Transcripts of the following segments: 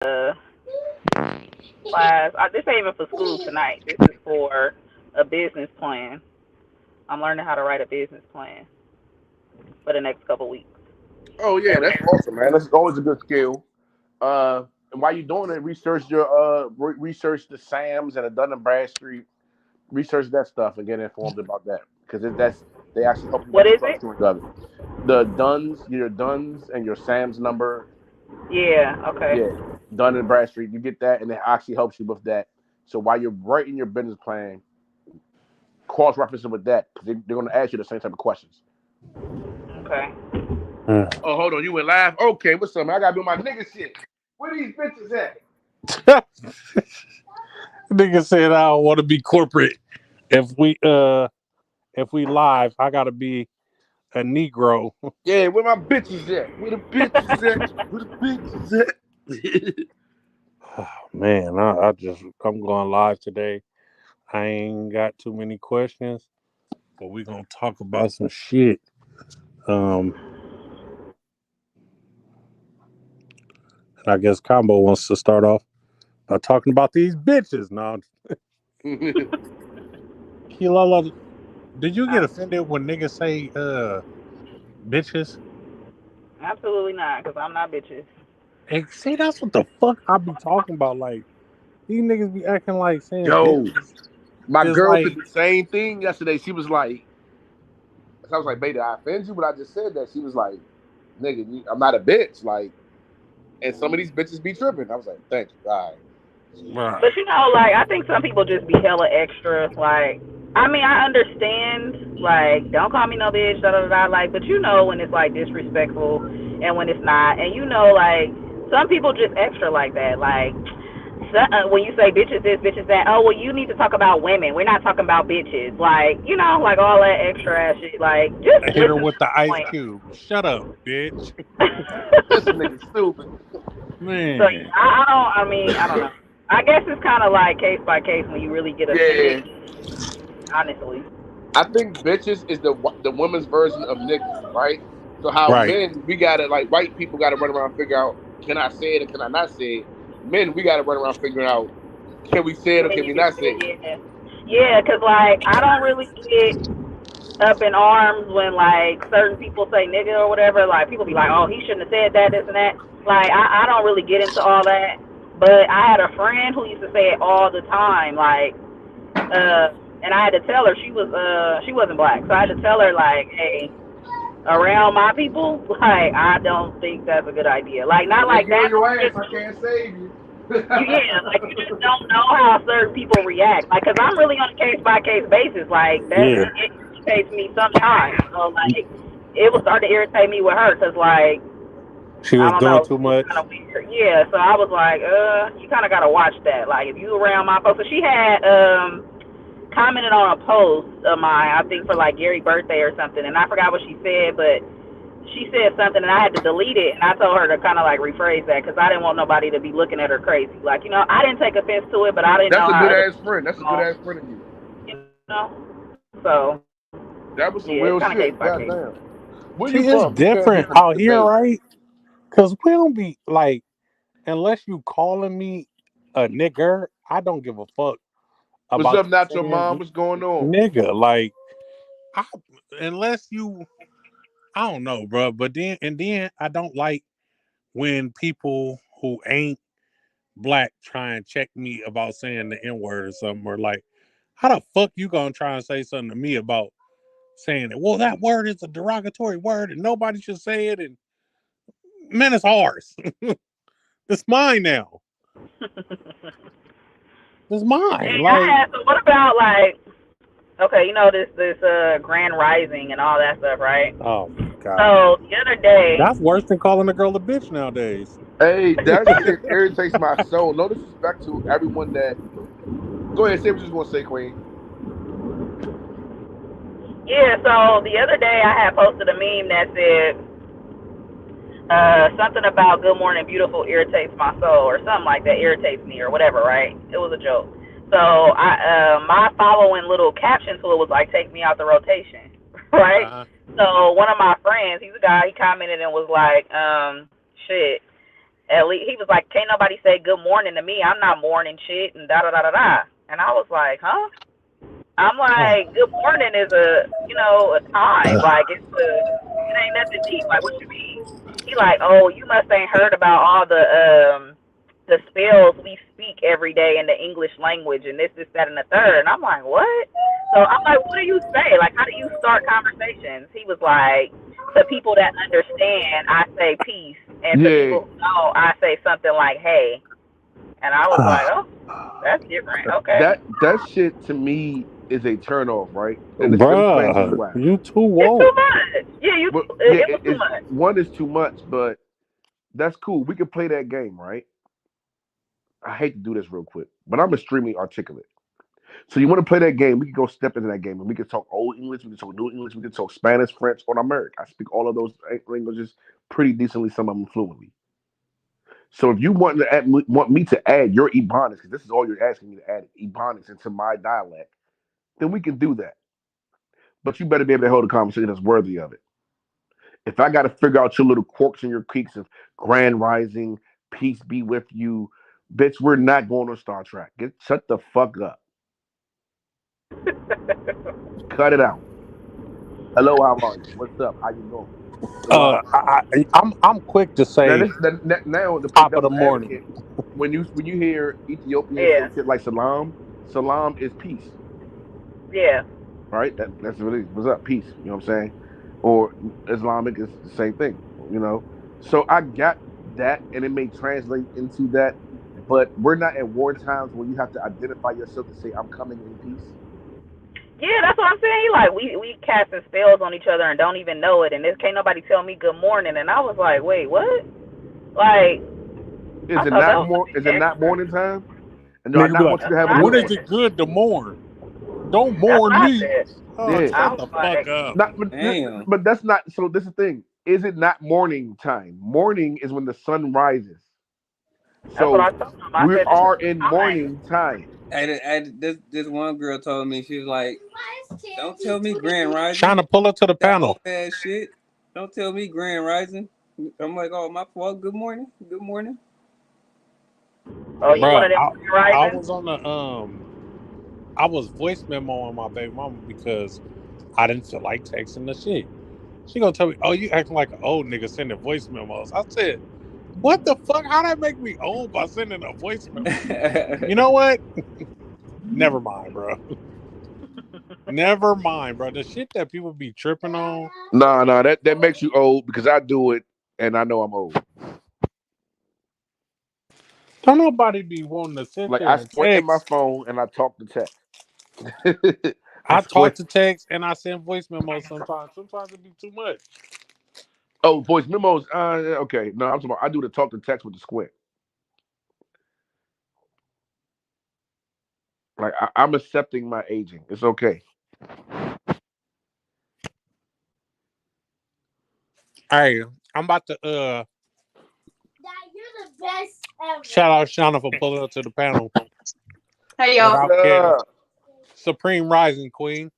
class. This ain't even for school tonight. This is for a business plan. I'm learning how to write a business plan for the next couple weeks. Oh yeah, that's awesome, man. That's always a good skill. And while you're doing it, research the Sams and the Dun and Bradstreet. Research that stuff and get informed about that because that's they actually help you with What the is it? structuring of it. The Duns, your Duns and your Sam's number, Yeah. Okay. yeah, Dun and Bradstreet. You get that, and it actually helps you with that. So while you're writing your business plan, cross reference it with that because they're going to ask you the same type of questions. Okay. Oh, hold on, you went live. Okay, what's up, man? I gotta do my nigga shit. Where these bitches at? Nigga said I don't want to be corporate. If we live, I gotta be a Negro. Yeah, where my bitches at? Where the bitches at? Where the bitches at? Man, I'm going live today. I ain't got too many questions, but we gonna talk about some shit. Um, and I guess Combo wants to start off by talking about these bitches. Now, Kilala, did you get offended when niggas say bitches? Absolutely not, because I'm not bitches. And see, that's what the fuck I be talking about. Like these niggas be acting like saying Yo, bitches my is girl like said the same thing yesterday. She was like, I was like, baby, I offend you, but I just said that. She was like, nigga, I'm not a bitch. Like, and some of these bitches be tripping. I was like, thank you, all right. But right. like, I think some people just be hella extra. Like, I mean, I understand, like, don't call me no bitch, da da da. Like, but when it's like disrespectful and when it's not, and like, some people just extra like that. Like, when you say bitches this, bitches that, oh well, you need to talk about women. We're not talking about bitches. Like, like all that extra ass shit. Like, just Hit her listen with to the the ice point. cube. Shut up, bitch. This nigga stupid. So Man. I don't. I mean, I don't know. I guess it's kind of like case by case when you really get offended. Yeah, Honestly. I think bitches is the women's version of niggas, right? So how Right. men we gotta like white people gotta run around and figure out can I say it or can I not say it. Men we gotta run around figuring out can we say it or When can you we can not say say it. yeah. Yeah, cause like I don't really get up in arms when like certain people say nigga or whatever. Like people be like, oh, he shouldn't have said that, this and that. Like I don't really get into all that. But I had a friend who used to say it all the time. Like and I had to tell her she wasn't black, so I had to tell her like, hey, around my people, like I don't think that's a good idea. Like not When they like get on that, your but ass, just I can't save you. like you just don't know how certain people react. Like, cause I'm really on a case by case basis. Like that Yeah. it irritates me sometimes. So like it was starting to irritate me with her, cause like She I was don't doing know, too it's kind much. of weird. Yeah, so I was like, you kind of gotta watch that. Like if you around my folks, so she had commented on a post of mine, I think for like Gary's birthday or something, and I forgot what she said, but she said something and I had to delete it, and I told her to kind of like rephrase that because I didn't want nobody to be looking at her crazy. Like, I didn't take offense to it, but I didn't That's know a how good other ass people friend. That's a good ass friend of you. So That was yeah, some it's kind real of case shit. by case. Goddamn. Where See, you it's from? You can't be different from out here, Jamaica. right? Cause we don't be like, unless you calling me a nigger, I don't give a fuck What's about up, you Nacho Mom? saying What's going on? nigga. Like, I, unless you, I don't know, bro. But then I don't like when people who ain't black try and check me about saying the N word or something, or like, how the fuck you gonna try and say something to me about saying it? Well, that word is a derogatory word and nobody should say it. And man, it's ours. It's mine now. It's mine. Hey, Like, so what about like, okay, this grand rising and all that stuff, right? oh my god, So the other day, that's worse than calling a girl a bitch nowadays. Hey, that shit irritates my soul. No disrespect to everyone that. Go ahead, say what you was gonna say, Queen. yeah. So the other day I had posted a meme that said something about good morning beautiful irritates my soul or something like that, irritates me or whatever, right? It was a joke. So my following little caption to it was like, take me out the rotation, right? So one of my friends, he's a guy, he commented and was like, shit, At least he was like, can't nobody say good morning to me. I'm not morning shit and da da da da da. And I was like, huh? I'm like, good morning is a time. Like it ain't nothing deep. Like what you mean? He like, oh, you must ain't heard about all the spells we speak every day in the English language and this, that, and the third. And I'm like, what? So I'm like, what do you say? Like, how do you start conversations? He was like, to people that understand, I say peace, and to Yeah, people who don't, I say something like, hey. And I was like, oh, that's different. Okay. that shit to me is a turn off, right? And let me explain to you Bruh, why. you too It's too woke. much. Yeah, But yeah, it was too it's much. one is too much, but that's cool. We can play that game, right? I hate to do this real quick, but I'm extremely articulate. So you want to play that game? We can go step into that game, and we can talk old English, we can talk new English, we can talk Spanish, French, or American. I speak all of those languages pretty decently. Some of them fluently. So if you want me to add your Ebonics, because this is all you're asking me to add Ebonics into my dialect, then we can do that. But you better be able to hold a conversation that's worthy of it. If I got to figure out your little quirks and your creeks of Grand Rising, peace be with you, bitch, we're not going on Star Trek. Shut the fuck up. Cut it out. Hello, how are you? What's up? How you doing? Well, I'm quick to now say now to play top of the devil's morning. advocate, when you hear Ethiopians say Yeah, shit like salam, salam is peace, yeah. right? That's what it is. What's up? Peace. You know what I'm saying? Or Islamic is the same thing. You know. So I got that, and it may translate into that, but we're not at war times where you have to identify yourself to say I'm coming in peace. Yeah, that's what I'm saying. He like, we casting spells on each other and don't even know it, and this can't nobody tell me good morning. And I was like, wait, what? Like, I thought that was a bit Is it not extra. morning time? And do I Nigga be not like, want you That's to have what a I good when is morning? said. it good to mourn? Don't That's what mourn I me. said. Oh, Yeah. I shut was the fuck like, up. Not, Damn. but that's not. So this is the thing. Is it not morning time? Morning is when the sun rises. that's what So I told him. I we said, this is are the in time. morning time. This one girl told me, she was like, "Don't tell me Grand Rising, Trying to pull up to the that panel. old ass shit. Don't tell me Grand Rising." I'm like, "Oh, my fault. Good morning. Good morning." Oh, you one Bruh, of them I rising? was on the I was voice memoing my baby mama because I didn't feel like texting the shit. She gonna tell me, "Oh, you acting like an old nigga sending voice memos." I said, "What the fuck? How that make me old by sending a voice memo?" You know what? Never mind, bro. Never mind, bro. The shit that people be tripping on. No, that makes you old because I do it and I know I'm old. Don't nobody be wanting to sit Like I there and squint in my text. phone and I talk to text. I I talk squint. to text and I send voice memos sometimes. Sometimes it be too much. Oh, voice memos. Okay. No, I'm talking about, I do the talk to text with the squint. Like I'm accepting my aging. It's okay. Hey, I'm about to shout out Shauna for pulling up to the panel Hey y'all. What's without Kev. up? Supreme Rising Queen.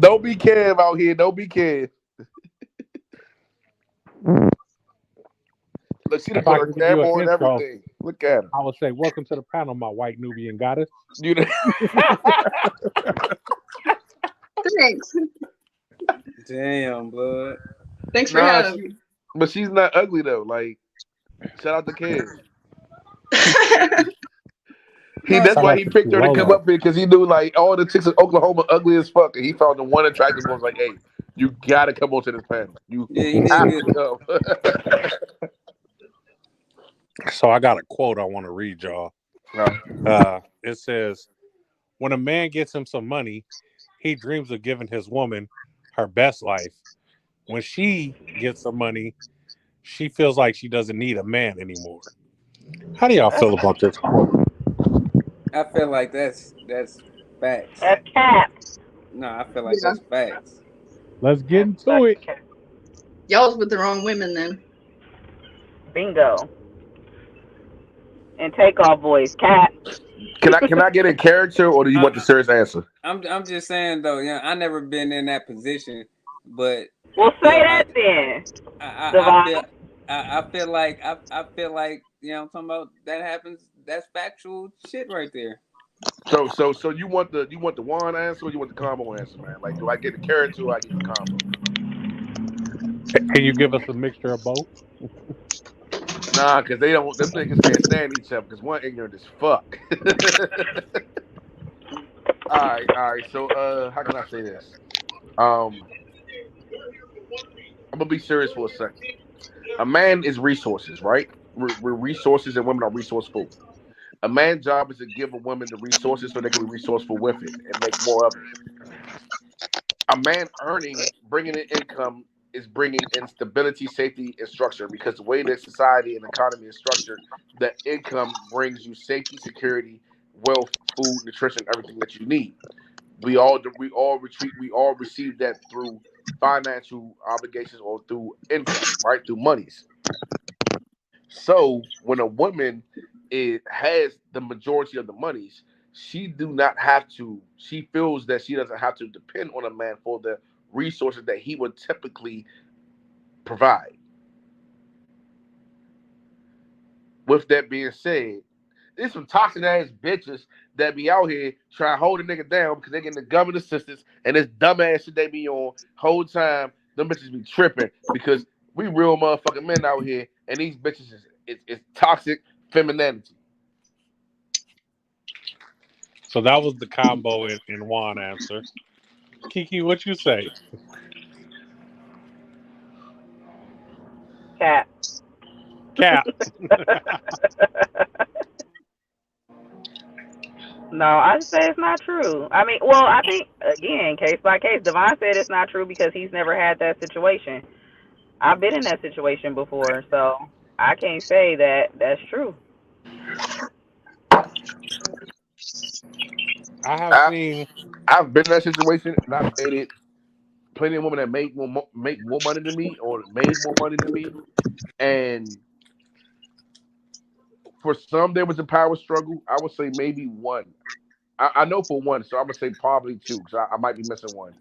Don't be Kev out here. Don't be Kev. Look, she done If put I her can give you camera an on and intro, everything. Look at her. I would say, welcome to the panel, my white Nubian goddess. You know? Thanks. Damn, blood. Thanks for Nah, having but she's not ugly though. Like, shout out to Kev. me. No, That's Shout why out he to picked her to come Lolo. up here because he knew like all the chicks in Oklahoma ugly as fuck, and he found the one attractive one. Was like, hey, you gotta come onto this panel. You yeah, he did have good. to come. So I got a quote I want to read y'all. It says, when a man gets him some money, he dreams of giving his woman her best life. When she gets some money, she feels like she doesn't need a man anymore. How do y'all feel about this quote? I feel like that's facts. That's cap. No, I feel like Yeah. that's facts. Let's get That's into it. fucking cap. Y'all was with the wrong women then. Bingo. And takeoff voice, cap. Can I get a character, or do you I, want the serious answer? I'm just saying though, yeah, I never been in that position, but Well, Well, say that then, I Devon. feel I feel like you know I'm talking about that happens. That's factual shit right there. So you want the one answer or you want the combo answer, man? Like, do I get the carrot or I get the combo? Can you give us a mixture of both? Nah, because they don't. Them niggas can't stand each other because one ignorant as fuck. All right. So, how can I say this? I'm gonna be serious for a second. A man is resources, right? We're resources, and women are resourceful. A man's job is to give a woman the resources so they can be resourceful with it and make more of it. A man earning, bringing in income is bringing in stability, safety, and structure because the way that society and economy is structured, that income brings you safety, security, wealth, food, nutrition, everything that you need. We all receive that through financial obligations or through income, right? Through monies. So when a woman has the majority of the monies, she do not have to. She feels that she doesn't have to depend on a man for the resources that he would typically provide. With that being said, there's some toxic ass bitches that be out here trying to hold a nigga down because they getting the government assistance and this dumb ass shit they be on whole time. Them bitches be tripping because we real motherfucking men out here and these bitches is toxic femininity. So that was the combo in one answer. Kiki, what you say? Cat. Cap. No, I just say it's not true. I mean, well, I think again, case by case. Devon said it's not true because he's never had that situation. I've been in that situation before, so I can't say that that's true. I have I, seen. I've been in that situation and I've dated plenty of women that make more money than me or made more money than me. And for some, there was a power struggle. I would say maybe one. I know for one, so I'm gonna say probably two because I might be missing one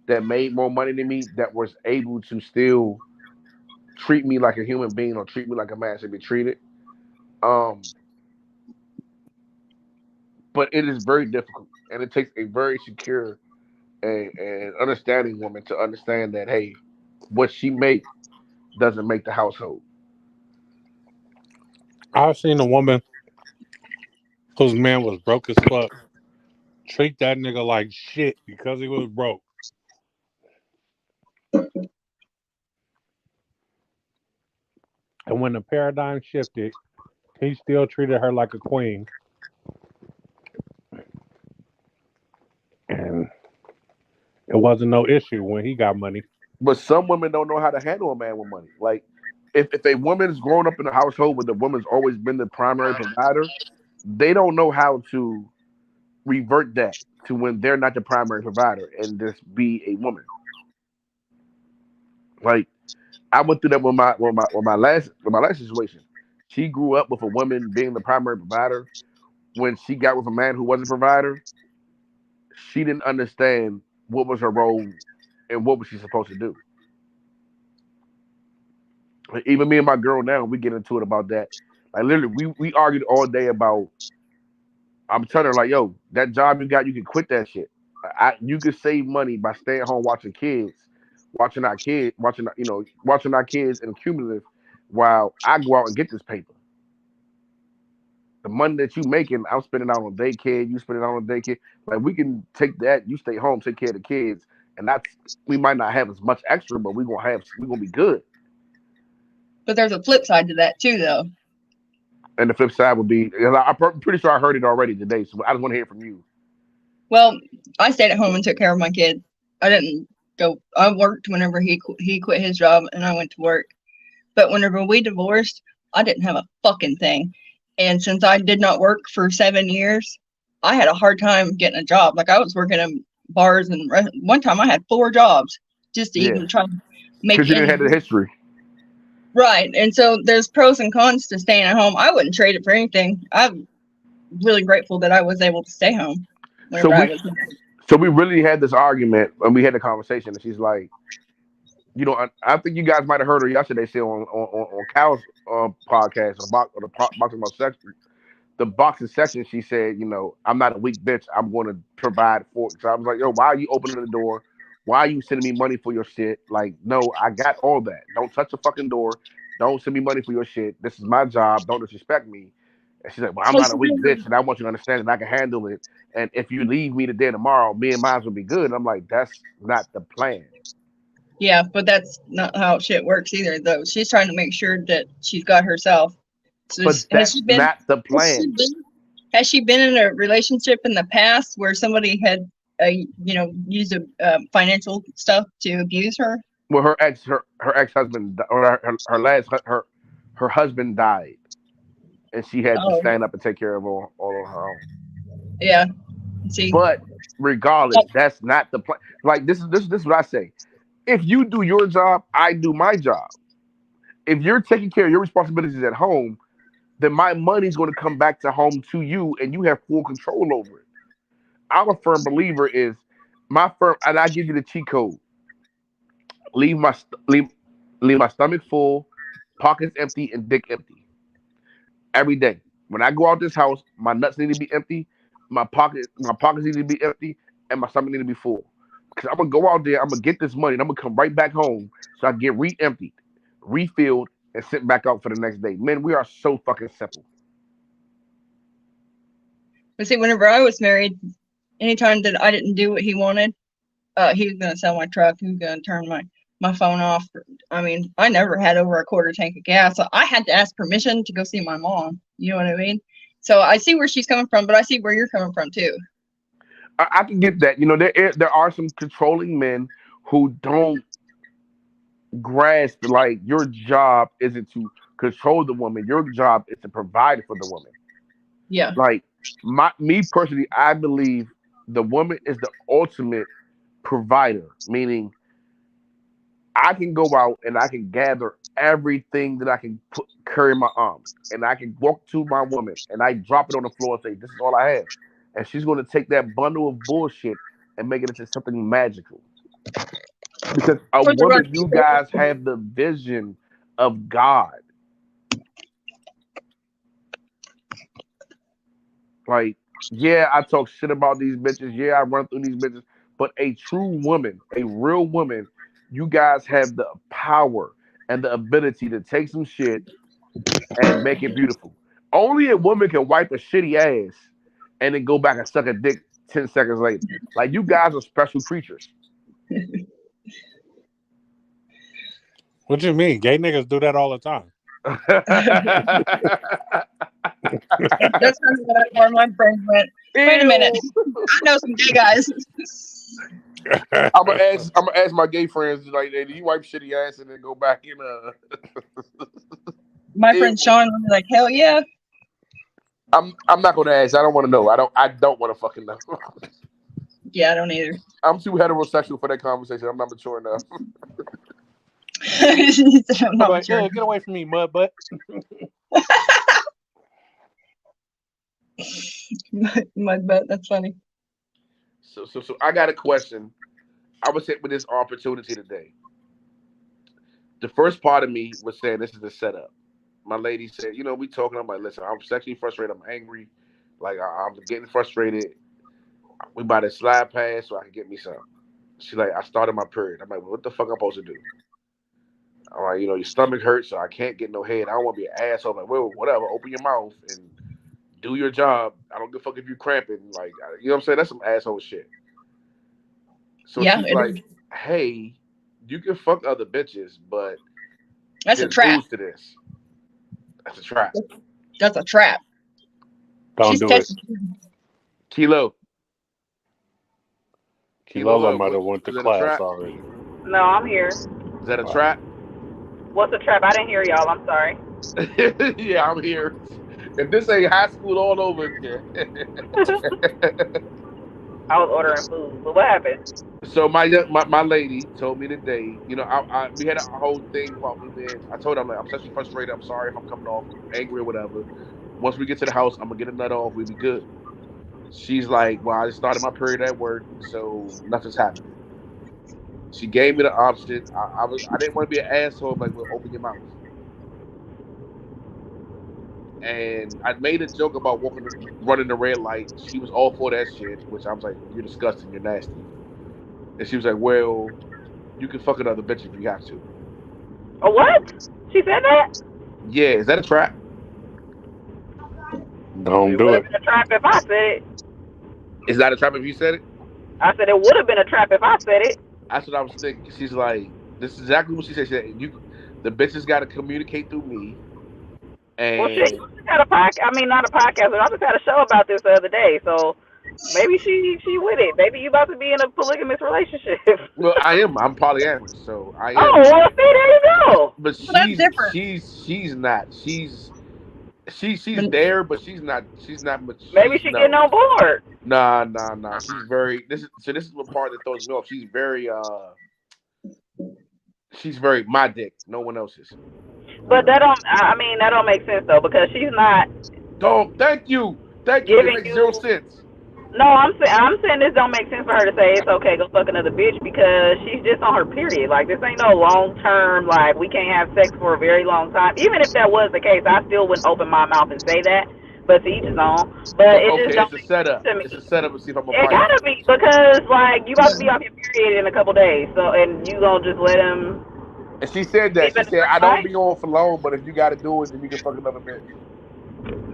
that made more money than me that was able to still treat me like a human being or treat me like a man should be treated. Um, but it is very difficult, and it takes a very secure and understanding woman to understand that hey, what she make doesn't make the household. I've seen a woman whose man was broke as fuck treat that nigga like shit because he was broke. And when the paradigm shifted, he still treated her like a queen. And it wasn't no issue when he got money. But some women don't know how to handle a man with money. Like if a woman's grown up in a household where the woman's always been the primary provider, they don't know how to revert that to when they're not the primary provider and just be a woman. Like I went through that with my last situation. She grew up with a woman being the primary provider. When she got with a man who wasn't a provider, she didn't understand what was her role and what was she supposed to do. Like, even me and my girl now, we get into it about that. Like literally, we argued all day about. I'm telling her like, yo, that job you got, you can quit that shit. You could save money by staying home watching kids, watching our kids and cumulative, while I go out and get this paper. The money that you making, I'm spending out on daycare. You spending out on daycare. Like we can take that. You stay home, take care of the kids, and that's we might not have as much extra, but we gonna be good. But there's a flip side to that too, though. And the flip side would be, I'm pretty sure I heard it already today, so I just want to hear from you. Well, I stayed at home and took care of my kid. I didn't go. I worked whenever he quit his job, and I went to work. But whenever we divorced, I didn't have a fucking thing. And since I did not work for 7 years, I had a hard time getting a job. Like I was working in bars and one time I had 4 jobs just to Yeah, even try to make because you didn't ends have the meet. history. Right. And so there's pros and cons to staying at home. I wouldn't trade it for anything. I'm really grateful that I was able to stay home So whenever I we was married. so we really had this argument and we had a conversation, and she's like, I think you guys might have heard her yesterday say on Cal's podcast boxing about sex, the boxing section. She said, I'm not a weak bitch. I'm going to provide for it. So I was like, yo, why are you opening the door? Why are you sending me money for your shit? Like, no, I got all that. Don't touch the fucking door. Don't send me money for your shit. This is my job. Don't disrespect me. And she's like, well, I'm Has not she a weak been, bitch, and I want you to understand that I can handle it. And if you leave me today tomorrow, me and mine will be good. And I'm like, that's not the plan. yeah, but that's not how shit works either, though. She's trying to make sure that she's got herself. So But has that's she been? not the Has she plan. been? Has she been in a relationship in the past where somebody had, used financial stuff to abuse her? Well, her ex husband or her husband died, and she had to Oh, stand up and take care of all on her own. yeah. See, But regardless, like, that's not the plan. Like this is what I say. If you do your job, I do my job. If you're taking care of your responsibilities at home, then my money's going to come back to home to you, and you have full control over it. I'm a firm believer is my firm, and I give you the cheat code. Leave my leave my stomach full, pockets empty, and dick empty every day. When I go out this house, my nuts need to be empty, my pockets need to be empty, and my stomach need to be full. Because I'm gonna go out there, I'm gonna get this money, and I'm gonna come right back home so I get re-emptied, refilled, and sent back out for the next day. Men, we are so fucking simple. but see, whenever I was married, anytime that I didn't do what he wanted, he was gonna sell my truck. He was gonna turn my phone off. I mean, I never had over a quarter tank of gas, so I had to ask permission to go see my mom. You know what I mean? So I see where she's coming from, but I see where you're coming from too. I can get that. There are some controlling men who don't grasp like your job isn't to control the woman. Your job is to provide for the woman. Yeah. Like me personally, I believe the woman is the ultimate provider. Meaning, I can go out and I can gather everything that I can carry in my arms, and I can walk to my woman and I drop it on the floor and say, "This is all I have," and she's going to take that bundle of bullshit and make it into something magical. Because a For the right woman, you people. guys have the vision of God. Like, yeah, I talk shit about these bitches. Yeah, I run through these bitches. But a true woman, a real woman, you guys have the power and the ability to take some shit and make it beautiful. Only a woman can wipe a shitty ass and then go back and suck a dick 10 seconds later. Like, you guys are special creatures. What you mean? Gay niggas do that all the time. That's kind of where my brain went. Wait a minute. Ew. I know some gay guys. I'm gonna ask my gay friends like, hey, do you wipe shitty ass and then go back in My friend Ew. Sean was like, hell yeah. I'm not gonna ask. I don't want to know. I don't want to fucking know. Yeah, I don't either. I'm too heterosexual for that conversation. I'm not mature enough. He said, I'm I'm not like, sure. get away from me, mud butt. My butt, that's funny. So I got a question. I was hit with this opportunity today. The first part of me was saying this is the setup. My lady said, we talking. I'm like, listen, I'm sexually frustrated. I'm angry. Like I'm getting frustrated. We about to slide past so I can get me some. She like, I started my period. I'm like, well, what the fuck I'm supposed to do? I'm like, your stomach hurts, so I can't get no head. I don't want to be an asshole. I'm like, well, whatever. Open your mouth and do your job. I don't give a fuck if you cramping. Like, you know what I'm saying? That's some asshole shit. So Yeah, she's it is. like, hey, you can fuck other bitches, but That's a there's trap. rules to this. That's a trap. That's a trap. Don't She's do it. catching. Kilo. Kilo Kilolo Love, might have went to is that a class trap? already. No, I'm here. Is that a Wow. trap? What's a trap? I didn't hear y'all. I'm sorry. Yeah, I'm here. If this ain't high school all over again. I was ordering food, but what happened? So my lady told me today, we had a whole thing about me being. I told her I'm like I'm sexually frustrated. I'm sorry if I'm coming off angry or whatever. Once we get to the house, I'm gonna get a nut off. We'll be good. She's like, well, I just started my period at work, so nothing's happening. She gave me the option. I didn't want to be an asshole. Like, well, open your mouth. And I made a joke about running the red light. She was all for that shit, which I was like, "You're disgusting. You're nasty." And she was like, "Well, you can fuck another bitch if you have to." Oh, what? She said that? Yeah, is that a trap? Don't It do would it. have been a trap if I said it. Is that a trap if you said it? I said it would have been a trap if I said it. That's what I was thinking. She's like, this is exactly what she said. She said, the bitches got to communicate through me. Well, shit, And you just had a podcast. I mean, not a podcast, but I just had a show about this the other day. So maybe she with it. Maybe you about to be in a polygamous relationship. well, I'm polyamorous, so I Oh, am. well, see, there you go. But Well, that's different. she's not. She's there, but she's not. She's not much. Maybe she getting on board. Nah. She's very. This is the part that throws me off. She's very my dick, no one else's. But that don't. I mean, that don't make sense though because she's not Don't. Thank you. It giving makes you. zero sense. No, I'm saying this don't make sense for her to say it's okay, go fuck another bitch because she's just on her period. Like this ain't no long term. Like we can't have sex for a very long time. Even if that was the case, I still wouldn't open my mouth and say that. But to each his own. But it just don't it's a setup. to me. It's a setup to see if I'm a It fight. gotta be because like you about to be off your period in a couple days, so and you gonna just let him. And she said that. She Even said, if I don't right? be on for long, but if you got to do it, then you can fuck another bitch.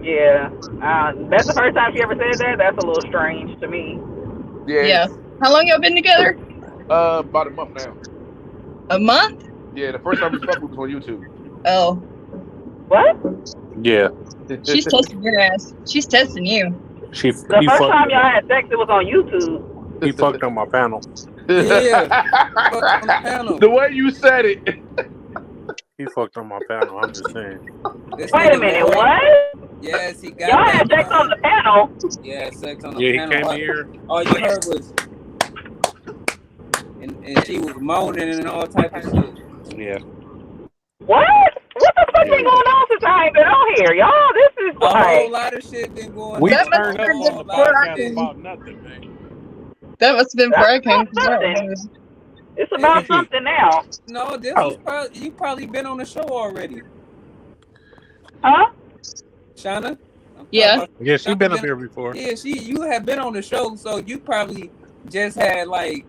Yeah, that's the first time she ever said that. That's a little strange to me. Yeah. How long y'all been together? About a month now. A month? Yeah, the first time we fucked was on YouTube. Oh, What? Yeah. she's testing your ass. She's testing you. He The first fucked time y'all had sex, it was on YouTube. he fucked on my panel. Yeah. Fuck on the panel. The way you said it. He fucked on my panel. I'm just saying. This Wait a nigga minute, Lloyd- what? Yes, he got Y'all that. had sex on the panel? Yeah, sex on the Yeah, he panel. came here. All you heard was, and she was moaning and all type of shit. Yeah. What? What the fuck Yeah. been going on since I ain't been on here, y'all? This is A whole like, lot of shit been going We That on. must turned have up been on the before I podcast came. about nothing, man. That must have been before I came. That's it's about something now, No, this Oh. was probably you probably been on the show already, huh? Shauna. Yeah. Yeah, she been up here before. Yeah, you have been on the show, so you probably just had like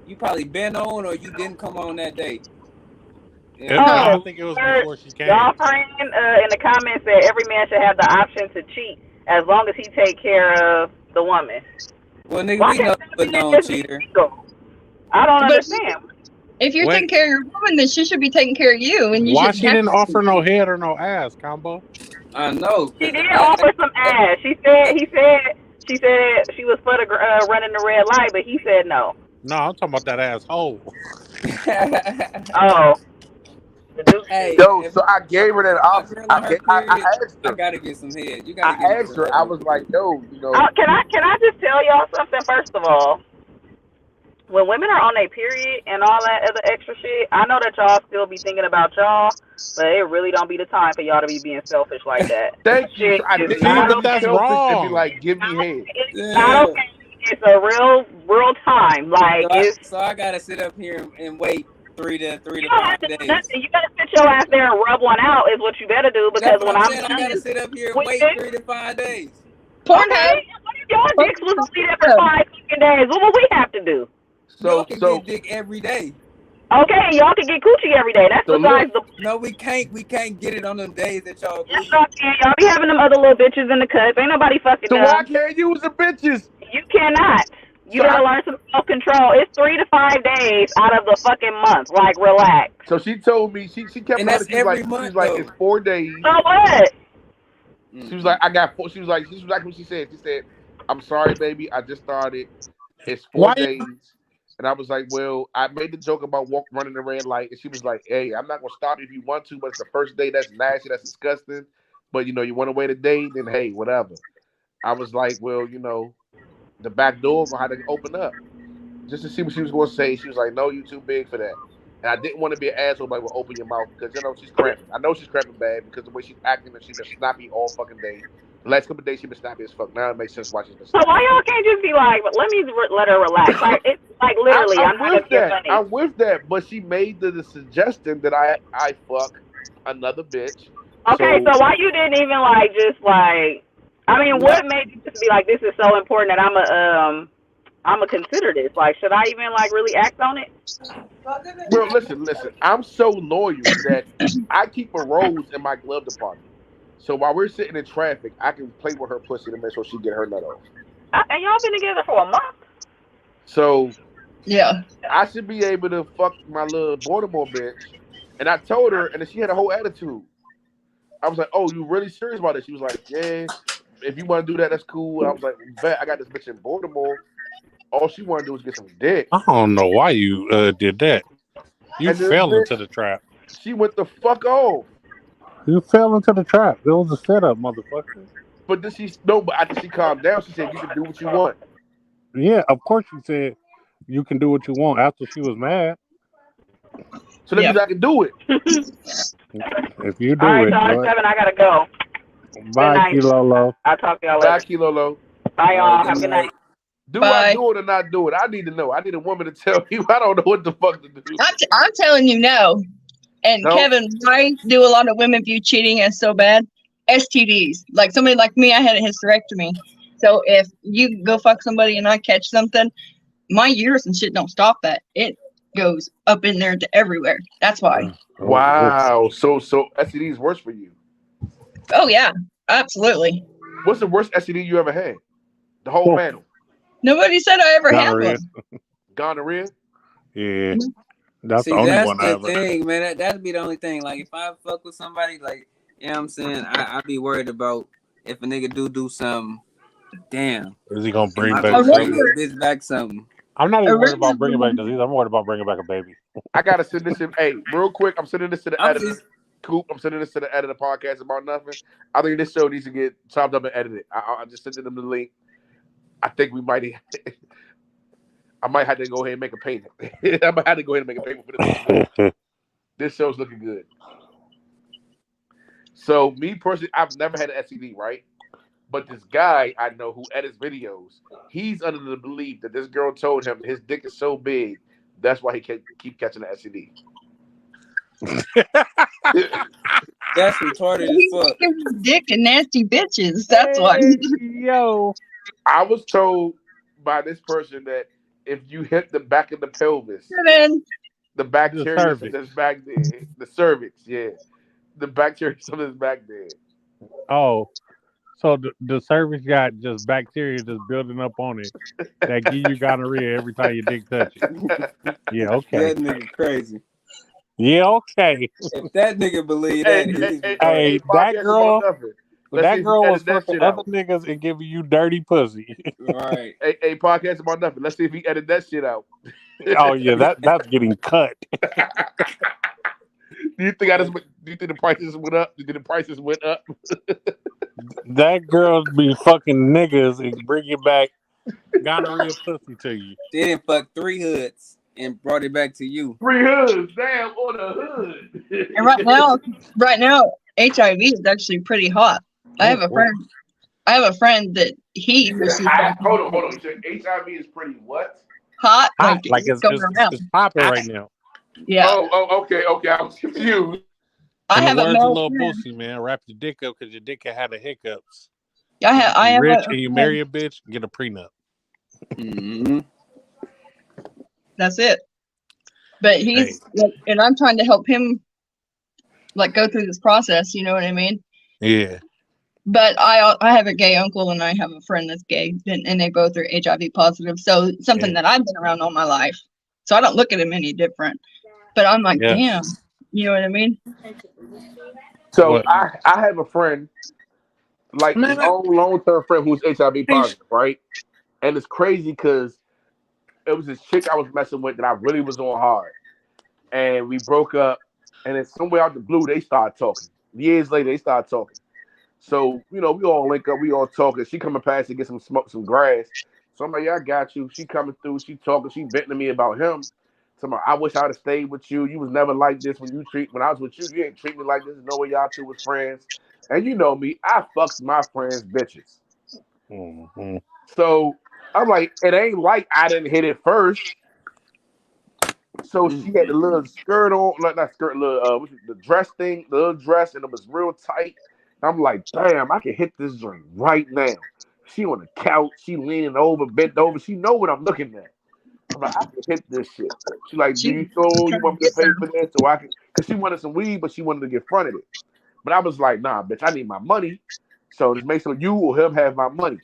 you probably been on or you didn't come on that day. Yeah, Oh, I think it was before she came. Y'all friend in the comments said every man should have the option to cheat as long as he take care of the woman. Well, nigga, Why we know can't you a known cheater. I don't But- understand. If you're Wait. taking care of your woman, then she should be taking care of you. And you Why shouldn't she have didn't to. offer no head or no ass, Combo? I know. She did offer some ass. She said she was for the running the red light, but he said no. No, I'm talking about that asshole. Oh. The dude. Hey, Yo, if so I gave her that my option. girl on her I period, asked I her. gotta get some head. You I gotta get asked her. I was like, yo, Can I just tell y'all something first of all? When women are on their period and all that other extra shit, I know that y'all still be thinking about y'all, but it really don't be the time for y'all to be being selfish like that. thank you. Shit So I is didn't not want to but be that's selfish and be wrong. like, give me head. It's Yeah. not okay. It's a real time. Like it's. So I gotta sit up here and wait three to You don't have 5 to do days. nothing. You gotta sit your ass there and rub one out. Is what you better do because That's what when I'm I'm saying. I gotta sit up here and With wait this? 3 to 5 days. Pornhub. Okay, what if your dicks was gonna be there for 5 fucking days? What would we have to do? Y'all can So get dick every day. Okay, y'all can get coochie every day. That's So besides the. No, we can't. We can't get it on them days that y'all Yes, agree. y'all can. Y'all be having them other little bitches in the cuts. Ain't nobody fucking so them. why can't you use the bitches? You cannot. You So gotta learn some self-control. It's 3 to 5 days out of the fucking month. Like, relax. So she told me she kept And on. that's She was like, every month, like though. it's 4 days. So what? She was like, I got 4. She was like what she said. She said, I'm sorry, baby. I just started. It's 4 Why- days. And I was like, well, I made the joke about running the red light. And she was like, hey, I'm not going to stop you if you want to, but it's the first day. That's nasty. That's disgusting. But, you want to wait a day, then, hey, whatever. I was like, well, the back door going to have to open up. Just to see what she was going to say. She was like, no, you too big for that. And I didn't want to be an asshole, but open your mouth because, she's cramping. I know she's cramping bad because the way she's acting and she's been snappy all fucking day. The last couple of days she been snappy as fuck. Now it makes sense why she's been So snappy. why y'all can't just be like, but let me let her relax? Like it's like literally, I'm I'm not with just being that. funny. I'm with that. But she made the suggestion that I fuck another bitch. Okay, So so why you didn't even like just like? I mean, No, what made you just be like, this is so important that I'm a consider this? Like, should I even like really act on it? well, listen. I'm so loyal that I keep a rose in my glove department. So while we're sitting in traffic, I can play with her pussy to make sure she get her nut off. And y'all been together for a month. So Yeah. I should be able to fuck my little Baltimore bitch. And I told her, and then she had a whole attitude. I was like, "Oh, you really serious about this?" She was like, "Yeah, if you want to do that, that's cool." I was like, "Bet I got this bitch in Baltimore. All she want to do is get some dick." I don't know why you did that. You And this fell into bitch, the trap. she went the fuck off. You fell into the trap. It was a setup, motherfucker. But then she no, but after she calmed down, she said, "You can do what you want." Yeah, of course you said you can do what you want after she was mad. So that Yeah. means I can do it. If you All do right, it, y'all. It's but 7. I gotta go. Good bye, night. Kilolo. I'll talk to y'all Bye, later. Kilolo. Bye, all right, y'all. good Have a good night. night. Do I Bye. do it or not do it? I need to know. I need a woman to tell me. I don't know what the fuck to do. I'm telling you no. And No. Kevin, why do a lot of women view cheating as so bad? STDs. Like somebody like me, I had a hysterectomy. So if you go fuck somebody and I catch something, my uterus and shit don't stop that. It goes up in there to everywhere. That's why. Oh, Wow. So STD is worse for you. Oh yeah, absolutely. What's the worst STD you ever had? The whole oh. panel. Nobody said I ever had Gonorrhea. one. Gonorrhea. Yeah, that's the See, only that's one I the ever. thing, man. That'd be the only thing. Like, if I fuck with somebody, like, you know what I'm saying, I'd be worried about if a nigga do something. Damn, Is he gonna am bring I back gonna bring something? Originally, this bitch back something? I'm not even worried about bringing back originally, disease. I'm worried about bringing back a baby. I gotta send this in. Hey, real quick, I'm sending this to the I'm editor. just, Coop, I'm sending this to the editor podcast about nothing. I think this show needs to get chopped up and edited. I just sent them the link. I think we might. I might have to go ahead and make a payment. I might have to go ahead and make a payment for this one. This show's looking good. So me personally, I've never had an STD, right? But this guy I know who edits videos, he's under the belief that this girl told him his dick is so big, that's why he can keep catching the STD. that's retarded as he's fuck. giving dick to nasty bitches. That's why. Hey, yo. I was told by this person that if you hit the back of the pelvis, Then the The bacteria cervix. that's back there, the cervix, yeah, the bacteria that's back there. Oh, so the cervix got just bacteria just building up on it that give you gonorrhea every time your dick touch it. Yeah, okay. That nigga crazy. Yeah, okay. If that nigga believe Hey, that, hey, he's hey, retarded. hey, Hey, that podcast about girl, nothing. Let's see if we was edit that fucking shit other out. niggas and giving you dirty pussy. Right. Hey, podcast about nothing. Let's see if we edit that shit out. Oh yeah, that's getting cut. Do you think do you think the prices went up? Do you think the prices went up? That girl be fucking niggas and bringing back gonorrhea pussy to you. She didn't fuck 3 hoods and brought it back to you. Free hoods, damn, on the hood. and right now, HIV is actually pretty hot. I have a Oh, friend. I have a friend that he You said received hold on. You said HIV is pretty what? hot, like hot, like it's going around. it's popping right now. Yeah, Okay. I was confused. I In the have a words of male Lil friend. Boosie, man, wrap your dick up because your dick can have the hiccups. I And if you have rich a and you friend. marry a bitch, get a prenup. Mm-hmm. That's it. But Hey, he's like, and I'm trying to help him like go through this process. You know what I mean? yeah, But I have a gay uncle and I have a friend that's gay, and they both are HIV positive. So something yeah, that I've been around all my life. So I don't look at him any different. But I'm like, yeah. damn. You know what I mean? So What? I have a friend, like Man, long term friend who's HIV ain't positive, right? And it's crazy because it was this chick I was messing with that I really was on hard, and we broke up. And then somewhere out the blue, they started talking. Years later, they started talking. So, we all link up, we all talking. She coming past to get some smoke, some grass. So I'm like, yeah, I got you. She coming through, she talking, she venting to me about him. So I'm like, I wish I'd have stayed with you. You was never like this when I was with you. You didn't treat me like this. No way y'all two was friends. And you know me, I fucks my friends' bitches. Mm-hmm. So I'm like, it ain't like I didn't hit it first. So she had the little skirt on, not skirt, little the dress thing, the little dress, and it was real tight. I'm like, damn, I can hit this joint right now. She on the couch, she leaning over, bent over. She know what I'm looking at. I'm like, I can hit this shit. She like, do She you was sure you trying to want me to get pay some. for this? So I can, cause she wanted some weed, but she wanted to get fronted it. But I was like, nah, bitch, I need my money. So just make sure you or him have my money.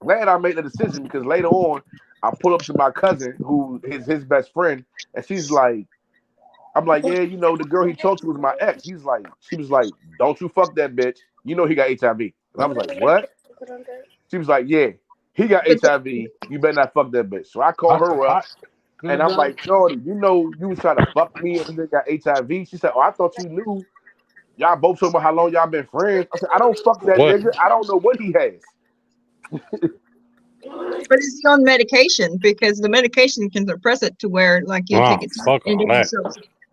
Glad I made the decision because later on, I pull up to my cousin who is his best friend, and she's like, I'm like, yeah, you know, the girl he talked to was my ex. She was like, don't you fuck that bitch. You know he got HIV. And I was like, what? She was like, yeah, he got But HIV. You better not fuck that bitch. So I call her up and I'm like, Shorty, you know you was trying to fuck me and this nigga got HIV. She said, oh, I thought you knew. Y'all both talking about how long y'all been friends. I said, I don't fuck that What? nigga. I don't know what he has. is he on medication? Because the medication can suppress it to where like you Oh, take it fuck into all that. yourself.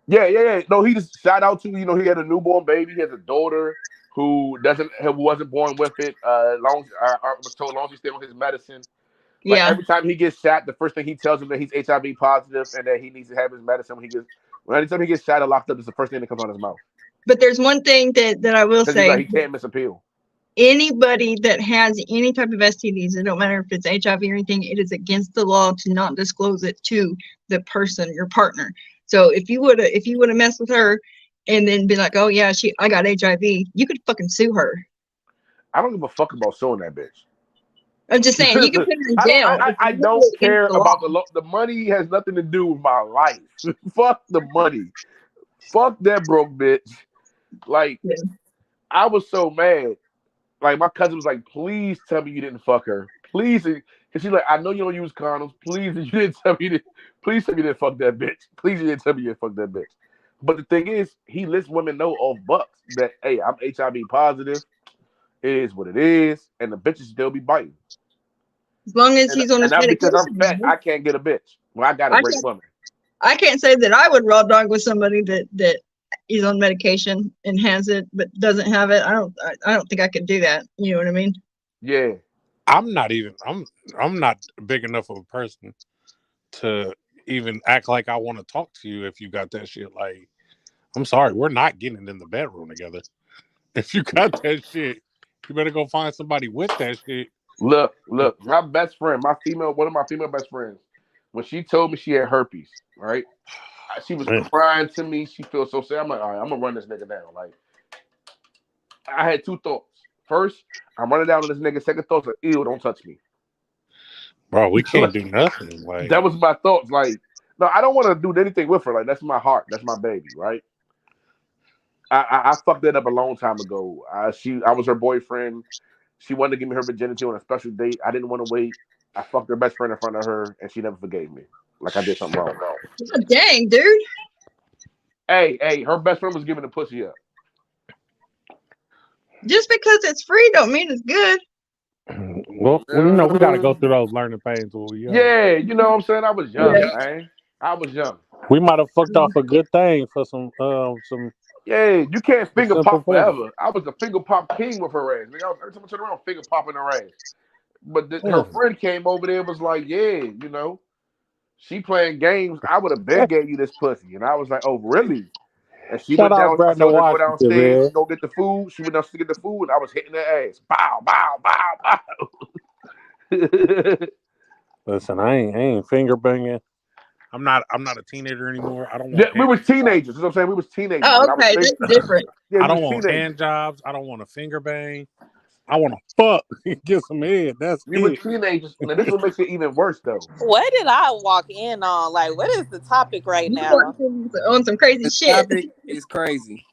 Yeah. No, he just shout out to, you know, he had a newborn baby. He has a daughter who wasn't born with it. Long I was told long as he stayed on his medicine. Like Yeah. every time he gets shot, the first thing he tells him that he's HIV positive and that he needs to have his medicine when anytime he gets shot or locked up, it's the first thing that comes out of his mouth. But there's one thing that I will Because he's like say. he can't miss a pill. Anybody that has any type of STDs, it don't matter if it's HIV or anything, it is against the law to not disclose it to the person, your partner. So if you would have messed with her and then be like, oh yeah, I got HIV, you could fucking sue her. I don't give a fuck about suing that bitch. I'm just saying you could put her in I don't. jail if I you do don't it against care the law. about the money. Has nothing to do with my life. Fuck the money. Fuck that broke bitch. Like Yeah. I was so mad. Like my cousin was like, "Please tell me you didn't fuck her. Please," because she's like, "I know you don't use condoms. Please, you didn't tell me you didn't. Please tell me you didn't fuck that bitch. Please, you didn't tell me you didn't fuck that bitch." But the thing is, he lets women know off bucks that, hey, I'm HIV positive. It is what it is, and the bitches still be biting. As long as And he's on and his that's because I'm medication. fat. I can't get a bitch. Well, I got a I great can't woman. I can't say that I would raw dog with somebody that is on medication and has it but doesn't have it. I don't think I could do that. You know what I mean? Yeah. I'm not even. I'm not big enough of a person to even act like I want to talk to you if you got that shit. Like, I'm sorry, we're not getting in the bedroom together. If you got that shit, you better go find somebody with that shit. Look. My best friend, one of my female best friends, when she told me she had herpes, right? She was Man, crying to me. She feels so sad. I'm like, all right, I'm gonna run this nigga down. Like, I had two thoughts. First, I'm running down on this nigga. Second thoughts like, ew, don't touch me. bro, we can't Like, do nothing. that Like, was my thoughts. Like, no, I don't want to do anything with her. Like, that's my heart. That's my baby, right? I fucked that up a long time ago. I was her boyfriend. She wanted to give me her virginity on a special date. I didn't want to wait. I fucked her best friend in front of her, and she never forgave me. Like I did something wrong. God dang, dude. Hey, her best friend was giving the pussy up. Just because it's free don't mean it's good. well, you know, we got to go through those learning pains when we young. Yeah, you know what I'm saying? I was young, Yeah. man. I was young. We might have fucked off a good thing for some Yeah, you can't finger simple pop pleasure. forever. I was the finger pop king with her ass. Nigga, every time I turn around, finger popping her ass. But her Yeah. friend came over there and was like, yeah, you know, she playing games. I would have been gave you this pussy. And I was like, oh, really? And she Shout went out down. I Brandon told her to go Washington, downstairs man. and go get the food. She went downstairs to get the food, and I was hitting her ass. Bow, bow, bow, bow. Listen, I ain't finger banging. I'm not a teenager anymore. I don't Yeah, want we hand was jobs. teenagers. You know what I'm saying? We was teenagers, and Oh, I was okay, big. that's different. Yeah, I we don't was want teenagers. hand jobs. I don't want to finger bang. I want to fuck and get some head. That's We were it. teenagers. Now this what makes it even worse, though. What did I walk in on? Like, what is the topic right You now? on some crazy The shit. topic is crazy.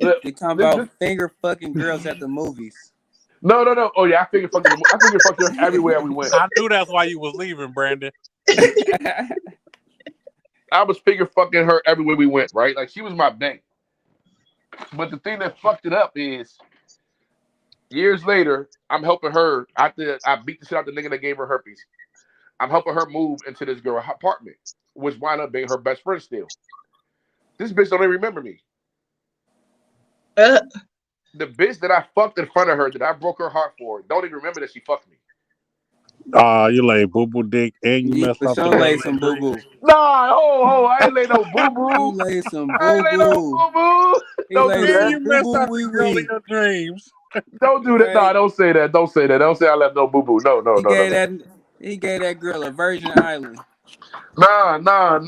Look, They talking this, about this, finger fucking girls at the movies. no. Oh yeah, I figured fucked her everywhere we went. I knew that's why you was leaving, Brandon. I was figure fucking her everywhere we went, right? Like she was my bank. But the thing that fucked it up is years later, I'm helping her after I beat the shit out the nigga that gave her herpes. I'm helping her move into this girl apartment, which wound up being her best friend still. This bitch don't even remember me. Uh, The bitch that I fucked in front of her, that I broke her heart for, don't even remember that she fucked me. You laid boo boo dick and you You messed for up the sure girl lay in some the boo dream. boo. Nah, I ain't lay no boo You boo. lay some I boo ain't lay no boo. boo boo. He Don't do lay And that. some you boo messed boo up the wee girl in wee. your dreams. Don't do that. Nah, Right. don't say that. Don't say that. Don't say I left no boo boo. No, no, He no, no, gave no. that he gave that girl a Virgin Island. Nah. Nah.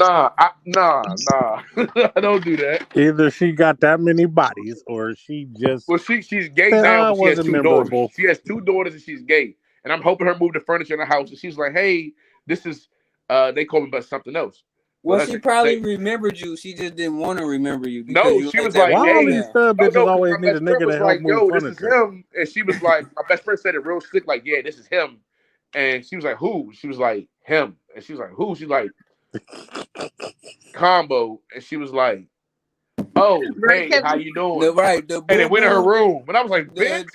Don't do that. Either she got that many bodies or she just Well, she's gay said, now, "I but she has wasn't two daughters. memorable." She has two daughters and she's gay. And I'm helping her move the furniture in the house. And she's like, hey, this is they call me about something else. Well, But I she said, probably remembered you. She just didn't want to remember you because no, you she laid was that like, Why boo boo all hey, these down. thug no, bitches because always my need a best friend nigga was to help like, move yo, this is furniture? him. And she was like, my best friend said it real slick, like, yeah, this is him. And she was like, who? She was like, him. And she was like, who? She's like, Combo. And she was like, oh, right, hey, how Kevin? you doing? The right, the And they boo went in her boo, room. And I was like, bitch.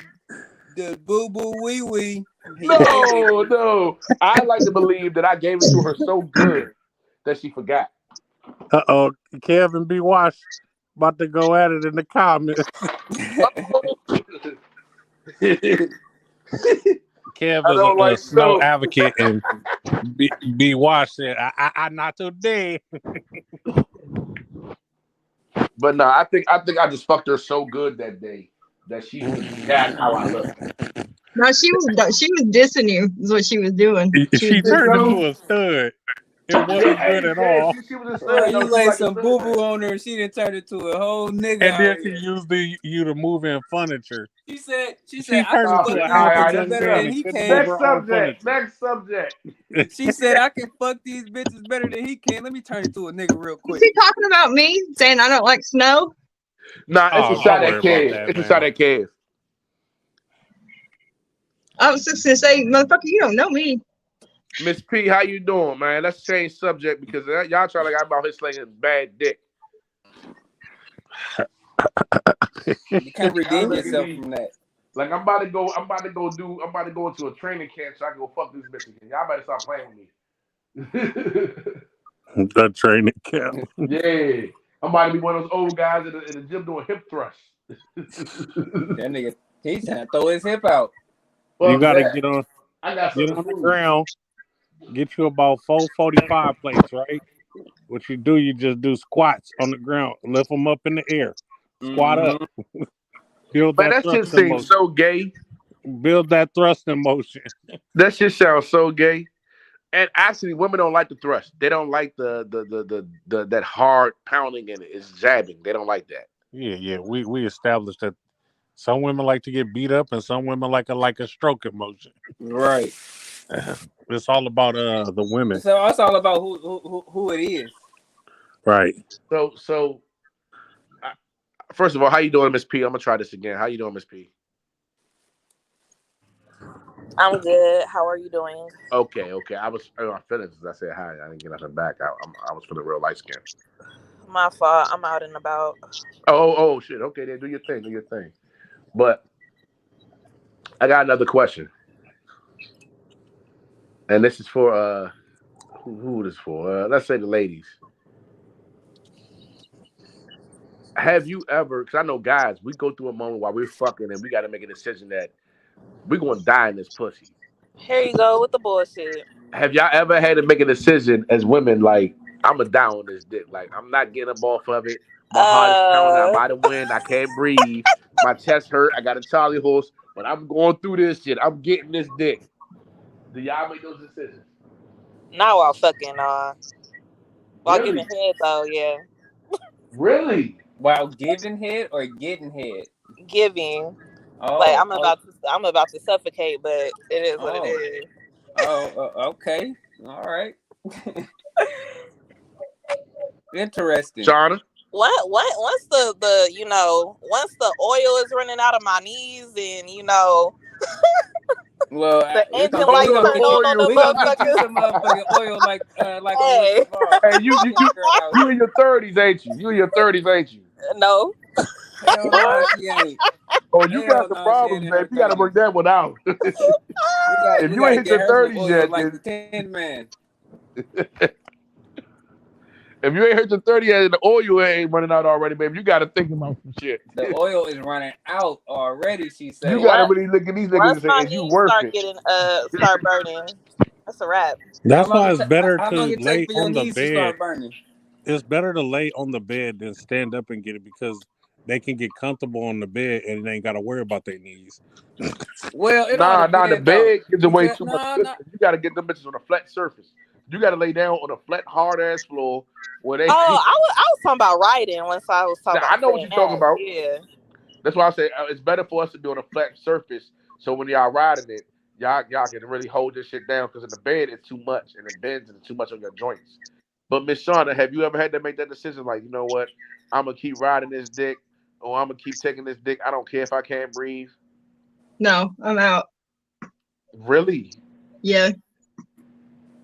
the boo boo wee wee. He gave it. No. I like to believe that I gave it to her so good that she forgot. Uh-oh, Kevin B. Wash about to go at it in the comments. Kev I is don't a like snow no. advocate, and B. Wash said, I not today. But no, I think I just fucked her so good that day that she forgot how I looked. No, she was dissing you. Is what she was doing. She was She You turned dissing you. know? into a stud. It Yeah, wasn't good hey, at yeah, all. she was a stud. Right, No, you she was laid like a some stud. boo boo on her and she done turned into a whole nigga And then out she here. used you to move in furniture. She said, She I turned can into fuck a these All handsome right, bitches that's young better man than enough. and he couldn't move can. Next her own subject. furniture. Next subject. She said, I can fuck these bitches better than he can. Let me turn into a nigga real Is quick. he talking about me saying I don't like snow? Nah, it's a Oh, shot don't at worry about Kev. that, It's a shot man. at Kev. I was just gonna say, motherfucker, you don't know me. Miss P, how you doing, man? Let's change subject because y'all try like I'm out here slinging bad dick. You can't Y'all redeem making yourself me from that. like I'm about to go. I'm about to go into a training camp so I can go fuck this bitch again. Y'all better stop playing with me. The training camp. Yeah, I'm about to be one of those old guys in the gym doing hip thrusts. That nigga, he's trying to throw his hip out. You Fuck gotta that. I got get something to on the prove. ground, get you about 445 plates, right? What you do, you just do squats on the ground, lift them up in the air, squat up, Mm-hmm. build Man, that that shit thrusting seems motion, so gay. build that thrusting motion. That shit sounds so gay. And actually, women don't like the thrust. They don't like the that hard pounding in it. It's jabbing. They don't like that. Yeah. We established that some women like to get beat up, and some women like a stroking motion. Right. It's all about the women, So it's all about who it is. right? So I, first of all, how you doing, Miss P? I'm gonna try this again. How you doing, Miss P? I'm good. How are you doing? Okay. I was in my feelings as I said hi. I didn't get nothing back. I was feeling real light skin. My fault. I'm out and about. Oh shit. Okay, then do your thing. Do your thing. But I got another question, and this is for who this for? Let's say the ladies. Have you ever? Because I know guys, we go through a moment while we're fucking, and we got to make a decision that we're gonna die in this pussy. Here you go with the bullshit. Have y'all ever had to make a decision as women, like I'm a down on this dick, like I'm not getting up off of it. My heart is pounding. I'm Uh, out of wind. I can't breathe. My chest hurt. I got a Charlie horse, but I'm going through this shit. I'm getting this dick. Do y'all make those decisions? Not while fucking while giving Really? head though. Yeah, Really? While giving head or getting head. giving. Like Oh, oh, I'm about to suffocate, but it is what it oh, is. okay. All right. Interesting. Shauna? What once the once the oil is running out of my knees and Well, the we engine gonna Hold lights we gonna on, turn get on oil. the we gonna get you motherfucker. some motherfucking oil like a little Hey, cigar. Hey, you you you Girl out you here. in your 30s, ain't you? You in your 30s, ain't you? no. Hell no, What? she ain't. Oh, you got Hell some no, she ain't problems, in man. her You got to 30s. work that one out. We If you gotta ain't hit get your her some 30s oil yet, like the then Tin Man. If you ain't hit the 30 and the oil ain't running out already, baby, you got to think about some shit. The oil is running out already. She You said. got to What? really look at these niggas and Once say, my is you knees worth start it? getting start burning, that's a wrap. How That's long why it it's better how long to it take lay for your on the knees to bed. start burning? It's better to lay on the bed than stand up and get it because they can get comfortable on the bed and they ain't got to worry about their knees. Well, it all Nah, the depends though. bed gives You away just too much no. cushion. You got to get them bitches on a flat surface. You got to lay down on a flat, hard ass floor where they. Oh, I was talking about writing once I was talking Now, I about know what saying you're talking that. about. Yeah. That's why I say it's better for us to be on a flat surface. So when y'all riding it, y'all can really hold this shit down because in the bed it's too much and it bends and it's too much on your joints. But Miss Shauna, have you ever had to make that decision? Like, you know what? I'm gonna keep riding this dick, or I'm gonna keep taking this dick. I don't care if I can't breathe. No, I'm out. Really? Yeah.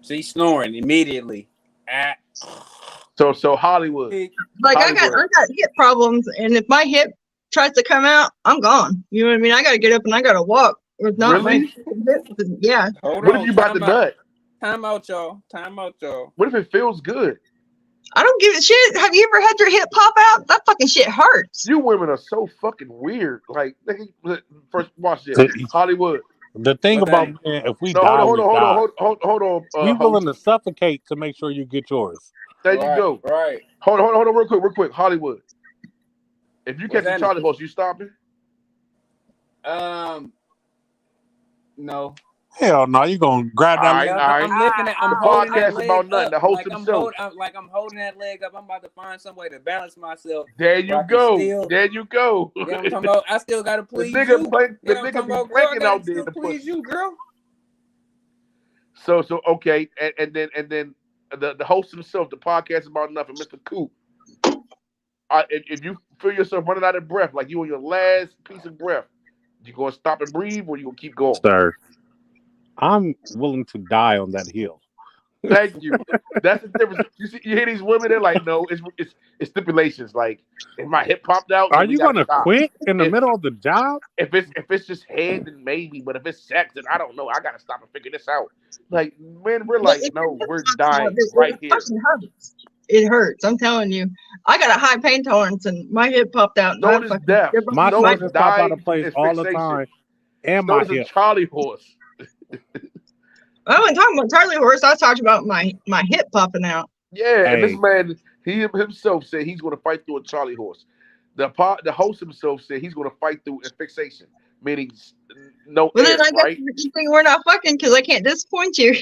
She's snoring immediately. Ah. So Hollywood, Like I Hollywood. got hip problems, and if my hip tries to come out, I'm gone. You know what I mean? I got to get up and I got to walk. If not, my Really? hip, yeah. Hold What if on. you about to nut? Time out, y'all. Time out, y'all. What if it feels good? I don't give a shit. Have you ever had your hip pop out? That fucking shit hurts. You women are so fucking weird. Like, first watch this, The, Hollywood. the thing What about thing? men, if we No, die, hold we on, hold on, die. hold on, We willing host. to suffocate to make sure you get yours. There you Right, go. right. Hold on, real quick, Hollywood. If you What's catch a happening? Charlie horse, you stopping? No. Hell no, you gonna grab All that right, leg Yeah, all up? I'm right. lifting it. I'm The holding that podcast leg about nothing. up, The host himself. I'm holding that leg up. I'm about to find some way to balance myself, There where you I can go. still. There you go. You know what I'm talking about? I still gotta The please nigga you. plank. You The know what I'm nigga talking be about, girl? I planking gotta out there in still the please pussy. you, girl. So okay, and then the host himself, the podcast about nothing, Mr. Coop. If you feel yourself running out of breath, like you on your last piece of breath, you gonna stop and breathe, or you gonna keep going? Sir, I'm willing to die on that hill. Thank you. That's the difference. You hear these women? They're like, no, it's stipulations. Like, if my hip popped out, Are then we you gotta gonna stop. quit in the If middle of the job? if it's just head, then maybe. But if it's sex, then I don't know. I gotta stop and figure this out. Like, man, we're But like, if your no, hip we're pops out, dying it right here. fucking hurts. It hurts. I'm telling you. I got a high pain tolerance, and my hip popped out, and So I does fucking death. My So my does children stop out of dying place and all the fixation. time, and So my does a hip. Charlie horse. I wasn't talking about Charlie horse. I was talking about my hip popping out. Yeah, and this Hey, man, he himself said he's going to fight through a Charlie horse. The host himself said he's going to fight through a fixation, meaning no Well, then air, I guess right? you think we're not fucking because I can't disappoint you.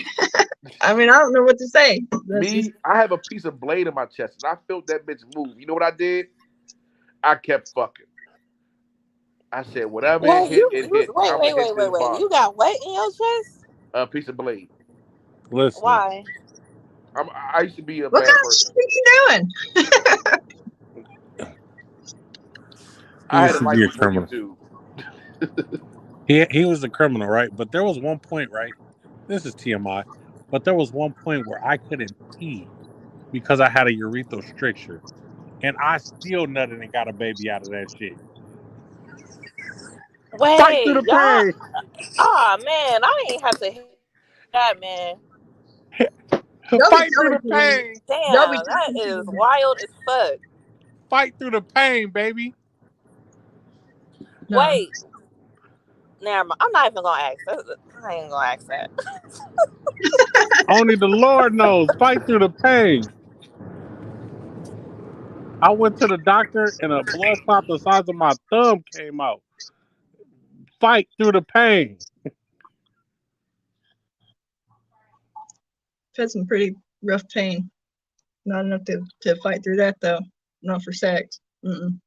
I mean, I don't know what to say. That's just Me, I have a piece of blade in my chest, and I felt that bitch move. You know what I did? I kept fucking. I said, whatever it Wait, hit, you, it you hit. wait, I'm gonna wait, hit wait, this wait, wait. You bottom. got what in your chest? A piece of blade. listen, Why? I used to be a what kind bad of shit person. are you doing? he I had used a to life be a before criminal. YouTube. He was a criminal, right? But there was one point, right? This is TMI, but there was one point where I couldn't pee because I had a urethral stricture, and I still nutted and got a baby out of that shit. Fight through Wait, the y'all. pain. Oh man, I ain't have to hear that, man. Don't be Fight through telling the people. pain. Don't be Damn, that telling is people. wild as fuck. Fight through the pain, baby. No. Wait, never mind. I'm not even gonna ask. I ain't gonna ask that. Only the Lord knows. Fight through the pain. I went to the doctor and a blood clot the size of my thumb came out. Fight through the pain. I've had some pretty rough pain. Not enough to fight through that though. Not for sex. Mm-mm.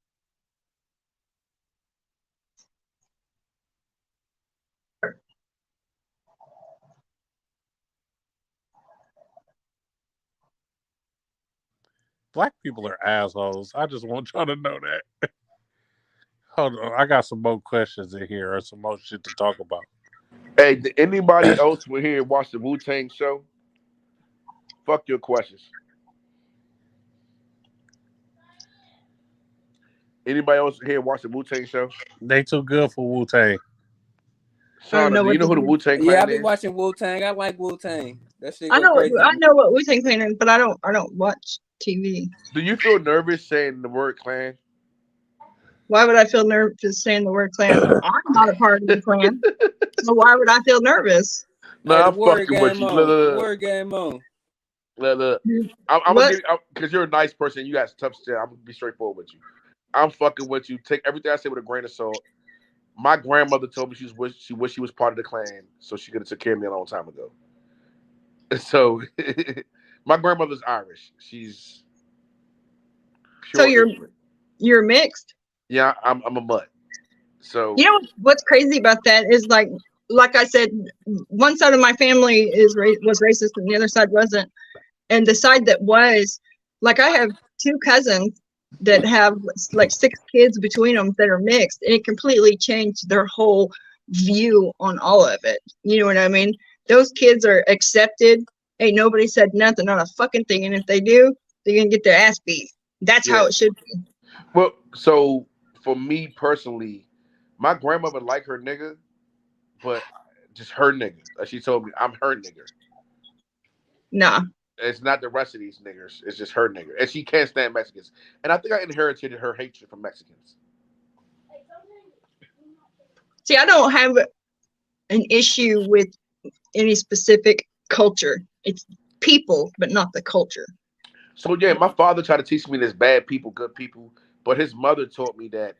Black people are assholes. I just want y'all to know that. Hold on. I got some more questions in here or some more shit to talk about. Hey, did anybody else were here watch the Wu Tang show? Fuck your questions. Anybody else here watch the Wu Tang show? They too good for Wu Tang. I don't Shauna, know do you what know to who the do. Wu Tang Yeah, I Clan be is? watching Wu Tang. I like Wu Tang. That shit I go know crazy. what Wu Tang Clan is, but I don't watch. TV. Do you feel nervous saying the word clan? Why would I feel nervous saying the word clan? I'm not a part of the clan, so why would I feel nervous? No, Hey, the I'm word fucking with game you. on. The Look, word game on. look. I'm gonna What? give you because you're a nice person. You got tough shit. I'm gonna be straightforward with you. I'm fucking with you. Take everything I say with a grain of salt. My grandmother told me she wished she was part of the clan, so she could have took care of me a long time ago. So, my grandmother's Irish. She's So pure Inuit. you're mixed. Yeah, I'm a mutt. So You know what's crazy about that is like I said, one side of my family was racist and the other side wasn't. And the side that was, like, I have two cousins that have like 6 kids between them that are mixed, and it completely changed their whole view on all of it. You know what I mean? Those kids are accepted. Ain't nobody said nothing, not a fucking thing. And if they do, they're gonna get their ass beat. That's how yeah. it should be. Well, so for me personally, my grandmother liked her nigga, but just her nigga. Like she told me, I'm her nigga. Nah. It's not the rest of these niggers. It's just her nigger, and she can't stand Mexicans. And I think I inherited her hatred from Mexicans. See, I don't have an issue with any specific culture. It's people, but not the culture. So yeah, my father tried to teach me there's bad people, good people, but his mother taught me that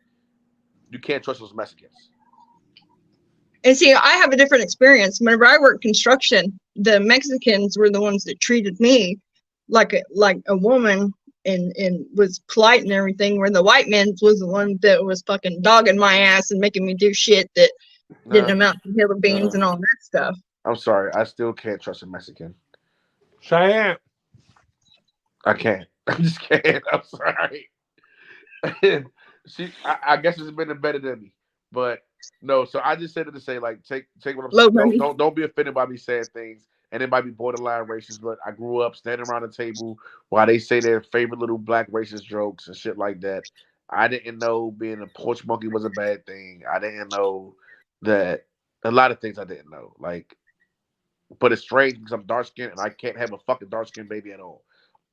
you can't trust those Mexicans. And see, I have a different experience. Whenever I worked construction, the Mexicans were the ones that treated me like a woman and was polite and everything, where the white man was the one that was fucking dogging my ass and making me do shit that didn't Nah, amount to hill of beans nah. and all that stuff. I'm sorry, I still can't trust a Mexican. Cheyenne. I can't. I just can't. I'm sorry. I guess it's been better than me, but no. So I just said it to say, like, take what I'm Low saying. Don't money. don't be offended by me saying things, and it might be borderline racist. But I grew up standing around the table while they say their favorite little black racist jokes and shit like that. I didn't know being a porch monkey was a bad thing. I didn't know that a lot of things I didn't know. Like, but it's strange because I'm dark skinned and I can't have a fucking dark skinned baby at all.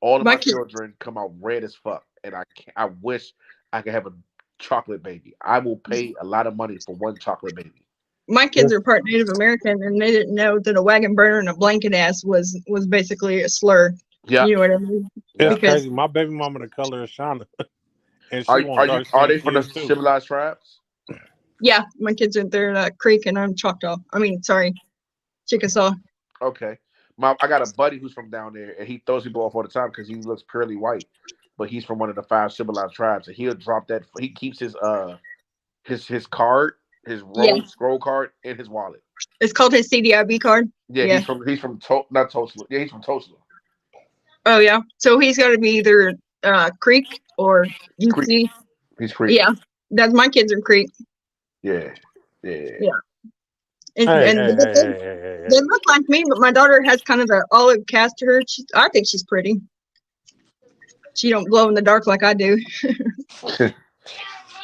All of My my kid, children come out red as fuck, and I wish I could have a chocolate baby. I will pay a lot of money for one chocolate baby. my kids are part Native American, and they didn't know that a wagon burner and a blanket ass was basically a slur. Yeah, You know what I mean? yeah. It's Because crazy. My baby mama the color of Shauna, and she Are want are you dark are skinned they from the kids too. civilized tribes? yeah, my kids are they're Creek and I'm Choctaw. I mean, sorry, Chickasaw. Okay. I got a buddy who's from down there, and he throws people off all the time because he looks purely white, but he's from one of the 5 civilized tribes, and he'll drop that. He keeps his card, his Yeah, roll scroll card, in his wallet. it's called his CDIB card. Yeah, Yeah. not Tulsa. Yeah, he's from Tulsa. Oh yeah. So he's got to be either Creek or Creek. UC. He's Creek. Yeah, that's my kids are Creek. Yeah, yeah. Yeah, and, Hey, and hey, hey, hey, hey, they hey. look like me, but my daughter has kind of an olive cast to her. I think she's pretty. She don't glow in the dark like I do.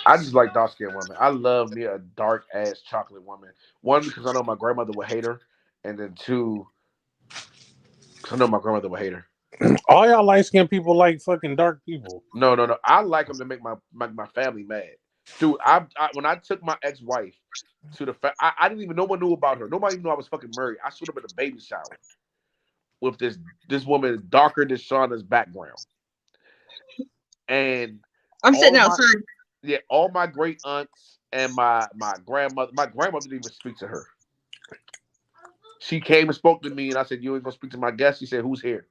I just like dark skinned women. I love me a dark ass chocolate woman. One, because I know my grandmother would hate her, and then two, because I know my grandmother would hate her. All y'all light skinned people like fucking dark people. No, no, no. I like them to make my family mad. Dude, when I took my ex wife to I didn't even, no one knew about her. Nobody even knew I was fucking married. I showed up at a baby shower with this woman darker than Shauna's background, and I'm all sitting my outside. yeah, all my great aunts and my grandmother. My grandmother didn't even speak to her. She came and spoke to me, and I said, "You ain't gonna speak to my guest." She said, "Who's here?"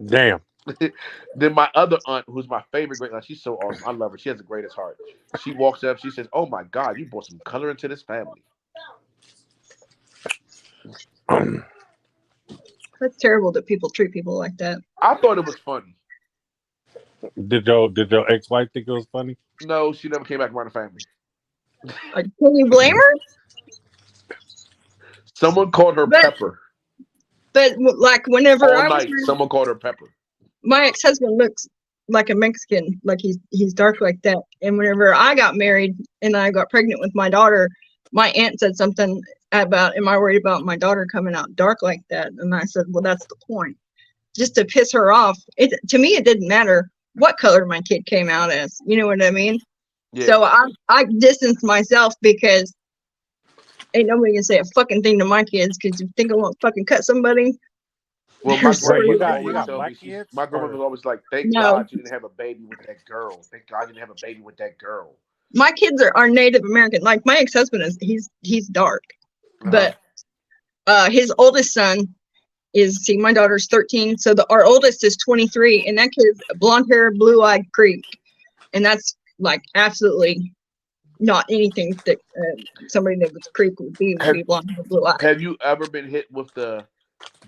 Damn. Then my other aunt, who's my favorite great aunt, she's so awesome. I love her. She has the greatest heart. She walks up, she says, "Oh my God, you brought some color into this family." That's terrible that people treat people like that. I thought it was funny. Did your ex wife think it was funny? No, she never came back around the family. Like, can you blame her? Someone called her But Pepper like whenever all I was night. Someone called her Pepper. my ex-husband looks like a Mexican, like he's dark like that. And whenever I got married and I got pregnant with my daughter, my aunt said something about, am I worried about my daughter coming out dark like that? And I said, well, that's the point. just to piss her off. To me, it didn't matter what color my kid came out as. You know what I mean? Yeah. So I distanced myself because ain't nobody gonna say a fucking thing to my kids because you think I won't fucking cut somebody. Well, my There's so Wait, you grandmother got many you always got things. told me black kids my grandmother or was always like, "Thank No, God you didn't have a baby with that girl. Thank God you didn't have a baby with that girl." my kids are Native American. Like my ex-husband is he's dark, Uh-huh. but his oldest son is my daughter's 13, so our oldest is 23, and that kid is blonde hair, blue-eyed creep, and that's like absolutely not anything that somebody that was creep would Have be blonde hair, blue-eyed. Have you ever been hit with the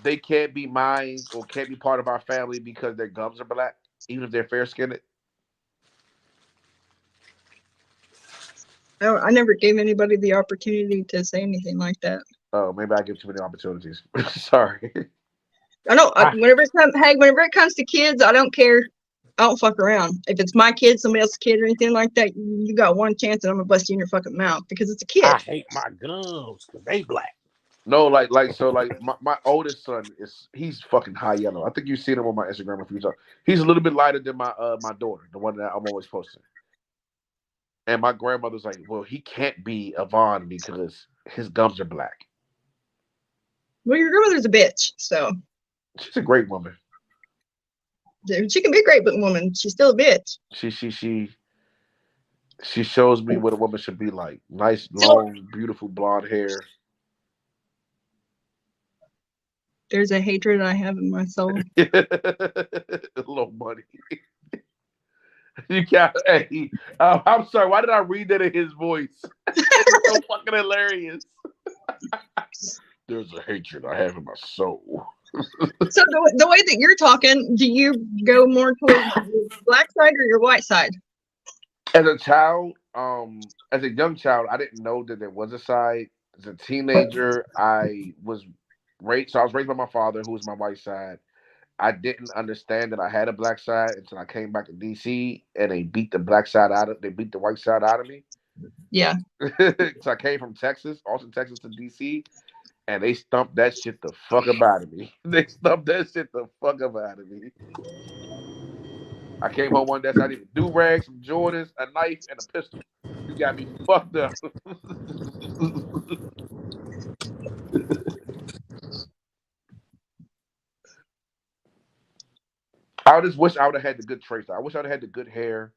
they can't be mine or can't be part of our family because their gums are black, even if they're fair skinned? I never gave anybody the opportunity to say anything like that. Oh, maybe I give too many opportunities. Sorry. I don't. I Whenever it comes to kids, I don't care. I don't fuck around. If it's my kid, somebody else's kid, or anything like that, you got one chance, and I'm gonna bust you in your fucking mouth because it's a I kid. hate my gums because they black. No, so my oldest son he's fucking high yellow. I think you've seen him on my Instagram a few times. He's a little bit lighter than my daughter, the one that I'm always posting. And my grandmother's like, well, he can't be Avon because his gums are black. Well, your grandmother's a bitch, so She's a great woman. she can be a great woman. She's still a bitch. She shows me what a woman should be like. Nice, So long, beautiful blonde hair. there's a hatred I have in my soul. Low money. You got hey, I'm sorry, why did I read that in his voice? It's so fucking hilarious. There's a hatred I have in my soul. So the way that you're talking, do you go more towards your black side or your white side? As a child, as a young child, I didn't know that there was a side. As a teenager, I was raised by my father, who was my white side. I didn't understand that I had a black side until I came back to DC and they beat the white side out of me. Yeah. So I came from Texas, Austin, Texas to DC, and they stumped that shit the fuck up out of me. They stumped that shit the fuck up out of me. I came home one day, so I needed do rags, some Jordans, a knife, and a pistol. You got me fucked up. I just wish I would have had the good traits. I wish I would have had the good hair.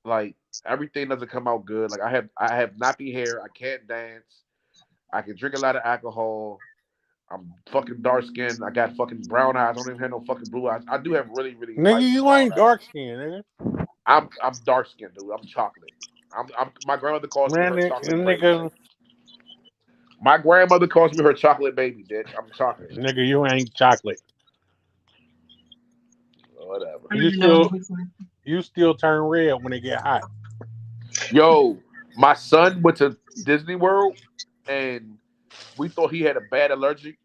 Like everything doesn't come out good. Like I have nappy hair. I can't dance. I can drink a lot of alcohol. I'm fucking dark skinned. I got fucking brown eyes. I don't even have no fucking blue eyes. I do have really, really Nigga, light you brown ain't dark eyes. skinned, nigga. I'm dark skinned, dude. I'm chocolate. My grandmother calls me Man, her chocolate baby. nigga, My grandmother calls me her chocolate baby, bitch. I'm chocolate. nigga, you ain't chocolate. Whatever. I don't You even know what still it looks like. you still turn red when it get hot. Yo, my son went to Disney World and we thought he had a bad allergic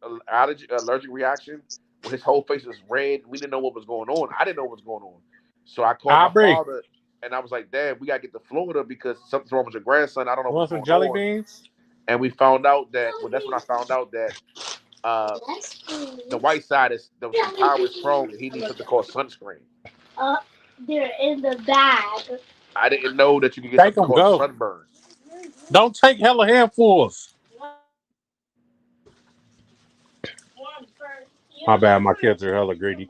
reaction where his whole face was red. We didn't know what was going on. I didn't know what was going on. So I called my Aubrey, father and I was like, Dad, we gotta get to Florida because something's wrong with your grandson. I don't know you what's want some going jelly on. beans? And we found out that that's when I found out that uh the white side is the power is strong and he needs something called sunscreen. They're in the bag. I didn't know that you could get Take something them, called go. sunburn. Don't take hella handfuls. My bad, my kids are hella greedy.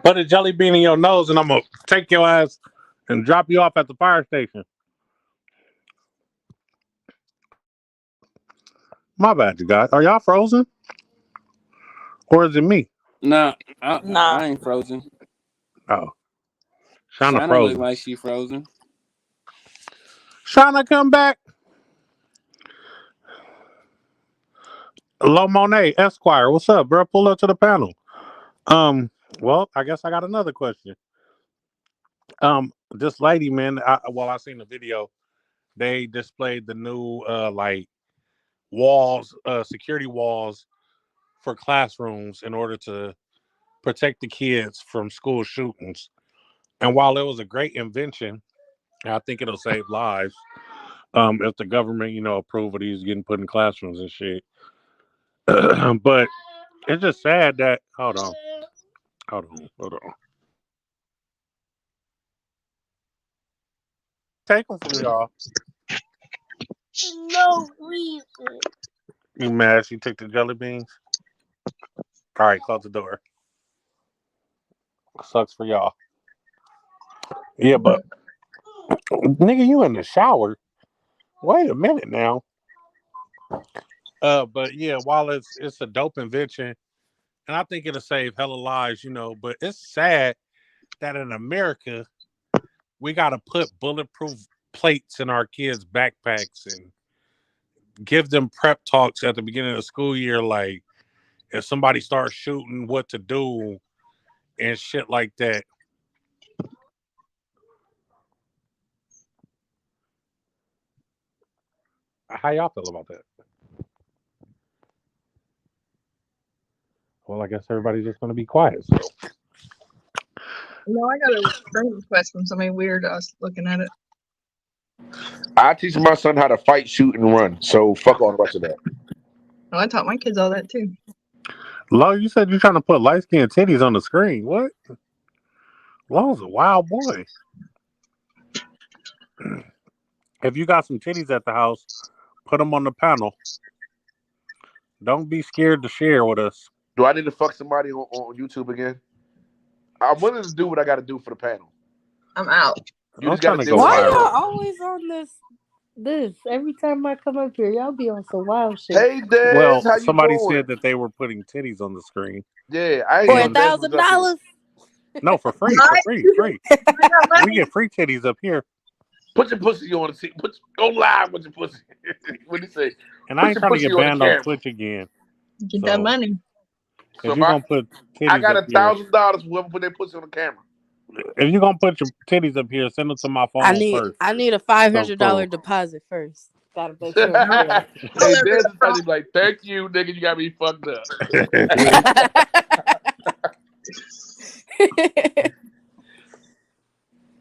Put a jelly bean in your nose and I'm gonna take your ass and drop you off at the fire station. My bad, you guys. Are y'all frozen? Or is it me? Nah, Nah. I ain't frozen. Oh, Shauna Shauna look frozen. like she frozen. Shauna, come back. Lo Monet, Esquire. What's up, bro? Pull up to the panel. Well, I guess I got another question. This lady, man, I seen the video. They displayed the new like walls, security walls for classrooms in order to protect the kids from school shootings. And while it was a great invention, I think it'll save lives. If the government, approve of these getting put in classrooms and shit. But it's just sad that hold on. Take them from y'all. No reason. You mad she took the jelly beans? All right, close the door. Sucks for y'all. Yeah, but nigga, you in the shower. Wait a minute now. But yeah, while it's a dope invention, and I think it'll save hella lives, but it's sad that in America we gotta put bulletproof plates in our kids' backpacks and give them prep talks at the beginning of the school year, like if somebody starts shooting, what to do and shit like that. How y'all feel about that? Well, I guess everybody's just gonna be quiet. So No, I got a friend request from somebody weird. I was looking at it. I teach my son how to fight, shoot, and run. So fuck all the rest of that. Well, I taught my kids all that too. Lo, you said you're trying to put light skinned titties on the screen. What? Lo's a wild boy. If you got some titties at the house, put them on the panel. Don't be scared to share with us. Do I need to fuck somebody on YouTube again? I'm willing to do what I got to do for the panel. I'm out. You I'm just got trying to to deal go with Why it. viral. y'all always on this? Every time I come up here, y'all be on some wild shit. Hey, Dez, Well, how you somebody doing? said that they were putting titties on the screen. Yeah, I ain't For know Dez was up here. $1,000? No, for free. Right? Free. I got We money. get free titties up here. Put your pussy on the seat. Go live with your pussy. What do you say? And I Put ain't your trying to pussy get on the banned off camera. Twitch again. Get that So money. So if you're gonna put I titties got up here, $1,000 for whoever put their pussy on the camera. if you're gonna put your titties up here, send them to my I phone need first. I need a So $500 deposit first. Gotta make sure I'm I'll Hey, never Dez get is probably like, thank you, nigga. You got me fucked up. clear.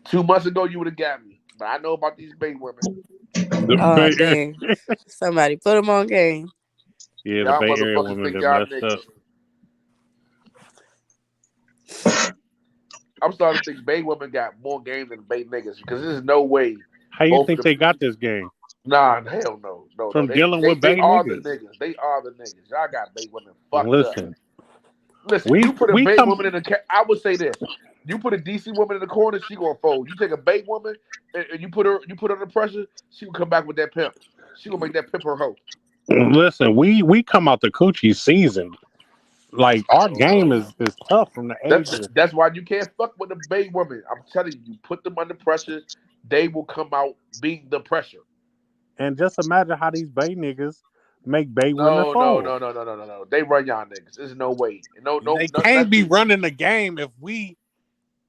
2 months ago, you would have got me. But I know about these bait women. The Oh Bay Area. dang! Somebody put them on game. Yeah, the Y'all Bay Area motherfuckers women think been y'all messed niggas. up. I'm starting to think Bay women got more game than Bay niggas because there's no way How you both of think them. they got this game? Nah, hell no. From They, dealing they, with they Bay are the niggas. niggas. They are the niggas. Y'all got Bay women fucked up. Listen, Listen, you put a we Bay come. woman in the. I would say this: you put a DC woman in the corner, she gonna fold. You take a Bay woman and you put her under pressure, she will come back with that pimp. She gonna make that pimp her hoe. Listen, we come out the coochie seasoned. Like our game is tough from the age of, That's why you can't fuck with a Bay woman. I'm telling you, you put them under pressure, they will come out being the pressure. and just imagine how these Bay niggas make Bay women No, no, fold. no, no, no, no, no, no. They run y'all niggas. There's no way. They can't be running the game if we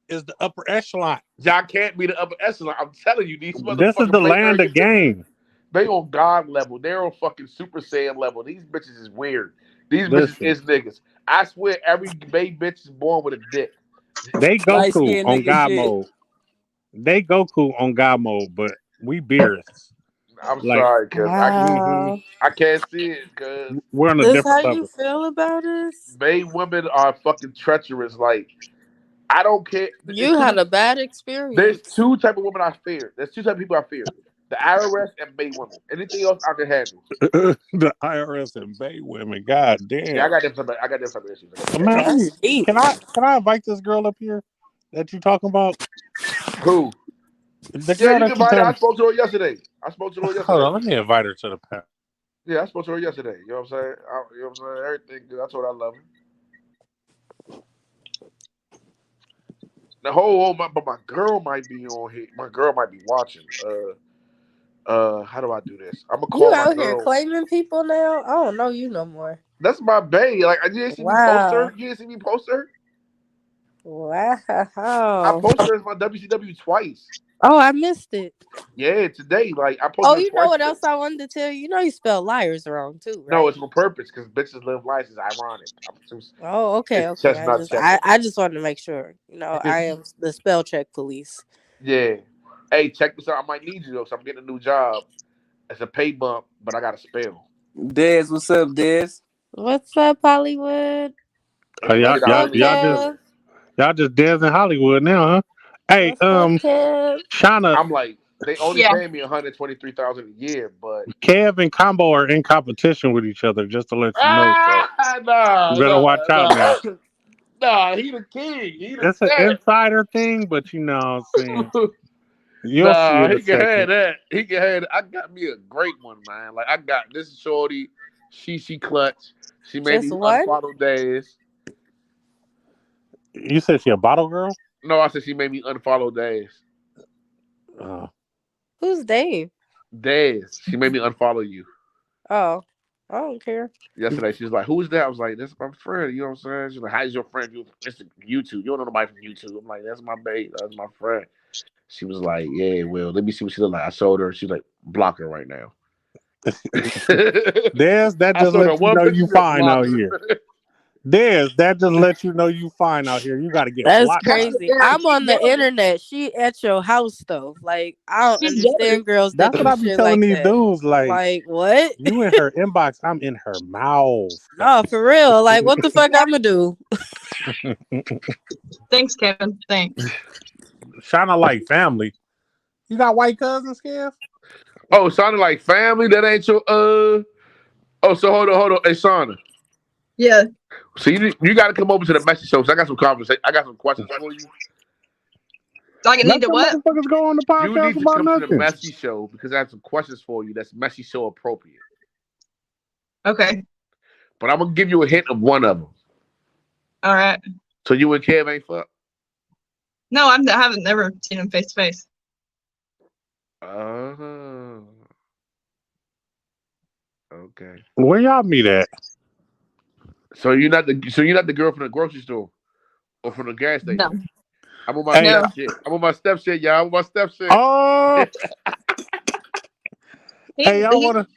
is the upper echelon. Y'all can't be the upper echelon. I'm telling you, these This is the motherfucking Bay land Area of bitches, game. they on God level. They're on fucking Super Saiyan level. These bitches is weird. These bitches Listen, is niggas. I swear every Bay bitch is born with a dick. they Light Goku skinned on nigga God shit. mode. They Goku on God mode, but we beerists. I'm Like sorry, cause mm-hmm, Wow. I can't see it, cause we're on a This how different you level. feel about us? Bay women are fucking treacherous. Like I don't care. You had a bad There's experience. two type of women I fear. There's two type of people I fear: the IRS and Bay women. Anything else I can handle. The IRS and Bay women. God Yeah, I damn. got them. I got them type of issues. Man, That's deep. can I invite this girl up here that you talking about? Who? The Yeah, girl you that can you find her. I told me. spoke to her yesterday. Hold on, let me invite her to the panel. Yeah, I spoke to her yesterday. You know what I'm saying? You know what I'm saying? Everything good. I told her I love her. But my girl might be on here. My girl might be watching. How do I do this? I'm gonna You call my out here girl. claiming people now? I don't know you no more. That's my bae. Like you didn't see me post her. Wow. You didn't see me post her. I Wow. posted her as my WCW twice. Oh, I missed it. Yeah, today. Like I Oh, posted her you know twice what today. else I wanted to tell you? You know you spell liars wrong too, No, right? it's on purpose because bitches live life is ironic. Oh, okay, It's okay. I chestnut just I, checking. I just wanted to make sure. You know, I am the spell check police. Yeah. Hey, check this out. I might need you though, so I'm getting a new job. It's a pay bump, but I got a spell. Dez, what's up, Dez? What's up, Hollywood? It's Y'all, $50 What's y'all, up, a y'all year. just Kev? y'all just dance in Hollywood now, huh? Hey, What's up, Kev? Shauna, I'm like, they only Yeah. pay me 123,000 a year, but Kev and Combo are in competition with each other. Just to let you know, so you nah, better nah, watch out nah, now. nah. He the king. He the It's an champ. insider thing, but you know what I'm saying. You'll see Nah, in a he can have second. that. He can have that. I got me a great one, man. Like I got this shorty. She clutch. She made Just me one? unfollow days. You said she a bottle girl? No, I said she made me unfollow days. Uh, Who's Dave? Days. She made me unfollow you. Oh, I don't care. Yesterday, she was like, "Who's that?" I was like, "That's my friend." You know what I'm saying? She's like, "How's your friend? You YouTube? You don't know nobody from YouTube?" I'm like, "That's my babe. That's my friend." She was like, "Yeah, well, let me see what she look like." I showed her. She's like, "Block her right now." That I just showed her lets you one know picture. you She said, fine "Block out her." here. That just lets you know you fine out here. You got to get That's blocked That's by. the crazy. girl. I'm She's on the jealous. internet. She at your house though. Like I don't She's jealous. understand girls that That's what do I be shit telling like these that. dudes. Like, Like what? you in her inbox, I'm in her mouth. No, for real. Like what the fuck I'ma do? Thanks, Kevin. Thanks. Shana like family. You got white cousins, Kev? Oh, sounded like family. That ain't your Oh, so hold on. Hey, Shauna. Yeah. So you got to come over to the message show. 'Cause I got some conversation. I got some questions for you. Like I need Let to them what? motherfuckers go on the You podcast need to about come to the nothing. messy show because I have some questions for you. That's messy show appropriate. Okay. But I'm gonna give you a hint of one of them. All right. So you and Kev ain't fuck. No, I haven't never seen him face to face. Oh, okay. Where y'all meet at? So you're not the girl from the grocery store or from the gas No. station. I'm on my Hey, No. step shit. I'm on my step shit, y'all. I'm on my step shit. oh, hey, y'all He. wanna?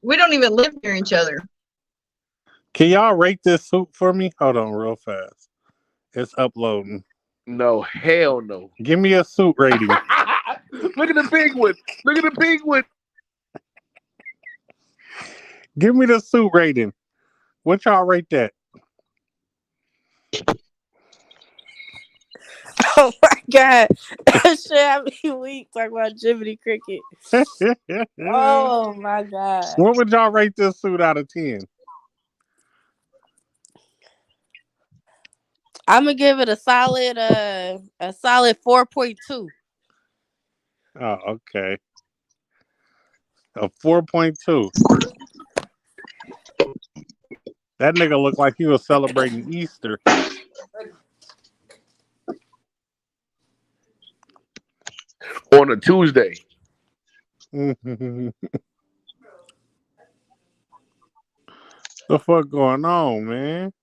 We don't even live near each other. Can y'all rate this soup for me? Hold on, real fast. It's uploading. No, hell no. Give me a soup rating. Look at the penguin. Look at the penguin. Give me the soup rating. What y'all rate that? Oh my god. Shit had me weak talking about Jiminy Cricket. Oh my god. What would y'all rate this suit out of 10? I'm gonna give it a solid 4.2. Oh, okay. A 4.2. That nigga looked like he was celebrating Easter. On a Tuesday. The fuck going on, man?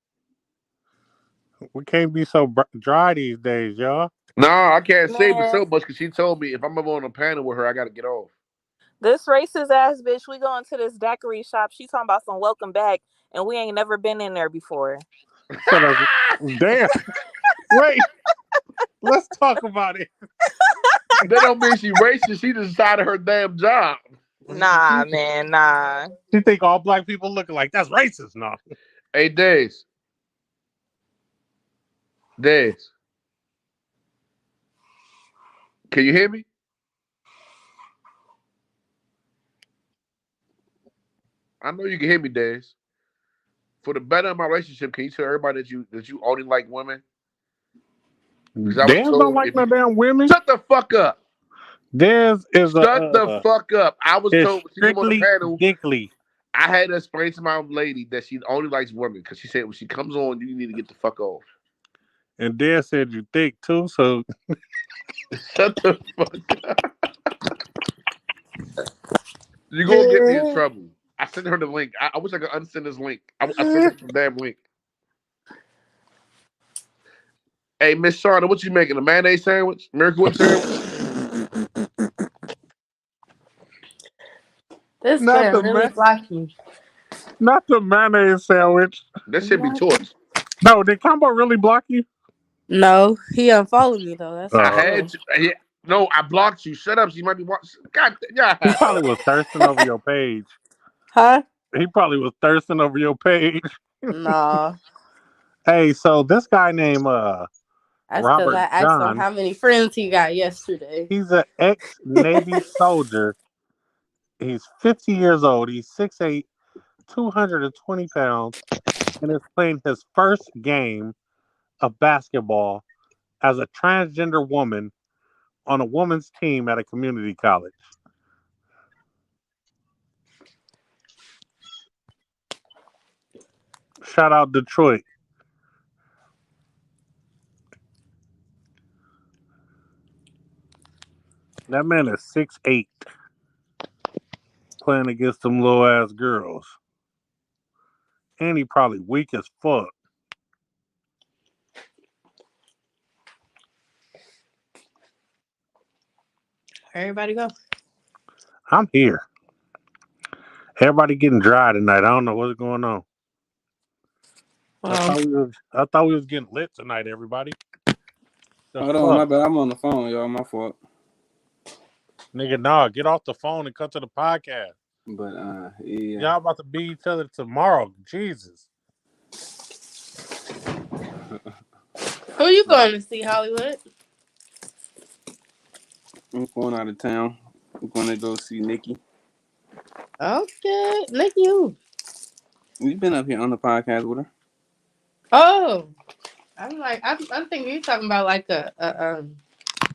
We can't be so dry these days, y'all. No, I can't say but Man, so much because she told me if I'm ever on a panel with her, I got to get off. this racist ass bitch, we going to this daiquiri shop. She talking about some welcome back, and we ain't never been in there before. Shut up. Damn. Wait. Let's talk about it. That don't mean she racist. She just decided her damn job. Nah, man, nah. You think all black people look like that's racist? No. Hey, Dez. Dez. Can you hear me? I know you can hear me, Dez. For the better of my relationship, can you tell everybody that you only like women? Because I was Dez don't told like if no you damn women. shut the fuck up. Dez is Shut the fuck up. I was is told when she came on the strictly panel, dickly. I had to explain to my lady that she only likes women because she said when she comes on, you need to get the fuck off. And Dez said you thick too, so Shut the fuck up. You're gonna get me in trouble. I sent her the link. I wish I could unsend this link. I sent her the damn link. Hey, Miss Shauna, what you making? A mayonnaise sandwich? Miracle Whip sandwich? This not man the really blocked me. not the mayonnaise sandwich. That should be What? torch. No, did Combo really block you? No, he unfollowed me though. That's I for Oh, had sure. to. Yeah, No, I blocked you. Shut up. She might be watching. God, He yeah. probably was thirsting over your page. Huh? He probably was thirsting over your page. No. Hey, so this guy named That's because Robert I asked him John, how many friends he got yesterday. he's an ex-Navy soldier. He's 50 years old. He's 6'8", 220 pounds, and is playing his first game of basketball as a transgender woman on a women's team at a community college. Shout out Detroit. That man is 6'8", playing against them little ass girls. And he probably weak as fuck. Everybody go. I'm here. Everybody getting dry tonight. I don't know what's going on. Um, I thought we was getting lit tonight, everybody. The Hold on, my fuck? bad. I'm on the phone, y'all. My fault. Nigga, nah, get off the phone and come to the podcast. But yeah. Y'all about to be each other tomorrow. Jesus. who you going to see, Hollywood? I'm going out of town. I'm going to go see Nikki. Okay. Look you. We've been up here on the podcast with her. Oh. I'm thinking you're talking about like a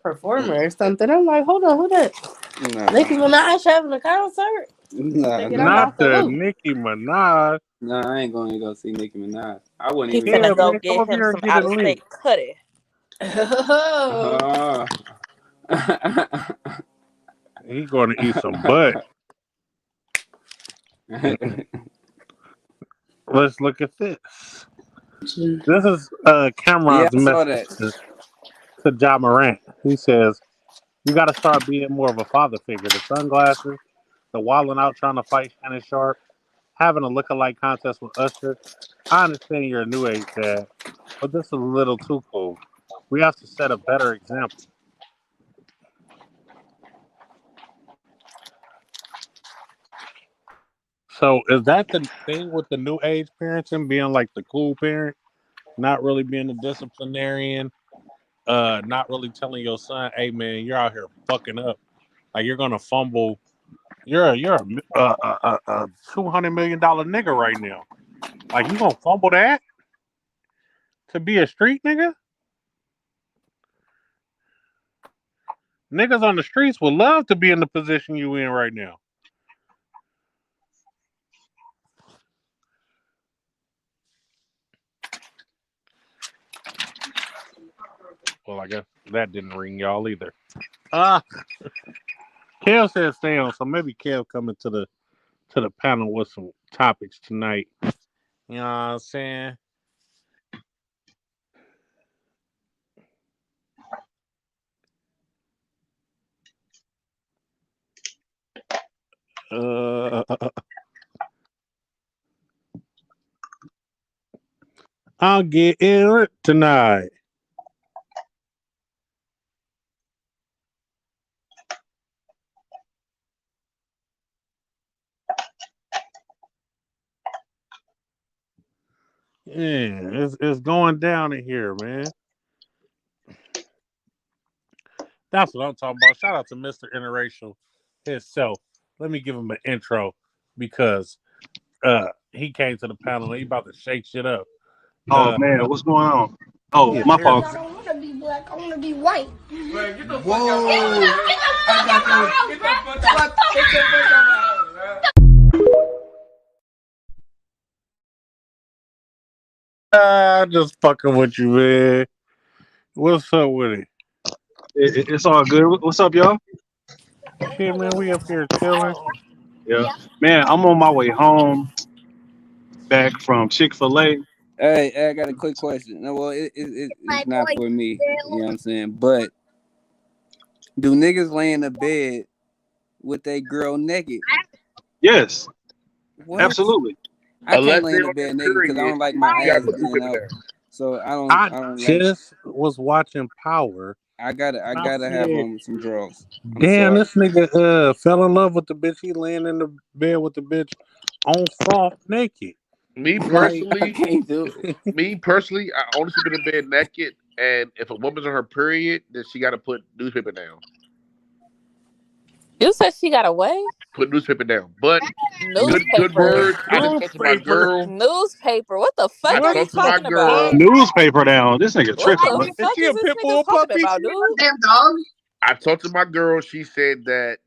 performer or something. I'm like, hold on, who that? Nah, Nicki Minaj having a concert? nah, Thinking I'm nah, Not off the the loop. Nicki Minaj. nah. I ain't going to go see Nicki Minaj. I wouldn't He even go Yeah, finna see go man, her. come get up him here and some get out it of lit. state cutty. Oh. He going to eat some butt. Let's look at this. This is Yeah, Cameron's I saw message that. to Ja Morant. He says, "You got to start being more of a father figure. The sunglasses, the wilding out trying to fight Shannon Sharp, having a look-alike contest with Usher. I understand you're a new age dad, but this is a little too cool. We have to set a better example." So is that the thing with the new age parenting, being like the cool parent, not really being a disciplinarian, not really telling your son, "Hey man, you're out here fucking up. Like you're gonna fumble. You're a $200 million nigga right now. Like you gonna fumble that to be a street nigga? Niggas on the streets would love to be in the position you in right now." Well, I guess that didn't ring y'all either. Uh Kev said stay on, so maybe Kev coming to the panel with some topics tonight. You know what I'm saying? Uh, I'll get in it tonight. Yeah, it's going down in here, man. That's what I'm talking about. Shout out to Mr. Interracial himself. Let me give him an intro because he came to the panel and he about to shake shit up. Oh man, what's going on? Oh, He a my therapist. fault. I don't want to be black. I want to be white. Man, get the fuck Whoa. out. Get the fuck out my house, bro. Get the fuck Out my house, man. Just fucking with you, man. What's up with it? It's all good. What's up, y'all? Shit, man, we up here chilling. Yeah, man, I'm on my way home back from Chick-fil-A. Hey, I got a quick question. No, well, it's not for me. You know what I'm saying? But do niggas lay in the bed with a girl naked? Yes, What? absolutely. I can't Unless lay they're in the on their bed naked because I period, don't like my you got ass to put being them in out. there. So I I don't like. just was watching Power I gotta have on some drawers. I'm Damn, sorry. this nigga fell in love with the bitch. He laying in the bed with the bitch on soft naked. Me Like, I personally, can't do it. I only sleep in the bed naked, and if a woman's on her period, then she got to put newspaper down. You said she got away? Put newspaper down. But good Newspaper. word. I just talked to my newspaper. girl. Newspaper. What the fuck I are What you talked to my the talking girl. fuck? about? Newspaper down. This nigga What tripping, the bro. Is fuck she is a this pit nigga bull talking puppy? about, dude? Damn dog. I talked to my girl. She said that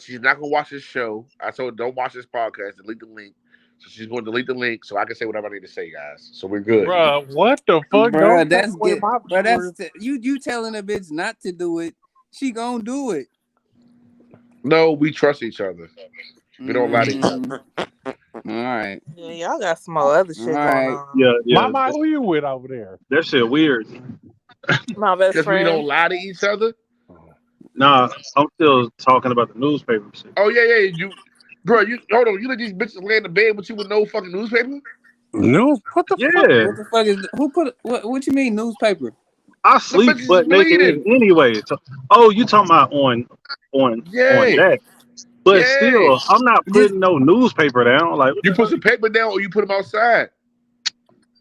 she's not gonna watch this show. I told her don't watch this podcast. Delete the link. So she's going to delete the link so I can say whatever I need to say, guys. So we're good. Bruh, what the fuck? Don't Bruh, take that's away good. my But viewers. you telling a bitch not to do it. She gonna do it. No, we trust each other. We don't lie to each other. Mm, all right. Yeah, y'all got some more other All shit going right. on. Yeah. Mama, who you with over there? That shit weird. My best Because we friend. don't lie to each other. Nah, I'm still talking about the newspaper shit. Oh yeah. You hold on. You let these bitches lay in the bed with you with no fucking newspaper? No, what the fuck? Yeah, What the fuck is who put what you mean newspaper? I The sleep bitches is butt naked bleeding. anyway. So, oh, you talking about on Yeah, that? But yeah. still, I'm not You putting no newspaper down. Like, what you the put fuck? some paper down or you put them outside.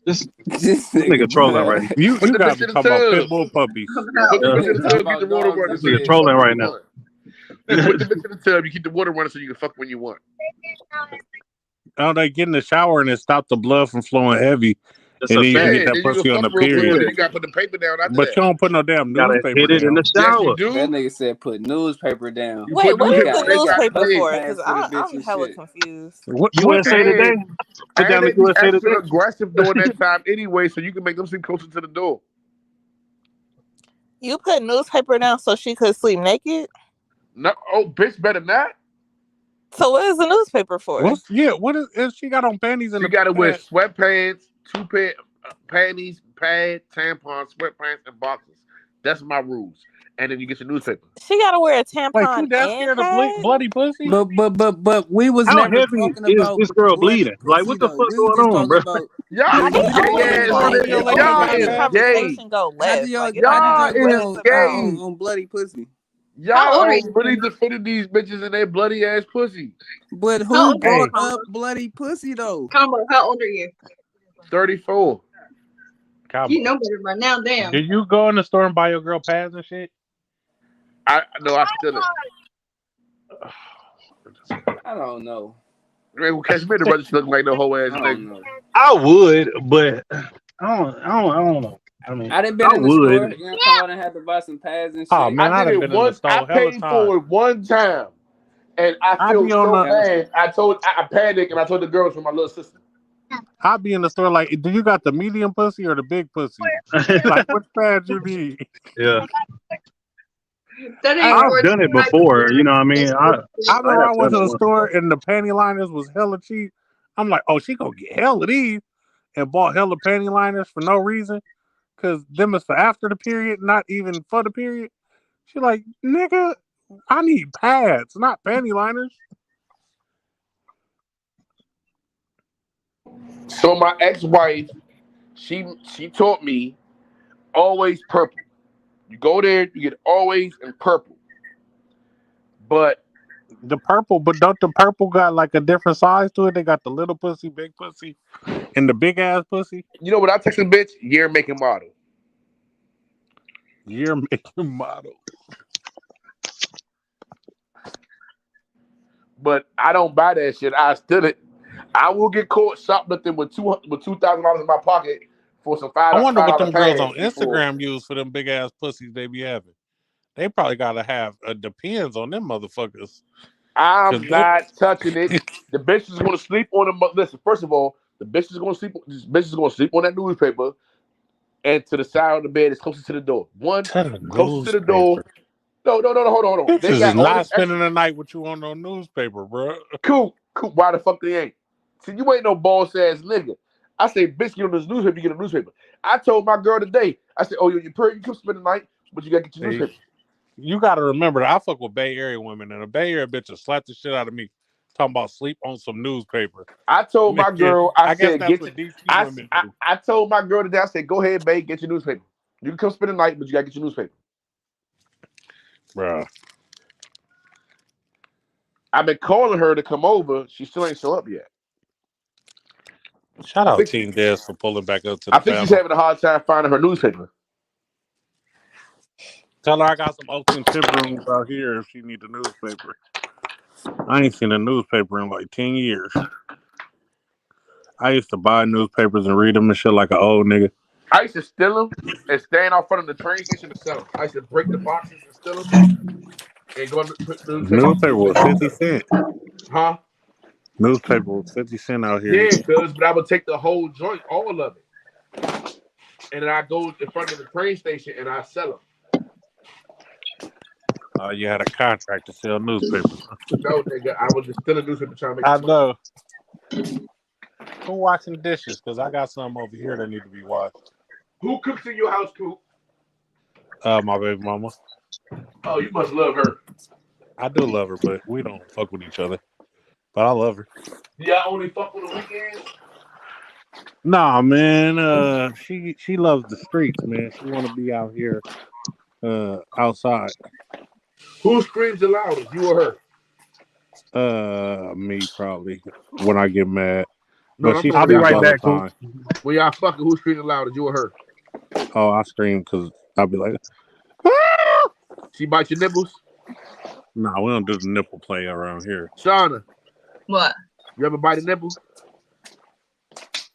This This this nigga nigga, trolling right now. bruh. Put You the gotta bitch be in the talking about pit tub. bull puppies. Put the Hell, bitch in the Talk tub. Keep the about water dogs running and This so you nigga can shit. fuck trolling when right you now. want. Just put the bitch in the tub. You keep the water running so you can fuck when you want. Oh, they get in the shower and it stopped the blood from flowing heavy, That's and a then you can fact. get Yeah, that then you can pussy on fuck the real quick, period. but then Yeah, you gotta put the paper down after But that. you don't put no damn gotta newspaper hit it in the down. Yes, you shower. That do. nigga said put newspaper down. You Wait, put what You is newspaper the got down. you You got gotta newspaper puppy dig. for? Because pads for the bitch I'm and hella shit. confused. What USA the Today. And Put down the they be USA extra Today. aggressive during that time anyway, so you can make them seem closer to the door. You put newspaper down so she could sleep naked? No, oh, bitch, better not. So what is the newspaper for? what is she got on panties in She the gotta wear pad? sweatpants, two pair panties, pad, tampons, sweatpants, and boxers. That's my rules. And then you get your newspaper. She gotta wear a Like you tampon that and scared of pad? bloody pussy? But we was How never heavy talking is about this girl bloody bleeding? Like, pussy what the though. fuck We was going just on, talking bro? about Y'all do They is you gay always ass Why like did your niggas. lady always Y'all got make a the is pad? gay. conversation go how do left. y'all Like it's how did Y'all not y'all get what is it's on gay. about. bloody pussy? how old are Y'all you? really defended these bitches in their bloody ass pussy. But How who old are you, brought Hey, Combo? up bloody pussy though? Combo, how old are you? 34. You combo. know better by now, Do damn. you go in the store and buy your girl pads and shit? I no, I still it. I don't know. Man, will catch me in the register looking like no whole ass I don't nigga. know. I would, but I don't know. I mean, I done been I in the store, would. you know what I'm talking about? I had to buy some pads and Oh shit. man, I I did done it been in the once. I store hella paid times. for it one time, and I I feel be on so the That bad. I panicked and I told the girls from my little sister. I be in the store like, do you got the medium pussy or the big pussy? Like which pads you need? Yeah, That ain't I I've for done it like before. You know what I mean? I I remember I have went done to it the once. store and the panty liners was hella cheap. I'm like, oh, she gonna get hella these and bought hella panty liners for no reason. Cause them is for after the period, not even for the period. She like, nigga, I need pads, not panty liners. So my ex-wife, she taught me always purple. You go there, you get always in purple. But The purple, but don't the purple got like a different size to it? They got the little pussy, big pussy, and the big ass pussy. you know what I text a bitch? Year, make, and model. Year making model. But I don't buy that shit. I still it. I will get caught shoplifting with $2,000 in my pocket for some I wonder what $5 them girls on pads before. Instagram use for them big ass pussies they be having. They probably gotta have depends on them motherfuckers. Cause I'm they, not touching it. The bitch is gonna sleep on the. Listen, first of all, the bitch is gonna sleep. This bitch is gonna sleep on that newspaper, and to the side of the bed is closest to the door. One to the closest to the door. newspaper. No. Hold on. They Bitches is got all not this extra. spending the night with you on no newspaper, bro. Cool. Why the fuck they ain't? See, you ain't no boss ass nigga. I say, bitch, get on this newspaper. You get a newspaper. I told my girl today. I said, oh, you come spend the night, but you gotta get your See, newspaper. you gotta remember that I fuck with Bay Area women, and a Bay Area bitch will slap the shit out of me talking about sleep on some newspaper. I told my Nigga, girl. I I guess said, that's get your. what DC women do. I told my girl today. I said, go ahead, babe, get your newspaper. You can come spend the night, but you gotta get your newspaper. Bruh. I've been calling her to come over. She still ain't show up yet. Shout I out think Team Des for pulling back up to I the think she's panel. having a hard time finding her newspaper. Tell her I got some Oakland tip rooms out here if she need a newspaper. I ain't seen a newspaper in like 10 years. I used to buy newspapers and read them and shit like an old nigga. I used to steal them and stand out front of the train station to sell them. I used to break the boxes and steal them and go and put the Newspaper was 50 newspaper. cents. Huh? Newspaper was 50 cents out here. Yeah, cuz, but I would take the whole joint, all of it. And then I go in front of the train station and I sell them. You had a contract to sell newspapers. No, nigga, I was just stealing newspaper trying to make I money. know. Who washing dishes? Because I got some over here that need to be washed. Who cooks in your house, Coop? My baby mama. Oh, you must love her. I do love her, but we don't fuck with each other. But I love her. Yeah, I only fuck on the weekends. Nah, man. She loves the streets, man. She want to be out here, outside. Who screams the loudest, you or her? Me probably when I get mad. No, But I'm she talking I'll be about screams right all the back, Coop. time. when y'all fucking, who screams the loudest, you or her? Oh, I scream because I'll be like, She bite your nipples? nah, we don't do the nipple play around here. Shauna, What? you ever bite a nipple?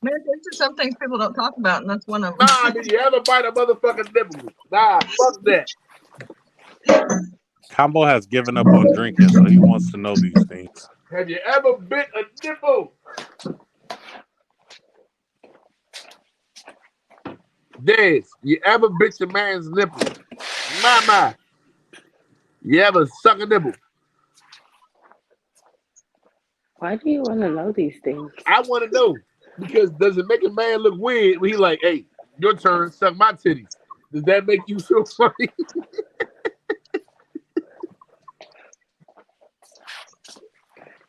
Man, there's just some things people don't talk about, and that's one of them. Nah, did you ever bite a motherfucking nipple? Nah, fuck that. Combo has given up on drinking, so he wants to know these things. Have you ever bit a nipple? Des, you ever bit your man's nipple? Mama, you ever suck a nipple? Why do you want to know these things? I want to know because does it make a man look weird when he like, hey, your turn, suck my titties? Does that make you feel funny?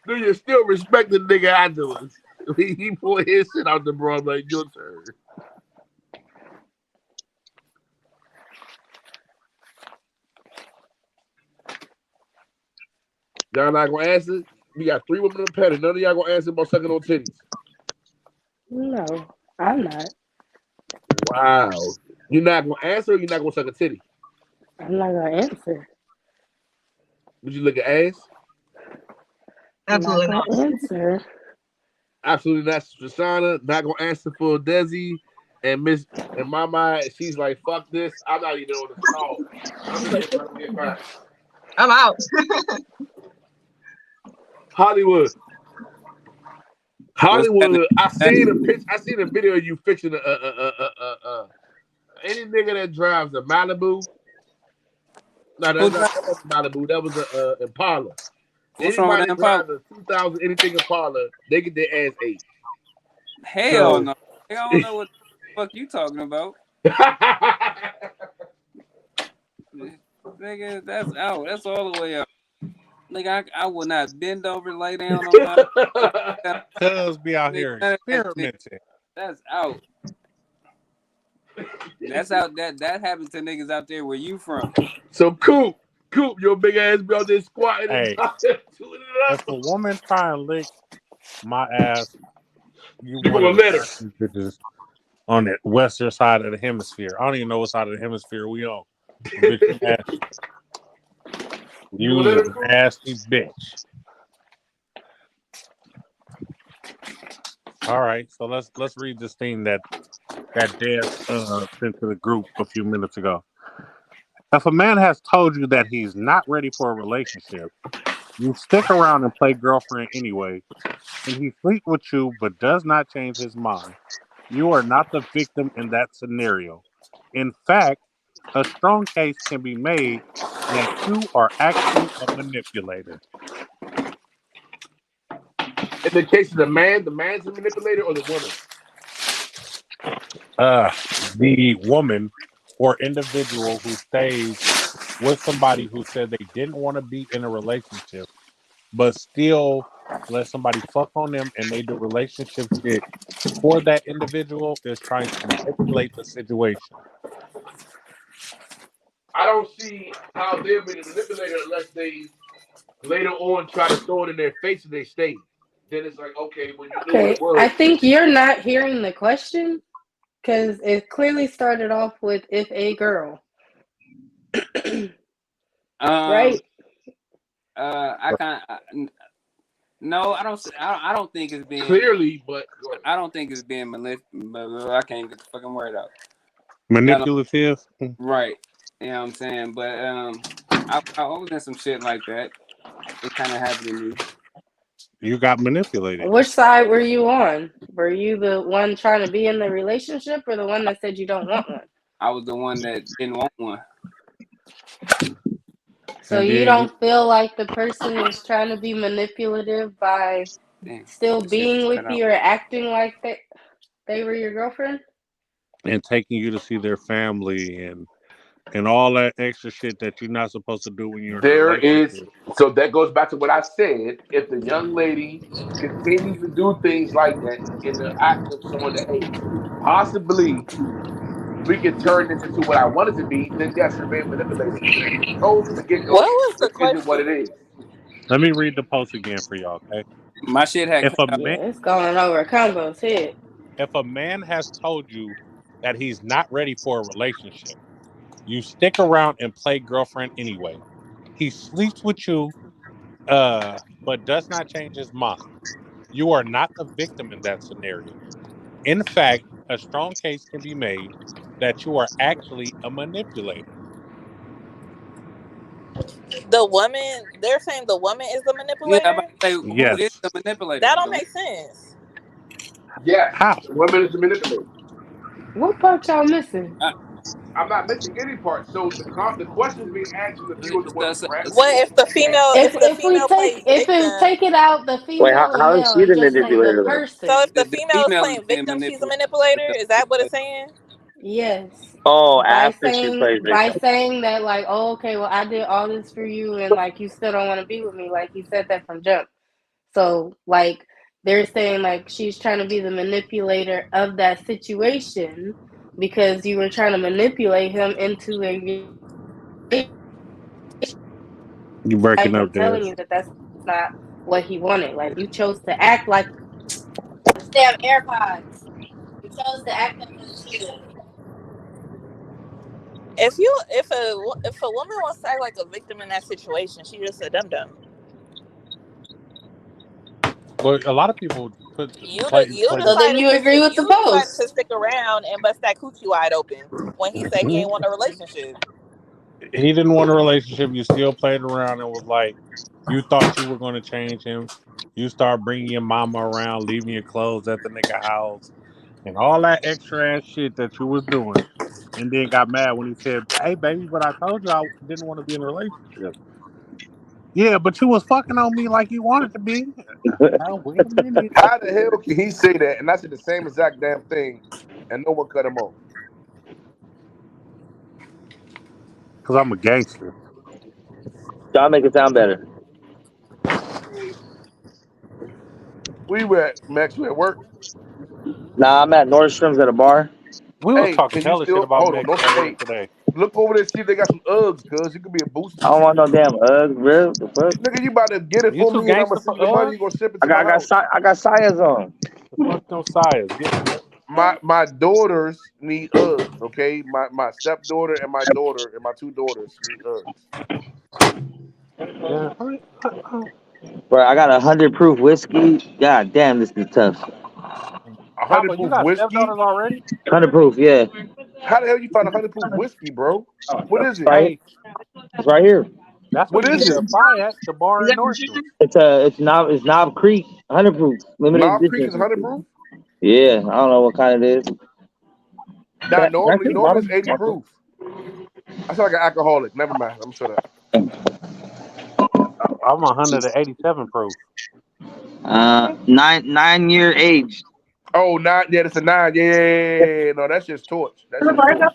Do you still respect the nigga I do it? He pulled his shit out the bro, like, your turn. Y'all not gonna answer? We got 3 women in the panel. None of y'all gonna answer about sucking on titties. No, I'm not. Wow. You're not gonna answer or you're not gonna suck a titty? I'm not gonna answer. Would you look at ass? Absolutely I'm not not. gonna answer. Absolutely not. Shoshana, not gonna answer for Desi. And Miss in my mind, she's like, fuck this. I'm not even on the call. I'm just trying to get back. I'm out. Hollywood. What's Hollywood. I seen a happening? pitch. I seen a video of you fixing any nigga that drives a Malibu. No, Who that wasn't Malibu. That was a Impala. What's wrong with Anybody that that Impala? drives a 2000 anything Impala, they get their ass ate. Hell So, no. I don't know what the fuck you talking about. Nigga, that's out. That's all the way out. Nigga, I will not bend over, lay down on my. Cuz be out Nigga, here none of that shit. experimenting. That's out. That's out. That happens to niggas out there where you from. so Coop, your big ass be out there squatting and Hey, chewing it if up. a woman try and lick my ass, you You one gonna of the let her? nasty bitches on the western side of the hemisphere. I don't even know what side of the hemisphere we on. Bitch, you nasty. You gonna let You her, Coop? a nasty bitch. All right, so let's read this thing that Dad sent to the group a few minutes ago. If a man has told you that he's not ready for a relationship, you stick around and play girlfriend anyway, and he sleeps with you but does not change his mind, you are not the victim in that scenario. In fact, a strong case can be made that you are actually a manipulator. In the case of the man's the manipulator or the woman? The woman or individual who stays with somebody who said they didn't want to be in a relationship, but still let somebody fuck on them and they do relationship shit for that individual is trying to manipulate the situation. I don't see how they're being manipulated unless they later on try to throw it in their face and they stay. Then it's like, okay, when you knew what it Okay, I was. think you're not hearing the question because it clearly started off with if a girl, Um. right? I kind of no. I don't think it's being. Clearly, but go ahead. I don't think it's being I can't get the fucking word out. Manipulative. Right. You know what I'm saying? But I was in some shit like that. It kind of happened to me. You got manipulated. Which side were you on? Were you the one trying to be in the relationship or the one that said you don't want one? I was the one that didn't want one. So And you then don't feel like the person was trying to be manipulative by Damn, still that shit being with cut out. you or acting like they were your girlfriend? and taking you to see their family and all that extra shit that you're not supposed to do when you're in a There is, relationship. so that goes back to what I said. If the young lady continues to do things like that in the act of showing that, hey, possibly we can turn this into what I want it to be, then yes, you're being manipulated. If you told from the get What go, was the this isn't what question? it is. Let me read the post again for y'all, okay? My shit had If cut a out. man Yeah, it's going over Combo's head. if a man has told you that he's not ready for a relationship, you stick around and play girlfriend anyway. He sleeps with you, but does not change his mind. You are not the victim in that scenario. In fact, a strong case can be made that you are actually a manipulator. The woman, they're saying the woman is the Yeah, I'm about manipulator. to say who is Yes. the manipulator? That don't make sense. Yes, How? the women is the manipulator. What part y'all missing? Uh, I'm not missing any part. So the question is being asked from the view of the women, correct? What if the female If if the if we female take plays if it victim? take it out the Wait, female and how is male she and the just say the manipulator though? So if person, the the female is female is playing being victim, she's a manipulated. manipulator. Is that what it's saying? yes, Oh, by after she saying plays by victim. saying that like, oh, okay, well, I did all this for you, and like you still don't want to be with me, like he said that from jump. So like they're saying like she's trying to be the manipulator of that situation because you were trying to manipulate him into a You breaking by up him there. telling you that that's not what he wanted. Like you chose to act like damn AirPods. You chose to act like a cheater. If a woman wants to act like a victim in that situation, she just a dum dum. But a lot of people put You play you play. So then decided you to agree with the you decided post. to stick around and bust that coochie wide open when he said he ain't want a relationship. He didn't want a relationship. You still played around and was like, you thought you were going to change him. You start bringing your mama around, leaving your clothes at the nigga house, and all that extra ass shit that you was doing. And then got mad when he said, "Hey, baby, but I told you I didn't want to be in a relationship." Yeah, but you was fucking on me like you wanted to be. Now wait a minute, How the hell can he say that? And I said the same exact damn thing, and no one cut him off. because I'm a gangster. Y'all make it sound better. We were at Max. We at work. Nah, I'm at Nordstrom's at a bar. We was Hey, talking can you hella shit still about hold on? Mex Don't earlier hey, today. look over there. See if they got some Uggs, cause it could be a booster. I don't want no damn Uggs, bro. The fuck? Nigga, you about to get it You for too me, and I'm gonna gangster send for you the money. us? You gonna ship it I to got my I got house. I got Sayas on. The fuck them sires. Get My daughters need Uggs. Okay, my stepdaughter and my daughter and my two daughters need Uggs. yeah. Bro, I got 100 proof whiskey. God damn, this is tough. 100 Papa, you proof got whiskey. stepdaughters already? 100 proof, yeah. How the hell you find 100 proof whiskey, bro? What is it? Right here. Hey, It's right here. that's where What you is need it? to apply at the bar in Nordstrom. It's Knob Creek. 100 proof. Limited Knob Creek is edition. 100 proof. Yeah, I don't know what kind it is. Nah, Can I normally see the normally it's bottom? 80 proof. I sound like an alcoholic. Never mind. I'm shut up. I'm 187 proof. 9 year age. Oh, nine. Yeah, that's a nine. Yeah, yeah, yeah, yeah, yeah. No, that's just torch. That's just torch.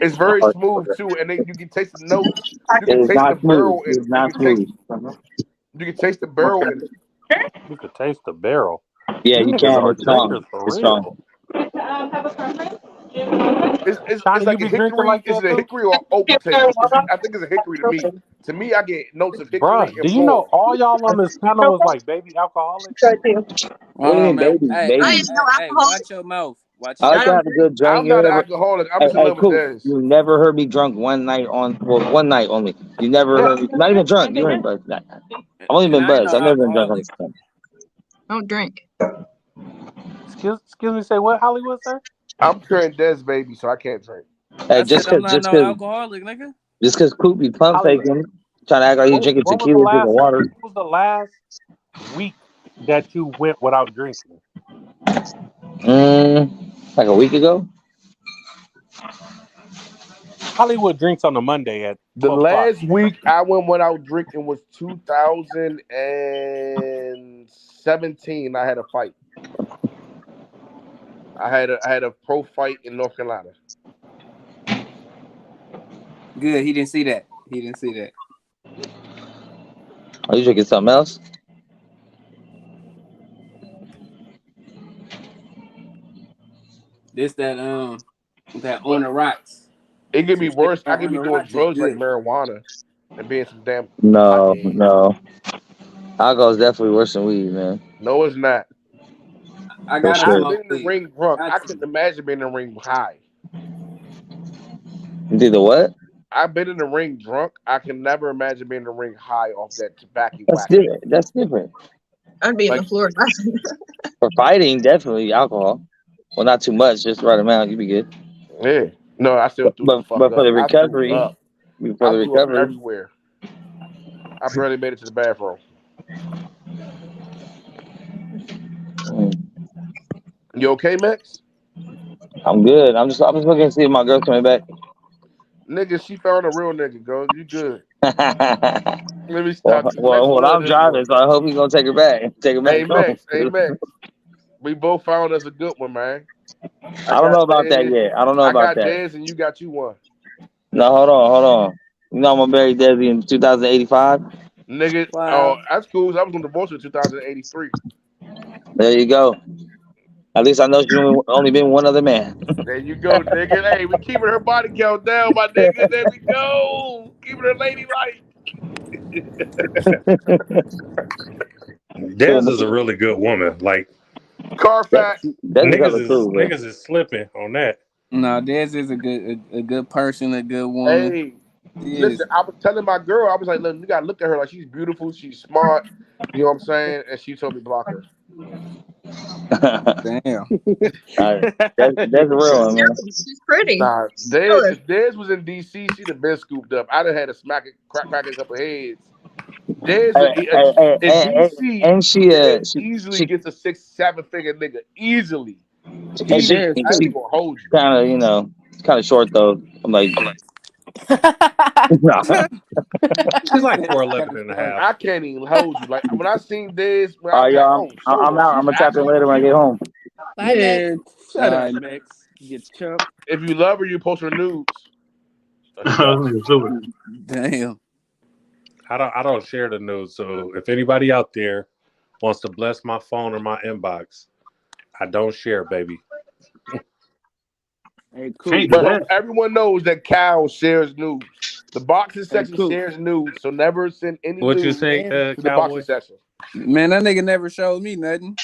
It's very smooth too, and then you can taste the notes. You It can is taste the not smooth. barrel It in is it. not smooth. You can taste the barrel in it. You could taste the barrel. Yeah, You you niggas can. are It's strong. drinkers for It's strong. real. It's Shawnee, you like a be drinking hickory. like Is that it a too? hickory or oak taste? I think it's a hickory to me. To me, I get notes of hickory Bruh, and do you know floral. all y'all on this panel is like baby alcoholics? What do you mean, Man. baby? Hey, I Baby. didn't know alcoholic. watch your mouth. Watch I your like I to mouth. don't have a drink. good drink. I'm You not an ever? alcoholic. I'm Hey, just in hey, love with Coop. Dez. You never heard me drunk one night one night only. You never Yeah, heard me. Not even drunk. You heard buzzed. I've only And been I ain't no buzzed. I've never been drunk on alcoholic. this stuff. I don't drink. Excuse me, say what, Hollywood, sir? I'm curing Dez baby, so I can't drink. Hey, I said I'm not no alcoholic, nigga. just cause Coop be pump Hollywood. faking, trying to act like he drinking What was the tequila, drinking last water. what was the last week that you went without drinking? Like a week ago. Hollywood drinks on a Monday at The 12 o'clock. last week I went without drinking was 2017. I had a fight. I had a pro fight in North Carolina. Good. He didn't see that. He didn't see that. Are you drinking something else? This that on the rocks. It could be Some shit worse. I could on be the doing rocks is drugs like good. marijuana and being some damn No, pothead. no. Alcohol is definitely worse than weed, man. No, it's not. I For gotta I've sure. smoke been in the weed. ring drunk. Got I to. couldn't imagine being in the ring high. You did the what? I've been in the ring drunk. I can never imagine being in the ring high off that tobacco That's whacker. different. That's different. I'd be in the Like, floor laughing. For fighting, definitely alcohol. Well, not too much, just the right amount. You be good. yeah. No, I still threw the fuck But for up. the I threw recovery, up. before I the threw up recovery, everywhere. I barely made it to the bathroom. mm, You okay, Max? I'm good. I'm just looking to see if my girl's coming back. Nigga, she found a real nigga, girl. You good. well, Let me stop. Let's well, love I'm this one. driving, so I hope he's gonna take her back. Take her back Hey, home. Max. Hey, Max. We both found us a good one, man. I I don't know got about that Dez. yet. I don't know I about got that. Dez, and you got you one. No, hold on. You know I'm gonna marry Desi in 2085. Nigga, oh, Wow. that's cool. I was gonna divorce her in 2083. There you go. At least I know she's only been one other man. There you go, nigga. Hey, we keeping her body count down, my nigga. There we go. Keeping her ladylike. Des is a really good woman. Like Carfax. Desi's hella cool, bro. niggas is slipping on that. No, Des is a good person, a good woman. Hey, She is. listen, I was telling my girl, I was like, look, you gotta look at her like she's beautiful, she's smart, you know what I'm saying? And she told me block her. Damn. That's a real one, Yeah, man. she's pretty. Nah, She's good. If Dez was in DC, she'd have been scooped up. I'd have had to crack a couple heads. Dez in DC, And she Dez easily she gets a 6-7 figure nigga. Easily. and she Easily. I ain't gonna hold you. kind of kind of short though. I'm like, nah. She's like 4'11" and a half. I can't even hold you. Like when I seen Dez, when I All was right, like, y'all. oh I'm shit, out. I'm she's gonna tap in actually later when I get cute. home. Bye, Man, Max. shut All up, right. Max. You get chump. If you love her, you post her nudes. Oh, she gone. Damn. I don't share the news. So if anybody out there wants to bless my phone or my inbox, I don't share, baby. Hey, cool. But That everyone knows that Cal shares nudes. The boxing hey, section cool. shares nudes, so never send any What you nudes say, to the boxing cowboy? section. Man, that nigga never showed me nothing.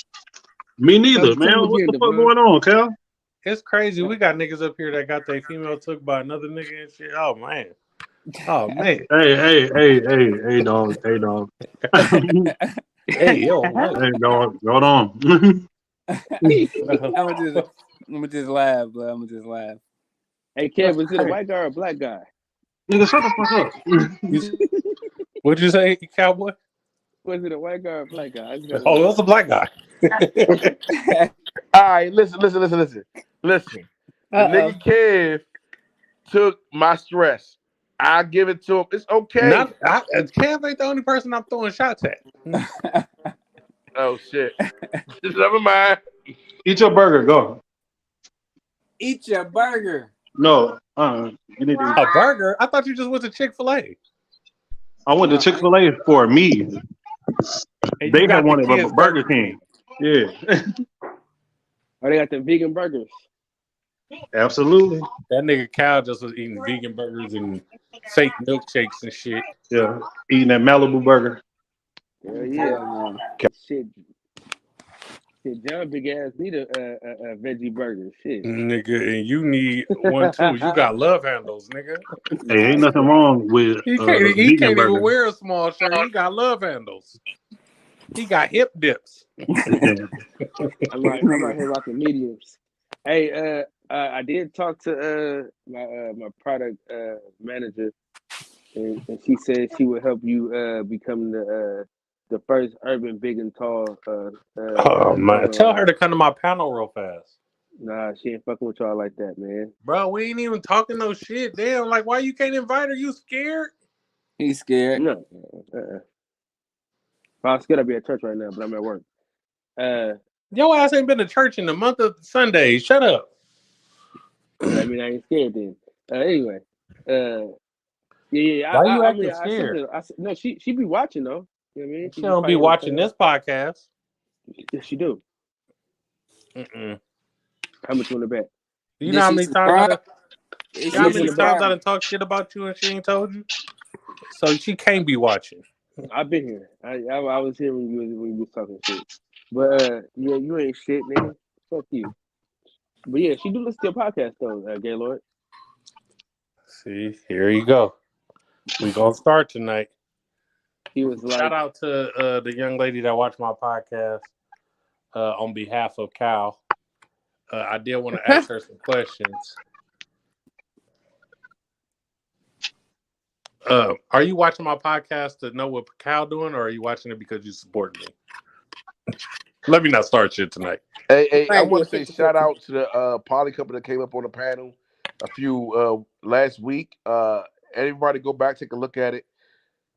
Me Tell, neither, tell man. me What again, the fuck Devon. going on, Cal? It's crazy. We got niggas up here that got their female took by another nigga and shit. Oh man. Oh man. Hey, dog. Hey, dog. Hey yo. What? Hey, dog. Hold on. I'ma just laugh, bro. I'ma just laugh. Hey, Kev, that's was it a crazy. white guy or a black guy? Nigga, shut the fuck What'd you say, cowboy? Was it a white guy or a black guy? I just gotta Oh, it know. was a black guy. All right, listen. Listen. The Uh-oh. nigga Kev took my stress. I give it to him. It's okay. Cam ain't the only person I'm throwing shots at. Oh shit. Never mind. Eat your burger. Go. Eat your burger. No. You need to eat. A burger? I thought you just went to Chick-fil-A. I went to No, Chick-fil-A for me. And They you had got the wanted a kids Burger King. Yeah. oh, they got the vegan burgers. Absolutely. That nigga Cal just was eating vegan burgers and fake milkshakes and shit. Yeah. Eating that Malibu burger. Hell Yeah. no. Shit, John big ass need a veggie burger. Shit. Nigga, and you need one too. You got love handles, nigga. Hey, ain't nothing wrong with He vegan can't even burger. wear a small shirt. He got love handles. He got hip dips. I'm out here rocking mediums. Hey, I did talk to my product manager, and she said she would help you become the first urban big and tall Oh man, tell her owner. to come to my panel real fast. Nah, she ain't fucking with y'all like that, man. Bro, we ain't even talking no shit. Damn, like why you can't invite her? You scared? He's scared. No. If I was scared, I'd be at church right now, but I'm at work. Your ass ain't been to church in the month of Sundays. Shut up. I mean, I ain't scared then. Anyway, yeah. Why you I acting mean, scared? no, she be watching though. You know what I mean? She She just don't be probably ain't watching gonna this podcast. Yes, she do. Mm-mm. How much you want to bet? You know Did how she many times I subscribe? done, Is you know she how How much you many want to bet? times I subscribed? done talk shit about you and she ain't told you? So she can't be watching. I've been here. I was here when you was talking shit. But yeah, you ain't shit, nigga. Fuck you. But yeah, she do listen to your podcast though, Gaylord. See, here you go. We gonna start tonight. He was Shout like, out to the young lady that watched my podcast on behalf of Cal. I did want to ask her some questions. Are you watching my podcast to know what Cal doing, or are you watching it because you support me? Let me not start shit tonight. Hey, I Might be want a to say 50-50. shout out to the poly couple that came up on the panel a few last week. Everybody go back, take a look at it.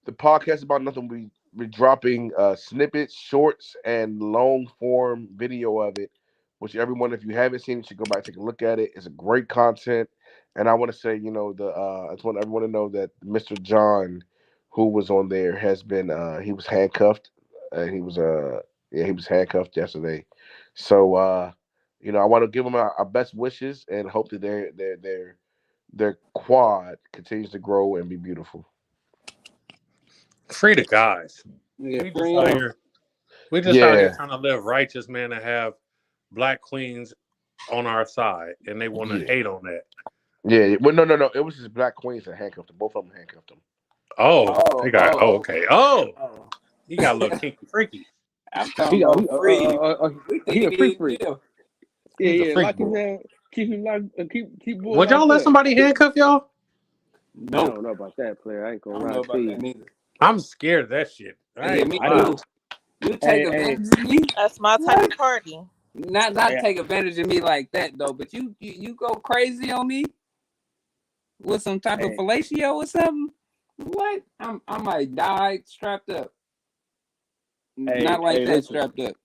The podcast about nothing. We dropping snippets, shorts, and long form video of it. Which everyone, if you haven't seen it, should go back, take a look at it. It's a great content, and I want to say, I just want everyone to know that Mr. John, who was on there, has been he was handcuffed. He was he was handcuffed yesterday. So I want to give him our best wishes and hope that their quad continues to grow and be beautiful. Free the guys. Yeah, We just free out him. here. We just out here Yeah, trying to live righteous, man, and have black queens on our side, and they want to yeah. hate on that. Yeah, well, no. It was his black queens that handcuffed him. Both of them handcuffed him. Oh, they Oh, got. Oh, okay. Oh, oh. he got a little kinky freaky. I'm he talking got about free. We he a thinking freak he freak. in jail. Yeah, He's a yeah. freak Lock his boy. hand. Keep him locked. Keep boy Would y'all locked let up. somebody handcuff y'all? I Nope. don't know about that, player. I ain't I gonna don't know lie to about that you. neither. I'm scared of that shit. I Yeah, ain't me gonna I lie. do. too. You take Hey, advantage of me? That's my type What? of party. Not hey. take advantage of me like that though, but you go crazy on me with some type of Hey, fellatio or something. What? I might die strapped up. Not like that listen. strapped up.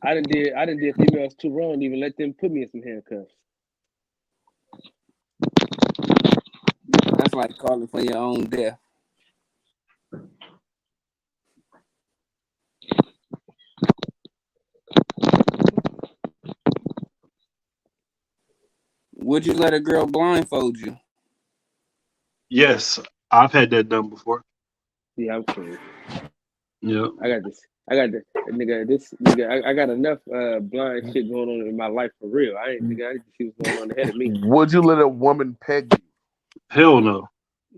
I done did females too wrong to even let them put me in some handcuffs. That's like calling for your own death. Would you let a girl blindfold you? Yes, I've had that done before. Yeah, I'm cool. Yeah. I got this. I got enough blind shit going on in my life for real. I need to see what's going on ahead of me. Would you let a woman peg you? Hell no.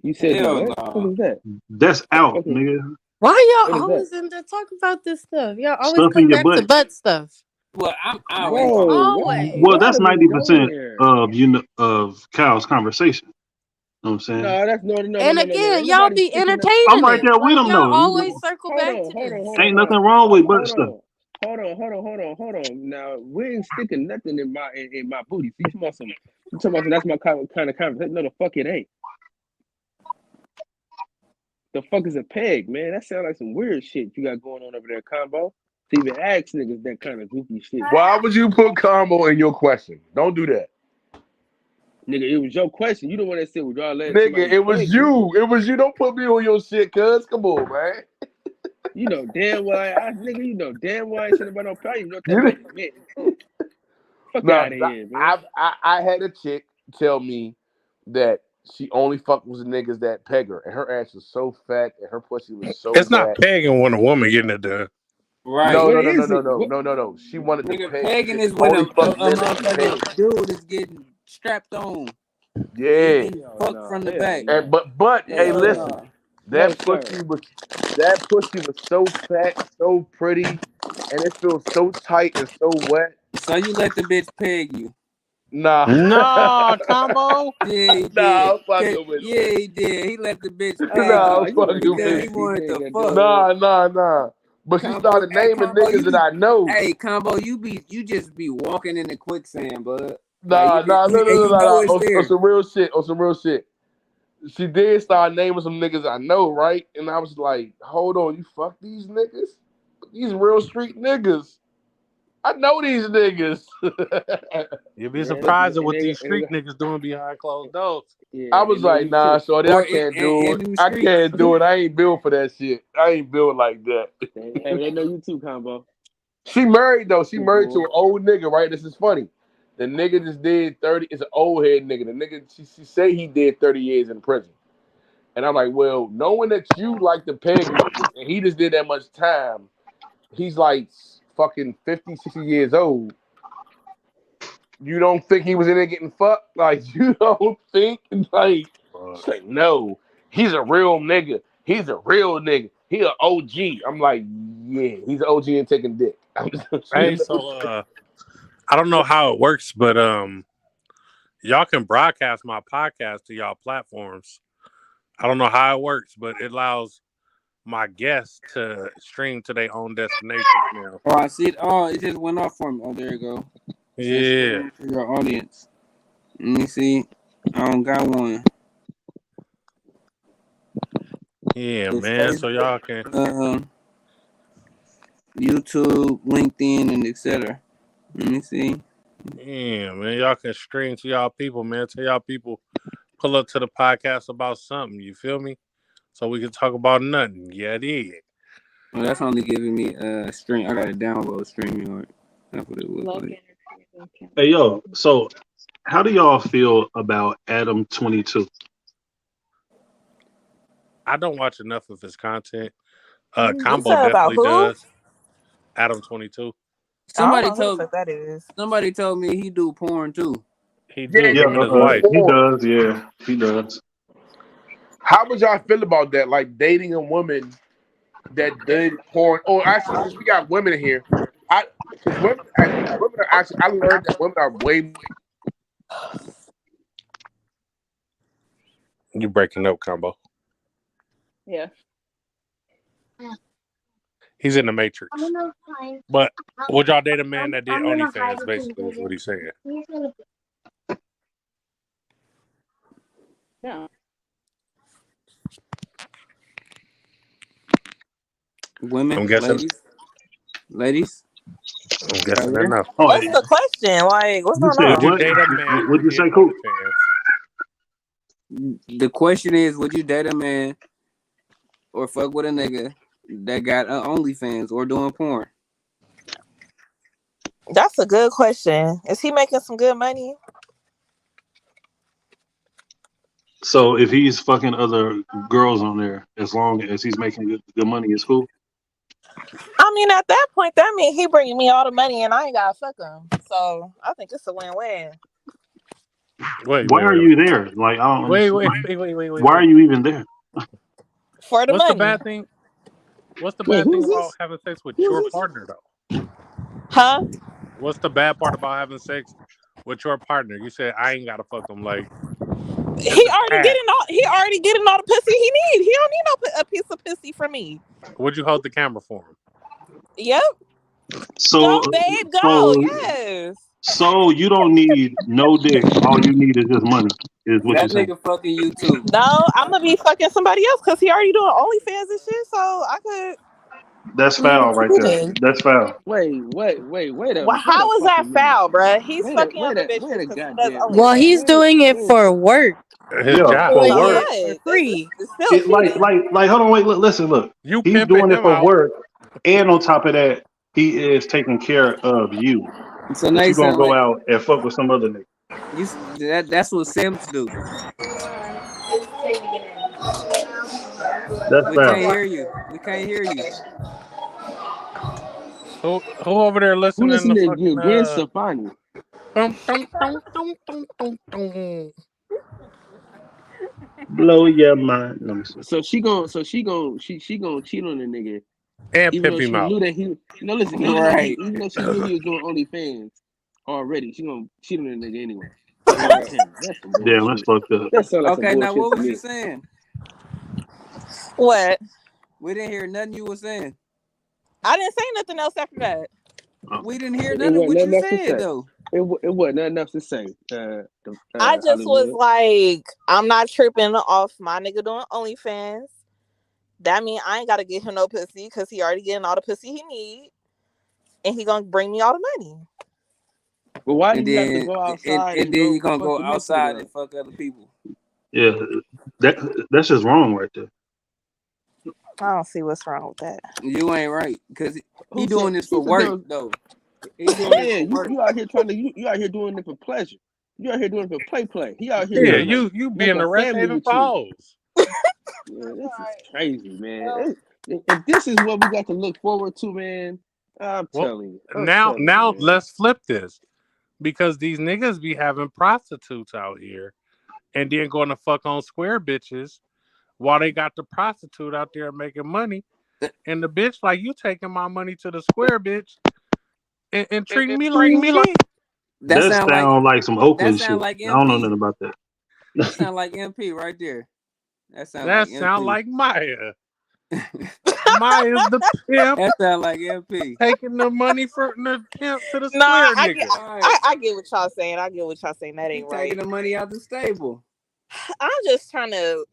You said do Hell what? What no. is that? That's out, Okay, nigga. Why what y'all is that? always end up talking about this stuff? Y'all always Stuff in come your back to butt. butt stuff. Well, I'm always Bro, talking about Always. Well, why that's do we go 90% there? of Cal's conversation. You know what I'm saying? No, that's no. And Ain't again, y'all nobody be sticking up. I'm entertaining right it. there with Like him y'all though. always circle Hold back on, to hold on, this. hold on, Ain't hold nothing on, wrong with butt hold stuff. on. Hold on. Now we ain't sticking nothing in my booty. See, you talking about that's my kind of conversation. No, the fuck it ain't. The fuck is a peg, man? That sounds like some weird shit you got going on over there, combo. To even ask niggas that kind of goofy shit. Why would you put combo in your question? Don't do that. Nigga, it was your question. You the one that said, would y'all let Nigga, somebody it was peg you? you. It was you. Don't put me on your shit, cuz. Come on, man. You know damn well nigga, you know damn well I ain't saying about no peg. You know what that You fucking meant. Fuck No, out of here, man. I had a chick tell me that she only fucked with the niggas that peg her, and her ass was so fat and her pussy was so It's not wet. pegging when a woman getting it done. Right. No, What no, no, no, is no, it? no, What? no, no, no. She wanted to Nigga, peg. pegging She is when only a fucked men that she motherfucking paid. dude is getting strapped on. He Yeah, getting Hell fucked no. from the Hell back. and no. but hey, Hell Hell listen, no. no. No, that sir. pussy was that pussy was so fat, so pretty, and it feels so tight and so wet. So you let the bitch peg you. Nah, No, combo. Yeah, he nah, did. I'm fucking with you. Yeah, he did. He let the bitch peg Nah, you I'm You know fucking because with he you. wanted ain't to gonna fuck. do it. Nah. But she Combo, started hey, naming combo, niggas that I know. combo, you just be walking in the quicksand, bud. Like Nah, nah, no, no, and no, you no, know no. it's On there. some real shit. On some real shit. She did start naming some niggas I know, right? And I was like, hold on, you fuck these niggas? These real street niggas. I know these niggas. You'll be Yeah, surprised at and what they, these and they street got, niggas doing behind closed doors. yeah, I they was know like, you nah, too. shorty, I Or can't do in it. them I streets. can't do it. I ain't built for that shit. I ain't built like that. They know you too, combo. She married though. She Too, married to boy. an old nigga, right? This is funny. The nigga just did 30. It's an old head nigga. The nigga, she say he did 30 years in prison. And I'm like, well, knowing that you like to peg niggas and he just did that much time, he's like fucking 50, 60 years old. You don't think he was in there getting fucked? Like, you don't think? Like, she's like, no, he's a real nigga. He's a real nigga. He an OG. I'm like, yeah, he's an OG and taking dick. I'm just, Hey, I don't know how it works, but y'all can broadcast my podcast to y'all platforms. I don't know how it works, but it allows my guests to stream to their own destinations now. Oh, I see it. Oh, it just went off for me. Oh, there you go. It says Yeah. stream for your audience. Let me see. I don't got one. Yeah, It's man. So y'all can. YouTube, LinkedIn, and etc. Let me see. Yeah, man. Y'all can stream to y'all people, man. Tell y'all people pull up to the podcast about something. You feel me? So we can talk about nothing. Yeah, it is. Well, that's only giving me stream. I gotta download StreamYard. That's what it looks like. Hey, yo. So, how do y'all feel about Adam 22? I don't watch enough of his content. You Combo said about definitely who? does. Adam 22. I don't Somebody know who the told fuck that is. me he do porn too. He yeah, do yeah, him he and his do wife. He porn. does. Yeah, he does. How would y'all feel about that? Like dating a woman that did porn? Oh, actually, since we got women in here, because women are actually, I learned that women are way. You breaking up, Combo. Yeah. He's in the Matrix. But would y'all date a man that did OnlyFans, basically, is what he's saying. No. Women, I'm guessing. ladies. I'm guessing Right enough. Oh, What's the question? Like, what's you going said Would on? you what? date a man who What'd you did say, Coop? OnlyFans? The question is, would you date a man or fuck with a nigga that got OnlyFans or doing porn? That's a good question. Is he making some good money? So, if he's fucking other girls on there, as long as he's making good money, it's cool. I mean, at that point, that means he bringing me all the money and I ain't gotta fuck him. So I think it's a win-win. Wait. Why are you there? Like, I don't Wait. understand. Why are you even there? For the What's the money. bad thing? What's the Wait, bad thing who's about this? having sex with Who's your this? partner, though? Huh? What's the bad part about having sex with your partner? You said I ain't gotta fuck him. Like it's He a already task. getting all the pussy he need. He don't need a piece of pussy from me. Would you hold the camera for him? Yep. So, Go, babe, go. so, Yes. so you don't need no dick. All you need is just money. Is what you're That saying. nigga fucking you too. No, I'm gonna be fucking somebody else because he already doing OnlyFans and shit. So I could That's be foul right there. cheating. That's foul. Well, Wait a how is that fucking minute. foul, bruh? He's Wait a fucking wait other a wait bitches a because he does goddamn Well, OnlyFans. he's doing it wait for work. His Yeah, job. for Doing So work. it for what? free. It's still It cheating. hold on, wait, listen, look. You He's pimping doing it him for out. work, and on top of that, he is taking care of you. So But now you you gonna sound go like out and fuck with some other nigga. that's what Sims do. That's We can't foul. hear you. We can't hear you. Who over there Who listening listen to to fucking Gwen Stefani? dum, dum, dum, dum, dum, dum, dum. Blow your mind. Let me see. So she gonna cheat on the nigga, And even pimp though him she out. knew that he. No, listen. Right. Even though she knew he was doing OnlyFans already, she gonna cheat on the nigga anyway. Right. Damn, that's some Damn, that's bullshit. fucked up. That sounds like some Okay, now bullshit what to was you me. saying? What? We didn't hear nothing you were saying. I didn't say nothing else after that. We didn't hear It none of wasn't what nothing you else to said say. though. It wasn't nothing else to say. I just was Hollywood. like, I'm not tripping off my nigga doing OnlyFans. That mean I ain't gotta get him no pussy because he already getting all the pussy he need, and he gonna bring me all the money. But why And do you have to then go outside and and then go you're gonna fuck go the nigga outside though? and fuck other people. Yeah, that's just wrong right there. I don't see what's wrong with that. You ain't right. Cause he Who said? doing this for Who said work that? though. He doing this Yeah, for work. you out here you out here doing it for pleasure. You out here doing it for play. He out here Yeah, trying Yeah, to you be make in a the Rest family Haven with you. Falls. Yeah, this is crazy, man. If this is what we got to look forward to, man, I'm Well, telling now you, man. let's flip this. Because these niggas be having prostitutes out here and then going to fuck on square bitches while they got the prostitute out there making money. And the bitch like, you taking my money to the square bitch and treating me like shit. That that sound like sound like some that Oakland sound shit. like I don't know MP. nothing about that. That sound like MP right there. That sound That like sound MP. like Maya. Maya's the pimp That sound like MP. taking the money for the pimp to the Nah, square I get, nigga. Right. I get what y'all saying. I get what y'all saying. That He ain't right. taking the money out the stable. I'm just trying to.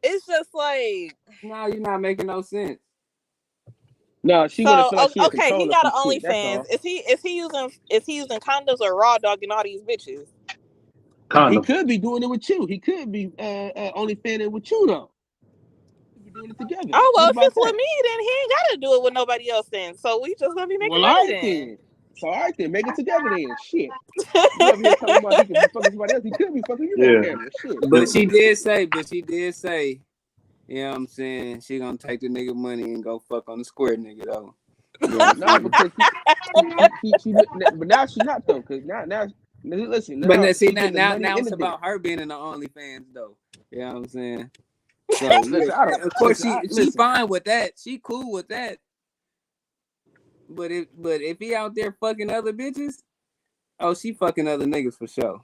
It's just like, No, you're not making no sense. No, she want to so feel like she in okay. He control of got some an shit. That's OnlyFans. all. Is he using condoms or raw dogging all these bitches? He Condoms. could be doing it with you. He could be only fanning with you though. He be doing it together. Oh well, What if about it's with that? me, then he ain't gotta do it with nobody else. Then, so we just gonna be making Well, all money right then. then. So all right then, make it together then. Shit. You over here talking about he could be fucking somebody else. He could be fucking you on Yeah. camera. Shit. But she did say, you know what I'm saying, she gonna take the nigga money and go fuck on the square nigga though. You know what I'm No, saying? because but now she's not though. Because now, listen. But Now see she getting the money now in it's the dick. about her being in the OnlyFans though. You know what I'm saying? So yeah, Listen, I don't of course listen. she fine with that. She cool with that. But if he out there fucking other bitches, oh, she fucking other niggas for sure.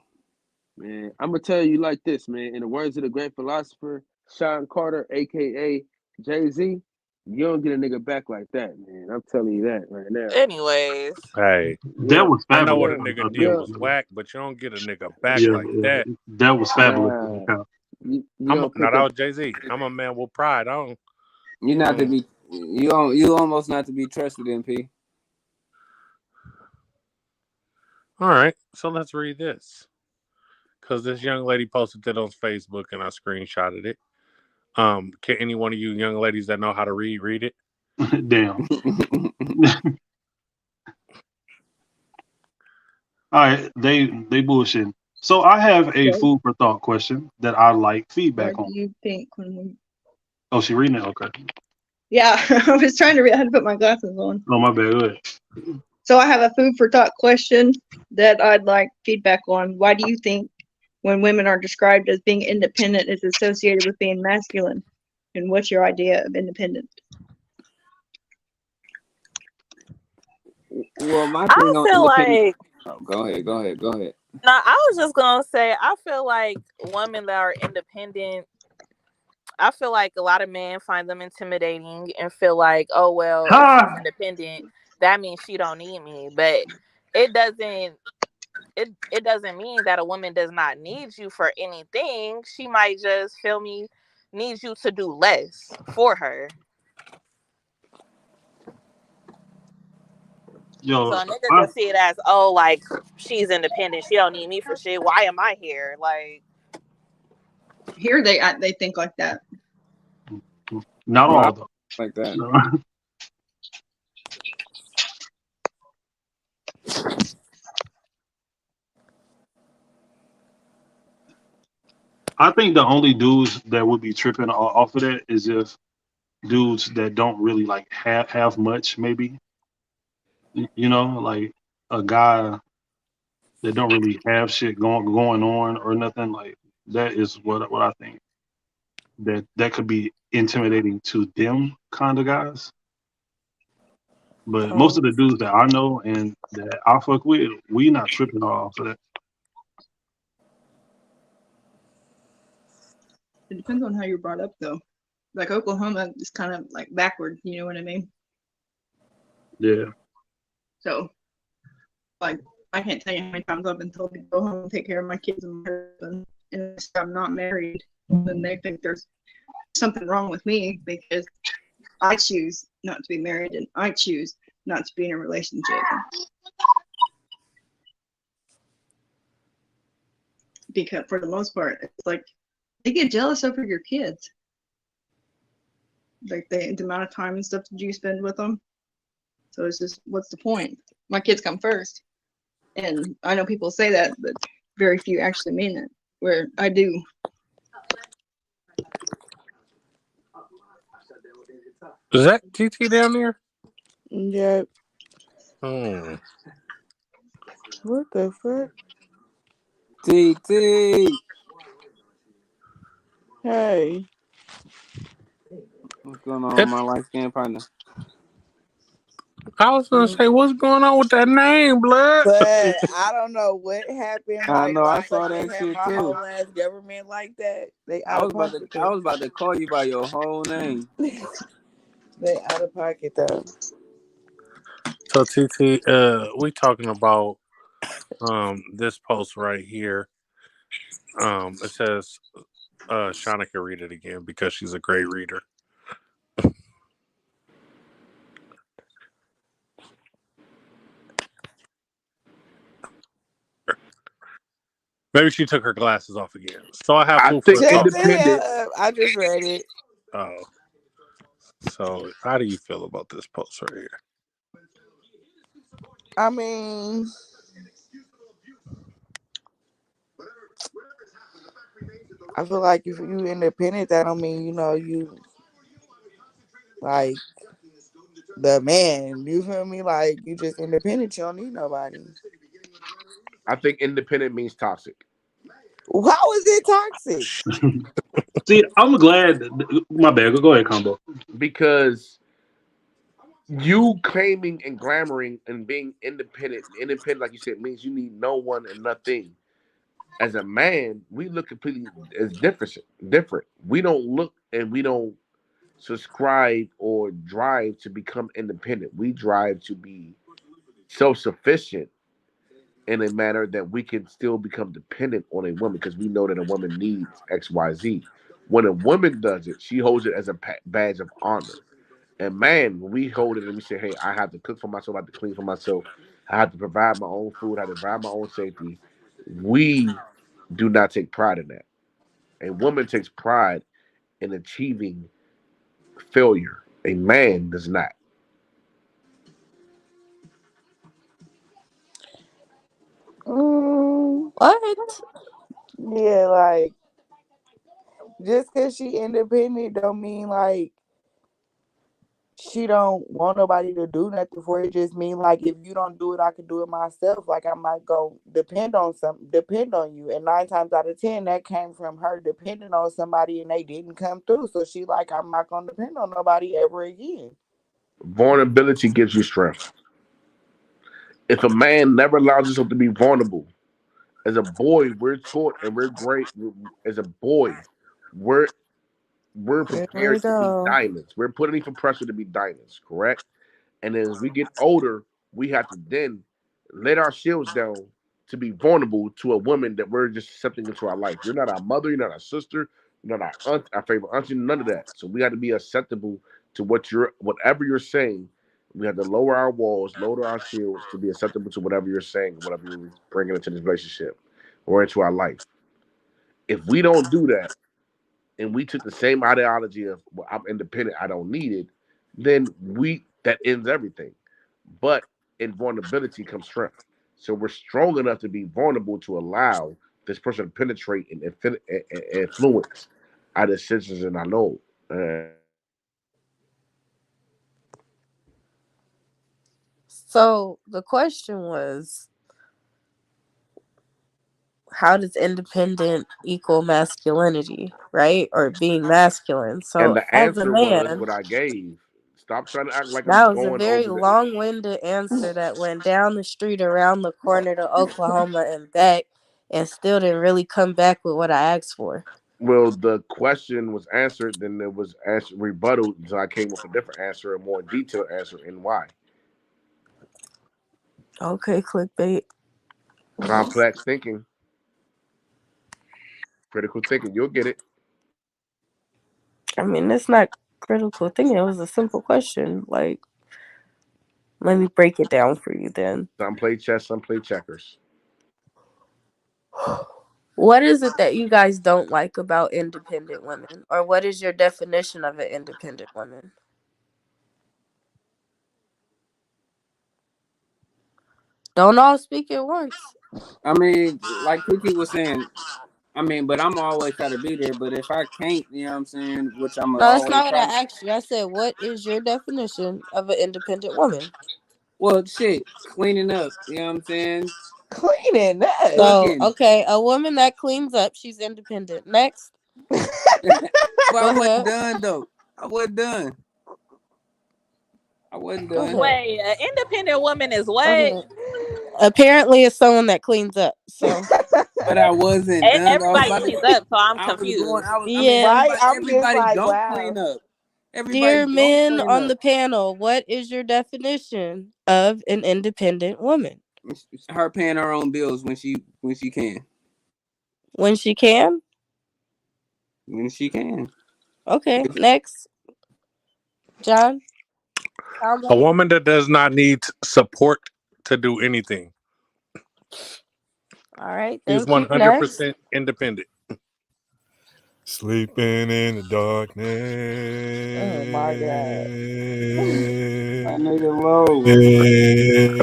Man, I'm gonna tell you like this, man. In the words of the great philosopher Sean Carter, aka Jay-Z, you don't get a nigga back like that, man. I'm telling you that right now. Anyways, Hey, That Yeah, was I know what fabulous. a nigga did yeah, was whack, but you don't get a nigga back Yeah, like that. that was fabulous. nah. You I'm don't now pick that up. was Jay-Z. I'm a man with pride. I don't. You not to be you almost not to be trusted, MP. All right, so let's read this because this young lady posted it on Facebook and I screenshotted it. Can any one of you young ladies that know how to read it? Damn. All right, they bullshitting. So I have a What, food for thought question that I like what feedback do on. you think when we? Oh, she reading it? Okay. Yeah, I was trying to read how to put my glasses on. Oh, my bad. Go ahead. So I have a food for thought question that I'd like feedback on. Why do you think when women are described as being independent is associated with being masculine? And what's your idea of independent? Well, my I thing on feel independent. like. Oh, go ahead. No, I was just gonna say. I feel like women that are independent. I feel like a lot of men find them intimidating and feel like, oh well, if she's Ha! independent, that means she don't need me. But it doesn't. It doesn't mean that a woman does not need you for anything. She might just feel me needs you to do less for her. So Yo, a nigga can see it as, oh, like she's independent. She don't need me for shit. Why am I here? Like, Here they think like that. not Well, I all though. like that. No. I think the only dudes that would be tripping off of that is if dudes that don't really like have much, maybe. You know, like a guy that don't really have shit going on or nothing like that is what I think that could be intimidating to them kind of guys. But most of Oh, the dudes that I know and that I fuck with, we not tripping off of that. It depends on how you're brought up, though. Like Oklahoma is kind of like backward. You know what I mean? Yeah. So, like, I can't tell you how many times I've been told to go home and take care of my kids and my husband, and if I'm not married, then they think there's something wrong with me because I choose not to be married and I choose not to be in a relationship. Because for the most part, it's like they get jealous over your kids, like the amount of time and stuff that you spend with them. So it's just, what's the point? My kids come first, and I know people say that, but very few actually mean it. Where I do. Is that TT down there? yep. Hmm. What the fuck? TT. Hey. What's going on, my light skinned partner? I was gonna say, what's going on with that name, blood? But I don't know what happened. I Like, know, I why saw they that have shit my too. whole ass government like that? They I out of was about to pocket I though. was about to call you by your whole name. They out of pocket though. So TT, we talking about this post right here. It says Shauna can read it again because she's a great reader. Maybe she took her glasses off again. So I have I food for think thought. Shut the independent. hell up. I just read it. Oh, so how do you feel about this post right here? I mean, I feel like if you independent, that don't mean you like the man. You feel me? Like you just independent. You don't need nobody. I think independent means toxic How is it toxic? See, I'm glad. My bad. Go ahead, combo. because you claiming and glamoring and being independent. Independent, like you said, means you need no one and nothing. As a man, we look completely as different. Different. We don't look and we don't subscribe or drive to become independent. We drive to be self-sufficient in a manner that we can still become dependent on a woman because we know that a woman needs XYZ. When a woman does it, she holds it as a badge of honor. And man, when we hold it and we say, hey, I have to cook for myself, I have to clean for myself, I have to provide my own food, I have to provide my own safety, we do not take pride in that. A woman takes pride in achieving failure. A man does not. What? Yeah, like just cause she independent don't mean like she don't want nobody to do nothing for it. Just mean like if you don't do it, I can do it myself. Like I might go depend on you. And 9 times out of 10, that came from her depending on somebody and they didn't come through. So she like, I'm not gonna depend on nobody ever again. Vulnerability gives you strength. If a man never allows himself to be vulnerable, as a boy, we're taught and we're great. As a boy, we're we're Here we prepared to be go. diamonds. We're putting for pressure to be diamonds, correct? And then as we get older, we have to then let our shields down to be vulnerable to a woman that we're just accepting into our life. You're not our mother, you're not our sister, you're not our aunt, our favorite auntie, none of that. So we got to be acceptable to whatever you're saying. We have to lower our walls, lower our shields to be acceptable to whatever you're saying, whatever you're bringing into this relationship or into our life. If we don't do that, and we took the same ideology of well, I'm independent, I don't need it, then we that ends everything. But in vulnerability comes strength. So we're strong enough to be vulnerable to allow this person penetrate and influence our decisions and our know. So the question was, how does independent equal masculinity, right? Or being masculine. And So the as a answer was man, what I gave. Stop trying to act like I'm that was a going very over the. long-winded answer that went down the street, around the corner to Oklahoma and back, and still didn't really come back with what I asked for. Well, the question was answered, then it was answered rebutted, so I came with a different answer, a more detailed answer, and why. Okay, clickbait. Complex thinking, critical thinking. You'll get it. I mean, it's not critical thinking. It was a simple question. Like, let me break it down for you then. Some play chess, some play checkers. What is it that you guys don't like about independent women? Or what is your definition of an independent woman? Don't all speak at once. I mean, like Kiki was saying, I mean, but I'm always try to be there. But if I can't, you know what I'm saying, which I'm No, that's always not what try. I asked you. I said, what is your definition of an independent woman? Well, shit, cleaning up. You know what I'm saying? Cleaning up. So, Cooking. okay, a woman that cleans up, she's independent. Next. But I Go wasn't ahead. done though. I wasn't done. I wasn't Go done. ahead. Wait, an independent woman is what? Okay. Apparently, it's someone that cleans up. So, But I wasn't done. I was Everybody about to. cleans up, so I'm I was going. confused. I mean, yeah. Right? I'm just everybody like, don't clean wow. up. Everybody Dear don't men clean on up. the panel, what is your definition of an independent woman? Her paying her own bills when she can. When she can? When she can. Okay, next. John? A Combo? woman that does not need support to do anything All right, is thank you. Next. 100% independent. Sleeping in the darkness. Oh my god. My nigga low.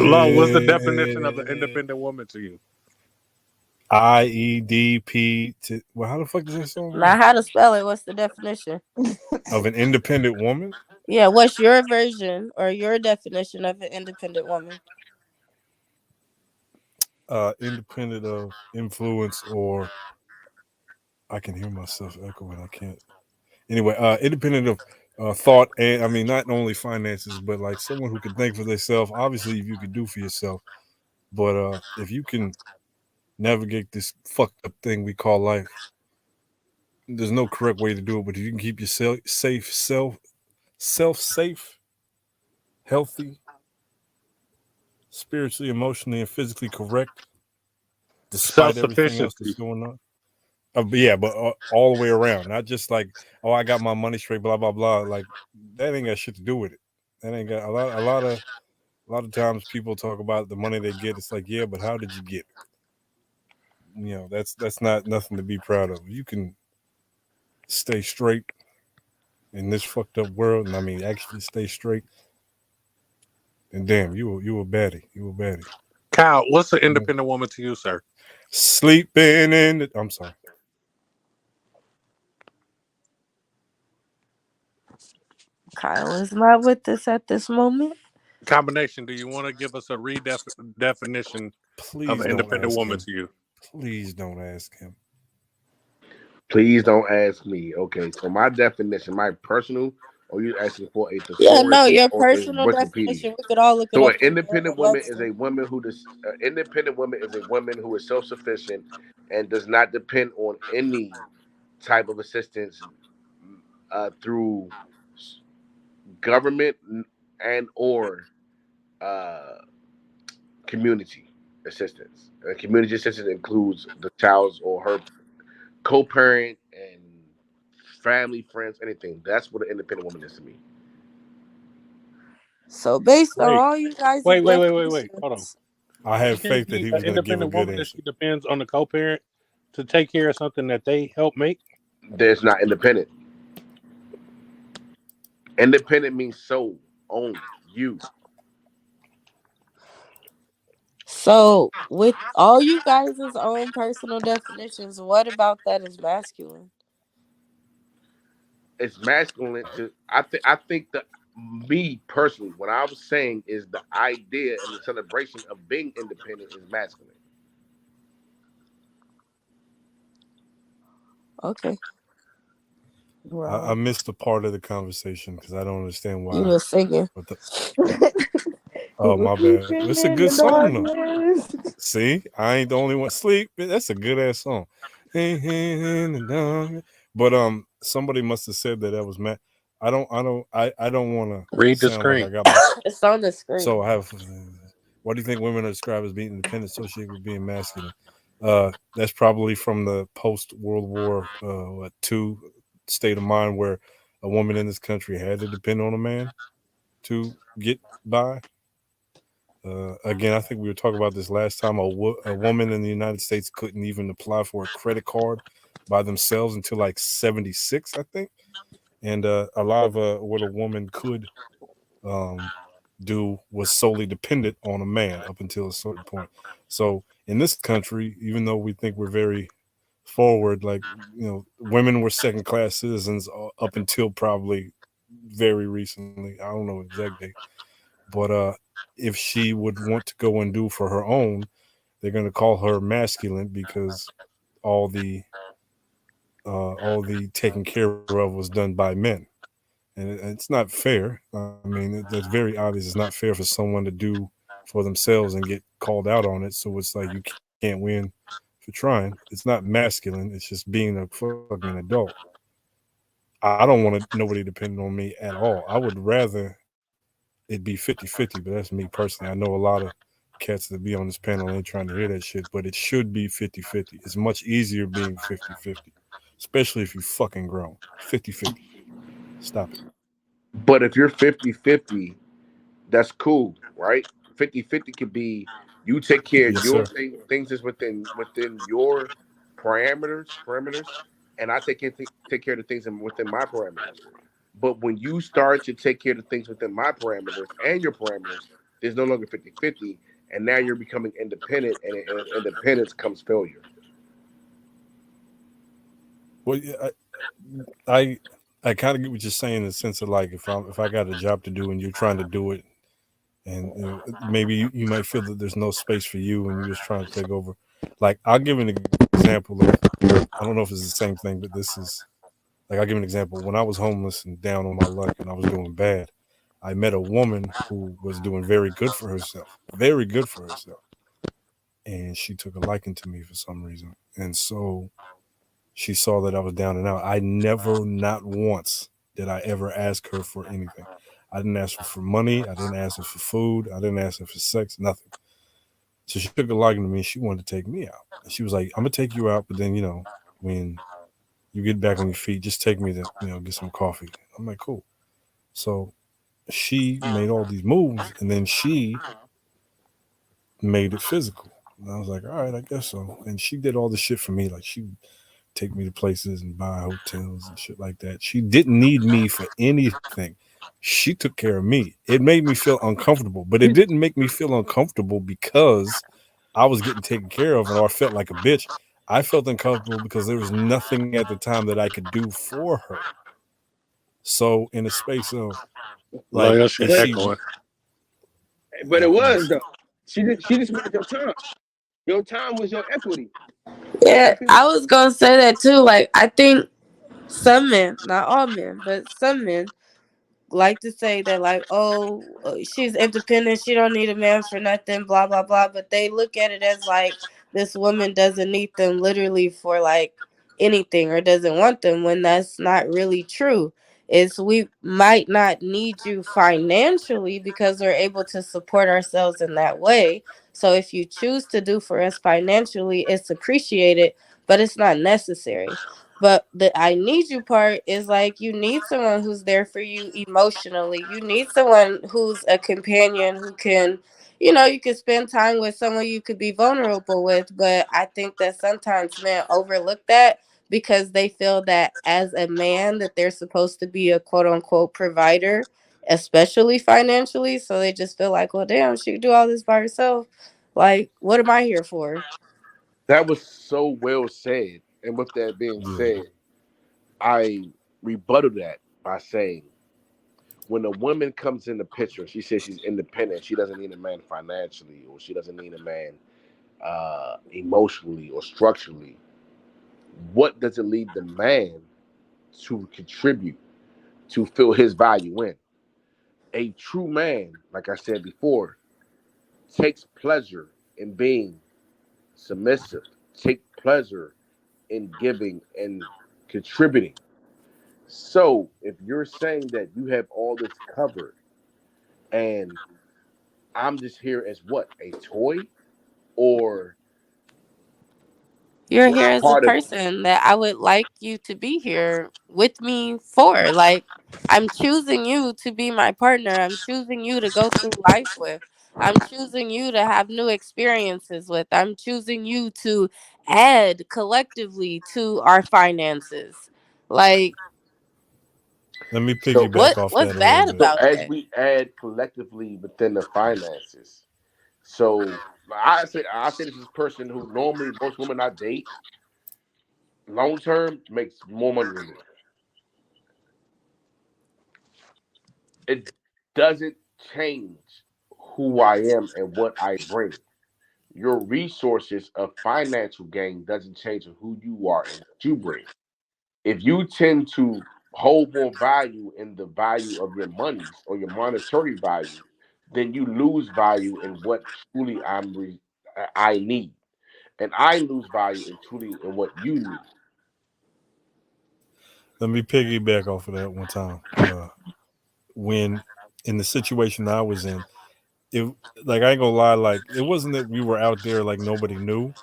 Lo, what's the definition of an independent woman to you? IEDP. Well, how the fuck does that song go? Now, how to spell it? What's the definition? Of an independent woman? Yeah, what's your version or your definition of an independent woman? Independent of influence, or I can hear myself echoing. I can't. Anyway, independent of thought, and I mean not only finances, but like someone who can think for themselves. Obviously, if you can do for yourself, but if you can navigate this fucked up thing we call life, there's no correct way to do it. But if you can keep yourself safe, self safe, healthy, spiritually, emotionally, and physically correct, despite everything else that's Self-sufficiency. going on. But yeah, but all the way around, not just like, oh, I got my money straight, blah blah blah. Like that ain't got shit to do with it. That ain't got a lot of times people talk about the money they get. It's like, yeah, but how did you get it? You know, that's not nothing to be proud of. You can stay straight in this fucked up world, and I mean actually stay straight. And damn, you a baddie. You a baddie. Kyle, what's an independent woman to you, sir? Sleeping in the, I'm sorry. Kyle is not with us at this moment. Combination, do you want to give us a redefinition of Please an don't independent ask woman him. to you? Please don't ask him. Please don't ask me. Okay, so my definition, my personal, or you asking for a Yeah, thesaurus no, your or a personal Wikipedia? definition. We could all look it So up an on independent woman is Alexa. a woman who does. Independent woman is a woman who is self-sufficient and does not depend on any type of assistance through government and or uh, community assistance. Community assistance includes the child's or her co-parent and family, friends, anything. That's what an independent woman is to me. So, based on Wait, all you guys' wait. Hold on. definitions, I She have can't faith that be he an was going to give a independent good woman if answer. she depends on the co-parent to take care of something that they help make. There's not independent. Independent means soul only. You. So, with all you guys' own personal definitions, what about that is masculine? It's masculine to I think that me personally, what I was saying is the idea and the celebration of being independent is masculine. Okay. I Well, missed a part of the conversation because I don't understand you why. were singing. What the? He Oh, was my bad. sleeping It's a in good the song though. darkness. See, I ain't the only one. Sleep. That's a good ass song. In the dark. But somebody must have said that was Matt. I don't want to Read the sound like screen. I got my. It's on the So screen. I have. What do you think women are described as being independent, associated with being masculine? That's probably from the post World War II state of mind where a woman in this country had to depend on a man to get by. Again, I think we were talking about this last time. A woman in the United States couldn't even apply for a credit card by themselves until like 76, I think. And a lot of what a woman could um, do was solely dependent on a man up until a certain point. So in this country, even though we think we're very forward, like, women were second class citizens up until probably very recently. I don't know the exact date, but if she would want to go and do for her own, they're going to call her masculine because all the all the taking care of was done by men, and it's not fair. I mean, that's very obvious. It's not fair for someone to do for themselves and get called out on it. So it's like you can't win for trying. It's not masculine. It's just being a fucking adult. I don't want nobody depending on me at all. I would rather it be 50-50, but that's me personally. I know a lot of cats that be on this panel ain't trying to hear that shit, but it should be 50-50. It's much easier being 50-50, especially if you fucking grown. 50-50. Stop it. But if you're 50-50, that's cool, right? 50-50 could be you take care of Yes, your sir. things is within your parameters, and I take care of the things within my parameters. But when you start to take care of the things within my parameters and your parameters, there's no longer 50-50, and now you're becoming independent, and in independence comes failure. Well, yeah, I, I kind of get what you're saying in the sense of like if I got a job to do and you're trying to do it, and maybe you might feel that there's no space for you and you're just trying to take over. Like I'll give an example of I don't know if it's the same thing, but this is like I'll give an example. When I was homeless and down on my luck and I was doing bad, I met a woman who was doing very good for herself, and she took a liking to me for some reason. And so she saw that I was down and out. I never, not once, did I ever ask her for anything. I didn't ask her for money. I didn't ask her for food. I didn't ask her for sex, nothing. So she took a liking to me. She wanted to take me out. And she was like, I'm going to take you out, but then, when you get back on your feet, just take me to, get some coffee. I'm like, cool. So she made all these moves and then she made it physical. And I was like, all right, I guess so. And she did all the shit for me. Like she take me to places and buy hotels and shit like that. She didn't need me for anything. She took care of me. It made me feel uncomfortable, but it didn't make me feel uncomfortable because I was getting taken care of and or I felt like a bitch. I felt uncomfortable because there was nothing at the time that I could do for her. So in a space of like, Love your is shit But she? echoing. but it Yes. was though. She just wanted your time. Your time was your equity. Yeah, Some people. I was gonna say that too. Like, I think some men, not all men, but some men like to say that like, oh, she's independent, she don't need a man for nothing, blah blah blah, but they look at it as like this woman doesn't need them literally for like anything or doesn't want them, when that's not really true. Is we might not need you financially because we're able to support ourselves in that way. So if you choose to do for us financially, it's appreciated, but it's not necessary. But the I need you part is like you need someone who's there for you emotionally. You need someone who's a companion who can, you can spend time with, someone you could be vulnerable with. But I think that sometimes men overlook that because they feel that as a man that they're supposed to be a quote unquote provider, especially financially. So they just feel like, well, damn, she could do all this by herself. Like, what am I here for? That was so well said. And with that being Yeah. said, I rebuttal that by saying when a woman comes in the picture, she says she's independent. She doesn't need a man financially, or she doesn't need a man emotionally or structurally. What does it lead the man to contribute to fill his value in? A true man, like I said before, takes pleasure in being submissive, take pleasure in giving and contributing. So if you're saying that you have all this covered and I'm just here as what, a toy? Or You're what here as a part of person that I would like you to be here with me for. Like, I'm choosing you to be my partner. I'm choosing you to go through life with. I'm choosing you to have new experiences with. I'm choosing you to add collectively to our finances. Like, Let me so piggyback off what's that a little bad bit. so about as that? we add collectively within the finances. So I say this is a person who normally most women I date long term makes more money than me. It doesn't change who I am and what I bring. Your resources of financial gain doesn't change who you are and what you bring. If you tend to hold more value in the value of your monies or your monetary value, then you lose value in what truly I need, and I lose value in truly in what you need. Let me piggyback off of that one time. When in the situation I was in, it like I ain't gonna lie, like it wasn't that we were out there like nobody knew.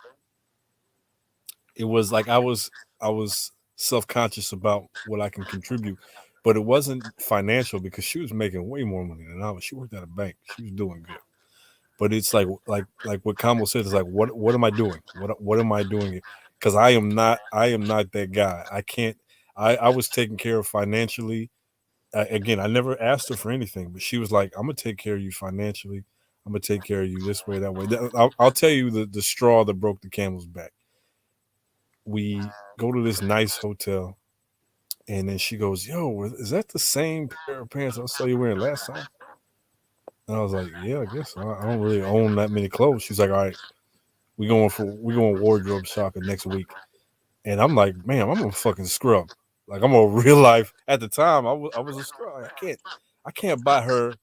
It was like I was self conscious about what I can contribute, but it wasn't financial because she was making way more money than I was. She worked at a bank. She was doing good. But it's like what Kamo said is like what am I doing? What am I doing? Because I am not that guy. I can't. I was taken care of financially. Again, I never asked her for anything, but she was like, "I'm gonna take care of you financially. I'm gonna take care of you this way, that way." I'll tell you the straw that broke the camel's back. We go to this nice hotel, and then she goes, "Yo, is that the same pair of pants I saw you wearing last time?" And I was like, "Yeah, I guess so. I don't really own that many clothes." She's like, "All right, we going wardrobe shopping next week." And I'm like, "Man, I'm a fucking scrub. Like I'm a real life." At the time, I was a scrub. Like, I can't buy her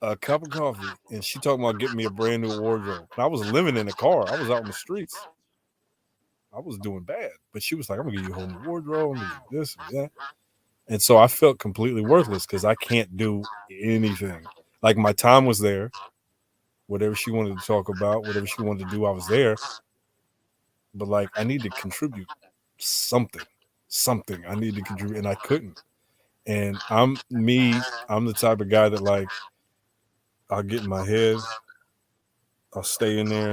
a cup of coffee, and she talking about getting me a brand new wardrobe. And I was living in a car. I was out in the streets. I was doing bad. But she was like, "I'm gonna give you a whole new wardrobe. I'm gonna give you this and that." And so I felt completely worthless because I can't do anything. Like my time was there. Whatever she wanted to talk about, whatever she wanted to do, I was there. But like I need to contribute something. Something. I need to contribute and I couldn't. And I'm the type of guy that like I'll get in my head, I'll stay in there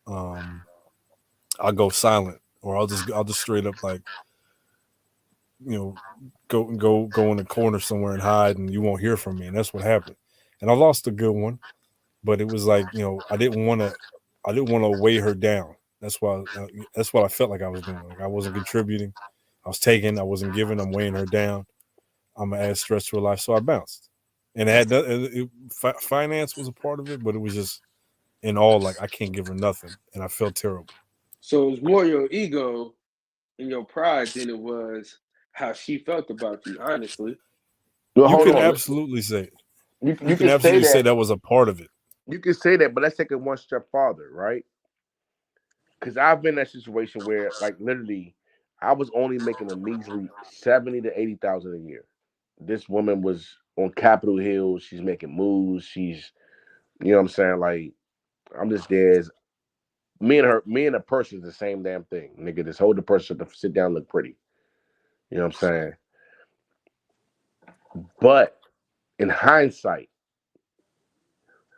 um I'll go silent or I'll just straight up like, you know, go in the corner somewhere and hide and you won't hear from me. And that's what happened. And I lost a good one, but it was like, I didn't want to weigh her down. That's what I felt like I was doing. Like I wasn't contributing. I was taking, I wasn't giving, I'm weighing her down. I'm gonna add stress to her life. So I bounced. And finance was a part of it, but it was just in all like I can't give her nothing. And I felt terrible. So it's more your ego and your pride than it was how she felt about you, honestly. Well, You hold can on. absolutely say You you you can can say absolutely say that. that was a part of it. You can say that, but let's take it one step farther, right? Because I've been in that situation where, like, literally, I was only making a measly 70 to 80,000 a year. This woman was on Capitol Hill. She's making moves. She's, you know what I'm saying? Like, I'm just there as me and a person is the same damn thing. Nigga, just hold the person to sit down and look pretty. You know what I'm saying? But in hindsight,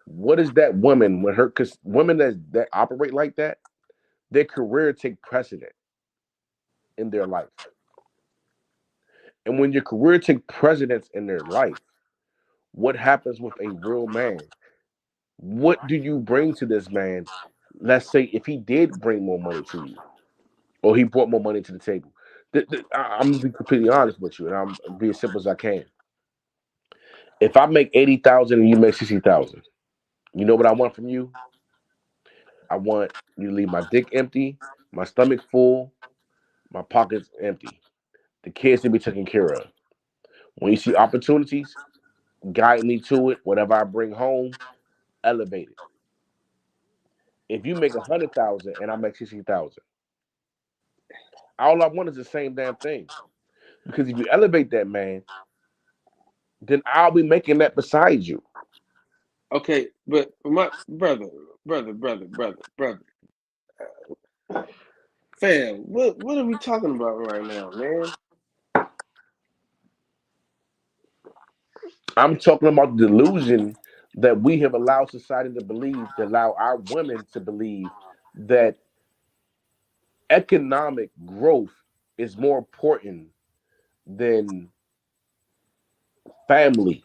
what is that woman when her, because women that operate like that, their career take precedent in their life. And when your career take precedence in their life, what happens with a real man? What do you bring to this man? Let's say if he did bring more money to you, or he brought more money to the table. I'm gonna be completely honest with you, and I'm be as simple as I can. If I make 80,000 and you make 60,000, you know what I want from you? I want you to leave my dick empty, my stomach full, my pockets empty. The kids to be taken care of. When you see opportunities, guide me to it. Whatever I bring home, elevate it. If you make 100,000 and I make 60,000, all I want is the same damn thing. Because if you elevate that man, then I'll be making that beside you. Okay, but my brother, fam, what are we talking about right now, man? I'm talking about the delusion that we have allowed society to believe, to allow our women to believe that economic growth is more important than family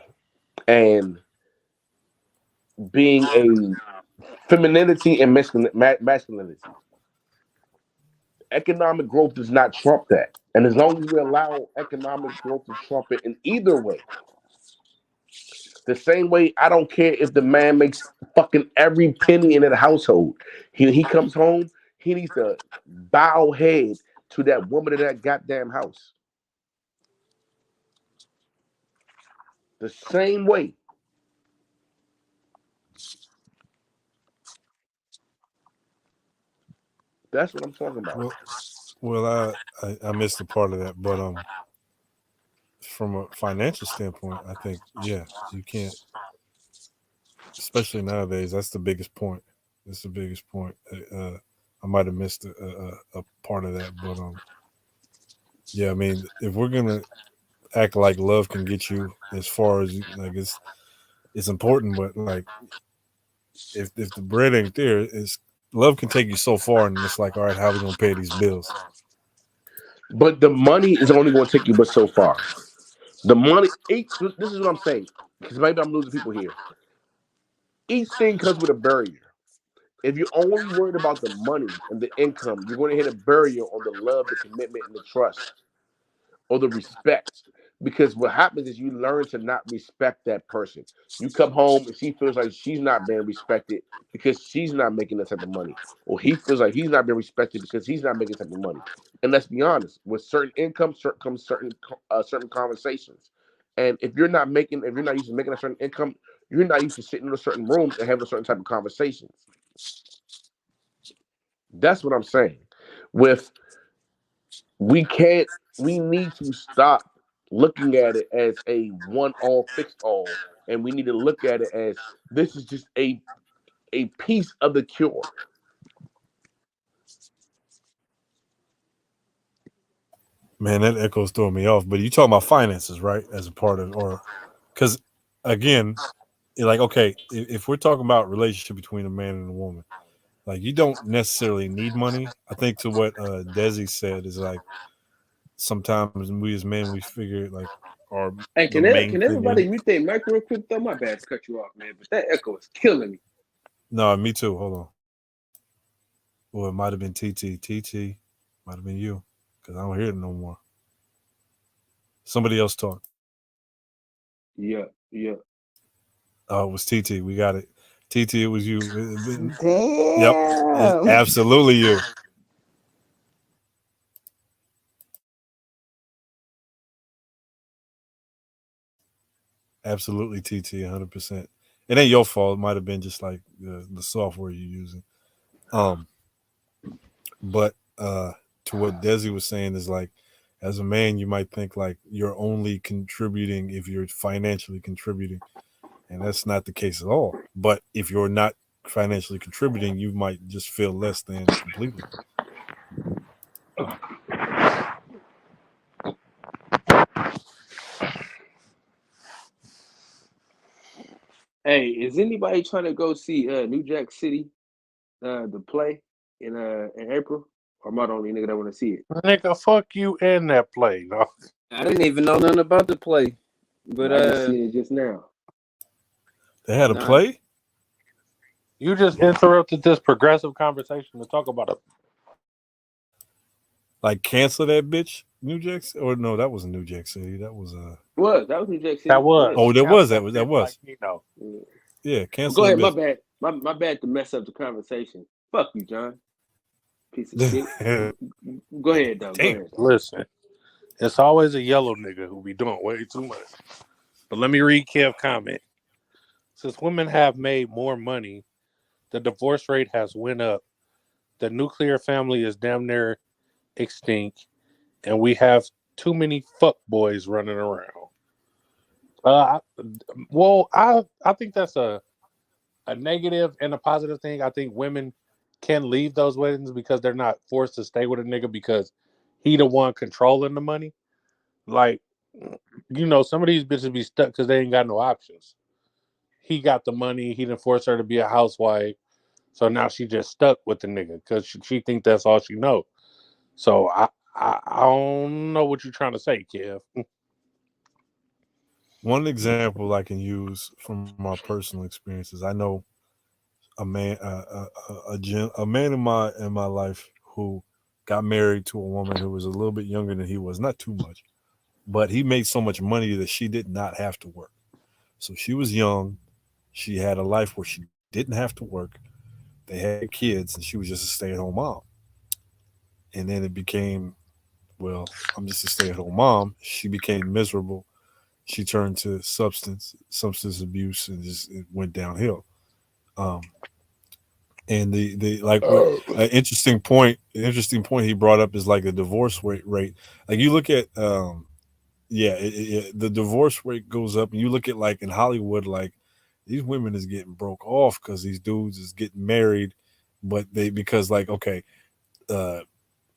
and being a femininity and masculinity. Economic growth does not trump that. And as long as we allow economic growth to trump it in either way, the same way I don't care if the man makes fucking every penny in that household. He comes home, he needs to bow head to that woman in that goddamn house. The same way. That's what I'm talking about. I missed a part of that, but from a financial standpoint, I think you can't, especially nowadays. That's the biggest point. That's the biggest point. I might have missed a part of that, but yeah. I mean, if we're gonna act like love can get you as far as like it's important, but like if the bread ain't there, it's love can take you so far, and it's like, all right, how are we gonna pay these bills? But the money is only going to take you but so far. The money, this is what I'm saying, because maybe I'm losing people here. Each thing comes with a barrier. If you're only worried about the money and the income, you're going to hit a barrier on the love, the commitment, and the trust or the respect. Because what happens is you learn to not respect that person. You come home and she feels like she's not being respected because she's not making that type of money, or he feels like he's not being respected because he's not making that type of money. And let's be honest, with certain income comes certain conversations. And if you're not used to making a certain income, you're not used to sitting in certain rooms and having a certain type of conversations. That's what I'm saying. With we can't we need to stop looking at it as a one all fix all, and we need to look at it as this is just a piece of the cure. Man, that echo's throwing me off. But you talking about finances, right? As a part of, or because again, like okay, if we're talking about relationship between a man and a woman, like you don't necessarily need money. I think to what Desi said is like sometimes we as men we figure like our Hey, the main can thing we everybody mute their mic real quick though? My bad to cut you off, man, but that echo is killing me. no, me too. Hold on. Well, it might have been TT. Might have been you because I don't hear it no more. Somebody else talk. Yeah. Oh, it was TT. We got it. TT, it was you. Yep, it's Damn. absolutely you. Absolutely, TT, 100%. It ain't your fault. It might have been just like the software you're using. Um, but to what Desi was saying is like, as a man, you might think like you're only contributing if you're financially contributing, and that's not the case at all. But if you're not financially contributing, you might just feel less than completely. Hey, is anybody trying to go see New Jack City the play in April? Or am I the only nigga that want to see it? Nigga, fuck you in that play, dog. I didn't even know nothing about the play, but I just seen it just now. They had a nah, play. You just interrupted this progressive conversation to talk about a. Like cancel that bitch, New Jack City? Or no, that wasn't New Jack City. That was That was New Jack City. That was. Oh, there was Cancel that was that that bitch like was. Nino. Yeah, Well, cancel go that ahead. My bitch. bad. My bad to mess up the conversation. Fuck you, John. Piece of shit. Go ahead, though. Go Damn. ahead. Listen, it's always a yellow nigga who be doing way too much. But let me read Kev comment. Since women have made more money, the divorce rate has went up. The nuclear family is damn near extinct, and we have too many fuck boys running around. Uh, I, I think that's a negative and a positive thing. I think women can leave those weddings because they're not forced to stay with a nigga because he the one controlling the money. Like, some of these bitches be stuck because they ain't got no options. He got the money. He didn't force her to be a housewife. So now she just stuck with the nigga because she think that's all she know. So I don't know what you're trying to say, Kev. One example I can use from my personal experiences. I know a man, a man in my life who got married to a woman who was a little bit younger than he was, not too much, but he made so much money that she did not have to work. So she was young. She had a life where she didn't have to work. They had kids, and she was just a stay-at-home mom. And then it became, well, I'm just a stay-at-home mom. She became miserable. She turned to substance abuse, and just it went downhill. Um, and the like what interesting point he brought up is like the divorce rate. Like you look at yeah, the divorce rate goes up, and you look at like in Hollywood, like these women is getting broke off because these dudes is getting married, but they because like okay, uh,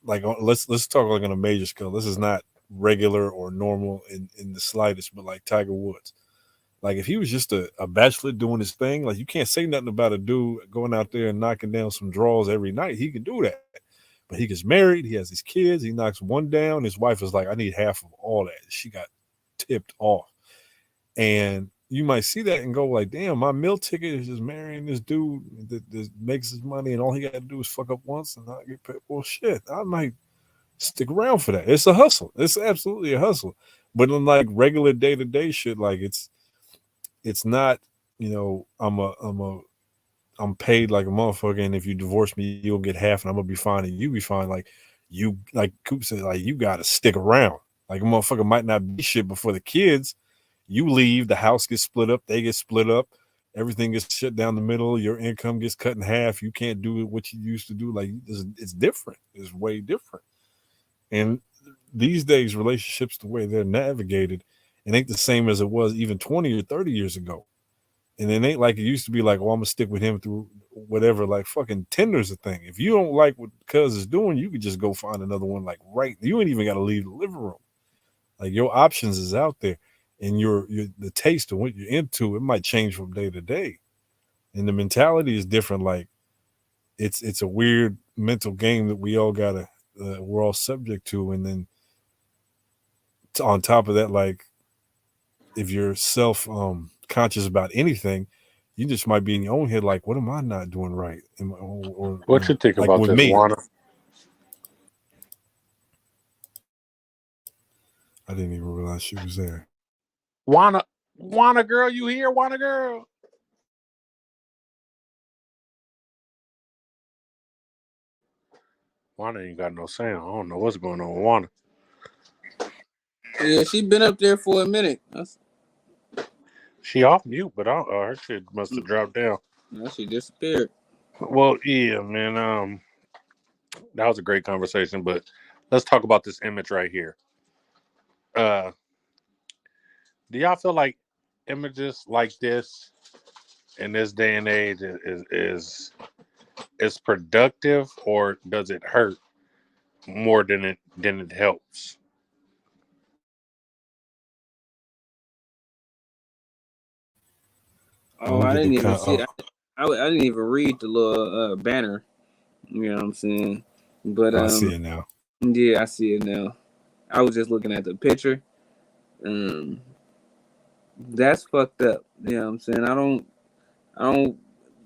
like let's talk like on a major scale. This is not regular or normal in the slightest, but like Tiger Woods. Like if he was just a bachelor doing his thing, like you can't say nothing about a dude going out there and knocking down some draws every night. He can do that. But he gets married, he has these kids, he knocks one down. His wife is like, I need half of all that. She got tipped off. And you might see that and go like, damn, my meal ticket is just marrying this dude that makes his money and all he got to do is fuck up once and not get paid. Well, shit, I might stick around for that. It's a hustle. It's absolutely a hustle. But in like regular day to day shit, like it's not, I'm paid like a motherfucker, and if you divorce me, you'll get half, and I'm gonna be fine, and you be fine. Like you, like Coop said, like you gotta stick around. Like a motherfucker might not be shit before the kids. You leave, the house gets split up, they get split up, everything gets shut down the middle. Your income gets cut in half. You can't do what you used to do. Like it's different. It's way different. And these days, relationships, the way they're navigated, it ain't the same as it was even 20 or 30 years ago. And it ain't like it used to be like, oh, I'm gonna stick with him through whatever. Like fucking Tinder's a thing. If you don't like what Cuz is doing, you could just go find another one. Like right, you ain't even got to leave the living room. Like your options is out there, and your the taste of what you're into, it might change from day to day, and the mentality is different. Like it's a weird mental game that we all gotta we're all subject to, and then on top of that, like if you're self conscious about anything, you just might be in your own head like, what am I not doing right? Or What you think like about with this, me, Juana? I didn't even realize she was there. Juana girl, you here, Juana girl? Juana ain't got no sound. I don't know what's going on with Juana. Yeah, she been up there for a minute. She off mute, but her shit must have dropped down. She disappeared. Well, yeah, man. That was a great conversation, but let's talk about this image right here. Uh, do y'all feel like images like this in this day and age is productive, or does it hurt more than it helps? I Oh, don't I get the didn't even kind. see. I didn't even read the little banner. You know what I'm saying? But I see it now. yeah, I see it now. I was just looking at the picture. That's fucked up. You know what I'm saying? I don't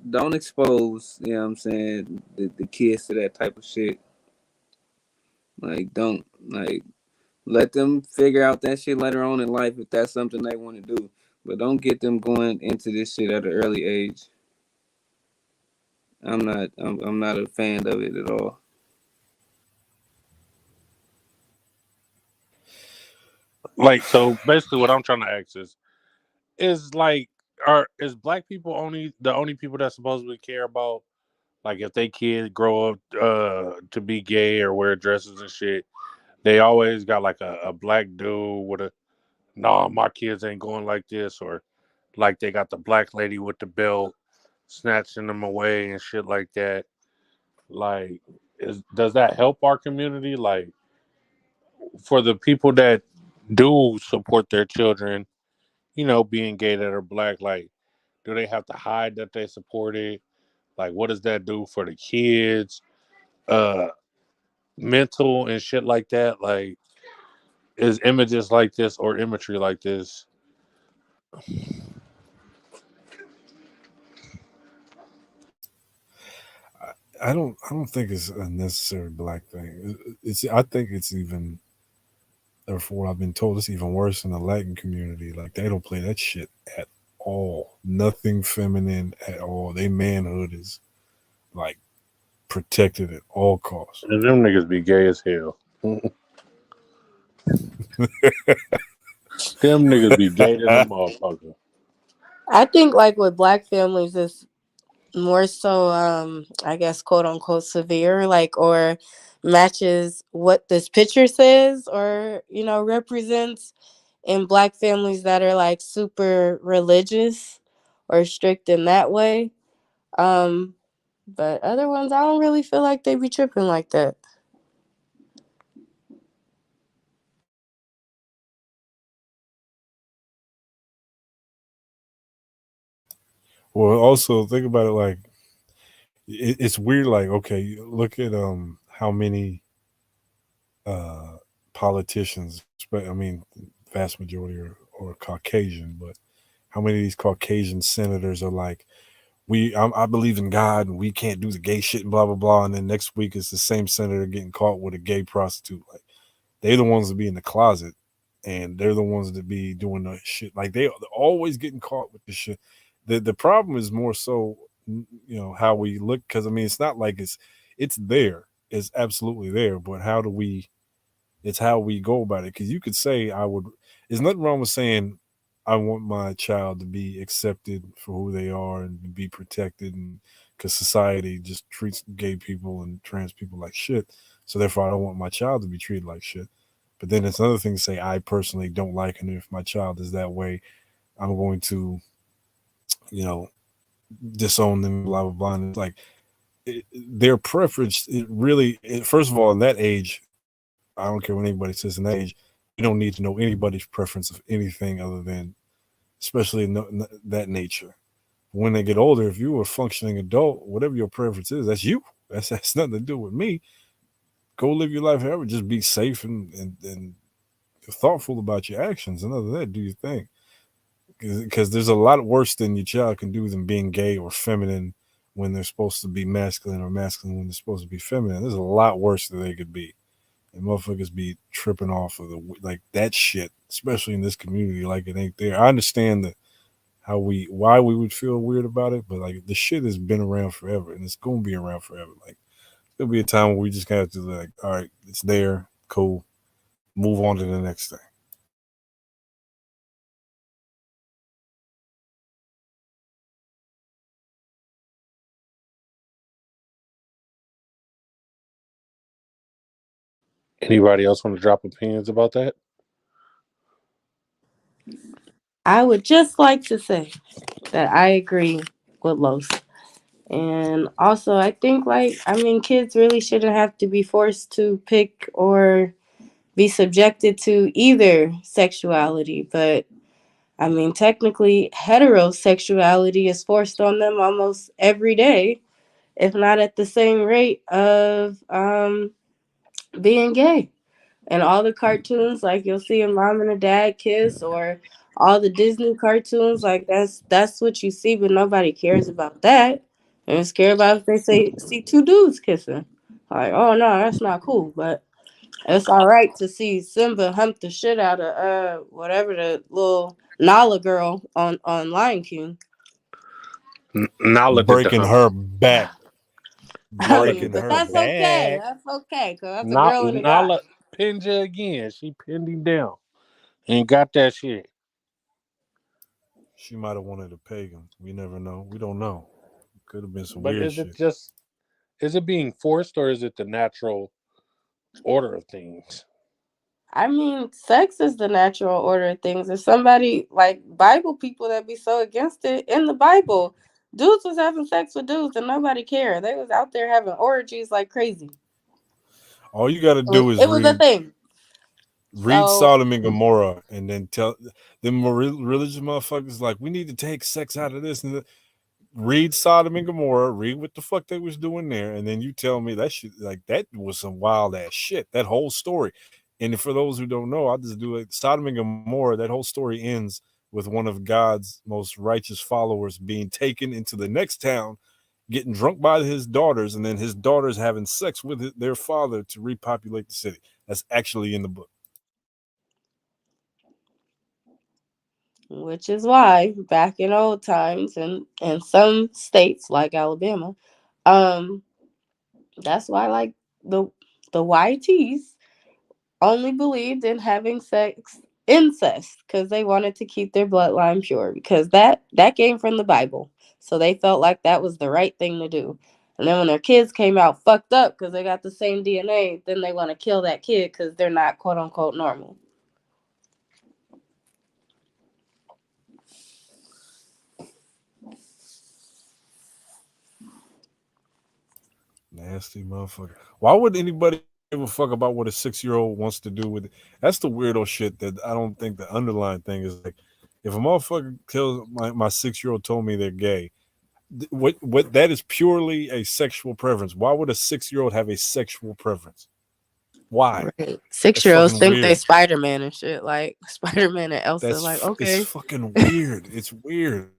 don't expose, you know what I'm saying, the kids to that type of shit. Like, don't, like, let them figure out that shit later on in life if that's something they want to do. But don't get them going into this shit at an early age. I'm not a fan of it at all. Like, so basically, what I'm trying to ask is like, is black people only the only people that supposedly care about like if they kids grow up to be gay or wear dresses and shit? They always got like a black dude with a nah, my kids ain't going like this, or like they got the black lady with the belt snatching them away and shit like that. Like, does that help our community? Like, for the people that do support their children, being gay that are black, like, do they have to hide that they support it? Like, what does that do for the kids? Uh, Mental and shit like that. Like, is images like this or imagery like this? I don't think it's a necessary black thing. It's I think it's even, or for what I've been told, it's even worse in the Latin community. Like they don't play that shit at all. Nothing feminine at all. They manhood is like protected at all costs. And them niggas be gay as hell. Them niggas be gay than a motherfucker. I think like with black families is more so I guess quote unquote severe, like, or matches what this picture says or represents in black families that are like super religious or strict in that way. um but other ones I don't really feel like they be tripping like that. Well, also think about it like it's weird. Like okay, look at how many uh politicians, but I mean, vast majority are Caucasian, but how many of these Caucasian senators are like, I believe in God and we can't do the gay shit and blah blah blah, and then next week it's the same senator getting caught with a gay prostitute. Like they're the ones that be in the closet, and they're the ones that be doing the shit. Like they're always getting caught with the shit. The problem is more so, how we look, because I mean it's not like it's there. It's absolutely there, but how do we? It's how we go about it. Because you could say I would. There's nothing wrong with saying I want my child to be accepted for who they are and to be protected, and because society just treats gay people and trans people like shit. So therefore, I don't want my child to be treated like shit. But then it's another thing to say I personally don't like, and if my child is that way, I'm going to, you know, disown them. Blah blah blah. And it's like their preference. First of all, in that age, I don't care what anybody says. In that age, we don't need to know anybody's preference of anything other than, especially that nature. When they get older, if you're a functioning adult, whatever your preference is, that's you. That's nothing to do with me. Go live your life however. Just be safe and thoughtful about your actions. And other than that, do your thing. Because there's a lot worse than your child can do than being gay or feminine when they're supposed to be masculine, or masculine when they're supposed to be feminine. There's a lot worse that they could be. And motherfuckers be tripping off of like that shit, especially in this community, like it ain't there. I understand that why we would feel weird about it, but like the shit has been around forever and it's gonna be around forever. Like there'll be a time where we just have to like, all right, it's there, cool, move on to the next thing. Anybody else want to drop opinions about that? I would just like to say that I agree with Los. And also, I think, like, I mean, kids really shouldn't have to be forced to pick or be subjected to either sexuality. But, I mean, technically, heterosexuality is forced on them almost every day, if not at the same rate of being gay. And all the cartoons, like you'll see a mom and a dad kiss, or all the Disney cartoons, like that's what you see, but nobody cares about that. And scared about if they see two dudes kissing. Like, oh no, that's not cool. But it's all right to see Simba hump the shit out of whatever the little Nala girl on Lion King. Nala did the Breaking humping. her back. I mean, Breaking but her that's back. okay. That's okay, cause that's a girl and a guy. Nala pinned you again. She pinned him down and got that shit. She might have wanted a pagan. We never know. We don't know. Could have been some But weird shit. is it being forced or is it the natural order of things? I mean, sex is the natural order of things. If somebody like Bible people that be so against it in the Bible, dudes was having sex with dudes and nobody cared. They was out there having orgies like crazy. All you got to It was, do is it was a thing. read So Sodom and Gomorrah, and then tell them more religious motherfuckers like we need to take sex out of this. And read Sodom and Gomorrah, read what the fuck they was doing there, and then you tell me that shit like that was some wild ass shit. That whole story. And for those who don't know, I'll just do it. Sodom and Gomorrah. That whole story ends with one of God's most righteous followers being taken into the next town, getting drunk by his daughters, and then his daughters having sex with their father to repopulate the city. That's actually in the book. which is why back in old times and in some states like Alabama, um, that's why like the YTs only believed in having sex incest because they wanted to keep their bloodline pure because that came from the Bible. So they felt like that was the right thing to do. And then when their kids came out fucked up because they got the same DNA, then they want to kill that kid because they're not quote unquote normal. Nasty motherfucker. Why would anybody give a fuck about what a 6-year-old wants to do with it? That's the weirdo shit that I don't think the underlying thing is like. If a motherfucker tells my 6-year-old told me they're gay, what that is purely a sexual preference. Why would a 6-year-old have a sexual preference? Why? Right. That's 6-year-olds fucking think they weird. Spider-Man and shit. Like Spider-Man and Elsa. Like, It's okay. fucking weird. It's weird.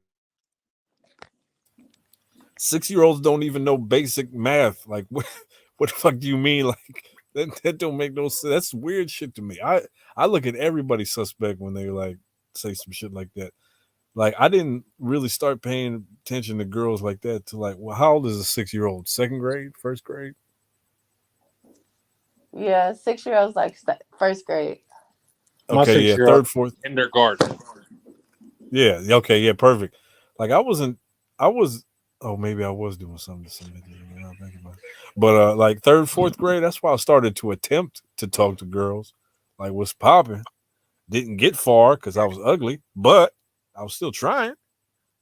6-year-olds don't even know basic math. Like what the fuck do you mean? Like that don't make no sense. That's weird shit to me. I look at everybody suspect when they like say some shit like that. Like I didn't really start paying attention to girls like that to like, well, how old is a 6-year-old? Second grade, first grade? Yeah, 6-year-olds like first grade. My Okay, yeah, 6-year-old third, fourth. kindergarten. Yeah, okay, yeah, perfect. Like I wasn't, I was. Oh, maybe I was doing something to somebody. Now I'm thinking about it. But like third, fourth grade, that's why I started to attempt to talk to girls. Like what's popping? Didn't get far because I was ugly, but I was still trying.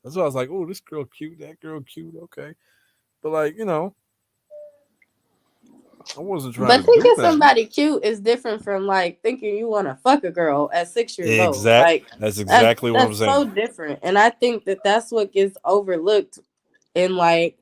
That's why I was like, oh, this girl cute, that girl cute, okay. But like, I wasn't trying But to do thinking nothing. somebody cute is different from like thinking you want to fuck a girl at 6 years old. Like That's that's exactly what I'm that's saying. so different, and I think that that's what gets overlooked in like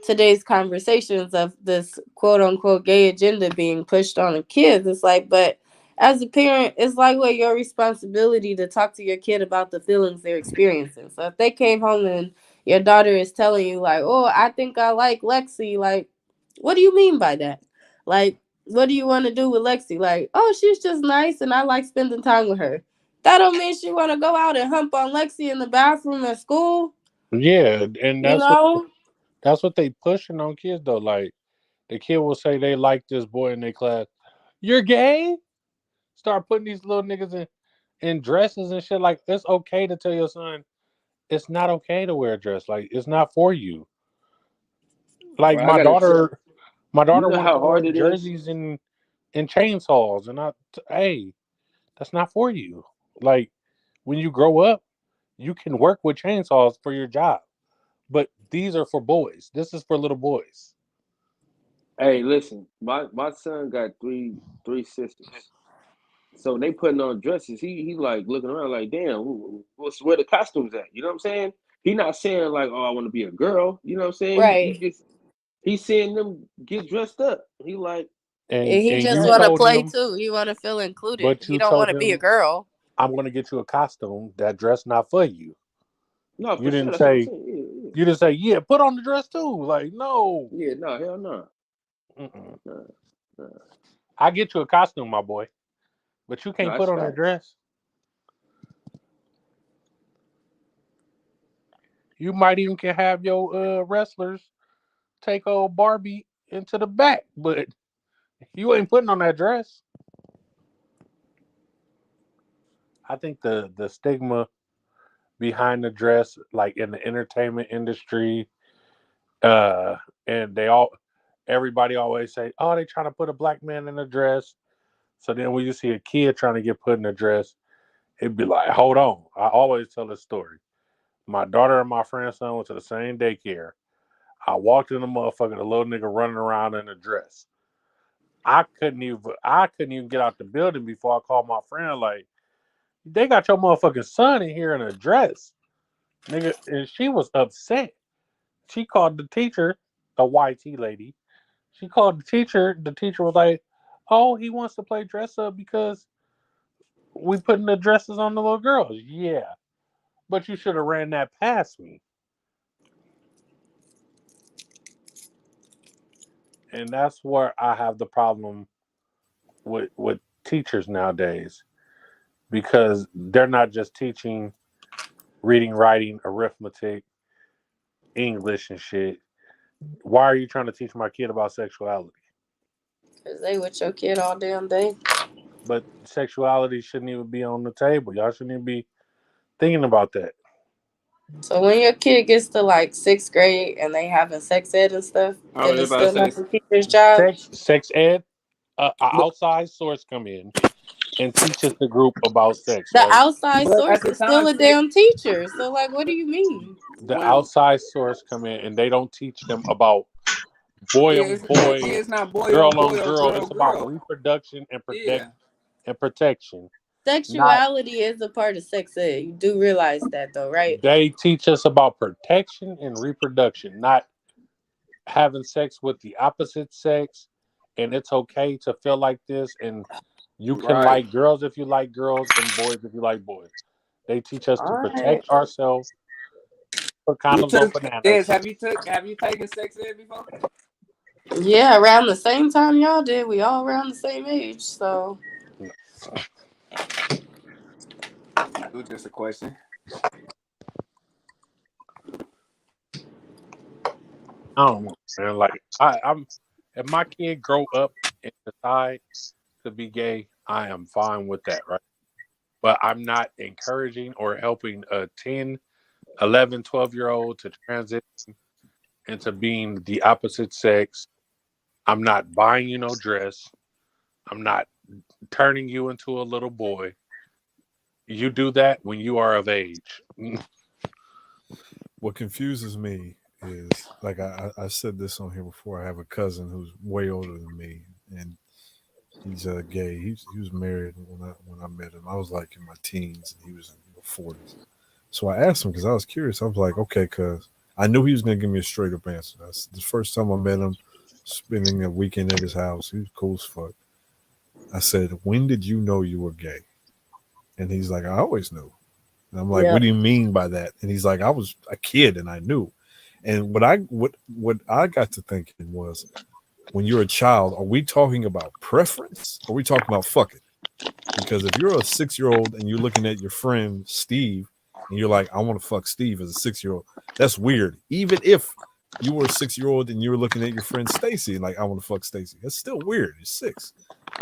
today's conversations of this quote unquote gay agenda being pushed on the kids. It's like, but as a parent, it's like what your responsibility to talk to your kid about the feelings they're experiencing. So if they came home and your daughter is telling you like, oh, I think I like Lexi, like, what do you mean by that? Like, what do you want to do with Lexi? Like, oh, she's just nice and I like spending time with her. That don't mean she want to go out and hump on Lexi in the bathroom at school. Yeah, and You know? that's what they pushing on kids though. Like the kid will say they like this boy in their class. You're gay? Start putting these little niggas in dresses and shit. Like it's okay to tell your son it's not okay to wear a dress. Like it's not for you. Like Bro, I gotta tell my you daughter know wanted how to wear hard it is. jerseys and chainsaws, and hey, that's not for you. Like when you grow up, you can work with chainsaws for your job, but these are for boys. This is for little boys. Hey, listen, my son got three sisters. So when they putting on dresses, he like looking around like, damn, what's where the costumes at? You know what I'm saying? He not saying like, oh, I want to be a girl. You know what I'm saying? Right. He's seeing them get dressed up. He like, And he And just you want to hey, told play him, too. He want to feel included. but He you don't want told to be a him, girl. I'm going to get you a costume that dress not for you. no, You for sure. didn't That's what I'm say saying. You just say, yeah, put on the dress too. Like, no. Yeah, no, hell no. Mm-mm. No, no. I get you a costume, my boy, but you No, can't that's put on that facts. dress. You might even can have your wrestlers take old Barbie into the back, but you ain't putting on that dress. I think the stigma behind the dress, like in the entertainment industry, uh, and everybody always say, "Oh, they trying to put a black man in a dress." So then when you see a kid trying to get put in a dress, it'd be like, "Hold on." I always tell this story. My daughter and my friend's son went to the same daycare. I walked in the motherfucker, the little nigga running around in a dress. I couldn't even get out the building before I called my friend. Like, they got your motherfucking son in here in a dress, nigga, and she was upset. She called the teacher, a YT lady. She called the teacher. The teacher was like, "Oh, he wants to play dress up because we putting the dresses on the little girls." Yeah, but you should have ran that past me. And that's where I have the problem with teachers nowadays, because they're not just teaching reading, writing, arithmetic, English, and shit. Why are you trying to teach my kid about sexuality? Cause they with your kid all damn day. But sexuality shouldn't even be on the table. Y'all shouldn't even be thinking about that. So when your kid gets to like 6th grade and they having sex ed and stuff, I then was it's about to still say, not the teacher's job. Sex ed, a but outside source come in and teaches the group about sex, The right? outside but at source the is still time, a damn teacher. So like, what do you mean? The when outside source come in and they don't teach them about boy yeah, on boy, it's not girl on boy or girl. girl It's about girl. reproduction and Yeah, protection. Not Sexuality is a part of sex ed. You do realize that though, right? They teach us about protection and reproduction, not having sex with the opposite sex, and it's okay to feel like this, and you can right. like girls if you like girls and boys if you like boys. They teach us All to right. protect ourselves, put You condoms on took Des, bananas. have you taken sex ed before? Yeah, around the same time y'all did. We all around the same age. So It was just a question. I don't know, man. Like I'm, if my kid grow up and decide to be gay, I am fine with that, right? But I'm not encouraging or helping a 10, 11, 12 year old to transition into being the opposite sex. I'm not buying you no dress. I'm not turning you into a little boy. You do that when you are of age. What confuses me is like I said this on here before. I have a cousin who's way older than me, and he's gay. He was married when I met him. I was like in my teens, and he was in the 40s. So I asked him because I was curious. I was like, okay, because I knew he was going to give me a straight up answer. That's the first time I met him, spending a weekend at his house. He was cool as fuck. I said, when did you know you were gay? And he's like, I always knew. And I'm like, yeah. what do you mean by that? And he's like, I was a kid and I knew. And what I got to thinking was, when you're a child, are we talking about preference? Or are we talking about fucking? Because if you're a 6 year old and you're looking at your friend Steve and you're like, I want to fuck Steve as a 6 year old, that's weird. Even if you were a 6 year old and you were looking at your friend Stacy and like, I want to fuck Stacy, that's still weird. You're six.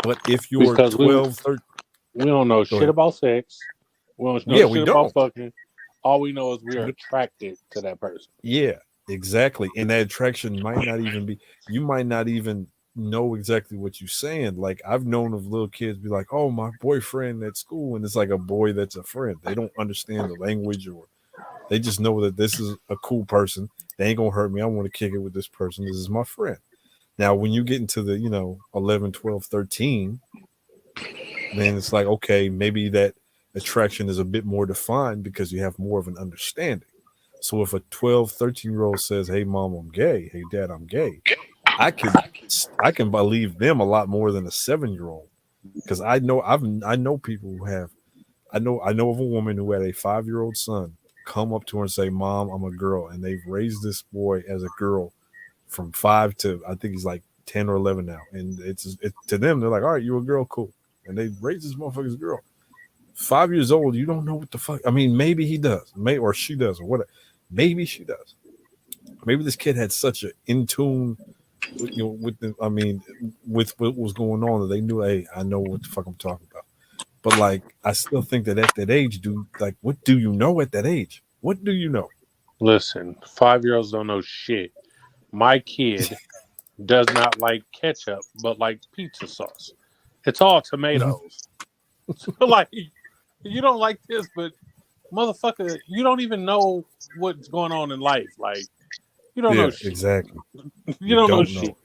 But if you're Because 12, 13, we don't know go shit ahead. about sex. We don't know Yeah, we shit about don't. fucking. All we know is we are But attracted to that person. yeah, exactly. And that attraction might not even be, you might not even know exactly what you're saying. Like I've known of little kids be like, oh, my boyfriend at school. And it's like a boy that's a friend. They don't understand the language, or they just know that this is a cool person. They ain't going to hurt me. I want to kick it with this person. This is my friend. Now, when you get into the, 11, 12, 13, then it's like, okay, maybe that attraction is a bit more defined because you have more of an understanding. So if a 12, 13-year old says, hey, mom, I'm gay. Hey, dad, I'm gay. I could, I can believe them a lot more than a 7-year old, because I know people who have, I know of a woman who had a 5-year old son come up to her and say, "Mom, I'm a girl," and they've raised this boy as a girl from 5 to I think he's like 10 or 11 now, and to them they're like, "All right, you're a girl, cool," and they raised this motherfucker's girl. 5 years old, you don't know what the fuck. I mean, maybe he does, or she does, or whatever. Maybe she does. Maybe this kid had such an in tune, with what was going on that they knew, hey, I know what the fuck I'm talking about. But like, I still think that at that age, dude, like, what do you know at that age? What do you know? Listen, 5-year-olds don't know shit. My kid does not like ketchup, but likes pizza sauce. It's all tomatoes. So, like, you don't like this, but motherfucker, you don't even know what's going on in life. Like, you don't know Yeah, shit. exactly. You You don't know don't shit. know.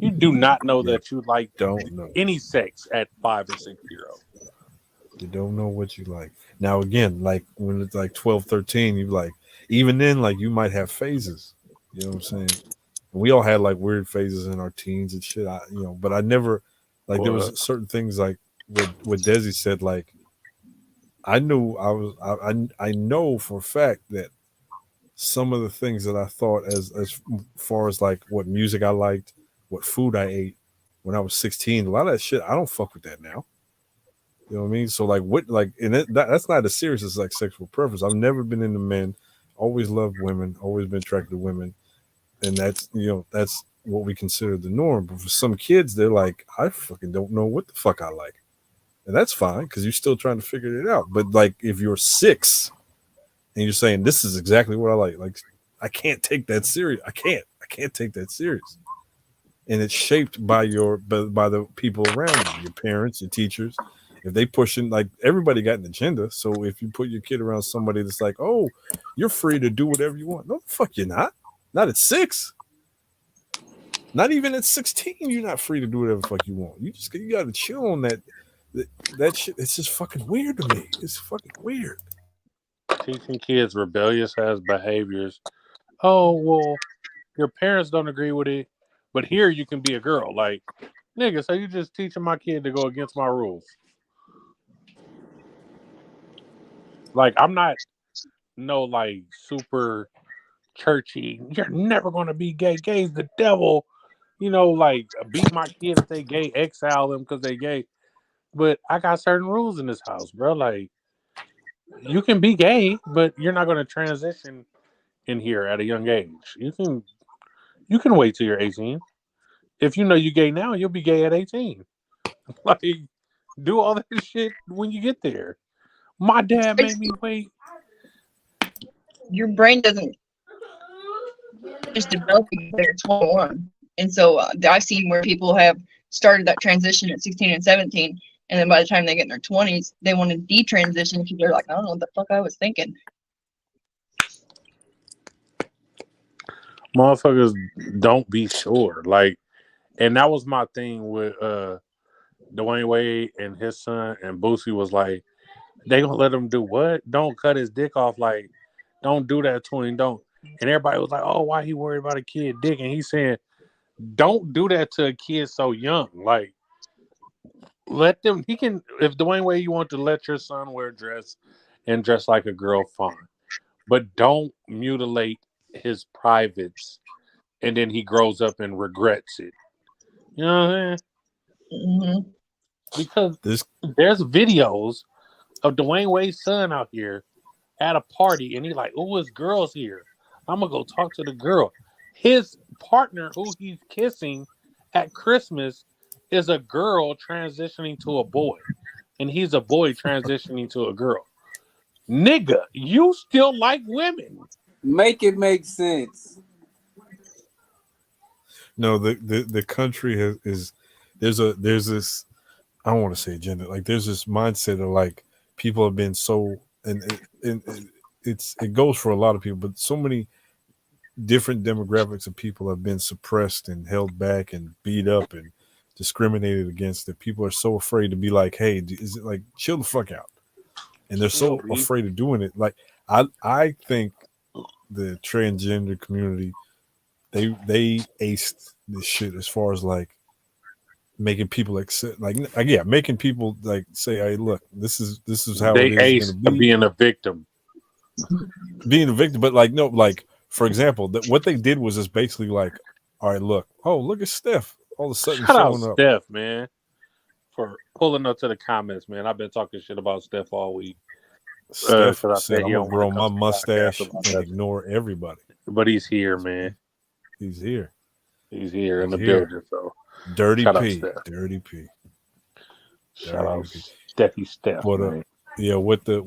You do not know You that you like don't know. any sex at 5 or 6 years old. You don't know what you like. Now again, like when it's like 12, 13, you like, even then, like you might have phases. You know what I'm saying? And we all had like weird phases in our teens and shit. But I never, like, there What? was certain things like what Desi said. Like, I knew I know for a fact that some of the things that I thought as far as like what music I liked, what food I ate when I was 16, a lot of that shit I don't fuck with that now. You know what I mean? So like what, like, and that's not as serious as like sexual preference. I've never been into men, always loved women, always been attracted to women, and that's what we consider the norm. But for some kids, they're like, I fucking don't know what the fuck I like, and that's fine because you're still trying to figure it out. But like if you're 6 and you're saying this is exactly what I like I can't take that serious. I can't take that serious. And it's shaped by by the people around you, your parents, your teachers. If they pushing, like, everybody got an agenda, so if you put your kid around somebody that's like, oh, you're free to do whatever you want, no, the fuck you're not at 6, not even at 16, you're not free to do whatever the fuck you want. You got to chill on that shit. It's just fucking weird to me. It's fucking weird. Teaching kids rebellious ass behaviors. Oh, well, your parents don't agree with it, but here you can be a girl. Like, nigga, so you just teaching my kid to go against my rules. Like, I'm not no, like, super churchy. You're never going to be gay. Gay's the devil. Like, beat my kid if they gay, exile them because they gay. But I got certain rules in this house, bro. Like, you can be gay, but you're not going to transition in here at a young age. You can wait till you're 18. If you know you're gay now, you'll be gay at 18. Like, do all that shit when you get there. My dad made It's, me wait. your brain doesn't just develop until you're 21. And so I've seen where people have started that transition at 16 and 17. And then by the time they get in their 20s, they want to detransition because they're like, I don't know what the fuck I was thinking. Motherfuckers don't be sure. Like, and that was my thing with Dwayne Wade and his son, and Boosie was like, they gonna let him do what? Don't cut his dick off. Like, don't do that to him. Don't. And everybody was like, oh, why he worried about a kid dick? And he's saying, don't do that to a kid so young. Like, let them. He can. If Dwayne Wade, you want to let your son wear a dress and dress like a girl, fine. But don't mutilate his privates, and then he grows up and regrets it. You know what I'm saying? Mm-hmm. Because This there's videos of Dwayne Wade's son out here at a party, and he's like, "Oh, it's girls here. I'm gonna go talk to the girl." His partner, who he's kissing at Christmas, is a girl transitioning to a boy, and he's a boy transitioning to a girl. Nigga, you still like women? Make it make sense. no the country is there's this, I don't want to say agenda, like there's this mindset of like people have been so, and it goes for a lot of people, but so many different demographics of people have been suppressed and held back and beat up and discriminated against, that people are so afraid to be like, hey, is it like, chill the fuck out, and they're Chill, so B. afraid of doing it. Like, I think the transgender community, they aced this shit as far as like making people accept, like, yeah, making people like say, hey, look, this is how it They is going ace to be. being a victim. being a victim, but like no, like for example, what they did was just basically like, all right, look at Steph, all of a sudden Shout out showing up. Steph, man, for pulling up to the comments, man. I've been talking shit about Steph all week. Steph Because I said, said he "I'm gonna don't want to grow come my to the podcast mustache about and nothing. ignore everybody." But he's here, man. He's here. He's here in He's the here. building. So Dirty shout out P. Steph. Dirty P. Shout out Dirty P. Steph, But man. yeah, what the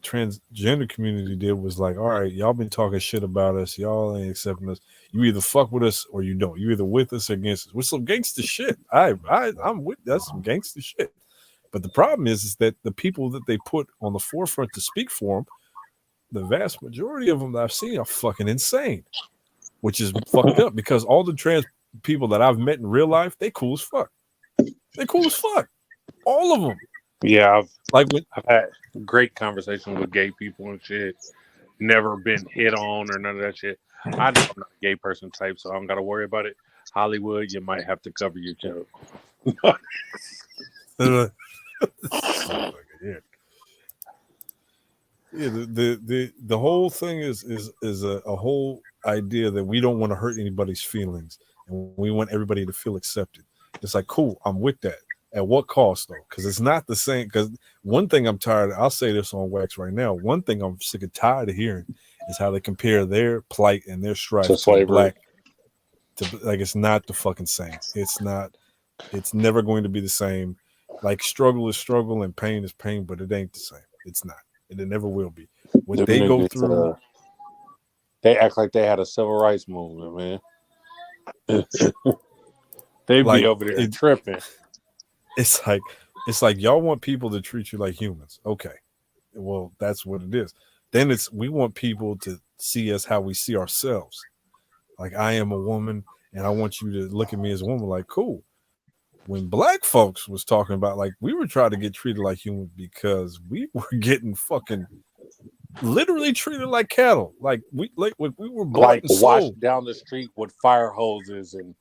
transgender community did was like, all right, y'all been talking shit about us, y'all ain't accepting us. You either fuck with us or you don't. You either with us or against us. With some gangster shit. I'm with that's some gangster shit. But the problem is that the people that they put on the forefront to speak for them, the vast majority of them that I've seen are fucking insane, which is fucked up because all the trans people that I've met in real life, they cool as fuck. They cool as fuck. All of them. Yeah, I've had great conversations with gay people and shit. Never been hit on or none of that shit. I know I'm not a gay person type, so I don't got to worry about it. Hollywood, you might have to cover your joke. Yeah, the whole thing is a whole idea that we don't want to hurt anybody's feelings and we want everybody to feel accepted. It's like, cool, I'm with that. At what cost though? Because it's not the same. Because one thing I'm tired of, I'll say this on wax right now. One thing I'm sick and tired of hearing is how they compare their plight and their strife to slavery. Black. Like it's not the fucking same. It's not. It's never going to be the same. Like struggle is struggle and pain is pain, but it ain't the same. It's not. And it never will be. What Them they go niggas, through, they act like they had a civil rights movement, man. They like be over there tripping. It's like y'all want people to treat you like humans. Okay, well that's what it is. Then we want people to see us how we see ourselves. Like I am a woman, and I want you to look at me as a woman. Like cool. When black folks was talking about like we were trying to get treated like humans because we were getting fucking literally treated like cattle. Like we were bought like and sold. washed down the street with fire hoses and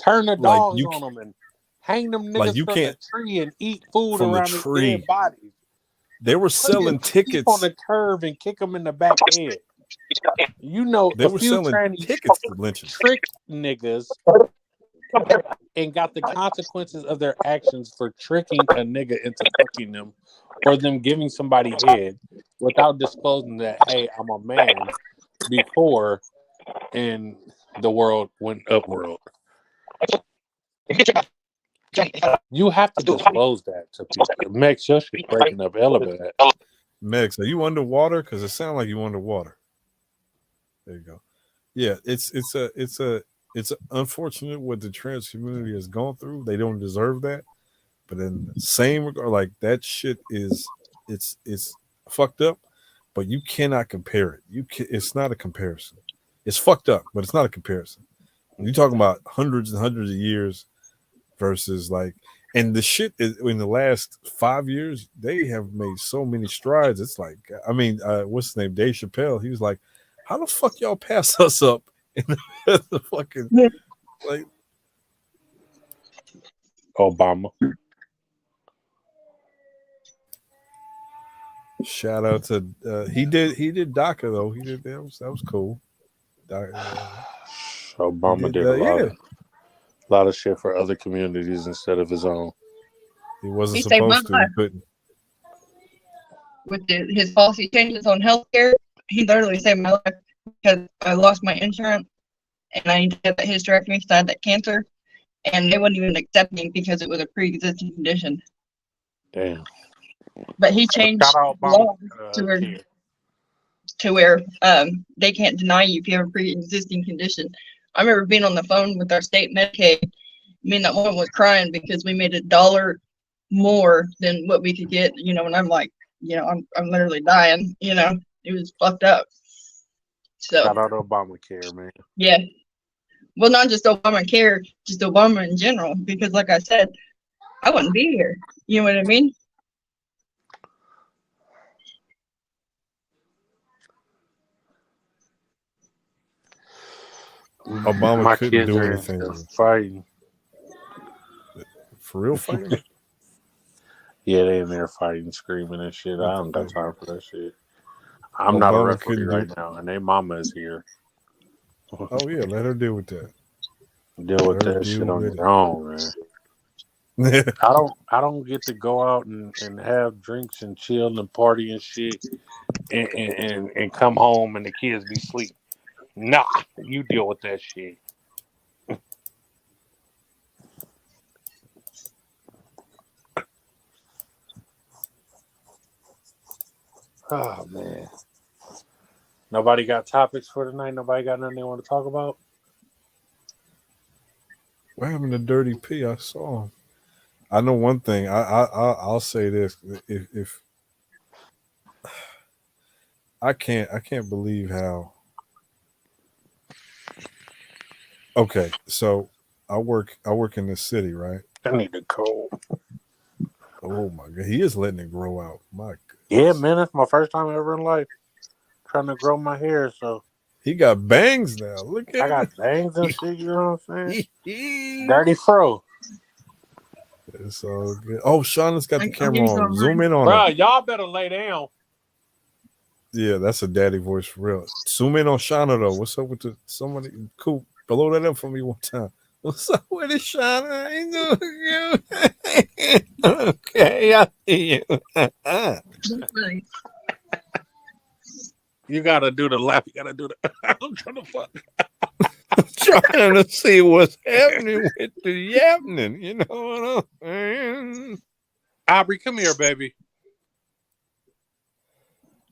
turn the dogs on them and hang them niggas like you from can't the tree and eat food from around the their tree. dead bodies. They were selling tickets on the curb and kick them in the back head. You know, they were selling tickets to lynching. Tricked niggas and got the consequences of their actions for tricking a nigga into fucking them or them giving somebody head without disclosing that, hey, I'm a man before and the world went upworld. You have to disclose that to people. Max, your shit breaking up elevator. Max, are you underwater? Because it sounds like you underwater. There you go. Yeah, it's unfortunate what the trans community has gone through. They don't deserve that. But in the same regard, like that shit is it's fucked up. But you cannot compare it. It's not a comparison. It's fucked up, but it's not a comparison. When you're talking about hundreds and hundreds of years versus like, and the shit is in the last 5 years, they have made so many strides. It's like, I mean, what's his name? Dave Chappelle. He was like, how the fuck y'all pass us up in the fucking like Obama. Shout out to he did DACA though. He did that was cool. Obama did a lot of shit for other communities instead of his own. He wasn't supposed to. He couldn't. With his policy changes on healthcare, he literally saved my life because I lost my insurance and I needed to get that hysterectomy because I had that cancer, and they wouldn't even accept me because it was a pre-existing condition. Damn. But he changed law to where they can't deny you if you have a pre-existing condition. I remember being on the phone with our state Medicaid. Me and that woman was crying because we made $1 more than what we could get, you know, and I'm like, you know, I'm literally dying, you know. It was fucked up. So shout out to Obamacare, man. Yeah. Well, not just Obamacare, just Obama in general, because like I said, I wouldn't be here. You know what I mean? Obama couldn't do anything. Fighting. For real fighting? Yeah, they in there fighting, screaming and shit. I don't got time for that shit. I'm not a Obama referee couldn't do right it. now, and their mama is here. Oh yeah, let her deal with that. Deal with Let her that deal shit on with your own, man. it. I don't get to go out and have drinks and chill and party and shit and come home and the kids be asleep. Nah, you deal with that shit. Oh man. Nobody got topics for tonight? Nobody got nothing they want to talk about? What happened to Dirty P? I saw him. I know one thing. I'll say this: if I can't believe how. Okay, so I work in this city, right? I need the cold. Oh my god, he is letting it grow out. My Yeah, goodness, man, that's my first time ever in life trying to grow my hair, so he got bangs now. Look I at got bangs and shit, you know what I'm saying? him. Dirty fro. It's all good. Oh, Shauna's got the I'll give camera you some on. of Zoom mine. in on her. Bro, y'all better lay down. Yeah, that's a daddy voice for real. Zoom in on Shauna though. What's up with the somebody cool? Blow that up for me one time. What's up with it, Shauna? I know you. Okay, I see you. You gotta do the laugh. You gotta do the. I'm trying to fuck. Trying to see what's happening with the happening. You know what I'm saying? Aubrey, come here, baby.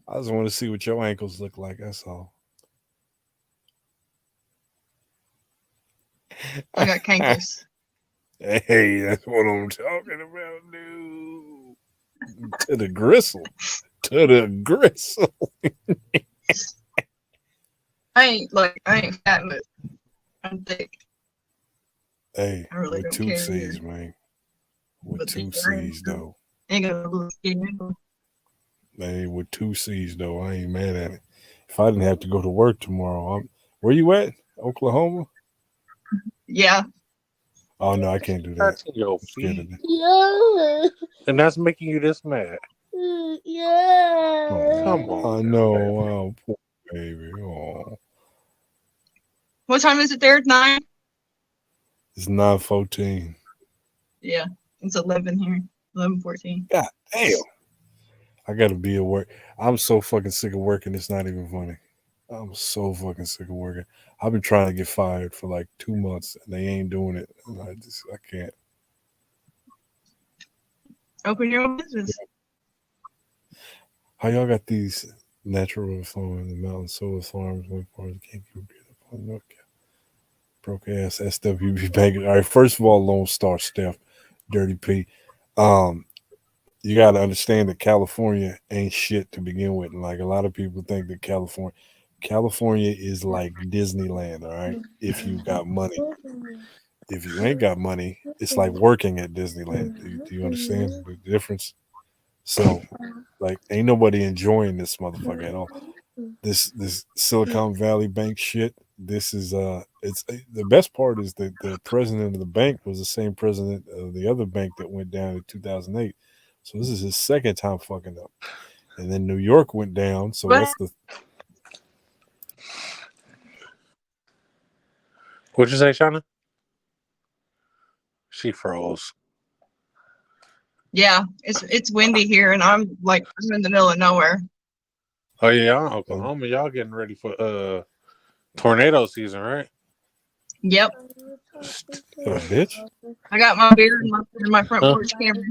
I just want to see what your ankles look like. That's all. I got cankles. Hey, that's what I'm talking about, dude. To the gristle. To the gristle. I ain't fat, but I'm thick. Hey, I really with don't two care. C's, man. With But two I C's, though. ain't got a little skinny ankle. Hey, with two C's, though. I ain't mad at it. If I didn't have to go to work tomorrow, where you at? Oklahoma? Yeah. Oh, no, I can't do that. Touching your I'm scared of feet. that. Yeah. And that's making you this mad. Yeah. Oh, Come on. I know. Oh, poor baby. Oh, What time is it there? 9? it's 9:14. Yeah. It's 11 here. 11:14. God damn. I got to be at work. I'm so fucking sick of working. It's not even funny. I'm so fucking sick of working. I've been trying to get fired for like 2 months, and they ain't doing it. And I can't. Open your own business. How y'all got these natural farms, the mountain solar farms, wind farms, can't keep it up on North Carolina. Broke ass SWB banking. All right, first of all, Lone Star Steph, Dirty P. You got to understand that California ain't shit to begin with. And like a lot of people think that California is like Disneyland, all right? If you got money. If you ain't got money, it's like working at Disneyland. Do you understand the difference? So, like, ain't nobody enjoying this motherfucker at all. This Silicon Valley Bank shit. This is it's the best part is that the president of the bank was the same president of the other bank that went down in 2008. So this is his second time fucking up. And then New York went down, so that's the What'd you say, Shauna? She froze. Yeah. It's windy here, and I'm in the middle of nowhere. Oh yeah, y'all in Oklahoma. Y'all getting ready for tornado season, right? Yep. bitch. I got my beer in my front Huh? porch camera.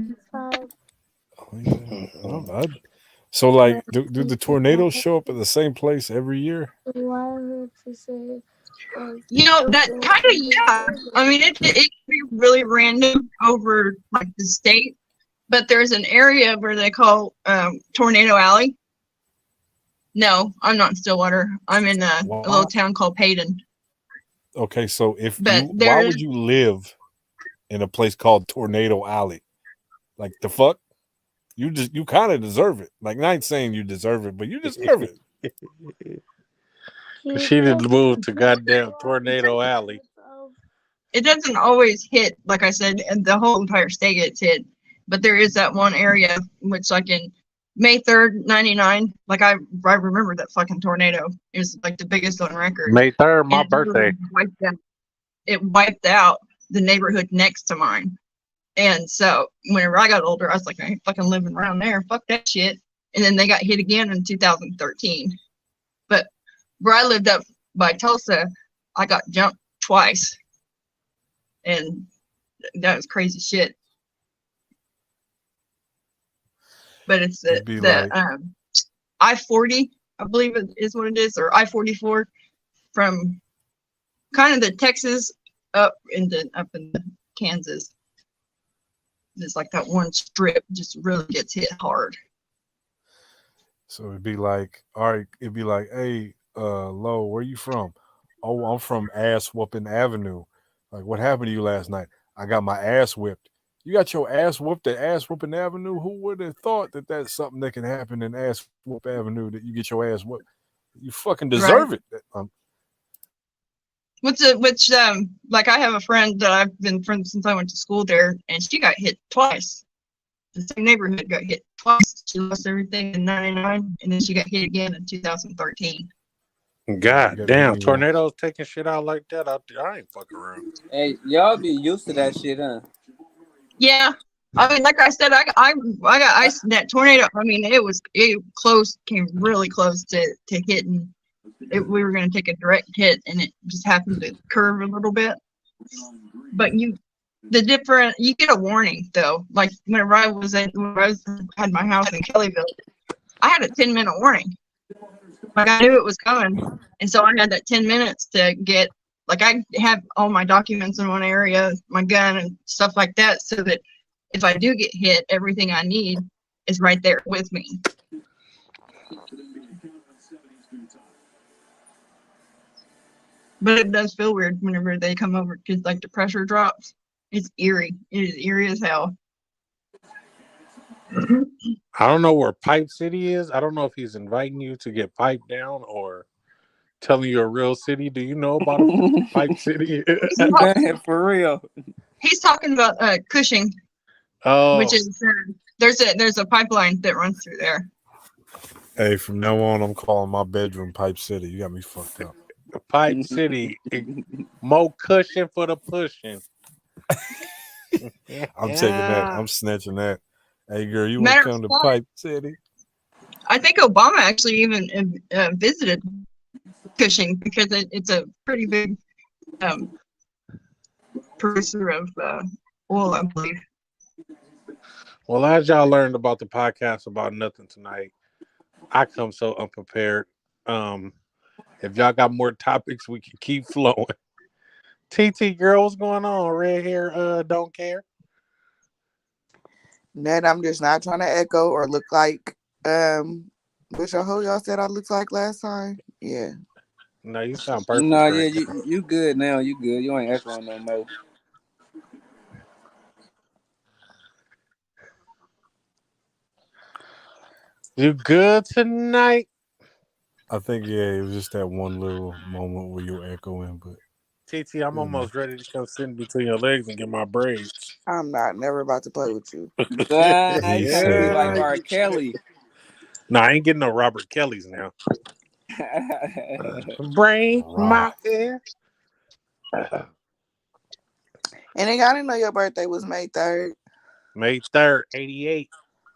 So like, do the tornadoes show up at the same place every year? You know, that kind of, yeah. I mean, it can be really random over like the state, but there's an area where they call Tornado Alley. No, I'm not in Stillwater. I'm in a little town called Payton. Okay, so But why would you live in a place called Tornado Alley? Like the fuck? You kind of deserve it. Like, not saying you deserve it, but you deserve it. She didn't move to goddamn Tornado Alley. It doesn't always hit, like I said, and the whole entire state gets hit. But there is that one area which, like in May 3rd, 99. Like I remember that fucking tornado. It was like the biggest on record. May 3rd, my And birthday. it wiped out the neighborhood next to mine. And so whenever I got older, I was like, I ain't fucking living around there. Fuck that shit. And then they got hit again in 2013. But where I lived up by Tulsa, I got jumped twice. And that was crazy shit. But it's the I-40, I believe it is what it is, or I-44 from kind of the Texas up into Kansas. It's like that one strip just really gets hit hard. So it'd be like, all right, it'd be like, hey, Lo, where you from? Oh, I'm from Ass Whooping Avenue. Like, what happened to you last night? I got my ass whipped. You got your ass whooped at Ass Whooping Avenue? Who would have thought that that's something that can happen in Ass Whoop Avenue, that you get your ass whooped? You fucking deserve it. Which like I have a friend that I've been friends since I went to school there, and she got hit twice. The same neighborhood got hit twice. She lost everything in 99, and then she got hit again in 2013. God damn, tornadoes taking shit out like that out there. I ain't fucking around. Hey, y'all be used to that shit, huh? Yeah. I mean, like I said, I got ice in that tornado. I mean, it came really close to hitting. We were going to take a direct hit, and it just happened to curve a little bit. But you get a warning though. Like whenever I had my house in Kellyville, I had a 10-minute warning. Like I knew it was coming, and so I had that 10 minutes to get. Like I have all my documents in one area, my gun and stuff like that, so that if I do get hit, everything I need is right there with me. But it does feel weird whenever they come over because like the pressure drops. It's eerie. It is eerie as hell. I don't know where Pipe City is. I don't know if he's inviting you to get piped down or telling you a real city. Do you know about a Pipe City? For real. He's talking about Cushing. Oh, which is there's a pipeline that runs through there. Hey, from now on, I'm calling my bedroom Pipe City. You got me fucked up. Pipe City. More cushion for the pushing. I'm taking that. I'm snatching that. Hey, girl, you want to come to Pipe City? I think Obama actually even visited Cushing because it's a pretty big producer of oil, I believe. Well, as y'all learned about the podcast about nothing tonight, I come so unprepared. If y'all got more topics, we can keep flowing. TT girl, what's going on? Red hair, don't care. Ned, I'm just not trying to echo or look like which y'all said I looked like last time. Yeah. No, you sound perfect. No, yeah, you good now. You good. You ain't echoing no more. You good tonight? I think, yeah, it was just that one little moment where you were echoing, but TT, I'm almost ready to come sit in between your legs and get my braids. I'm never about to play with you. He trying to be like R. Kelly. Nah, I ain't getting no Robert Kellys now. Braid my hair. And then I didn't know your birthday was May 3rd. May 3rd, 88.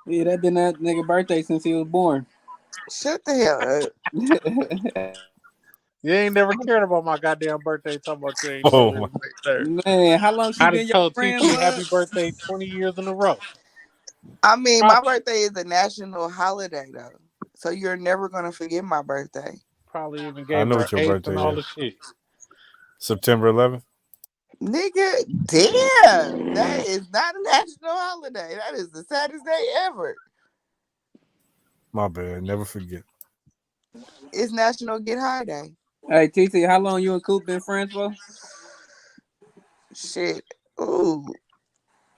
Yeah, that been that nigga birthday since he was born. Shut the hell up. You ain't never cared about my goddamn birthday. Talking about you ain't know May 3rd. Man, how long she been your friend? TT happy birthday 20 years in a row. I mean, my birthday is a national holiday, though. So you're never going to forget my birthday. Probably even gave her your eighth birthday and all is. the shit. September 11th? Nigga, damn. That is not a national holiday. That is the saddest day ever. My bad. Never forget. It's National Get High Day. Hey, TT, how long you and Coop been friends for? Shit. Ooh.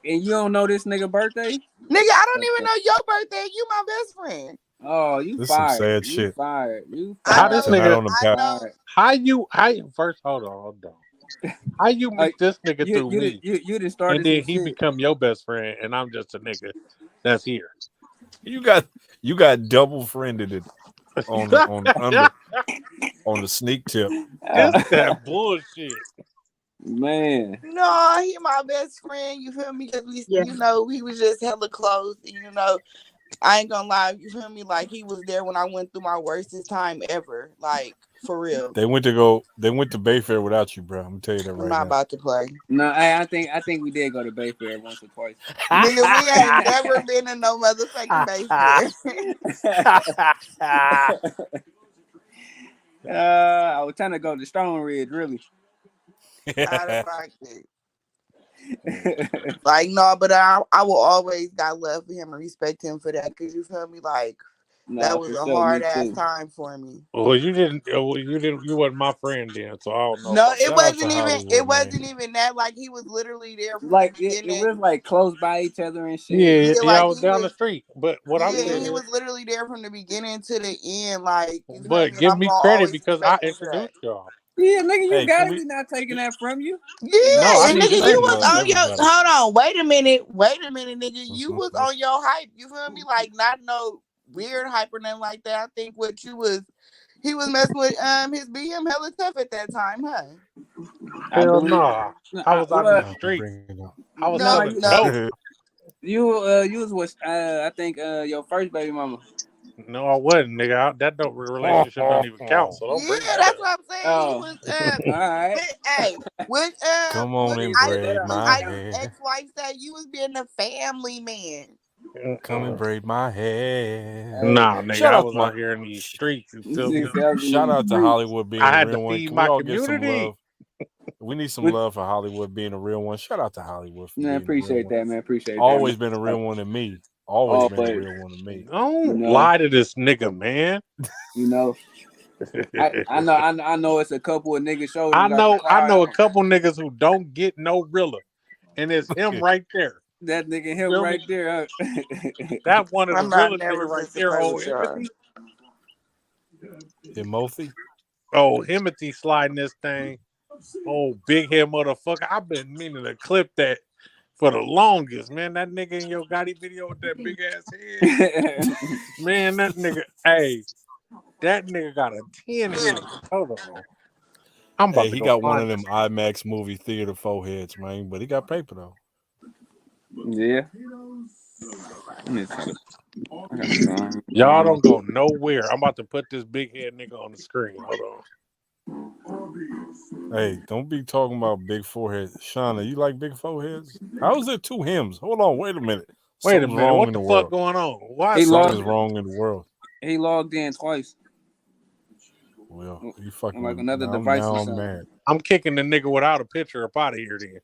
And you don't know this nigga birthday? Nigga, I don't even know your birthday. You my best friend. Oh, you This fired. some sad You shit. fired. You How fired. this nigga? How you first? Hold on. How you meet this nigga through me? You just started and then some he shit. become your best friend, and I'm just a nigga that's here. you got double friended it on the sneak tip. This Uh, that bullshit. man, No, he my best friend. You feel me? Cause Yeah. he was just hella close. And, I ain't gonna lie. You feel me? Like he was there when I went through my worstest time ever. Like for real. They went to Bayfair without you, bro. I'm gonna tell you that I'm right not now. about to play. no, I think we did go to Bayfair once or twice. Nigga, we ain't never been in no motherfucking base fair. I was trying to go to Stone Ridge, really. Out of pocket. Like no, but I will always got love for him and respect him for that. Cause you feel me? Like that Nah, was for a sure, hard me ass too. time for me. Well, you wasn't my friend then, so I don't know No, about it that. Shout out to wasn't even. It Hollywood, man. wasn't even that. Like he was literally there from the Like it beginning. was like close by each other and shit. Yeah, Yeah, yeah, I like was he down the was. street. But what I'm Yeah, and saying he Yeah. is, was literally there from the beginning to the end. Like you feel but me? And give I'm me gonna credit always because I respect him for that. introduced y'all. Yeah, nigga, you Hey, can gotta we? be not taking that from you. No, Yeah, I and didn't nigga, I say you love was nothing. on your. everybody. Hold on, wait a minute, nigga. You was on your hype. You feel me? Like not no weird hype or nothing like that. I think what you was, he was messing with his BM hella tough at that time, huh? I Hell believe. no. I I, was out in the well, Don't streets. bring it up. I was no, No, selling you no. dope. you was with I think your first baby mama. No, I wasn't, nigga. That don't relationship don't even count. So don't Yeah, bring that that's up. what I'm saying. You Oh, was all right. with hey, Come on with Nigga and said that braid don't Isis, even my count. hair. ex-wife said you was being a family man. Come and Mm-mm. braid my hair. Hey, Nah, nigga, Shout I out to was my out here in these streets. You this feel me? nigga said I was in shout these out to streets. Hollywood being I a had to real one. feed Can we my all give some community. love? We need some What? love for Hollywood being a real one. Shout out to Hollywood for Man, being a real appreciate one. that, man. Appreciate that, man. Always been a real Like, one to me. Always been a always, real one to me. you Don't know, lie to this nigga, man. you know. I know it's a couple of niggas I shoulders I can know I cry know a on. couple niggas who don't get no realer. And it's him right there. That nigga You him feel me? right there. That one of the I'm not realest nigga never right just to there. play Oh, with y'all. Himothy. Timothy. Oh, Himothy sliding this thing. Oh, big head motherfucker. I've been meaning to clip that for the longest, man. That nigga in your Gotti video with that big ass head. Man, that nigga, hey, that nigga got a 10 head. Hold on. I'm about Hey, to he go got one find of them this. IMAX movie theater foreheads, man. But he got paper though. Yeah. Let me try to. I gotta find. Y'all don't go nowhere. I'm about to put this big head nigga on the screen. Hold on. Hey, don't be talking about big foreheads. Shauna, you like big foreheads? How is there two hymns? Hold on, wait a minute. Wait a Something's minute. wrong What in the the fuck world. going on? Why? He Something's logged. wrong in the world. He logged in twice Well, you on like fucking another device now or I'm something. mad. I'm kicking the nigga without a picture up out of here then.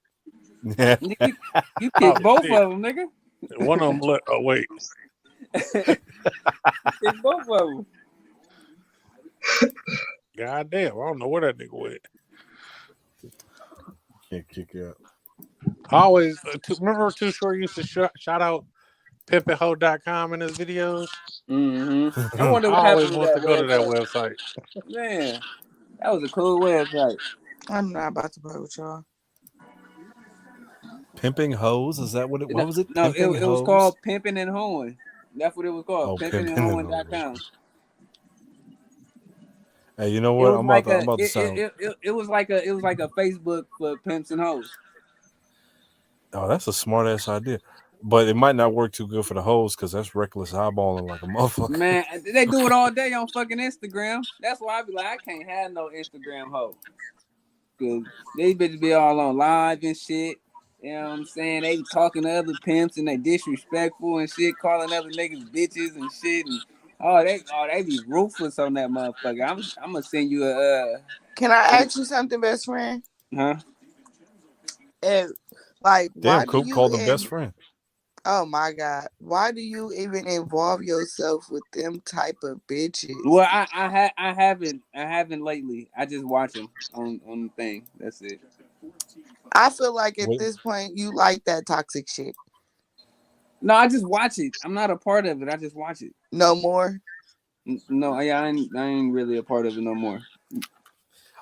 You Oh, kicked both shit. of them, nigga. One of them, oh, wait. Kicked both of them. God damn. I don't know where that nigga went. Can't kick you out. I always, remember Too Short used to shout out pimpinho.com in his videos? Mm-hmm. I wonder I what happened always with want that to go to that website. website. Man, that was a cool website. I'm not about to play with y'all. Pimping hoes? Is that what it No, was? It no, pimping it was hoes? called Pimpin' and Hoeing. That's what it was called. Oh, pimping and hoes. Pimpinandhoeing.com. Hey, you know It what? was like I'm a about to sound. it was like a Facebook for pimps and hoes. Oh, that's a smart ass idea. But it might not work too good for the hoes because that's reckless eyeballing like a motherfucker. Man, they do it all day on fucking Instagram. That's why I be like, I can't have no Instagram hoe. Cause they bitches be all on live and shit. You know what I'm saying? They be talking to other pimps and they disrespectful and shit, calling other niggas bitches and shit. And they be ruthless on that motherfucker. I'm gonna send you Can I ask you something, best friend? huh? If, like, Damn, why do Coop you called them best in? friend. Oh my God, why do you even involve yourself with them type of bitches? Well, I haven't lately. I just watch them on the thing. That's it. I feel like at What? this point you like that toxic shit. No, I just watch it. I'm not a part of it. I just watch it. No more. No, yeah, I ain't really a part of it no more.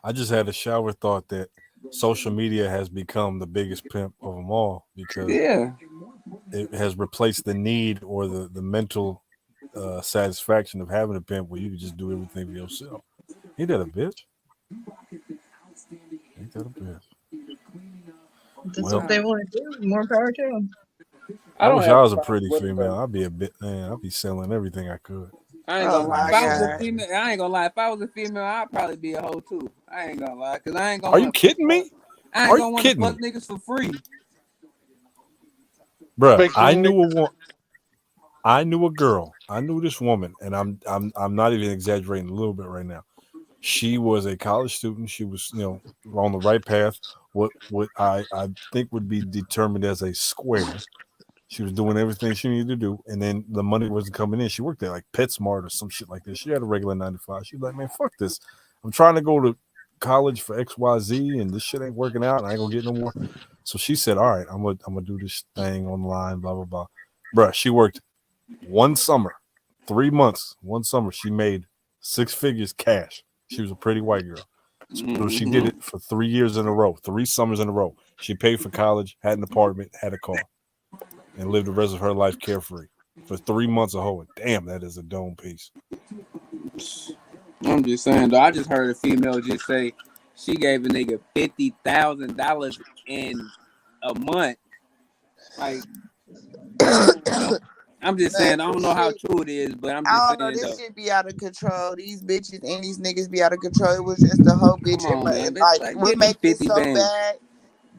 I just had a shower thought that social media has become the biggest pimp of them all because Yeah. it has replaced the need or the mental satisfaction of having a pimp where you can just do everything for yourself. Ain't that a bitch? Ain't that a bitch? If that's what Well, they want to do, more power to them. I I don't wish have I a was a problem pretty with it female. though. I'd be a bit man. I'd be selling everything I could. I ain't Oh gonna lie. my If I was a god. female, I ain't gonna lie. If I was a female, I'd probably be a hoe too. I ain't gonna lie, cause I ain't gonna Are you want to kidding fuck. me? I ain't Are you gonna want to kidding fuck me, niggas for free. bruh? Especially when I knew a girl. I knew this woman, and I'm not even exaggerating a little bit right now. She was a college student. She was, on the right path. What I think would be determined as a square. She was doing everything she needed to do, and then the money wasn't coming in. She worked at like PetSmart or some shit like this. She had a regular 9 to 5. She was like, man, fuck this. I'm trying to go to college for XYZ, and this shit ain't working out. And I ain't gonna get no more. So she said, all right, I'm gonna do this thing online, blah blah blah. Bruh, she worked one summer, 3 months, one summer. She made 6 figures cash. She was a pretty white girl. So she did it for 3 years in a row, 3 summers in a row. She paid for college, had an apartment, had a car, and lived the rest of her life carefree for 3 months of hoeing. Damn, that is a dome piece. I'm just saying though. I just heard a female just say she gave a nigga $50,000 in a month. Like, I'm just Man, saying. I don't this know how shit, true it is, but I'm I just don't know. saying This though. shit be out of control. These bitches and these niggas be out of control. It was just a whole Come bitch, and on, man. Bitch, like like, what give me make it 50 so bands. bad?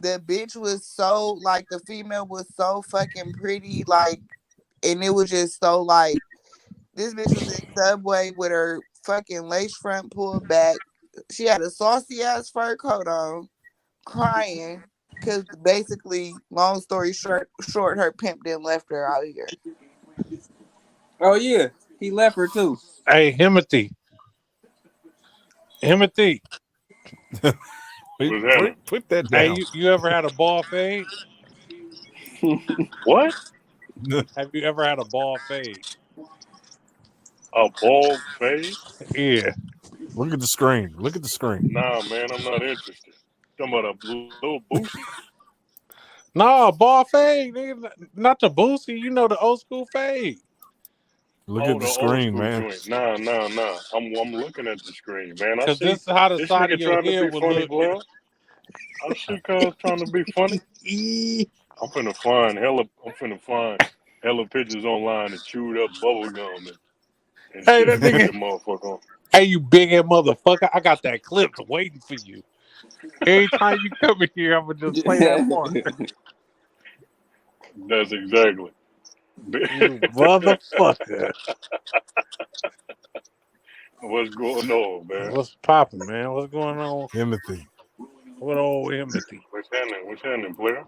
The bitch was so like the female was so fucking pretty, like, and it was just so like this bitch was in Subway with her fucking lace front pulled back. She had a saucy ass fur coat on, crying because basically, long story short, her pimp then left her out here. Oh yeah, he left her too. hey Himothy, What's happening? Put that hey, down. you ever had a ball fade? What? Have you ever had a ball fade? A bald fade? Yeah. Look at the screen. Look at the screen. Nah, man, I'm not interested. Talking about a little boosie? No, ball fade, nigga. Not the boosie. You know the old school fade. Look Oh, at the the old screen, school man. joint. Nah, nah, nah. I'm looking at the screen, man. I Cause see this is how the this side of nigga your trying to head be would funny, look. blood. I see cuz trying to be funny. Hey, I'm finna find hella pictures online of chewed up bubble gum and that shit. Put nigga. the motherfucker on. Hey, you big head motherfucker. I got that clip waiting for you. Every time you come in here, I'm gonna just play that part. That's exactly. You motherfucker. What's going on, man? What's poppin', man? What's going on Timothy. with old Timothy? What's happening? What's happening, player?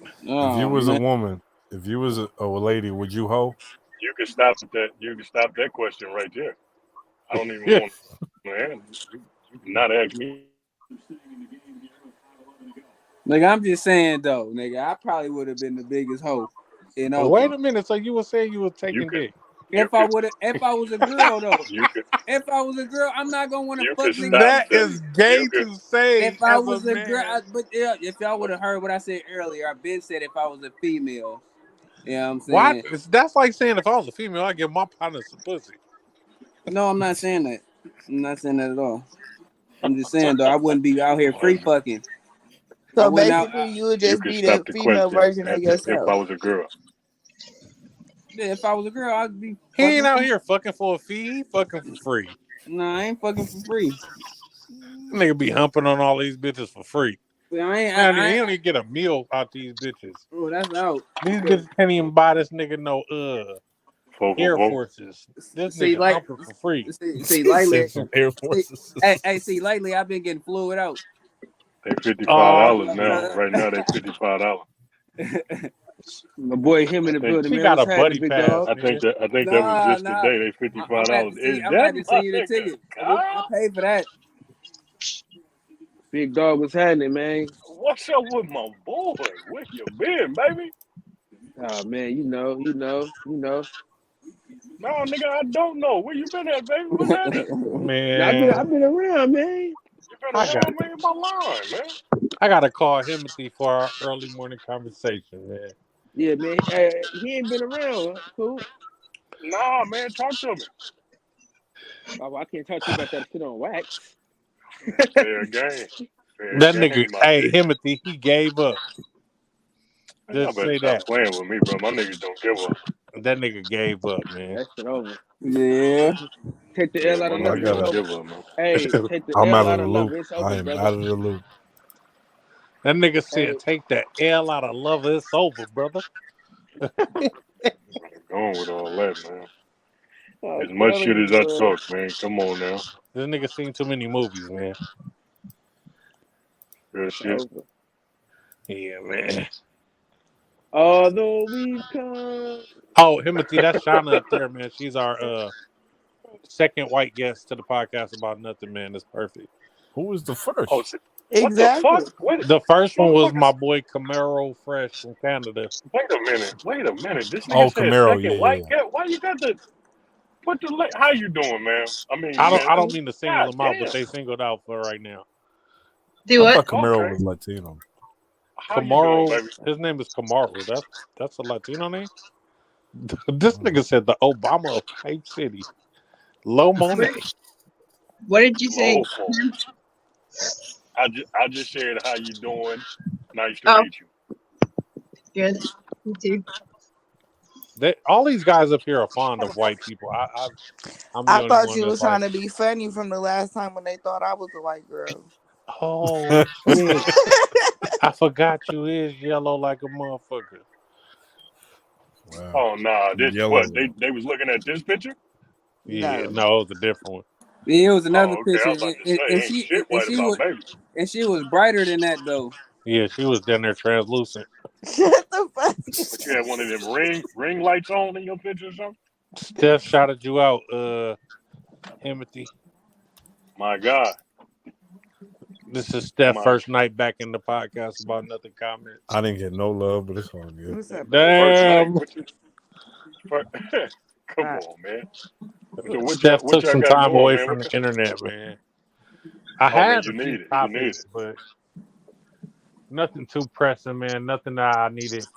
If you Oh was a man. woman, if you was a lady, would you hoe? You can stop that. You can stop that question right there. I don't even Yeah. want to answer. You cannot ask me that question. Nigga, I'm just saying though, nigga, I probably would have been the biggest hoe in Wait Oakland. a minute. So you were saying you was You taking could. dick? You could. If I was a girl though. You could. If I was a girl, I'm not gonna want to You fuck could niggas. stop That that. is You gay could. to say If I as a was a girl, man. but yeah, if y'all would have heard what I said earlier, I've been said if I was a female, you know what I'm Why? saying? That's like saying if I was a female, I'd give my partner some pussy. No, I'm not saying that. I'm not saying that at all. I'm just saying though, I wouldn't be out here free fucking. I So wouldn't out. basically, you would You just could be stop the the female question version of at the, if I yourself. was a girl. Yeah, if I was a girl, I'd be He ain't fucking. out here fucking for a fee. He fucking for free. Nah, I ain't fucking for free. Nigga be humping on all these bitches for free. But I ain't. He don't even get a meal out these bitches. Oh, that's out. These But bitches can't even buy this nigga no Four for Air four. Forces. This see, nigga like, humping for free. see, He lately, said some Air see, Forces. see, lately, I've been getting fluid out. They Oh, $55 now. shit. Right now they $55. My boy, him I in the think building, She man. got What's a happening, buddy big pass, dog? nigga. I think that was Nah, just nah. today. They I'm gonna have $55. to see. Is I'm gonna that have to my send you the nigga? ticket. I Kyle? pay for that. Big dog, what's happening, man? What's up with my boy? Where you been, baby? Oh man, you know. No, nigga, I don't know. Where you been at, baby? What's happening? Now, Man, I've been around, man. You been I got around, man, my line, man. I gotta call Timothy for our early morning conversation, man. Yeah, man. He ain't been around. Cool. Nah, man, talk to me. Oh, well, I can't talk to you about that shit on wax. Fair game. Fair That nigga, game, my hey, G. Timothy, he gave up. Man, y'all Just better say stop that. playing with me, bro. My niggas don't give up. That nigga gave up, man. That shit over. Yeah. Take the Yeah, L out my of Well, I love. niggas It's don't gotta. over. give up, man. Hey, take the I'm L out of out the of love. loop. It's I over, am brother. out of the loop. That nigga said, Hey, take the L out of love. It's over, brother. I'm going with all that, man. As I'm much telling shit you, as I bro. talk, man. Come on now. This nigga seen too many movies, man. Real It's shit. over. Yeah, man. Although we've come. Oh, Timothy, that's Shauna up there, man. She's our second white guest to the podcast about nothing, man. That's perfect. Who was the Oh, first? shit. What the fuck? Exactly. Wait, The first one was my motherfuckers. boy Camaro Fresh from Canada. Wait a minute. Wait a minute. This nigga Oh, said Camaro. second Yeah, yeah, white yeah. guy. Why you got the put the how you doing, man? I mean, I man. don't mean to single God them out, but damn. they singled out for right now. Do I what? thought Camaro Okay. was Latino. How you doing, Camaro, baby? his name is Camaro. That's a Latino name. This Mm. nigga said the Obama of Pipe City. Low What, Monet. what did you say? Low phone. I just said how you doing. Nice to Oh, meet you. good. You too. All these guys up here are fond of white people. I'm the I only thought one you that's was like, trying to be funny from the last time when they thought I was a white girl. oh shit, I forgot you is yellow like a motherfucker. Wow. Oh nah, this Yellow. what they was looking at this picture. Yeah, No. no, it was a different one. Yeah, it was another Oh, okay. I picture, was about to say, ain't shit and white about baby. she was brighter than that though. Yeah, she was down there translucent. Shut the fuck. But you had one of them ring lights on in your picture or something. Steph shouted you out, Timothy. My God, This is Steph my first night back in the podcast about nothing comments. I didn't get no love, but it's all good. What's up, baby? first night. Damn. What you? fir- Come Alright. on, man. So what y'all Steph took some got time going, away man? from What the the? internet, man. I Oh man, had you a few need it. You need topics, it. but nothing too pressing, man. Nothing that I needed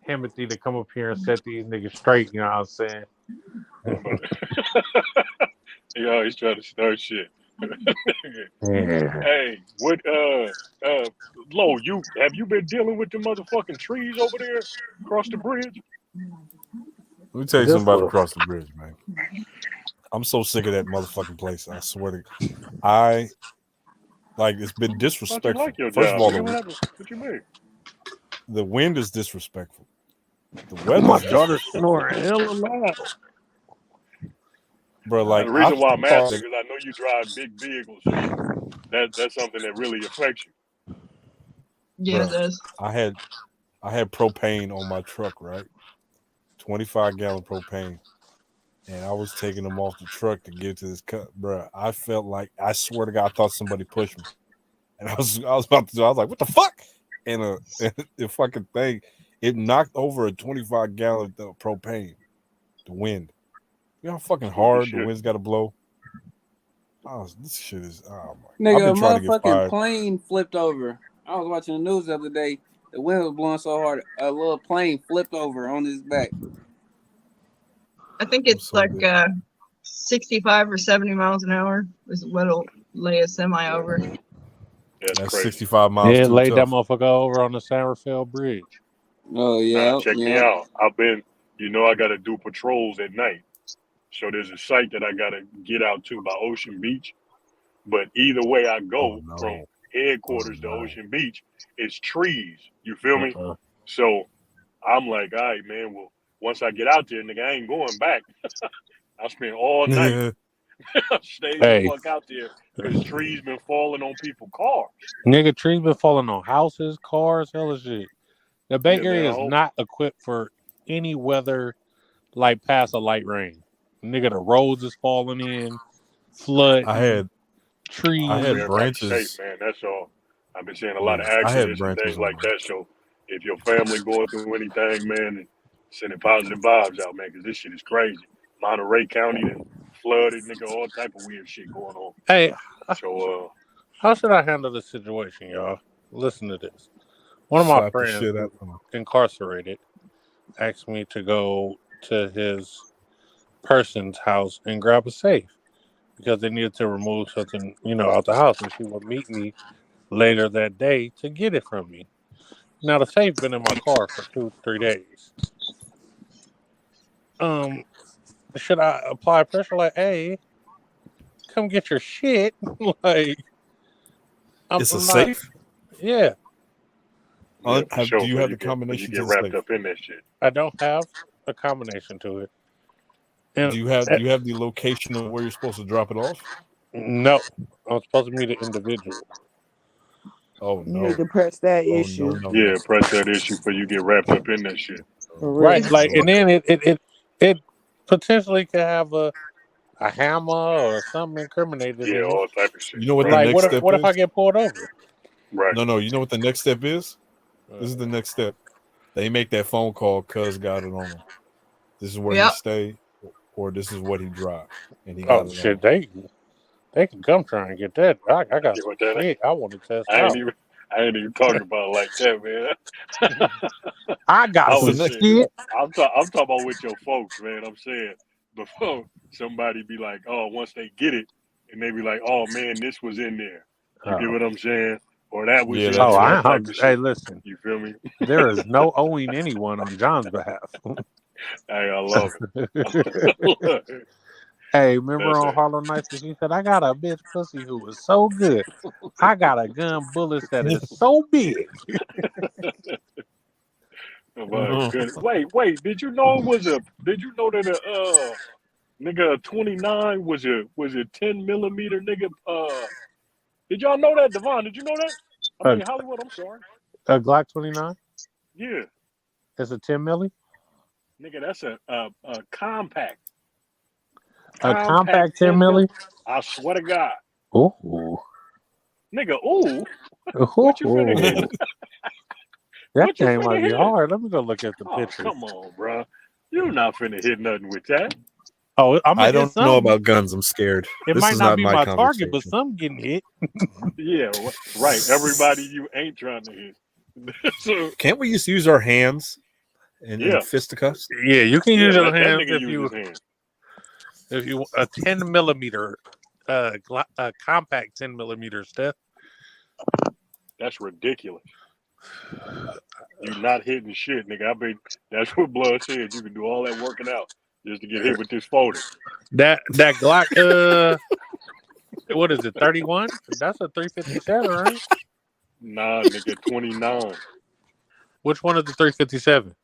Timothy to come up here and set these niggas straight, you know what I'm saying? But he always trying to start shit. Yeah. Hey, what? Lo, you been dealing with the motherfucking trees over there across the bridge? Let me tell you something This about little across the bridge, man. I'm so sick of that motherfucking place. I swear to I like it's been Thought you disrespectful. like your First of job, all, nigga. What happened? What you mean? the wind is disrespectful. The my weather's daughter's disrespectful. snoring hella loud. Bro, The like reason why I'm asking thought because I know you drive big vehicles, so that's something that really affects you. Yeah, it bro, does. I had propane on my truck, right? 25-gallon propane. And I was taking them off the truck to get to this cut, bro. I felt like I swear to God, I thought somebody pushed me. And I was about to do, I was like, what the fuck? And the fucking thing, it knocked over a 25-gallon propane. The wind. You know how fucking As it hard the should. wind's gotta blow? Oh, this shit is I've Nigga, a been trying to get motherfucking fired. plane flipped over. I was watching the news the other day. The wind was blowing so hard, a little plane flipped over on his back. I think I'm it's so like good. 65 or 70 miles an hour is what'll lay a semi Yeah, over. man. That's That's crazy. 65 miles Yeah, too laid that tough. motherfucker over on the San Rafael Bridge. Oh Nah, yeah, check me yeah. out. I've been, I got to do patrols at night. So there's a site that I got to get out to by Ocean Beach. But either way I Oh go from no. Oh headquarters to no. Ocean Beach, it's trees. You feel me? Uh-uh. So I'm like, all right, man. Well, once I get out there, nigga, I ain't going back. I spent all night. I stayed the Hey, fuck out there because trees been falling on people's cars. nigga, trees been falling on houses, cars, hella shit. The Bay Yeah, man. Area I is hope. not equipped for any weather like past a light rain. Nigga, the roads is falling in, I flooding, had I I hope trees. had everybody's safe, branches. man. That's all. I've been seeing a lot Yeah, of I had accidents and branches things on like my that. So if your family going through anything, man, and sending positive vibes out, man, because this shit is crazy. Monterey County then flooded, nigga, all type of weird shit going on. Hey, So how should I handle this situation, y'all? Listen to this. One of my slap the friends shit is out of them. incarcerated, asked me to go to his person's house and grab a safe because they needed to remove something, out the house, and she would meet me later that day to get it from me. Now the safe been in my car for 2-3 days. Should I apply pressure like, hey, come get your shit? like, It's a I'm not. safe. Yeah, Yeah, for Do sure. you have the For you combination to get the wrapped safe? up in that shit. I don't have a combination to it. And Do you have the location of where you're supposed to drop it off? no, I'm supposed to meet an individual. Oh You need no! to press that Oh no! issue No no! Yeah, press that issue before you get wrapped up in that shit. for Right, real. like, and then it potentially could have a hammer or something incriminated Yeah, in it. all type of shit. You know what the Right, Like, next step what if I is? get pulled over? right. No. You know what the next step is? This is the Uh, next step. They make that phone call. Cuz got it on him. This is where he Yep. stay, or this is what he drive, and he got oh it on shit, him. they can come try and get that. I got You some want that? shit I want to test I ain't out. even I ain't even talking about it like that, man. I got I That's the some was next. saying shit. I'm talking about with your folks, man. I'm saying before somebody be like, oh, once they get it, and they be like, oh man, this was in there. You get Oh, what I'm saying? Or that was Yeah, it, that's oh, or that right. type of hey, shit. listen, You feel me? there is no owing anyone on John's behalf. Hey, I love Hey, it. remember That's on it. Harlem Nights when she said, I got a bitch pussy who was so good. I got a gun bullets that is so big. Oh, my goodness. Wait. Did you know that nigga a 29 was a 10 millimeter nigga? Did y'all know that, Devon? Did you know that? I A, mean Hollywood. I'm sorry. a Glock 29 Yeah, is a 10 milli. nigga, that's a compact. A Compact compact 10 10 mil. milli. I swear to God. Ooh. Nigga, ooh. What you finna hit? Ooh. That What you game might finna be hit? hard. Let me go look at the Oh, pictures. come on, bro. You not finna hit nothing with that. Oh, I'm I gonna hit don't know some. about guns. I'm scared. It This might is not not be my my target, but conversation. some getting hit. Yeah, right. Everybody you ain't trying to hit. So, Can't we just use our hands and yeah. fisticuffs? Yeah, you can Yeah, use your let that hands nigga use his hand. if you a 10 millimeter compact 10 millimeter Steph. That's ridiculous. You not hitting shit, nigga. I bet that's what Blood said. You can do all that working out just to get hit with this 40. That Glock what is it, 31? That's a 357, right? Nah, nigga, 29. Which one is the 357?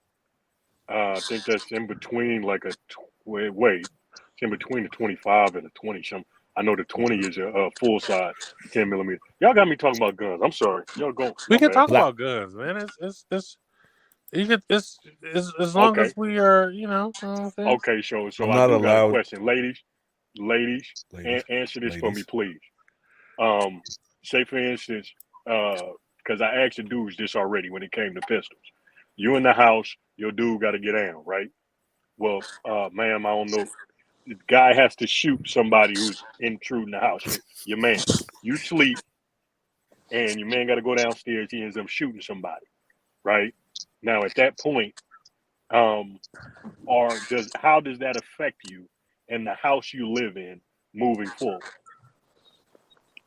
I think that's in between like wait. It's in between the 25 and the 20 something. I know the 20 is a full size 10 millimeter. Y'all got me talking about guns. I'm sorry. Y'all go. We My can bad. talk about guns, man. It's you could it's as long Okay. as we are, you know what I'm saying? Okay, so I'm I not do got a allowed. question. Ladies, Ladies, answer this for me, ladies. please. Say for instance, because I asked the dudes this already when it came to pistols. You in the house, your dude got to get down, right? Well, ma'am, I don't know. The guy has to shoot somebody who's intruding the house. Your man. You sleep, and your man got to go downstairs. He ends up shooting somebody, right? Now, at that point, um, how does that affect you and the house you live in moving forward?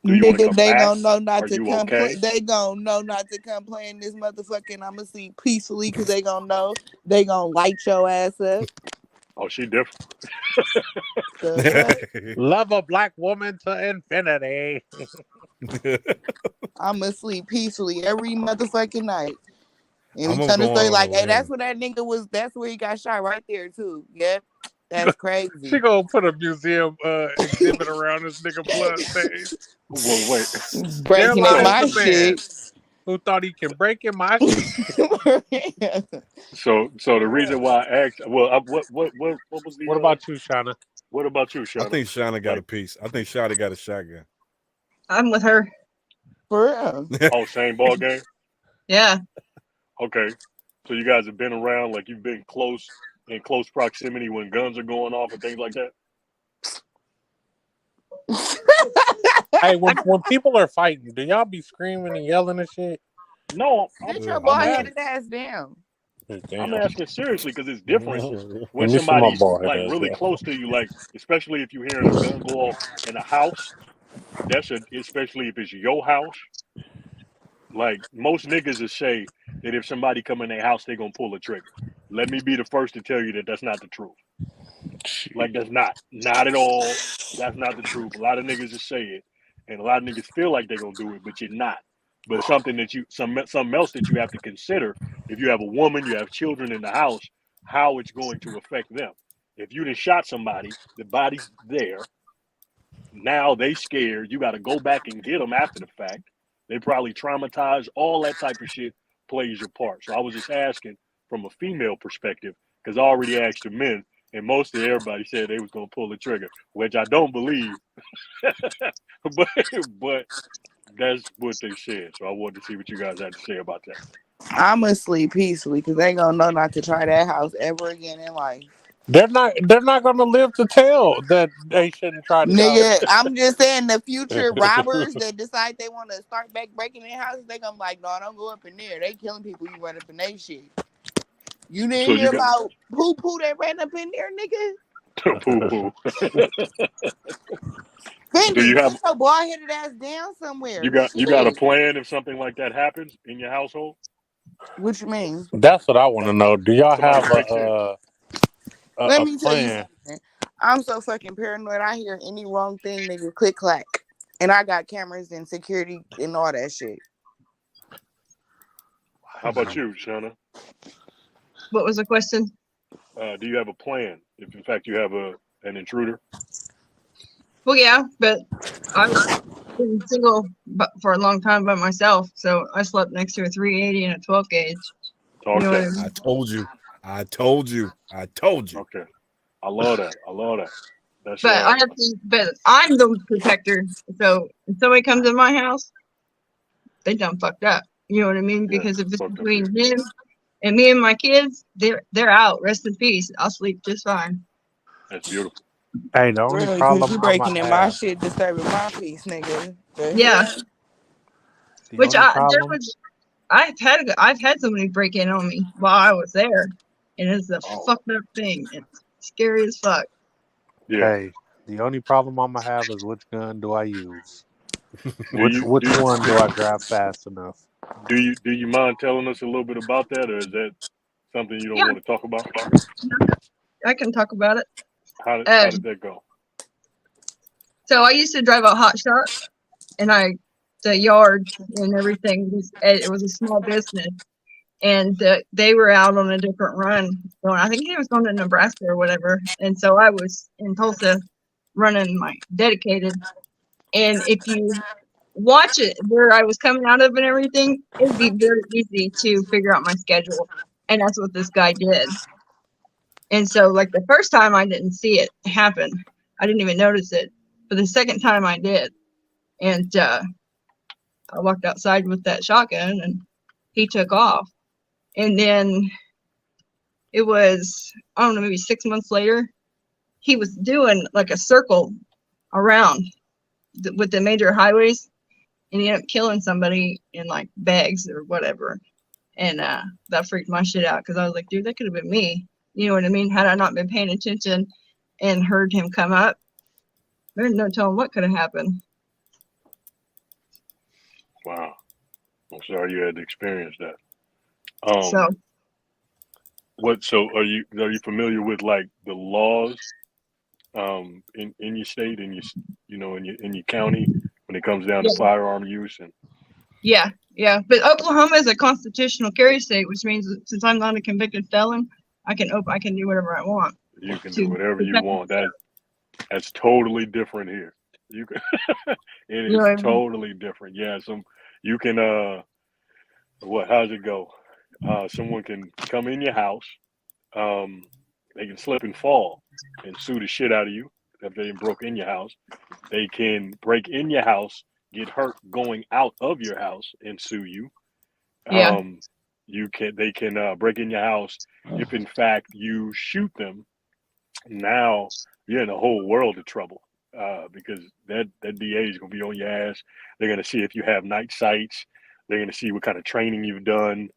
Do you want to Nigga, come they back? gonna know not Are to you come play. okay? They gonna know not to come play in this motherfucking. I'ma sleep peacefully because they gonna know they gonna light your ass up. Oh, she different. The fuck, Love a black woman to infinity. I'ma sleep peacefully every motherfucking night. And we I'm gonna tell the go story out on a like, hey, that's limb. where that nigga was. That's where he got shot right there too. Yep, that's She crazy. gonna put a museum exhibit around this nigga blood stains. Well, wait. There Breaking in lies So, my the man shit. who thought he can break in my shit. so the reason why I asked, well, what was What the, about you, Shauna? what about you, I Shauna? think Shauna got a Like, piece. I think Shotty got a shotgun. I'm with her. For real. oh, same ball game. Yeah. Okay, so you guys have been around, like you've been in close proximity when guns are going off and things like that. Hey, when people are fighting, do y'all be screaming and yelling and shit? No, Sit your I'm bald Me asking. too. headed ass down. I'm Damn. asking seriously because it's different when Let me see my somebody's bald head like ass really go. close to you, like especially if you're hearing a gun go off in a house. Especially if it's your house. Like most niggas will say that if somebody come in their house, they gonna pull a trigger. Let me be the first to tell you that that's not the truth. Like that's not at all. That's not the truth. A lot of niggas just say it, and a lot of niggas feel like they're gonna do it, but you're not. But something that something else that you have to consider if you have a woman, you have children in the house, how it's going to affect them. If you done shot somebody, the body's there. Now they scared. You got to go back and get them after the fact. They probably traumatized. All that type of shit plays your part. So I was just asking from a female perspective because I already asked the men, and most of everybody said they was gonna pull the trigger, which I don't believe, but that's what they said. So I wanted to see what you guys had to say about that. I'ma sleep peacefully because they gonna know not to try that house ever again in life. They're not gonna live to tell that they shouldn't try this house Nigga, again. I'm just saying the future robbers that decide they want to start back breaking in houses, they gonna be like, no, don't go up in there. They killing people. You run up in their shit. You So didn't you hear got about poo poo that ran up in there, nigga? poo poo. Do Fendi, you have sit your bald headed ass down somewhere. you got a Shit. plan if something like that happens in your household? What you mean? That's what I want to Like know. Do y'all somebody have breaks in. Let a me tell you plan? something. I'm so fucking paranoid. I hear any wrong thing, nigga, click clack. And I got cameras and security and all that shit. How about you, Shana? What was the question? Do you have a plan if in fact you have an intruder? Well, yeah, but I've been single for a long time by myself, so I slept next to a 380 and a 12 gauge. You Talk know what that. I I mean? told you. I told you. I told you. Okay. I love that. I love that. That's But I have to. But I'm the protector, so if somebody comes in my house, they done fucked up. You know what I mean? yeah, Because if it's fucked up between here. him and me and my kids, they're out. Rest in peace. I'll sleep just fine. That's beautiful. Hey, the only Really, because problem you I'ma breaking in my have, shit, disturbing my peace, nigga. The Yeah. hell? the Which only there problem. was. I've had somebody break in on me while I was there, and it's a Oh, fucked up thing. It's scary as fuck. yeah. Hey, the only problem I'ma have is which gun do I use? Do which you which one do I grab fast enough? do you mind telling us a little bit about that, or is that something you don't Yeah, want to talk about? I can talk about it. How did that go? So I used to drive a hot shot, and the yard and everything it was a small business, and they were out on a different run. Going, I think he was going to Nebraska or whatever, and so I was in Tulsa running my dedicated. And if you watch it where I was coming out of and everything, it'd be very easy to figure out my schedule, and that's what this guy did. And so, like the first time, I didn't see it happen. I didn't even notice it. But the second time, I did, and I walked outside with that shotgun, and he took off. And then it was, I don't know, maybe 6 months later, he was doing like a circle around with the major highways, and he ended up killing somebody in like bags or whatever. And that freaked my shit out because I was like, dude, that could have been me. You know what I mean? Had I not been paying attention and heard him come up, there's no telling what could have happened. Wow. I'm sorry you had to experience that. So What? So are you familiar with like the laws in your state and in your county when it comes down to yeah, firearm use and yeah. But Oklahoma is a constitutional carry state, which means that since I'm not a convicted felon, I can do whatever I want you can do to whatever you protect want. myself. That's totally different here. You can, it You know is what I mean? totally different. Yeah, you can how's it go? Someone can come in your house, um, they can slip and fall and sue the shit out of you if they broke in your house. They can break in your house, get hurt going out of your house and sue you. Yeah, Um, they can break in your house if in fact you shoot them. Now you're in a whole world of trouble because that DA is going to be on your ass. They're going to see if you have night sights. They're going to see what kind of training you've done.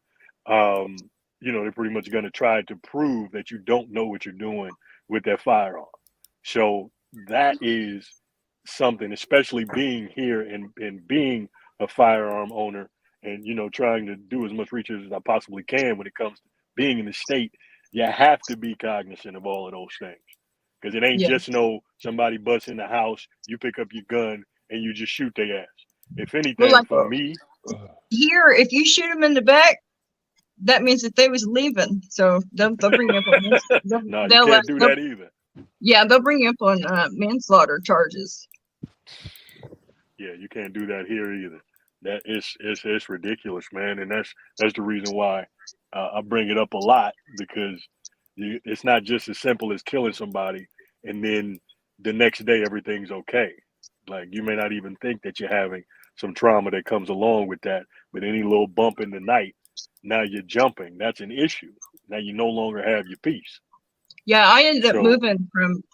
Um, they're pretty much going to try to prove that you don't know what you're doing with that firearm. So that is something, especially being here and being a firearm owner and, trying to do as much research as I possibly can when it comes to being in the state. You have to be cognizant of all of those things because it ain't Yeah. just somebody busts in the house, you pick up your gun and you just shoot their ass. If Well, anything, like for me, here, if you shoot them in the back, that means that they was leaving. So they'll bring you up on no, you can't do that either. yeah, they'll bring you up on manslaughter charges. Yeah, you can't do that here either. That it's ridiculous, man, and that's the reason why I bring it up a lot because it's not just as simple as killing somebody and then the next day everything's okay. Like you may not even think that you're having some trauma that comes along with that, but any little bump in the night, now you're jumping. That's an issue. Now you no longer have your peace. Yeah, I ended up So moving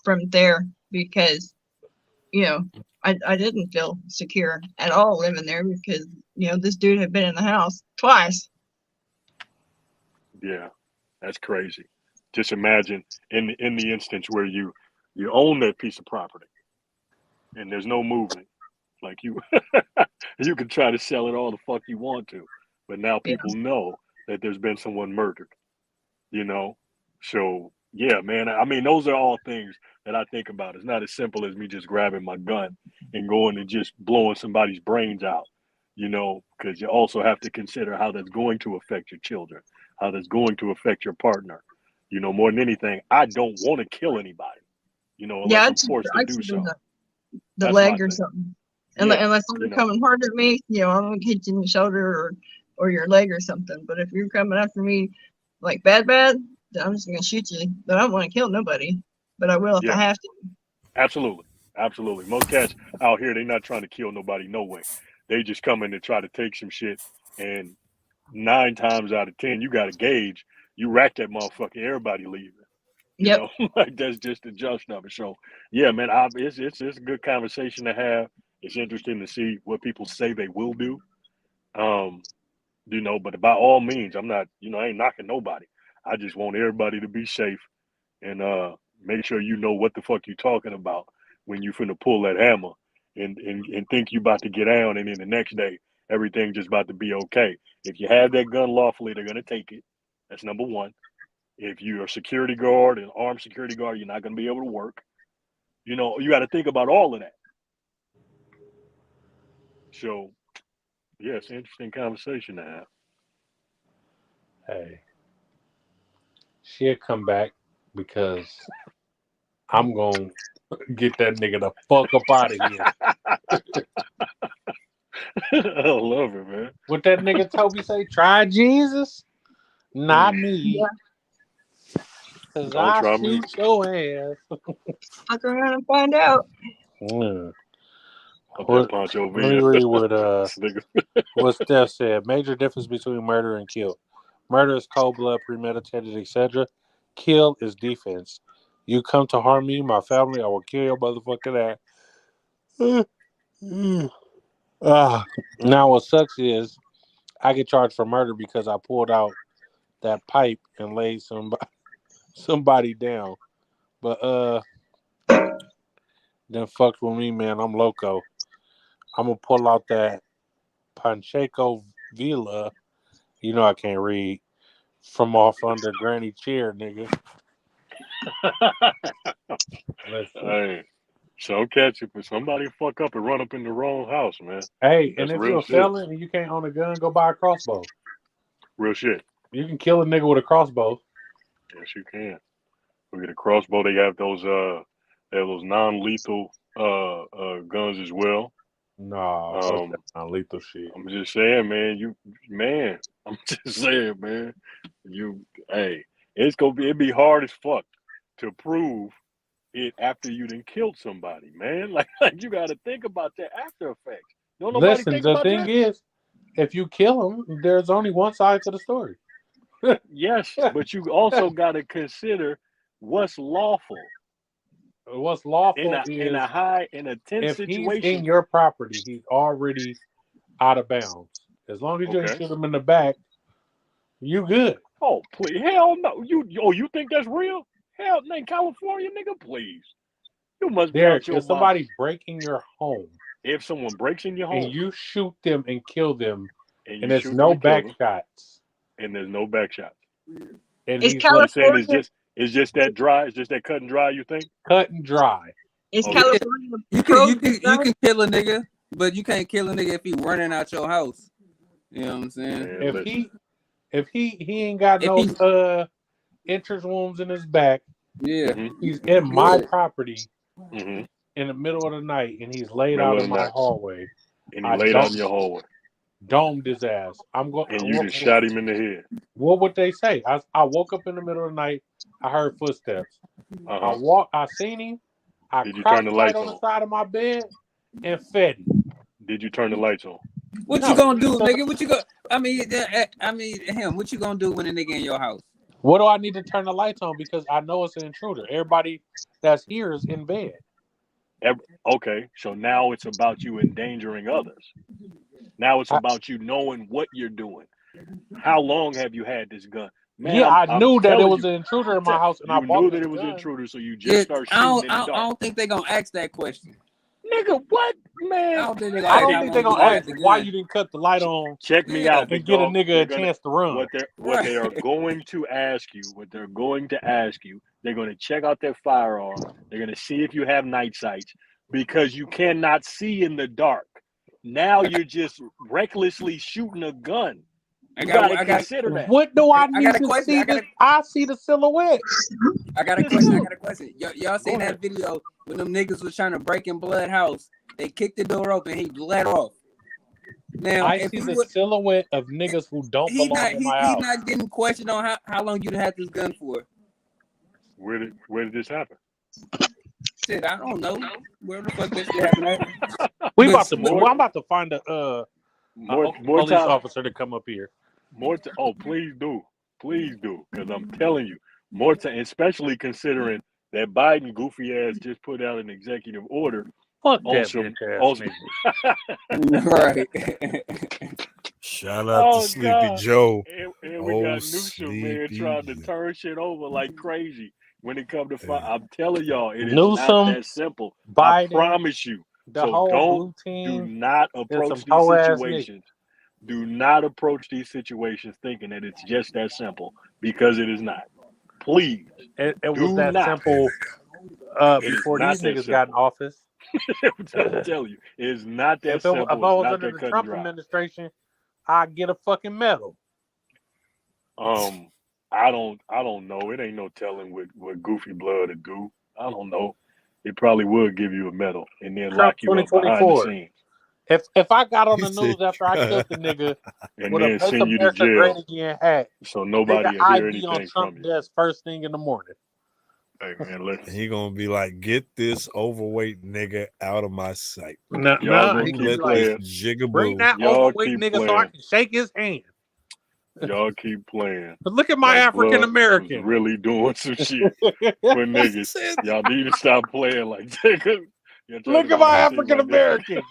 from there because I didn't feel secure at all living there because this dude had been in the house twice. yeah, that's crazy. Just imagine in the instance where you own that piece of property and there's no movement. Like you you can try to sell it all the fuck you want to, but now Yeah, people know that there's been someone murdered, you know? So yeah, man, I mean those are all things that I think about. It's not as simple as me just grabbing my gun and going and just blowing somebody's brains out, because you also have to consider how that's going to affect your children, how that's going to affect your partner. More than anything, I don't want to kill anybody, unless yeah, I'm forced to I'd do shoot in so. the That's my leg or thing. something. Yeah, Unless you they're know. coming hard at me, I'm gonna hit you in the shoulder or your leg or something. But if you're coming after me like bad, then I'm just gonna shoot you. But I don't want to kill nobody. But I will if I Yeah, have to. absolutely. Absolutely. Most cats out here, they not trying to kill nobody, no way. They just come in to try to take some shit. And 9 times out of 10, you got a gauge. You rack that motherfucker, everybody leaving. Yep. Like that's just the just of it. So, yeah, man, it's a good conversation to have. It's interesting to see what people say they will do. Um, but by all means, I'm not, I ain't knocking nobody. I just want everybody to be safe and make sure you know what the fuck you talking about when you finna pull that hammer and think you about to get down and then the next day everything just about to be okay. If you have that gun lawfully, they're gonna take it. That's number one. If you're a security guard, an armed security guard, you're not gonna be able to work. You got to think about all of that. So yeah, it's an interesting conversation to have. Hey, she'll come back because I'm gonna get that nigga the fuck up out of here. I love it, man. What that nigga Toby say? Try Jesus, not me, cause Don't I try me. shoot your ass. Fuck around and find out. Mm. Up that What, Pancho let me Villa. read This nigga. what Steph said. Major difference between murder and kill. Murder is cold blood, premeditated, etc. Kill is defense. You come to harm me, my family, I will kill your motherfucking ass. Now what sucks is I get charged for murder because I pulled out that pipe and laid somebody down. But then fucked with me, man. I'm loco. I'm gonna pull out that Pancheco Villa. You know I can't read from off under Granny chair, nigga. Listen. Hey, so catch it, but somebody fuck up and run up in the wrong house, man. Hey, and That's if real you're a shit. felon and you can't own a gun, go buy a crossbow. Real shit. You can kill a nigga with a crossbow. Yes, you can. We get a crossbow. They have those non-lethal guns as well. Nah, fuck that Um, non-lethal shit. I'm just saying, man. I'm just saying, man. Hey, it'd be hard as fuck to prove it after you done killed somebody, man. Like you got to think about that after effects. Don't nobody Listen, think the about thing that? is, if you kill him, there's only one side to the story. Yes, but you also got to consider what's lawful What's in lawful a is high in a tense if he's in situation. your property, he's already out of bounds. As long as you ain't Okay. shoot him in the back, you good. Oh, please. Hell no. You think that's real? Hell, in California, nigga, please. You must be Derek, out your if mind. somebody breaking your home If someone breaks in your and home you shoot them and kill them, and and you there's shoot them no and kill back them shots, and there's no back shots, and Is he's like you saying California it's just that dry? It's just that cut and dry? You think? cut and dry. is Okay. Yeah, California you pro you gun? can kill a nigga, but you can't kill a nigga if he running out your house. You know what I'm saying? Man, If listen. he ain't got If no he entrance wounds in his back, yeah, he's in you my good. property Mm-hmm. in the middle of the night and he's laid Middle out of in the my night, hallway, and he I laid out in your hallway, domed his ass. I'm going. and you just shot him in the head. What would they say? I woke up in the middle of the night. I heard footsteps. I seen him. I Did you turn the crouched right lights on the on? side of my bed and fed him. Did you turn the lights on? What No. you gonna do, nigga? What you go? I mean, him. What you gonna do when a nigga in your house? What do I need to turn the lights on? Because I know it's an intruder. Everybody that's here is in bed. Okay, so now it's about you endangering others. Now it's about you knowing what you're doing. How long have you had this gun? Man, I I'm knew that it telling was you. an intruder in my house, and I You bought knew that this it was an gun. intruder, so you just start shooting in the I dark. don't think they gonna ask that question. Nigga, what, man? I don't think they I gonna don't ask think how they're long gonna you ask had the why gun. you didn't cut the light on. Check me out, And big get a dog. nigga a chance to run. What they are going to ask you, they're going to check out their firearm. They're going to see if you have night sights because you cannot see in the dark. Now you're just recklessly shooting a gun. You got to consider that. What do I I got need a to question. see? I see the silhouette. I got a question. Y'all seen that video when them niggas was trying to break in Blood House? They kicked the door open. He let off. Now, I see the silhouette of niggas who don't belong in my he's house. not getting questioned on how long you had this gun for. Where did this happen? Shit, I don't know where the fuck this shit happened at. I'm about to find a more police time. officer to come up here. Please do, because I'm telling you, more time, especially considering that Biden goofy ass just put out an executive order. Fuck on that some, bitch ass right. Shout out to Sleepy Joe. And we got Newsom, man, trying to turn shit over like crazy when it comes to fight. I'm telling y'all, it is not that simple. Biden, I promise you. The So whole do not approach these situations. Do not approach these situations thinking that it's just that simple, because it is not. Please. It was that simple before these niggas got in office. I'm trying to tell you, it's not that simple. If I was under the Trump administration, I'd get a fucking medal. I don't know. It ain't no telling what Goofy Blood would do. I don't know. It probably would give you a medal and then Trump lock you up behind the scenes. If I got on the news after I killed the nigga and with then a send you to America Great jail, Again hat, so nobody will hear anything on Trump from you. desk first thing in the morning. Hey man, listen. He gonna be like, get this overweight nigga out of my sight. Y'all he keep like, bring that overweight nigga so I can shake his hand. Y'all keep playing. But look at my African American really doing some shit for niggas. Y'all need to stop playing like that. Look at my African American.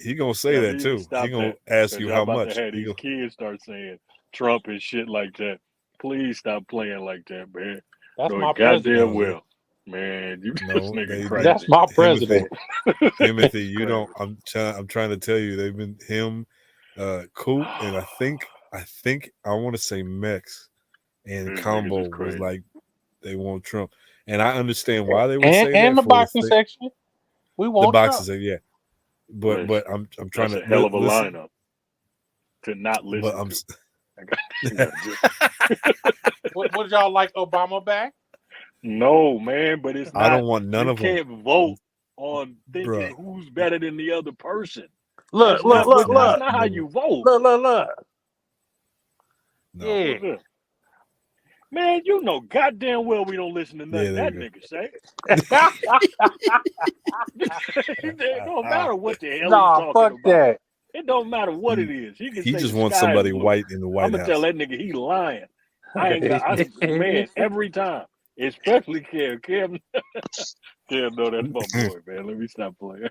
He gonna say that too. He gonna ask you how much. To have these kids start saying Trump and shit like that. Please stop playing like that, man. That's my goddamn well, man. You this nigga crazy. That's my president. Timothy, you don't. I'm trying to tell you, they've been him, Coop, and I think I want to say Mex and Combo was like they want Trump, and I understand why they would say that. And the boxing section. We want the boxers, yeah. But I'm trying to a hell of a lineup to not listen What would y'all like Obama back? No, man, but it's not. I don't want none of them. You can't vote on thinking who's better than the other person. Look. That's not how you vote. Look. No. Yeah. Man, you know goddamn well we don't listen to nothing that nigga say. It don't matter what the hell he's talking fuck about. That. It don't matter what it is. He just wants somebody white in the White House. I'm gonna tell that nigga he lying. Man, every time. Especially Cam. Cam know that's my boy, man. Let me stop playing.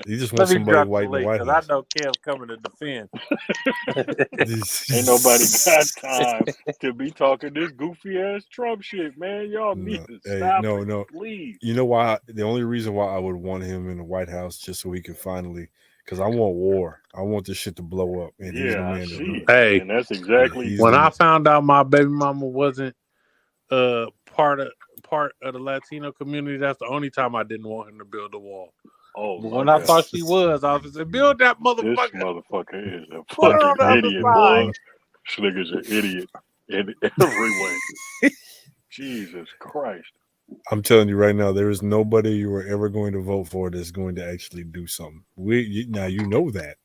You just Let want me somebody drop the white in the link White because I House. know Kev coming to defend. Ain't nobody got time to be talking this goofy ass Trump shit, man. Y'all need No, to hey, stop it, no. please. You know why? The only reason why I would want him in the White House just so he can finally, because I want war. I want this shit to blow up, and he's the Yeah, I man to do see. it. Hey, And that's Yeah, exactly he's when the I man. found out my baby mama wasn't part of the Latino community, that's the only time I didn't want him to build a wall. oh But my when I god. thought she was, I was like, build that This motherfucker. motherfucker is a Put her on fucking the other idiot, boy. side. This nigga's an idiot in every way. Jesus Christ. I'm telling you right now, there is nobody you are ever going to vote for that's going to actually do something. Now you know that,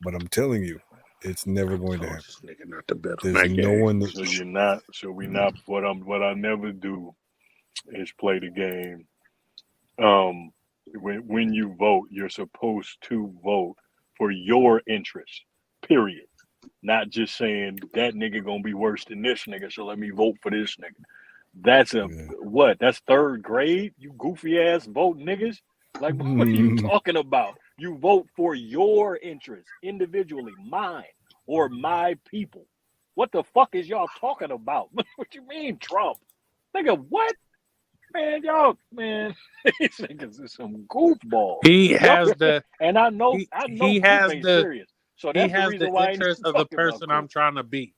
but I'm telling you, it's never going to Told happen. this nigga not to bet on There's that no game. one that. So we not what I never do is play the game. When you vote, you're supposed to vote for your interests. Period. Not just saying that nigga gonna be worse than this nigga, so let me vote for this nigga. That's what? That's third grade, you goofy ass vote niggas? Like, what are you talking about? You vote for your interests individually, mine or my people. What the fuck is y'all talking about? What you mean, Trump? Nigga, what? Man, y'all, man, these niggas is some goofballs. He Y'all, has the and I know he Coop has ain't the serious. So that's the reason why I ain't interest even of the talking about person I'm Coop. trying to be.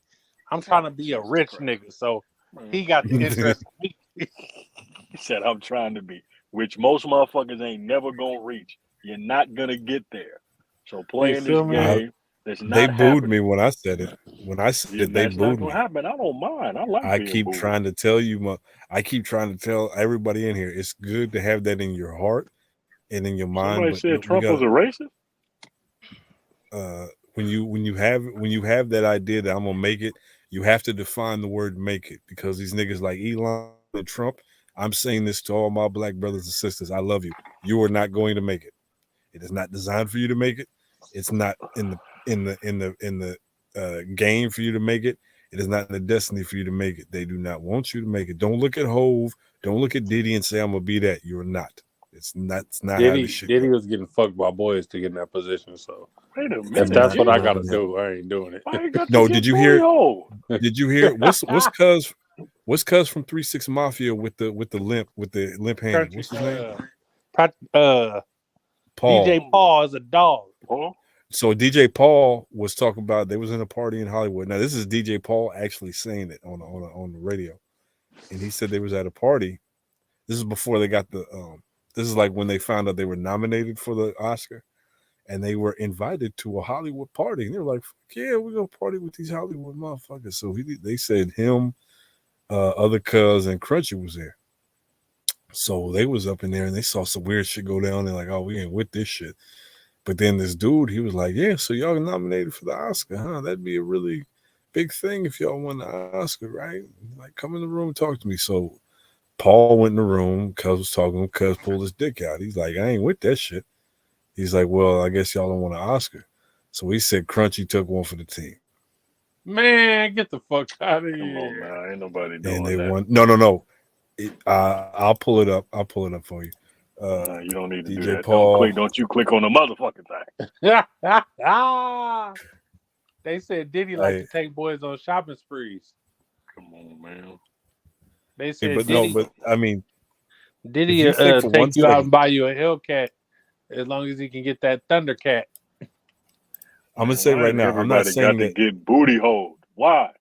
I'm trying to be a Jesus rich Christ. nigga, so Man. he got the interest of me. He said, I'm trying to be, which most motherfuckers ain't never gonna reach. You're not gonna get there. So You playing this feel me? game, that's They not booed me happening. when I said it. When I said Yeah, it, they that's not booed gonna me. happen. I don't mind. I like I being keep booed. trying to tell you, I keep trying to tell everybody in here, it's good to have that in your heart and in your mind. Somebody But said we Trump was got a racist. when you have that idea that I'm gonna make it, you have to define the word "make it" because these niggas like Elon and Trump. I'm saying this to all my black brothers and sisters. I love you. You are not going to make it. It is not designed for you to make it. It's not in the game for you to make it. It is not in the destiny for you to make it. They do not want you to make it. Don't look at Hove. Don't look at Diddy and say I'm gonna be that. You're not. It's not how this shit Diddy goes. was getting fucked by boys to get in that position. So Wait a if minute, that's what I Diddy. gotta do, I ain't doing it. Why you got to No, get did you booty hear? hole? Did you hear? What's Cuz from 3-6 Mafia with the limp hand? Country, What's his name? DJ Paul. Paul is a dog. Paul? So DJ Paul was talking about they was in a party in Hollywood. Now this is DJ Paul actually saying it on the radio, and he said they was at a party. This is before they got the. This is like when they found out they were nominated for the Oscar, and they were invited to a Hollywood party. And they were like, "Yeah, we're gonna party with these Hollywood motherfuckers." So they said him, other Cuz and Crunchy was there. So they was up in there and they saw some weird shit go down. They're like, "Oh, we ain't with this shit." But then this dude, he was like, "Yeah, so y'all nominated for the Oscar, huh? That'd be a really big thing if y'all won the Oscar, right? Like, come in the room and talk to me." So Paul went in the room. Cuz was talking. Cuz pulled his dick out. He's like, "I ain't with that shit." He's like, "Well, I guess y'all don't want an Oscar." So he said Crunchy took one for the team. Man, get the fuck out of Come on, here. man. Ain't nobody And doing they that. won. No. I'll pull it up. I'll pull it up for you. No, you don't need to do DJ that. Paul. Don't you click on the motherfucking thing. They said Diddy like to Hey, take boys on shopping sprees. Come on, man. They said but I mean, if Diddy you think for take 1 you out second, and buy you a Hellcat as long as he can get that Thundercat. I'm gonna Man, say why right did now, I'm not everybody got saying to that get booty holed? Why?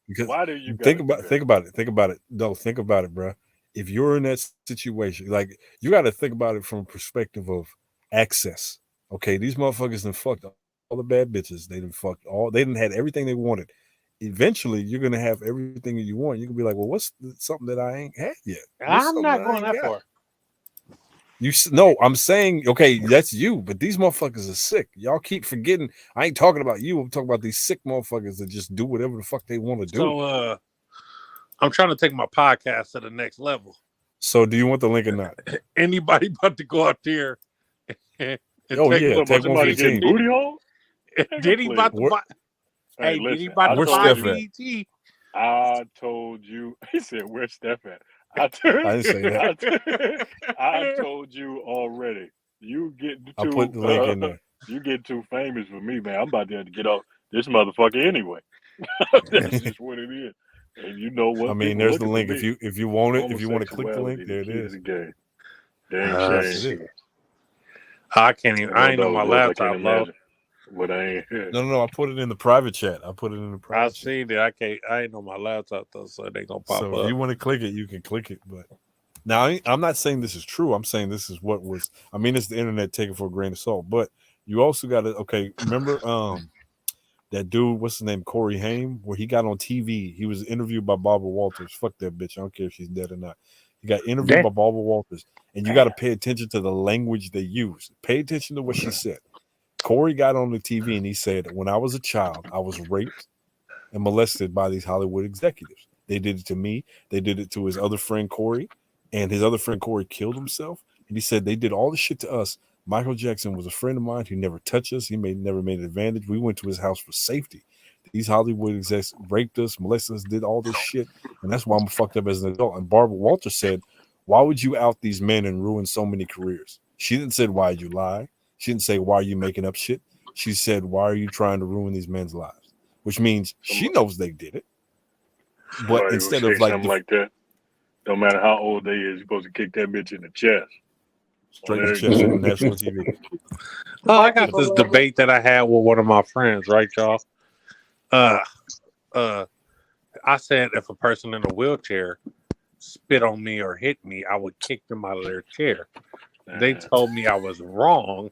because Why do you got think to do about that? think about it. Think about it. No, think about it, bro. If you're in that situation, like you got to think about it from a perspective of access. Okay, these motherfuckers done fucked all the bad bitches. They done fucked all. They done had everything they wanted. Eventually, you're gonna have everything that you want. You can be like, well, what's something that I ain't had yet? What's I'm something not that I going ain't that got? far. No, I'm saying, okay, that's you, but these motherfuckers are sick. Y'all keep forgetting. I ain't talking about you. I'm talking about these sick motherfuckers that just do whatever the fuck they want to do. So I'm trying to take my podcast to the next level. So, do you want the link or not? Anybody about to go out there and Oh take yeah, What about take one for somebody the getting team. booty hole? Diddy Nigga, about please. to buy? Hey, Hey, Diddy listen. about I to Where's buy told Steph you. at? BET. I told you. He said, "Where's Steph at?" I didn't say that. I told you already. You get I'll put the link in there. you get too famous for me, man. I'm about to have to get off this motherfucker anyway. That's just what it is. And you know I what? mean, People there's the looking for link. me. If you want it, if you want to click the link, Homosexuality, the there it key to is. the game. Dang Yes, shame. it is. I can't even. I ain't on my I can't laptop, bro. imagine what I ain't here. No. I put it in the private chat. I put it in the I private chat. see that. I can't. I ain't on my laptop though, so they gonna pop So up. if you want to click it, you can click it. But now I'm not saying this is true. I'm saying this is what was. I mean, it's the internet. Take it for a grain of salt. But you also got to. Okay, remember that dude, what's his name, Corey Haim, where he got on TV. He was interviewed by Barbara Walters. Fuck that bitch. I don't care if she's dead or not. He got interviewed by Barbara Walters, and you got to pay attention to the language they use. Pay attention to what she said. Corey got on the TV and he said, "When I was a child, I was raped and molested by these Hollywood executives. They did it to me. They did it to his other friend Corey, and his other friend Corey killed himself. And he said they did all this shit to us. Michael Jackson was a friend of mine. He never touched us. He never made an advantage. We went to his house for safety. These Hollywood execs raped us, molested us, did all this shit, and that's why I'm fucked up as an adult." And Barbara Walters said, "Why would you out these men and ruin so many careers?" She didn't say, "Why you lie?" She didn't say, "Why are you making up shit?" She said, "Why are you trying to ruin these men's lives?" Which means she knows they did it. But Somebody instead will of say something like that. No matter how old they is, you're supposed to kick that bitch in the chest. Straight in the chest on national TV. I got this debate that I had with one of my friends, right, y'all? I said if a person in a wheelchair spit on me or hit me, I would kick them out of their chair. They told me I was wrong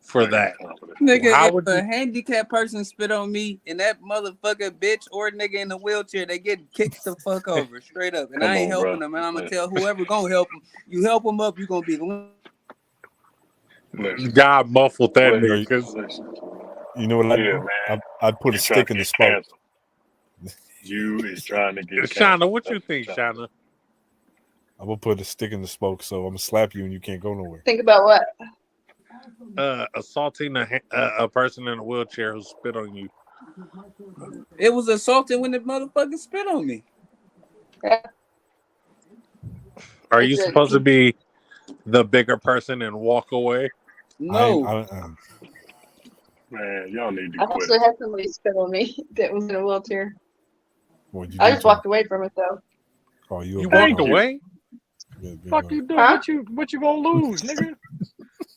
for that. Nigga, How if would a you? handicapped person spit on me and that motherfucker bitch or nigga in the wheelchair, they get kicked the fuck over straight up. And I ain't helping them, and I'm gonna tell whoever gonna help them. You help them up, you gonna be. God muffled that nigga. You know what I do? Man. I put a stick in the spoke. You is trying to get Shauna, what you think, Shauna? I'm gonna put a stick in the spoke, so I'm gonna slap you and you can't go nowhere. Think about what? Assaulting a person in a wheelchair who spit on you. It was assaulting when the motherfucker spit on me. Yeah. Are you supposed to be the bigger person and walk away? No. Man, y'all need to I quit. actually had somebody spit on me that was in a wheelchair. What'd you I do just to walked away from it though. Oh, you walked away? Fuck you do? Huh? What you gonna lose, nigga?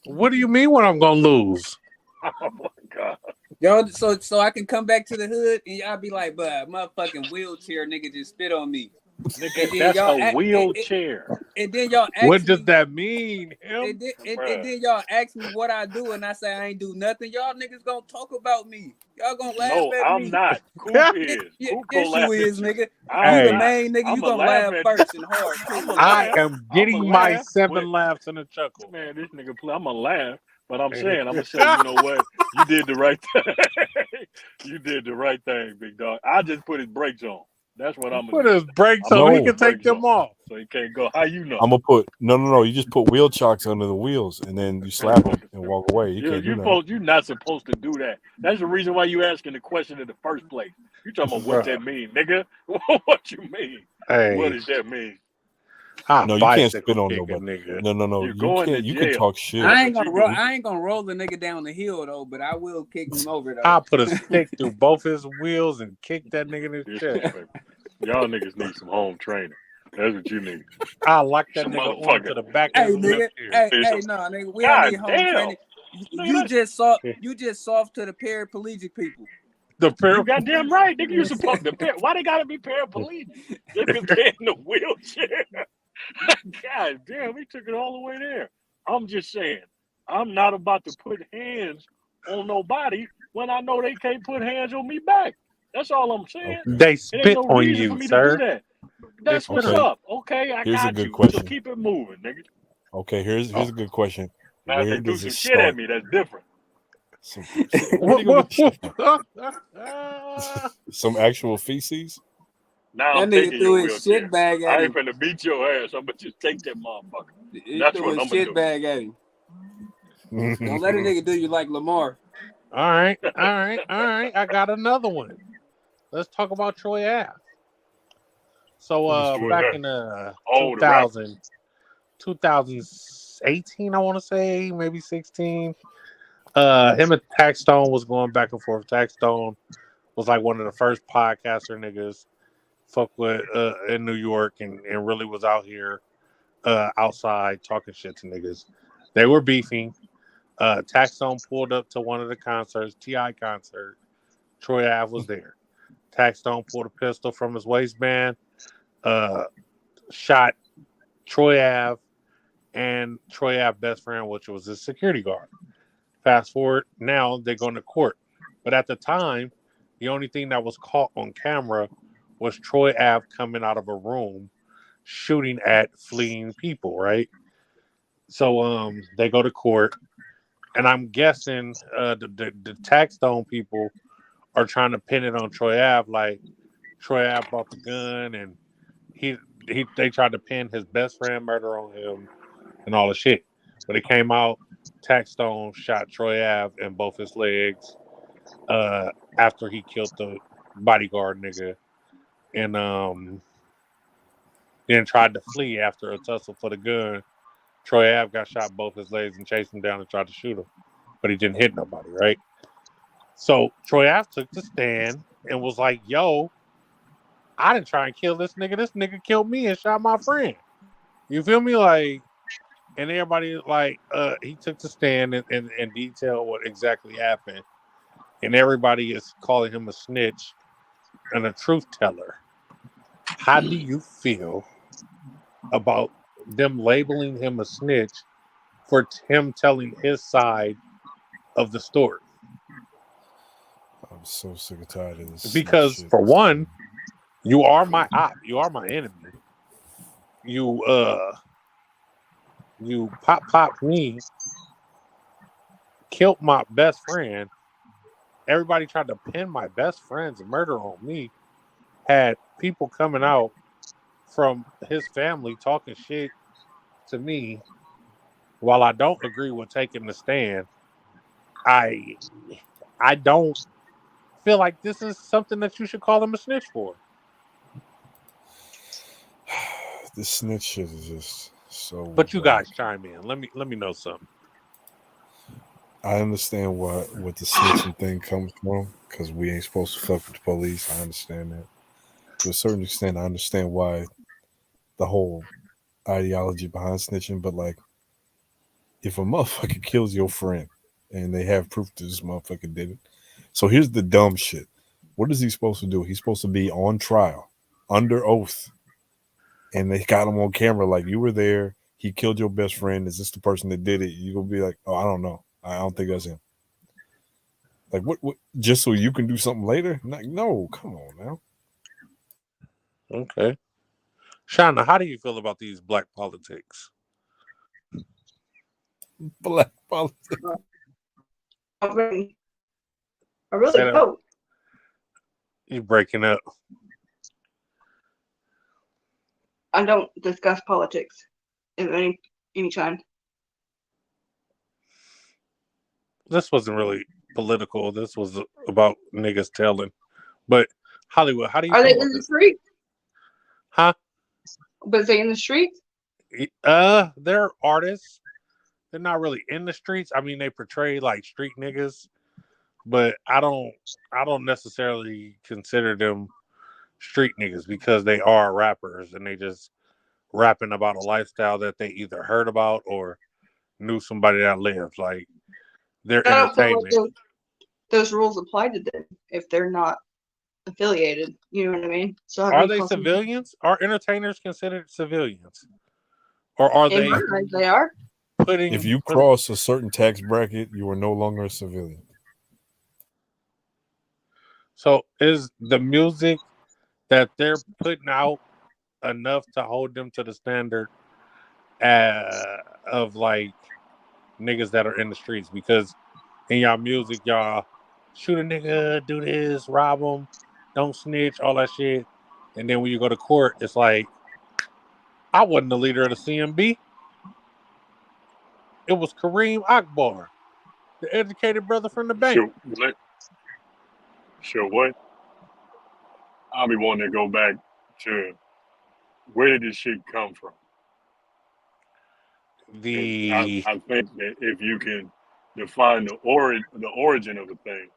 What do you mean what I'm gonna lose? Oh my god. Y'all, so I can come back to the hood and y'all be like, "But motherfucking wheelchair nigga just spit on me." Nigga, that's a wheelchair. And then y'all ask What me, does that mean? and then y'all ask me what I do, and I say I ain't do nothing. Y'all niggas gonna talk about me. Y'all gonna laugh at I'm me. not. Coop is. Coop Yes, gonna laugh you is, at you. nigga. I'm You the Hey. main nigga. You gonna laugh at first and hard too. I am getting my 7 laughs and a chuckle. Man, this nigga play. I'm gonna laugh, but I'm gonna say, you know what? You did the right thing. You did the right thing, big dog. I just put his brakes on. That's what I'm gonna Put his brakes on. He can take them off. So he can't go. How you know? I'm gonna put no. You just put wheel chocks under the wheels and then you slap them and walk away. You can't do nothing. You're not supposed to do that. That's the reason why you asking the question in the first place. You talking about what that mean, nigga? What you mean? Hey. What does that mean? No, you can't spit on nobody. Nigga. No. You're You going can't. to You jail. can talk shit. I ain't gonna roll the nigga down the hill though, but I will kick him over though. I'll put a stick through both his wheels and kick that nigga in his chest. Y'all niggas need some home training. That's what you need. I'll lock that nigga on to the back of his nigga. wheelchair. No, nigga. We don't need home training. You just soft to the paraplegic people. You goddamn right, nigga. You supposed to why they gotta be paraplegic? Just because they're in the wheelchair. God damn, we took it all the way there. I'm just saying, I'm not about to put hands on nobody when I know they can't put hands on me back. That's all I'm saying. They spit no on reason you, for me sir. to do that. That's what's up. Okay, I Here's got a good you. question. So keep it moving, nigga. Okay, here's a good question. Now Where if they do does some it shit at start? me, that's different. Some actual feces? Now that I'm nigga taking threw your his wheelchair. shit bag at I him. ain't finna beat your ass. I'm gonna just take that motherfucker. He That's threw what his I'm gonna shit do. bag at him. Don't let a nigga do you like Lamar. All right. I got another one. Let's talk about your ass. So Who was back that? in Oh, the rapper. 2018, I want to say, maybe 16. Him and Taxstone was going back and forth. Taxstone was like one of the first podcaster niggas fuck with in New York and really was out here outside talking shit to niggas. They were beefing. Taxstone pulled up to one of the concerts, T.I. concert. Troy Ave was there. Taxstone pulled a pistol from his waistband, uh, shot Troy Ave and Troy Ave best friend, which was his security guard. Fast forward, now they're going to court. But at the time, the only thing that was caught on camera was Troy Ave coming out of a room shooting at fleeing people, right? So they go to court, and I'm guessing the Taxstone people are trying to pin it on Troy Ave, like Troy Ave brought the gun, and he they tried to pin his best friend murder on him and all the shit. But it came out, Taxstone shot Troy Ave in both his legs after he killed the bodyguard nigga, and then tried to flee after a tussle for the gun. Troy Ave got shot both his legs and chased him down and tried to shoot him, but he didn't hit nobody, right? So Troy Ave took the stand and was like, "Yo, I didn't try and kill this nigga. This nigga killed me and shot my friend." You feel me? Like, and everybody like he took the stand and detailed what exactly happened, and everybody is calling him a snitch and a truth teller. How do you feel about them labeling him a snitch for him telling his side of the story? I'm so sick and tired of this snitch Because shit. for one, you are my op, you are my enemy. You you popped me, killed my best friend. Everybody tried to pin my best friend's murder on me. Had people coming out from his family talking shit to me. While I don't agree with taking the stand, I I don't feel like this is something that you should call him a snitch for. This snitch shit is just so But you like guys chime in. Let me know something. I understand what the snitching thing comes from because we ain't supposed to fuck with the police. I understand that. To a certain extent, I understand why the whole ideology behind snitching, but like if a motherfucker kills your friend and they have proof that this motherfucker did it. So here's the dumb shit. What is he supposed to do? He's supposed to be on trial under oath. And they got him on camera like you were there. He killed your best friend. Is this the person that did it? You're gonna be like, oh, I don't know. I don't think that's him. Like what just so you can do something later? Like, no, come on now. Okay. Shauna, how do you feel about these black politics? Black politics. I mean, I Say really that. hope. You're breaking up. I don't discuss politics of any kind. This wasn't really political. This was about niggas telling. But Hollywood, how do you Are they feel in about the this? street? Huh? But they in the street? They're artists. They're not really in the streets. I mean, they portray like street niggas, but I don't necessarily consider them street niggas because they are rappers and they just rapping about a lifestyle that they either heard about or knew somebody that lived. Like their I don't feel like entertainment. those rules apply to them if they're not affiliated. You know what I mean? So how do Are you they call them? civilians? Are entertainers considered civilians? Or are In my they eyes, they are. If putting you cross a certain tax bracket, you are no longer a civilian. so is the music that they're putting out enough to hold them to the standard of like niggas that are in the streets? Because in y'all music, y'all shoot a nigga, do this, rob him, don't snitch, all that shit. And then when you go to court, it's like, I wasn't the leader of the CMB. It was Kareem Akbar, the educated brother from the bank. Sure what? I'll be wanting to go back to Where did this shit come from? And The I think that if you can define the origin of a thing,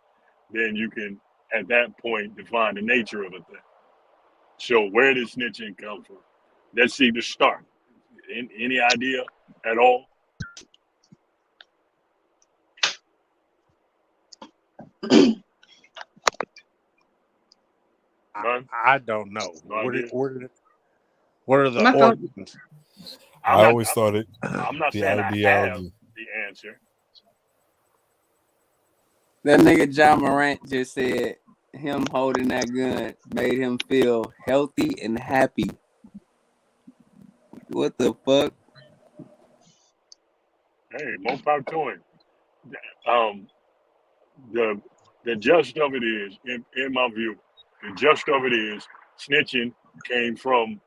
then you can at that point define the nature of a thing. So where did snitching come from? Let's see the start. Any idea at all? None? I don't know. No idea? What are the My phone. origins? I'm I not always thought it I'm not the saying I have ideology. the answer. That nigga John Morant just said him holding that gun made him feel healthy and happy. What the fuck? Hey, more power to him. Um, the the gist of it is, in my view, the gist of it is snitching came from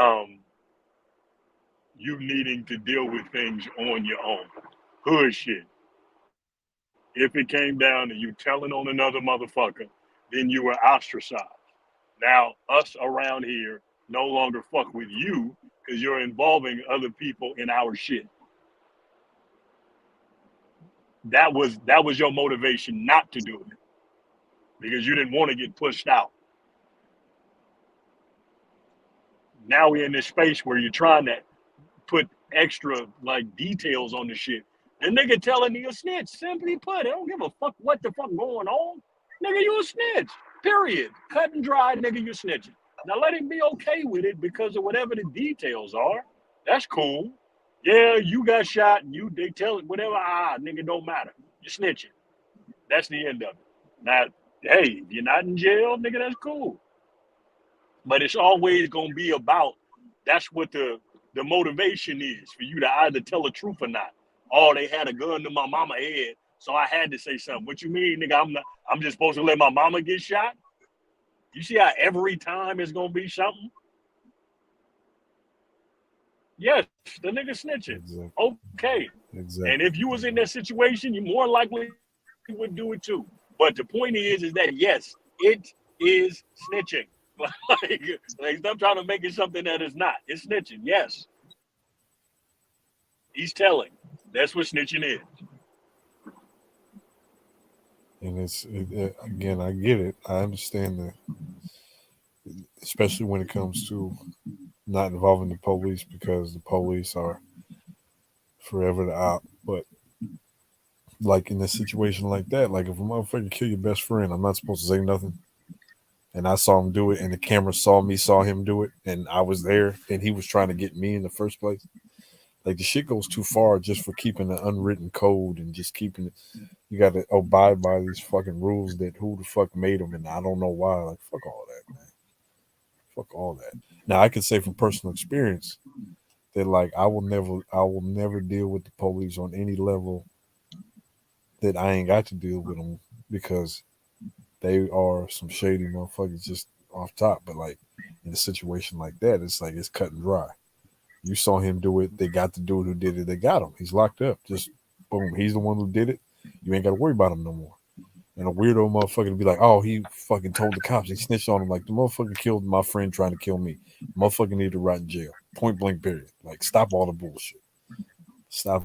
um, you needing to deal with things on your own. Hood shit. If it came down to you telling on another motherfucker, then you were ostracized. Now, us around here no longer fuck with you because you're involving other people in our shit. That was your motivation not to do it because you didn't want to get pushed out. Now we're in this space where you're trying to put extra like details on the shit. The nigga telling you a snitch. Simply put, I don't give a fuck what the fuck going on. Nigga, you a snitch. Period. Cut and dry, nigga, you snitching. Now let him be okay with it because of whatever the details are. That's cool. Yeah, you got shot and they tell it whatever. Nigga, don't matter. You're snitching. That's the end of it. Now, hey, if you're not in jail, nigga, that's cool. But it's always gonna be about that's what the motivation is for you to either tell the truth or not. Oh, they had a gun to my mama head, so I had to say something. What you mean, nigga? I'm just supposed to let my mama get shot? You see how every time it's gonna be something? Yes, the nigga snitching. Exactly. Okay. And Exactly. if you was in that situation, you more likely would do it too. But the point is that yes, it is snitching. like stop trying to make it something that is not. It's snitching. Yes, he's telling. That's what snitching is. And again, I get it. I understand that, especially when it comes to not involving the police because the police are forever the out. But like in a situation like that, like if a motherfucker kill your best friend, I'm not supposed to say nothing. And I saw him do it, and the camera saw him do it, and I was there, and he was trying to get me in the first place. Like the shit goes too far just for keeping the unwritten code and just keeping it. You got to abide by these fucking rules that who the fuck made them, and I don't know why. Like fuck all that, man. Fuck all that. Now I can say from personal experience that like I will never deal with the police on any level that I ain't got to deal with them because they are some shady motherfuckers just off top. But like in a situation like that, it's like it's cut and dry. You saw him do it. They got the dude who did it. They got him. He's locked up. Just boom. He's the one who did it. You ain't got to worry about him no more. And a weirdo motherfucker to be like, oh, he fucking told the cops. He snitched on him. Like, the motherfucker killed my friend trying to kill me. Motherfucker need to rot in jail. Point blank, period. Like, stop all the bullshit. Stop.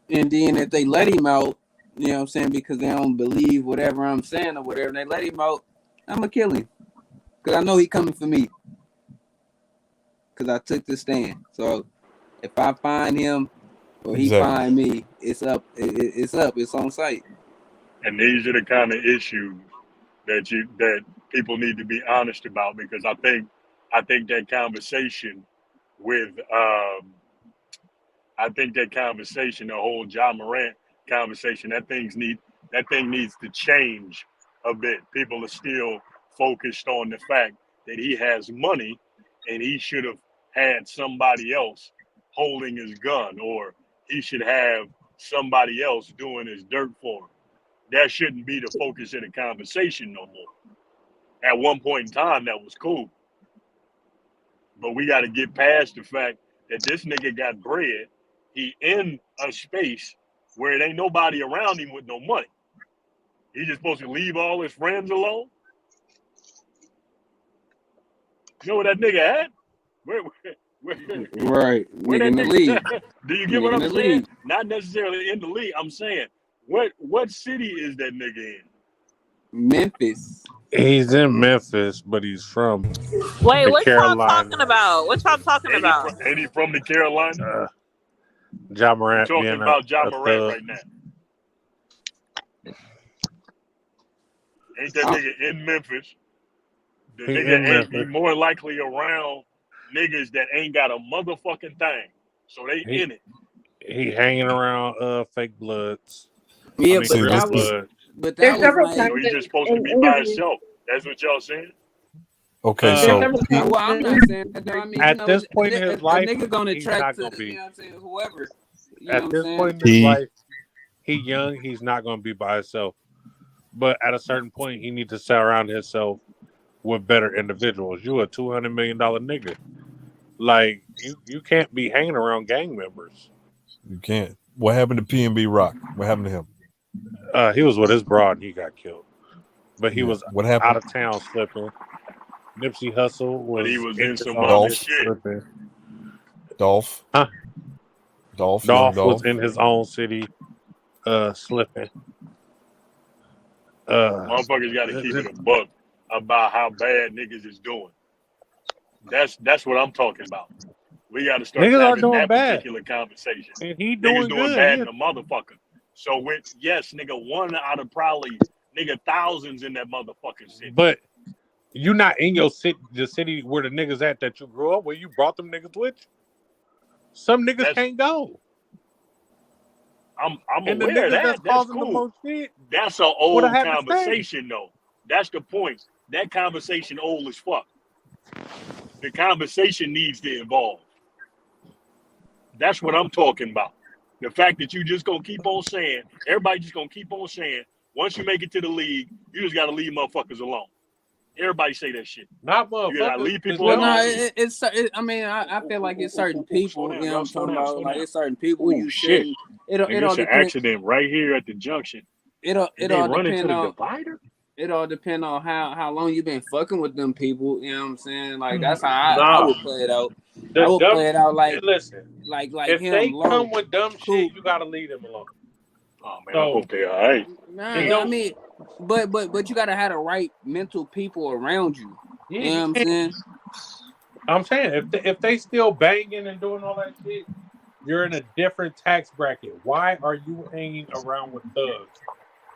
And then if they let him out, you know what I'm saying, because they don't believe whatever I'm saying or whatever, and they let him out, I'm going to kill him. Because I know he coming for me. Because I took the stand. So if I find him or he Exactly. find me, it's up. It's up. It's on site. And these are the kind of issues that people need to be honest about because I think that conversation with I think that conversation, the whole John Morant conversation, that thing needs to change a bit. People are still focused on the fact that he has money and he should have had somebody else holding his gun or he should have somebody else doing his dirt for him. That shouldn't be the focus of the conversation no more. At one point in time, that was cool. But we got to get past the fact that this nigga got bread. He in a space where it ain't nobody around him with no money. He just supposed to leave all his friends alone. You know what that nigga at? Where Right, where nigga that in the nigga? league. Do you get Nigga what in I'm the saying? league. Not necessarily in the league. I'm saying what city is that nigga in? Memphis. He's in Memphis, but he's from Wait, the what y'all talking Carolinas. about? What y'all talking about? Ain't he from the Carolinas? Ja We Morant talking being about Ja a Morant thug. right now. Ain't that nigga in Memphis? The He nigga in ain't he Memphis. more likely around niggas that ain't got a motherfucking thing. So they in it. He hanging around fake bloods. Yeah, I mean but See, real this that was, is blood. but There's that was several like, So times he just supposed to in be by interviews. himself. That's what y'all saying? okay. There's So several well, times I'm in not saying that. Though. interviews. I mean, At this point in his a life, nigga gonna he's attract not to, gonna be. you know what I'm saying, whoever. You know At what I'm this saying? point in his he life, he young. He's not gonna be by himself. But at a certain point, he needs to surround himself with better individuals. You a $200 million nigga. Like you can't be hanging around gang members. you can't. What happened to PNB Rock? What happened to him? He was with his broad and he got killed. But he Yeah. was What out happened? of town slipping. Nipsey Hussle But he was was in in his some own other Dolph. city shit. slipping. Dolph. Huh? Dolph. Young Dolph was Dolph. in his own city, slipping. Motherfuckers gotta keep it a buck about how bad niggas is doing. That's what I'm talking about. We gotta start Niggas are having doing that bad. particular conversation. And he Niggas doing doing good. bad in the motherfucker. So with yes, nigga, one out of probably nigga thousands in that motherfucking city. But you not in your city, the city where the niggas at that you grew up where you brought them niggas with you. Some niggas That's can't go. I'm And the aware of niggas that's that. That's causing the cool. most shit That's an would have old had to stay. conversation though. That's the point. That conversation old as fuck. The conversation needs to evolve. That's what I'm talking about. The fact that you just gonna keep on saying, everybody just gonna keep on saying, once you make it to the league, you just gotta leave motherfuckers alone. Everybody say that shit. Not You gotta motherfuckers. leave It's people Well, no, dudes alone. too. I mean, I feel like it's certain Slow people. down, You know what y'all. I'm Slow talking down. about? Slow Like down. it's certain people Oh you shit. shouldn't. It Nigga, all it's an depend. accident right here at the junction. It They all running to depend the on. divider? It all depend on how long you been fucking with them people. You know what I'm saying? Like that's how I Nah. would play it out. I The would dumb play it out listen. like If him they come low, with dumb cool. shit, you gotta leave them alone. Oh man, I So hope they alright. it Nah, I don't mean, but you gotta have the right mental people around you. yeah, You know you what I'm can't. saying? I'm saying if they still banging and doing all that shit, you're in a different tax bracket. Why are you hanging around with thugs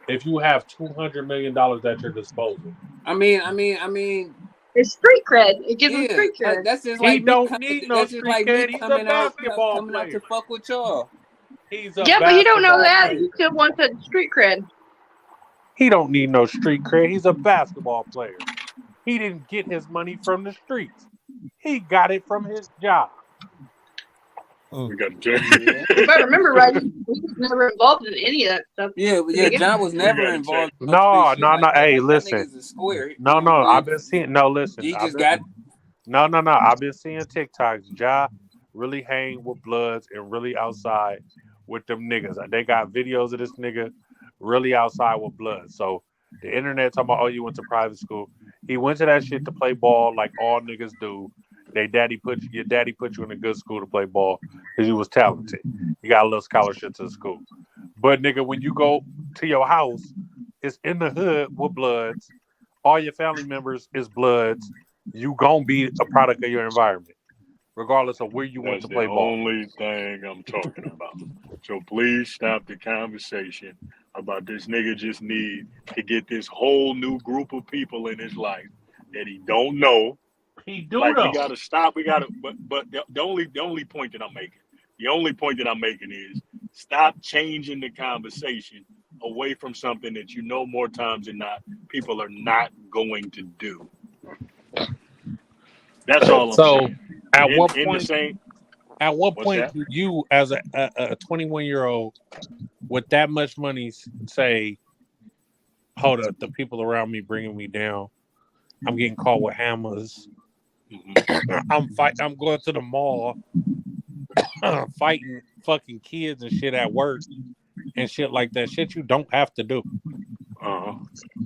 if you have $200 million at your disposal? I mean, It's street cred. It gives them yeah. street cred. That's just He like me don't coming. need no That's just street like me cred. He's a basketball coming out to player. fuck with y'all. He's a Yeah, but you don't know basketball that. player. You still want the street cred. He don't need no street cred. He's a basketball player. He didn't get his money from the streets. He got it from his job. We got to Yeah, If I remember right, he was never involved in any of that stuff. yeah. John was we never got to check. involved in no street No, shit no, no. like that. Hey, That listen. nigga's a square. You No, know what no. I'm I've saying? been seeing. No, listen. He just got. No. I've been seeing TikToks. Ja really hang with Bloods and really outside with them niggas. They got videos of this nigga really outside with Bloods. So the internet talking about, oh, you went to private school. He went to that shit to play ball like all niggas do. Your daddy put you in a good school to play ball because you was talented. You got a little scholarship to the school. But nigga, when you go to your house, it's in the hood with Bloods. All your family members is Bloods. You gonna be a product of your environment, regardless of where you went That's to the play ball. only thing I'm talking about. So please stop the conversation about this nigga just need to get this whole new group of people in his life that he don't know. He do Like we though. gotta stop. We gotta. But the only point that I'm making, is stop changing the conversation away from something that you know more times than not people are not going to do. That's all I'm So, saying. at what In the point? same, At what what's point that? do you, as a 21-year-old with that much money, say, "Hold up, the people around me bringing me down. I'm getting caught with hammers. I'm going to the mall, fighting fucking kids and shit at work and shit like that. Shit you don't have to do."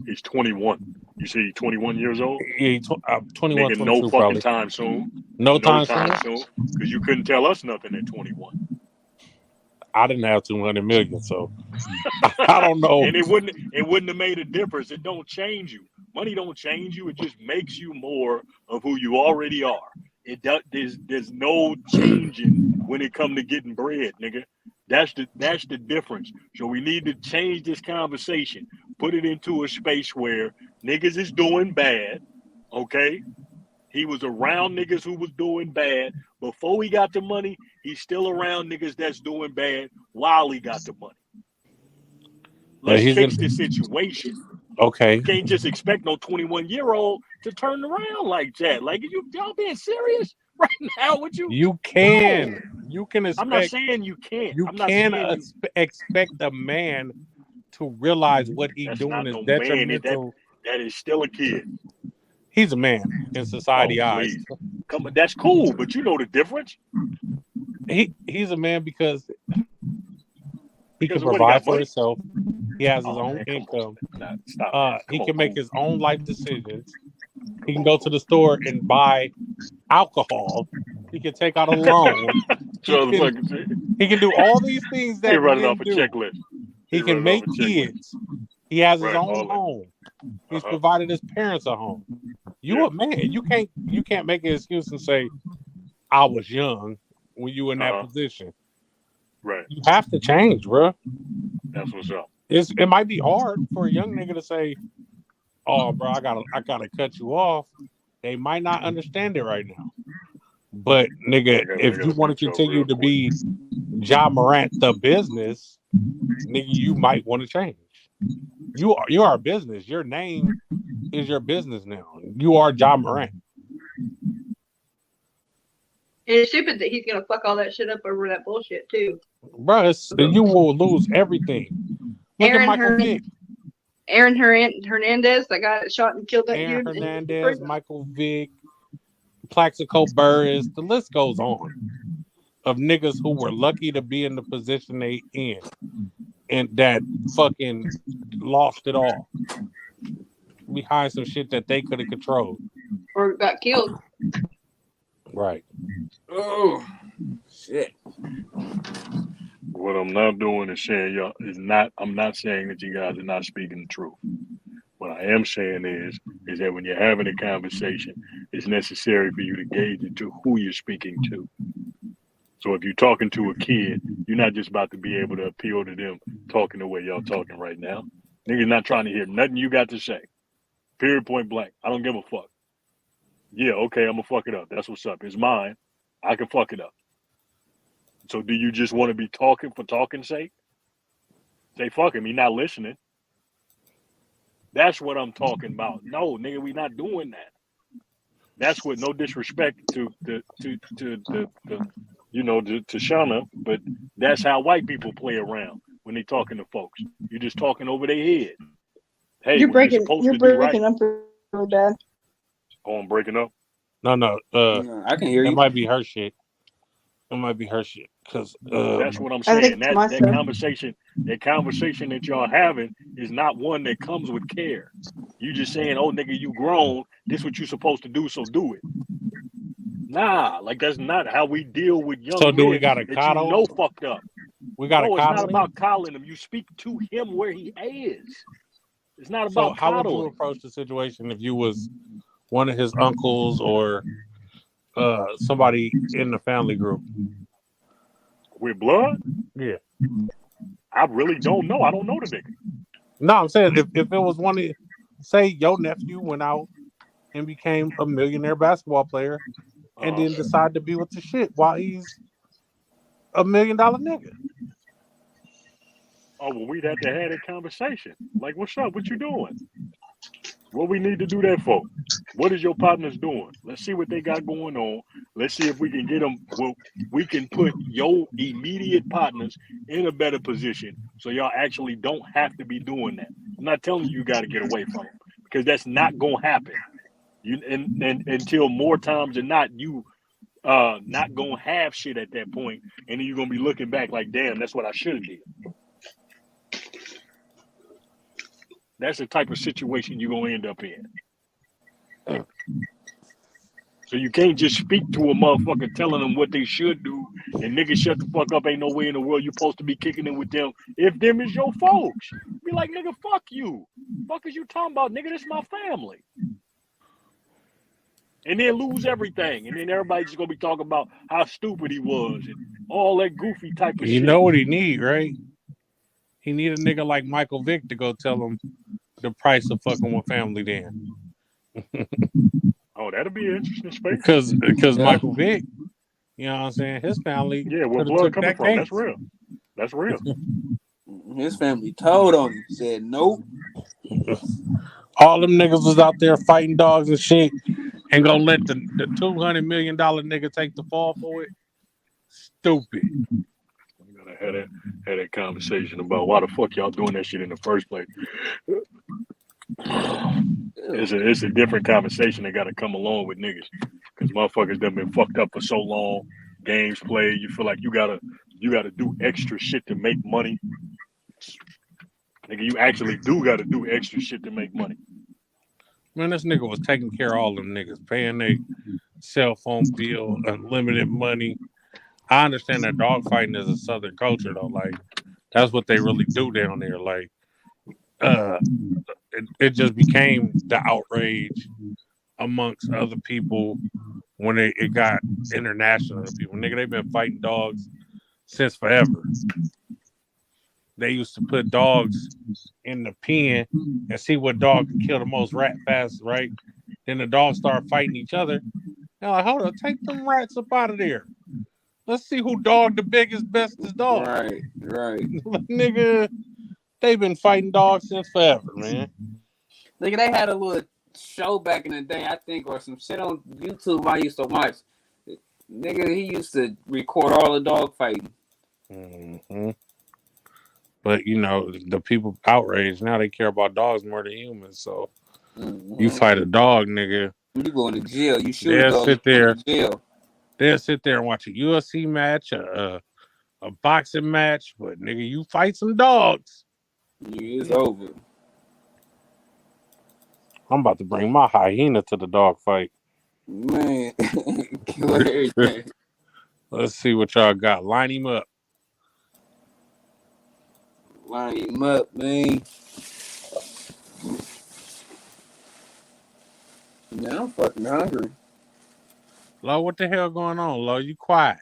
He's 21. You see, 21 years old. Yeah, 21, Nigga, no 22 fucking probably. time soon. No No time time soon. soon. Because you couldn't tell us nothing at 21. I didn't have 200 million, so I don't know. And it wouldn't have made a difference. It don't change you. Money don't change you. It just makes you more of who you already are. It does. There's no changing when it come to getting bread, nigga. That's the difference. So we need to change this conversation. Put it into a space where niggas is doing bad. Okay. He was around niggas who was doing bad before he got the money. He's still around niggas that's doing bad while he got the money. Let's He's fix in. this situation. Okay. You can't just expect no 21-year-old to turn around like that. Like, y'all being serious right now? Would you? You can. No. You can expect. I'm not saying you can't. You I'm not can saying expect a man to realize what he's that's doing not is no man. detrimental. That is still a kid. He's a man in society Oh, eyes. please. Come on, that's cool, but you know the difference. He's a man because he can Because of what, he got provide for money? himself. He has his Oh own man, come income. on. Nah, stop, man. He Come can on, make cool. his own life decisions. He can go to the store and buy alcohol. He can take out a loan. He can do all these things He that running off men a do. checklist. He can running off make a checklist. kids. He has his Right, own all that. home. He's provided his parents a home. You a man. You can't make an excuse and say, I was young when you were in that position. Right. You have to change, bro. That's what's up. It might be hard for a young nigga to say, oh, bro, I gotta cut you off. They might not understand it right now. But nigga, if you want to continue to be Ja Morant the business, nigga, you might want to change. You are a business. Your name is your business now. You are Ja Morant. And it's stupid that he's gonna fuck all that shit up over that bullshit too. Bro, you will lose everything. Look at Michael Vick. Aaron Hernandez, that guy that shot and killed that Aaron dude. Hernandez, Michael Vick, Plaxico Burress, the list goes on of niggas who were lucky to be in the position they in and that fucking lost it all behind some shit that they could have controlled. Or got killed. Right. Oh, shit. What I'm not doing is saying I'm not saying that you guys are not speaking the truth. What I am saying is that when you're having a conversation, it's necessary for you to gauge it to who you're speaking to. So if you're talking to a kid, you're not just about to be able to appeal to them talking the way y'all talking right now. Niggas not trying to hear nothing you got to say. Period, point blank. I don't give a fuck. Yeah, okay, I'm gonna fuck it up. That's what's up. It's mine. I can fuck it up. So do you just want to be talking for talking's sake? Say fuck him, he not listening. That's what I'm talking about. No, nigga, we not doing that. That's what, no disrespect to Shauna, but that's how white people play around when they talking to folks. You just talking over their head. Hey, you're you're supposed to do right. up really bad. Oh, I'm breaking up? No. I can hear you. It might be her shit. It might be her shit. Cause that's what I'm saying. That conversation that y'all having is not one that comes with care. You just saying, oh nigga, you grown. This what you supposed to do, so do it. Nah, like that's not how we deal with young men. So do we got a that coddle? You know fucked up. We got no, a it's coddle. not about coddling him. You speak to him where he is. It's not So about how coddling. would you approach the situation if you was one of his uncles or somebody in the family group? With blood? Yeah. I really don't know. I don't know the nigga. No, I'm saying if it was one of, say your nephew went out and became a millionaire basketball player and then decided to be with the shit while he's $1 million nigga. Oh, well, we'd have to have that conversation. Like, what's up? What you doing? What we need to do that for? What is your partners doing? Let's see what they got going on. Let's see if we can get them. Well, we can put your immediate partners in a better position so y'all actually don't have to be doing that. I'm not telling you got to get away from them because that's not going to happen. And until more times than not, you not going to have shit at that point, and then you're going to be looking back like, damn, that's what I should have did. That's the type of situation you're gonna end up in. So you can't just speak to a motherfucker telling them what they should do, and nigga shut the fuck up. Ain't no way in the world you're supposed to be kicking in with them if them is your folks. Be like, nigga, fuck you. Fuck is you talking about, nigga? This my family. And then lose everything, and then everybody's just gonna be talking about how stupid he was and all that goofy type of You shit. know what he need, right? He need a nigga like Michael Vick to go tell him the price of fucking with family then. Oh, that'll be an interesting space. Because Yeah. Michael Vick, you know what I'm saying, his family Yeah, where could have blood took coming that from? That's case. real. That's real. His family told on him. Said nope. All them niggas was out there fighting dogs and shit, and gonna let the $200 million nigga take the fall for it. Stupid. We gotta have that conversation about why the fuck y'all doing that shit in the first place. It's a different conversation that gotta come along with niggas, because motherfuckers done been fucked up for so long. Games played. You feel like you gotta do extra shit to make money. Nigga, you actually do gotta do extra shit to make money. Man, this nigga was taking care of all them niggas, paying their cell phone bill, unlimited money. I understand that dog fighting is a southern culture though. Like that's what they really do down there. Like uh it just became the outrage amongst other people when it got international to people. Nigga, they've been fighting dogs since forever. They used to put dogs in the pen and see what dog can kill the most rat fast, right? Then the dogs start fighting each other. They're like, hold on, take them rats up out of there. Let's see who dog the biggest, bestest dog. Right. Nigga, they've been fighting dogs since forever, man. Nigga, they had a little show back in the day, I think, or some shit on YouTube I used to watch. Nigga, he used to record all the dog fighting. Mm-hmm. But you know, the people outraged now. They care about dogs more than humans. So you fight a dog, nigga, You going to jail. You shoot a they'll dog, you sit going there. to jail. They'll sit there and watch a UFC match, a boxing match. But nigga, you fight some dogs. It's over. I'm about to bring my hyena to the dog fight. Man, kill everything. Let's see what y'all got. Line him up. Line him up, man. Now I'm fucking hungry. Lo, what the hell going on, Lo? You quiet.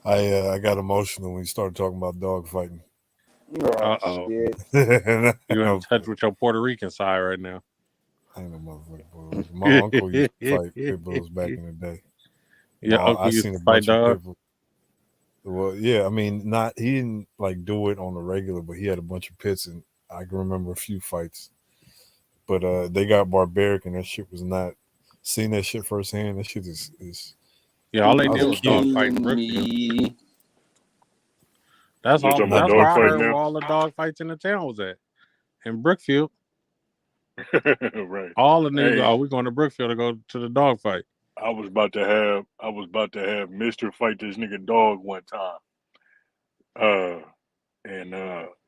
I got emotional when you started talking about dog fighting. Uh-oh. Shit. You in touch with your Puerto Rican side right now. I ain't no motherfucker. My uncle used to fight pit bulls back in the day. Your uncle used to fight dogs? Well, yeah, I mean, he didn't like do it on the regular, but he had a bunch of pits, and I can remember a few fights. But they got barbaric, and that shit was not. Seeing that shit firsthand, that shit is yeah, all they did was dog fight in Brookfield. That's You're all. talking about That's dog where I fighting heard now? where all the dog fights in the town was at. In Brookfield. Right. All the niggas, Hey, we going to Brookfield to go to the dog fight. I was about to have Mister fight this nigga dog one time. And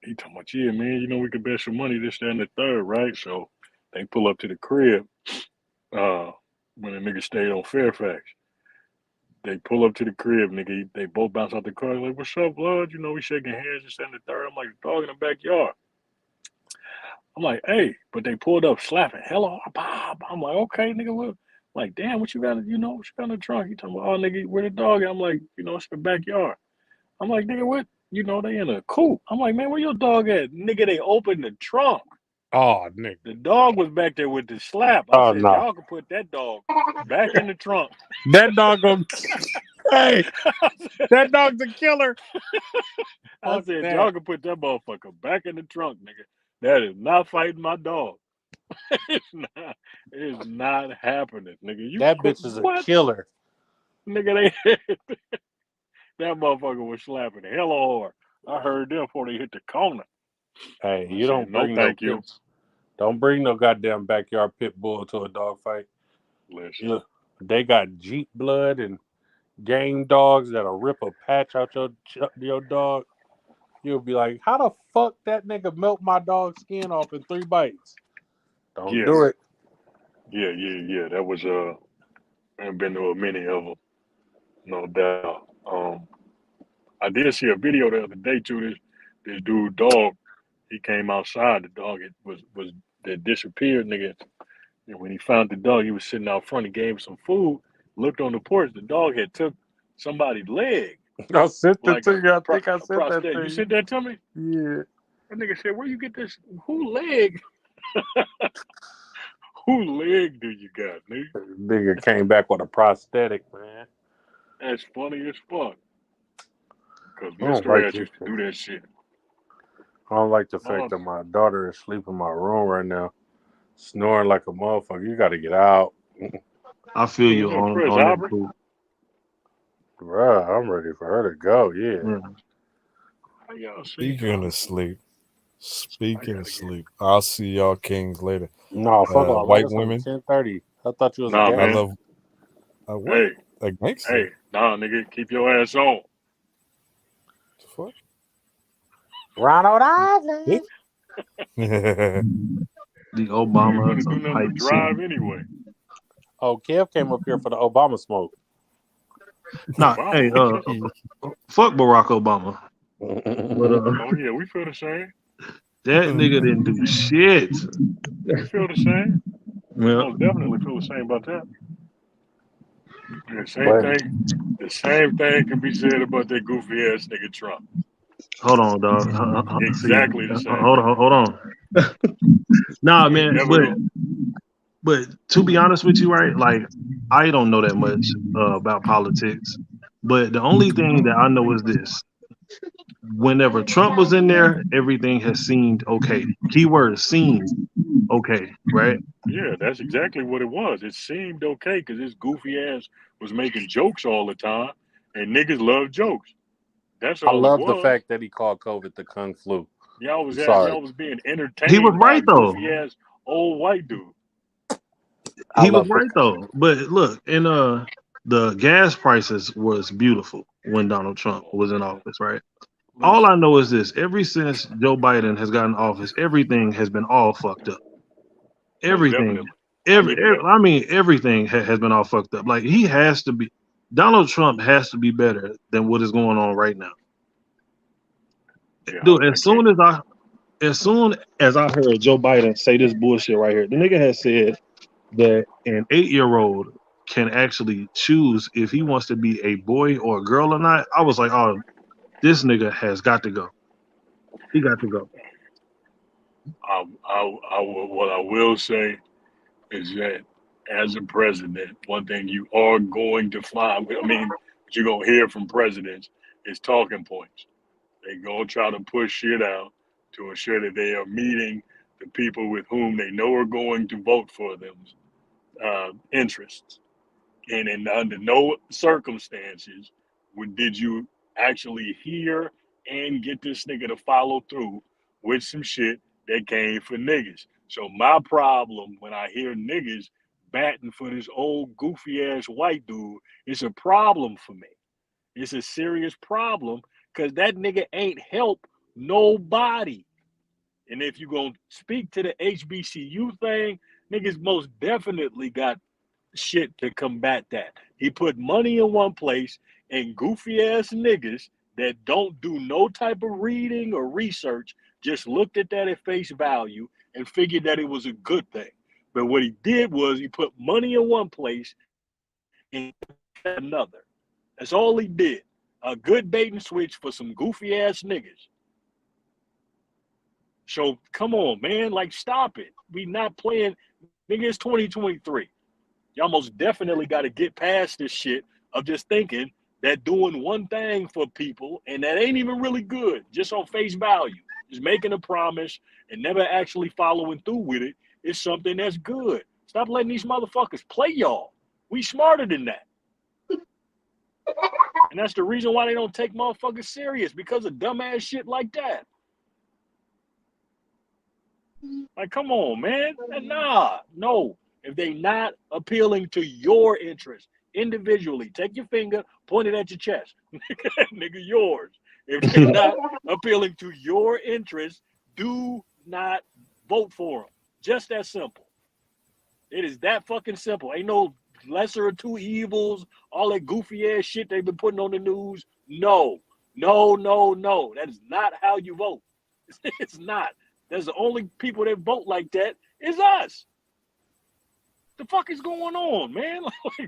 he talking about, yeah, man, you know we could bet some money, this, that, and the third, right? So they pull up to the crib when the nigga stayed on Fairfax. They pull up to the crib, nigga. They both bounce out the car. Like, what's up, blood? You know, we shaking hands, this, that, and the third. I'm like, dog in the backyard. I'm like, hey, but they pulled up slapping. Hello, Bob. I'm like, okay, nigga, what? Like, damn, what you got? What you got in the trunk? He talking about, oh, nigga, where the dog at? I'm like, it's the backyard. I'm like, nigga, what? They in a coop. I'm like, man, where your dog at? Nigga, they opened the trunk. Oh, nigga. The dog was back there with the slap. I said, no. y'all can put that dog back in the trunk. That dog gonna hey, that dog's a killer. I said, y'all can put that motherfucker back in the trunk, nigga. That is not fighting my dog. It's not happening, nigga. That bitch is a killer. Nigga, that motherfucker was slapping the hell hard. I heard them before they hit the corner. Hey, you don't bring thank you. Don't bring no goddamn backyard pit bull to a dog fight. Listen. Look, they got Jeep blood and game dogs that'll rip a patch out your dog. You'll be like, how the fuck that nigga melt my dog's skin off in 3 bites? Don't Yeah, do it. yeah. That was I've been to a many of them, no doubt. I did see a video the other day too. This dude dog, he came outside. The dog was that disappeared, nigga. And when he found the dog, he was sitting out front. He gave him some food. Looked on the porch. The dog had took somebody's leg, I sent it like to you. I think I a sent that prosthetic. to You you. sent that to me? Yeah. That nigga said, "Where you get this? Who leg? Who leg do you got, nigga?" Nigga came back with a prosthetic, man. That's funny as fuck. Cause I don't Mister like Ass this used to shit. do that shit. I don't like the fact Oh, that my daughter is sleeping in my room right now, snoring like a motherfucker. You got to get out. I feel who you was that? Chris on that Aubrey? too. Bruh, I'm ready for her to go. Yeah. Yeah. How y'all see Speaking Aubrey? of sleep, I speaking of gotta get. sleep, I'll see y'all kings later. No, fuck all that. White It's only women, 10:30. I thought you was a Nah, I man. gangster. love what? Hey, A gangster? nah, nigga, keep your ass on. The fuck? Ronald Island. Yeah. The You ain't Obama finna do nothing type but shit. drive anyway. Oh, Kev came up here for the Obama smoke. Nah, hey, Obama, what's this? fuck Barack Obama. But Oh yeah, we feel the same. that nigga didn't do shit. We feel the same. We Well, most definitely feel the same about that. The same But thing. The same thing can be said about that goofy ass nigga Trump. hold on, dog. See, Exactly the same. hold on. Nah, You ain't man, never gonna. but to be honest with you, right? Like, I don't know that much about politics, but the only thing that I know is this: whenever Trump was in there, everything has seemed okay. Keyword seemed okay, right? Yeah, that's exactly what it was. It seemed okay because his goofy ass was making jokes all the time, and niggas love jokes. That's I all it love the was. fact that he called COVID the Kung flu. I'm Y'all sorry. was being He was entertained by right a though. goofy ass old white dude. I He was love right though. But look, and the gas prices was beautiful when Donald Trump was in office, right? All Listen, I know is this: ever since Joe Biden has gotten office, everything has been all fucked up. most Everything, definitely, I give you that. I mean, everything has been all fucked up. Like he has to be. Donald Trump has to be better than what is going on right now, Yeah, dude. I can't. As soon as I heard Joe Biden say this bullshit right here, the nigga has said that an 8 year old can actually choose if he wants to be a boy or a girl or not. I was like, oh, this nigga has got to go. He got to go. What I will say is that as a president, one thing you are going to find, I mean, what you're going to hear from presidents is talking points. They're going to try to push shit out to ensure that they are meeting the people with whom they know are going to vote for them interests. And under no circumstances did you actually hear and get this nigga to follow through with some shit that came for niggas. So my problem when I hear niggas batting for this old goofy ass white dude, it's a problem for me. It's a serious problem because that nigga ain't help nobody. And if you gonna speak to the HBCU thing, niggas most definitely got shit to combat that. He put money in one place and goofy ass niggas that don't do no type of reading or research just looked at that at face value and figured that it was a good thing. But what he did was he put money in one place and another. That's all he did. A good bait and switch for some goofy ass niggas. So come on, man. Like, stop it. We not playing. Nigga, it's 2023. Y'all most definitely got to get past this shit of just thinking that doing one thing for people and that ain't even really good, just on face value, just making a promise and never actually following through with it is something that's good. Stop letting these motherfuckers play y'all. We smarter than that. And that's the reason why they don't take motherfuckers serious, because of dumbass shit like that. Like, come on, man. Nah, no. If they not appealing to your interests individually, take your finger, point it at your chest. Nigga, yours. If they're not appealing to your interests, do not vote for them. Just that simple. It is that fucking simple. Ain't no lesser of two evils, all that goofy ass shit they've been putting on the news. No, no, no, no. That is not how you vote. It's not. That's the only people that vote like that is us. The fuck is going on, man?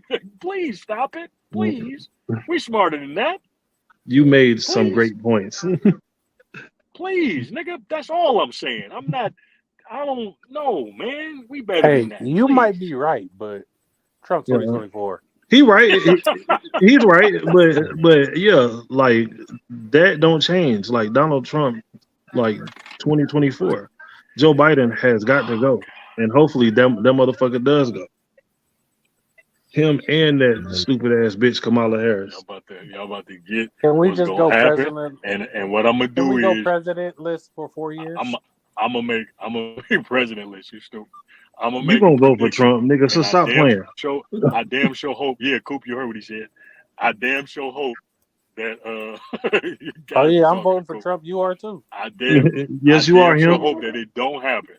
Like, please stop it. Please. We smarter than that. You made some Please. great points. Please, nigga. That's all I'm saying. I don't know, man. We better than Hey, that. you Please. might be right, but Trump Yeah, 2024. he right. He's right, but yeah, like that don't change. Like Donald Trump, like 2024, Joe Biden has got to go, and hopefully that motherfucker does go. Him and that stupid ass bitch Kamala Harris. Y'all about to get Can we what's just gonna go happen. president? And what I'm gonna Can we do go is presidentless for 4 years? I'm gonna make president list. You stupid. I'm gonna You make a gonna vote for prediction, Trump, nigga? So and stop playing. I damn sure hope. Yeah, Coop, you heard what he said. I damn sure hope that you Oh guys are yeah, I'm talking to voting for Coop. Trump. You are too. I Yes, you are damn sure him. hope that it don't happen.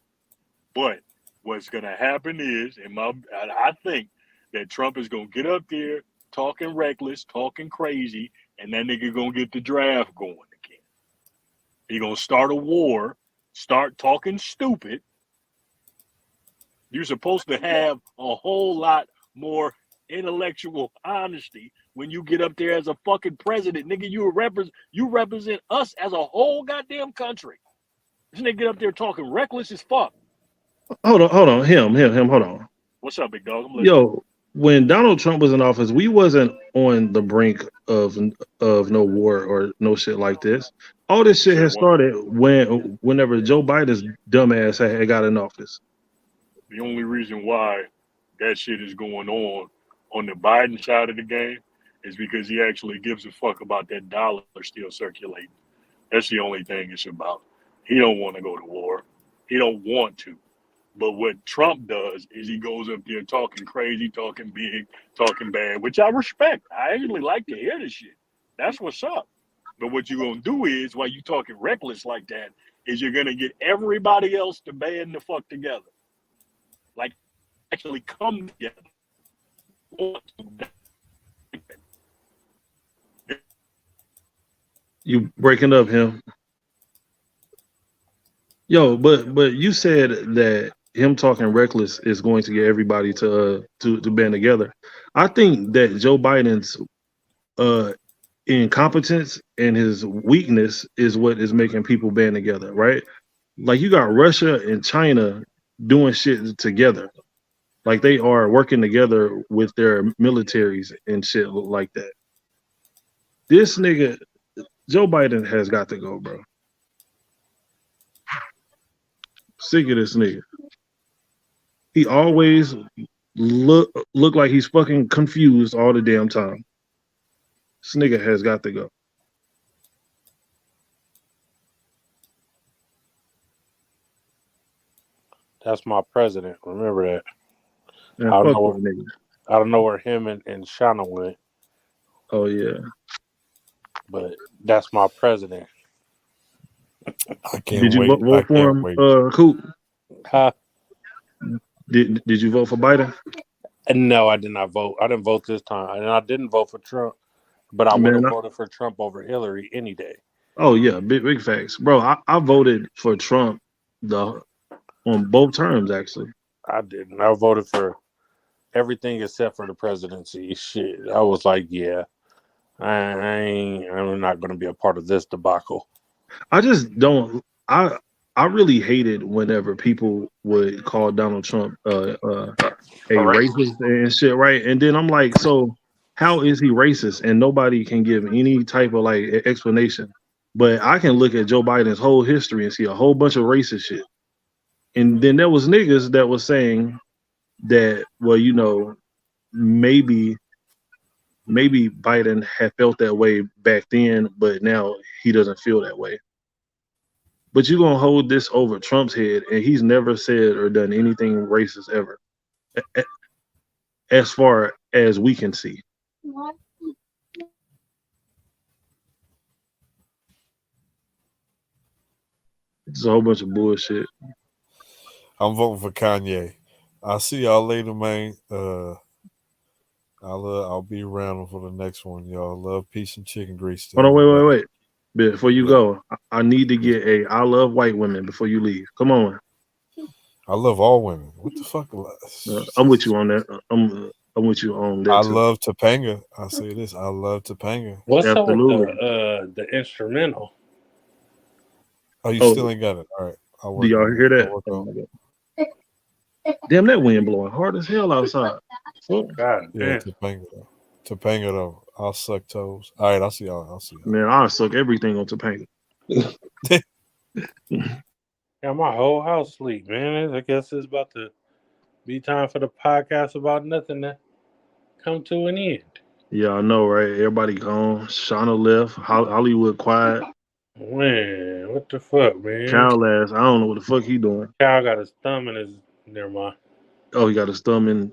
But what's gonna happen is, I think that Trump is gonna get up there talking reckless, talking crazy, and that nigga gonna get the draft going again. He gonna start a war, start talking stupid. You're supposed to have a whole lot more intellectual honesty when you get up there as a fucking president, nigga. You represent us as a whole goddamn country. This nigga get up there talking reckless as fuck. Hold on. Him. Hold on. What's up, big dog? I'm listening. Yo, when Donald Trump was in office, we wasn't on the brink of no war or no shit like this. All this shit Sure had what? started whenever Joe Biden's dumbass had got in office. The only reason why that shit is going on the Biden side of the game is because he actually gives a fuck about that dollar still circulating. That's the only thing it's about. He don't want to go to war. He don't want to. But what Trump does is he goes up there talking crazy, talking big, talking bad, which I respect. I actually like to hear this shit. That's what's up. But what you're gonna do is, while you talking reckless like that, is you're gonna get everybody else to band the fuck together. Like actually come together. You breaking up him. Yo, but you said that him talking reckless is going to get everybody to band together. I think that Joe Biden's uh incompetence and his weakness is what is making people band together, right? Like you got Russia and China doing shit together. Like they are working together with their militaries and shit like that. This nigga, Joe Biden has got to go, bro. Sick of this nigga. He always look like he's fucking confused all the damn time. This nigga has got to go. That's my president. Remember that. Man, I don't fuck know. that nigga. I don't know where him and Shauna went, Oh yeah. but that's my president. I can't Did you wait. I vote for can't him, wait. Coop? Huh? Did you vote for Biden? And no, I did not vote. I didn't vote this time, and I didn't vote for Trump. But I would Man, have voted for Trump over Hillary any day. oh yeah, big facts, bro. I voted for Trump the on both terms actually. I didn't. I voted for everything except for the presidency. Shit, I was like, yeah, I'm not going to be a part of this debacle. I just don't. I really hated whenever people would call Donald Trump a racist and shit, right? And then I'm like, so how is he racist? And nobody can give any type of like explanation. But I can look at Joe Biden's whole history and see a whole bunch of racist shit. And then there was niggas that was saying that, well, maybe Biden had felt that way back then, but now he doesn't feel that way. But you're gonna hold this over Trump's head, and he's never said or done anything racist ever, as far as we can see. It's a whole bunch of bullshit. I'm voting for Kanye. I'll see y'all later, man. I'll be around for the next one, y'all. Love, peace, and chicken grease to Hold on, everybody. wait. Before you Yeah. go, I need to get a I love white women before you leave. Come on. I love all women. What the fuck? I'm with you on that. I'm with you on that I too. love Topanga. I say this. I love Topanga. What's up with Absolutely. the instrumental? Oh, you Oh, still ain't got it. All right. I'll do work y'all on hear it. that? I'll work Oh on my god. Damn, that wind blowing hard as hell outside. Fuck. God Yeah, damn. Topanga though. I'll suck toes. All right, I'll see y'all. Man, I suck everything on Topanga. Yeah, my whole house sleep, man. I guess it's about to be time for the podcast about nothing to come to an end. Yeah, I know, right? Everybody gone. Shauna left. Hollywood quiet. Man, what the fuck, man? Cal ass. I don't know what the fuck he doing. Cal got his thumb in his. Never mind. Oh, he got his thumb in